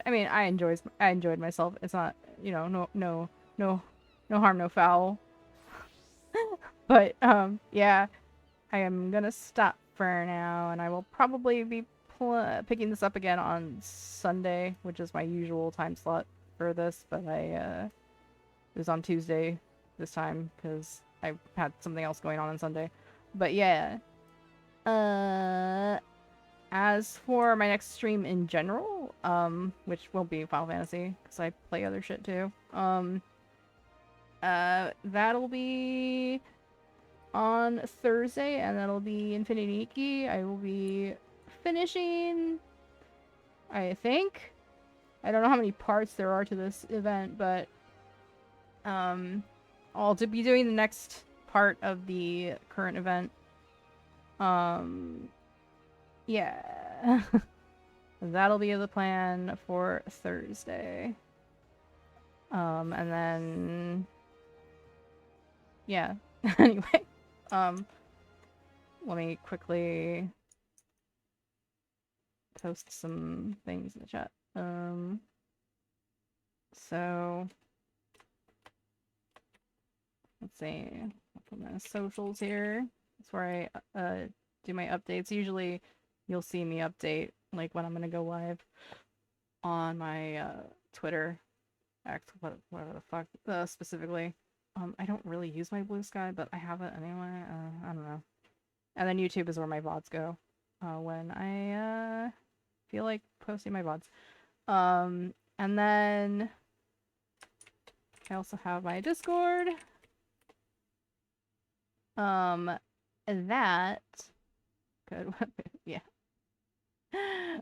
I mean, I enjoyed myself. It's not, you know, no harm, no foul. But, yeah. I am gonna stop for now, and I will probably be picking this up again on Sunday, which is my usual time slot for this, but it was on Tuesday this time, because I had something else going on Sunday. But yeah. As for my next stream in general, which will be Final Fantasy, because I play other shit too, that'll be on Thursday, and that'll be Infinity Nikki. I will be finishing, I think. I don't know how many parts there are to this event, but I'll be doing the next part of the current event. Yeah. That'll be the plan for Thursday. And then... Yeah. Anyway. Let me quickly post some things in the chat. So... Let's see. I'll put my socials here. That's where I do my updates. Usually you'll see me update like when I'm gonna go live on my Twitter, X, whatever the fuck, specifically. I don't really use my Blue Sky, but I have it anyway. I don't know. And then YouTube is where my VODs go when I feel like posting my VODs. And then I also have my Discord. That good. Yeah.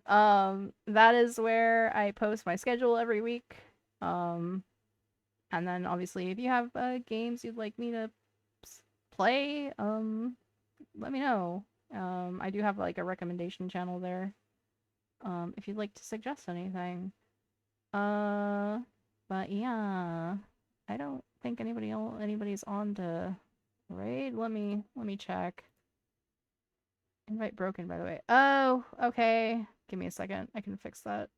That is where I post my schedule every week. And then obviously if you have games you'd like me to play, let me know. I do have like a recommendation channel there. If you'd like to suggest anything. But yeah, I don't think anybody's on to raid. Let me check. Invite broken, by the way. Oh, okay. Give me a second. I can fix that.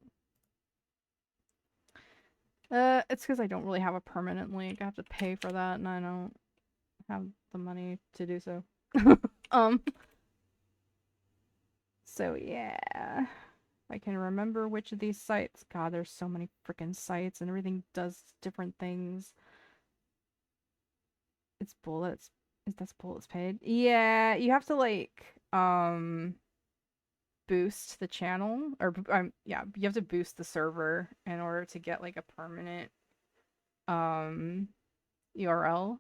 It's because I don't really have a permanent link. I have to pay for that, and I don't have the money to do so. So yeah. I can remember which of these sites. God, there's so many freaking sites, and everything does different things. It's bullets. That's bullets paid? Yeah, you have to like boost the channel, or yeah, you have to boost the server in order to get like a permanent URL.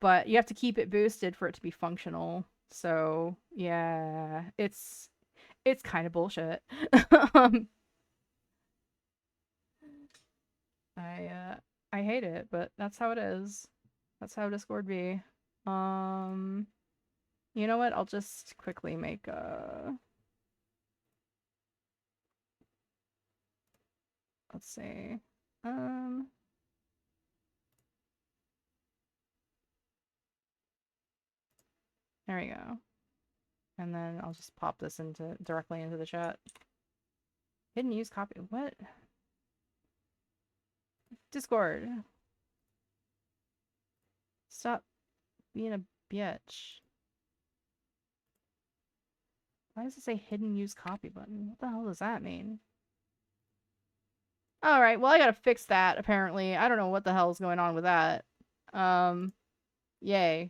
But you have to keep it boosted for it to be functional. So yeah, it's kind of bullshit. I hate it, but that's how it is. That's how Discord be. You know what? I'll just quickly make a. Let's see. There we go. And then I'll just pop this directly into the chat. Hidden use copy. What? Discord. Stop being a bitch. Why does it say hidden use copy button? What the hell does that mean? Alright, well I gotta fix that, apparently. I don't know what the hell is going on with that. Yay.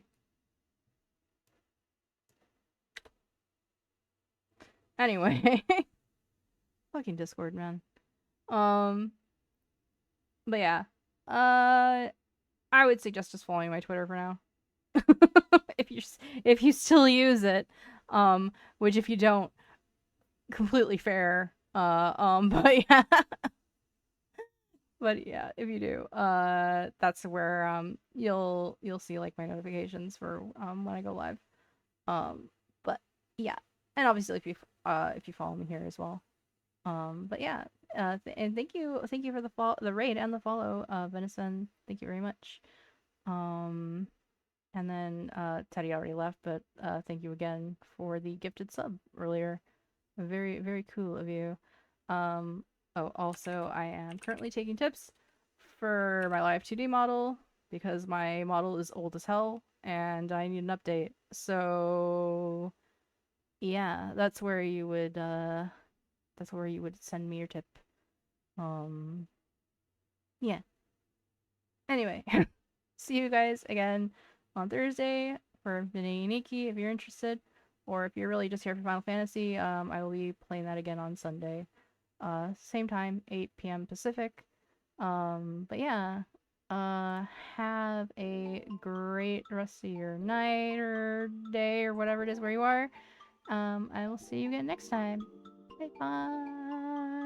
Anyway. Fucking Discord, man. But yeah. I would suggest just following my Twitter for now. if you still use it. Which if you don't, completely fair. But yeah. But yeah, if you do, that's where you'll see like my notifications for when I go live. But yeah, and obviously if you follow me here as well. But yeah, and thank you for the raid and the follow, Venison. Thank you very much. And then Teddy already left, but thank you again for the gifted sub earlier. Very, very cool of you. Oh, also, I am currently taking tips for my Live 2D model because my model is old as hell and I need an update. So, yeah, that's where you would send me your tip. Yeah. Anyway, see you guys again on Thursday for Vinny Nikki if you're interested, or if you're really just here for Final Fantasy. I will be playing that again on Sunday. Same time, 8 p.m. Pacific. But yeah, have a great rest of your night or day or whatever it is where you are. I will see you again next time. Bye bye.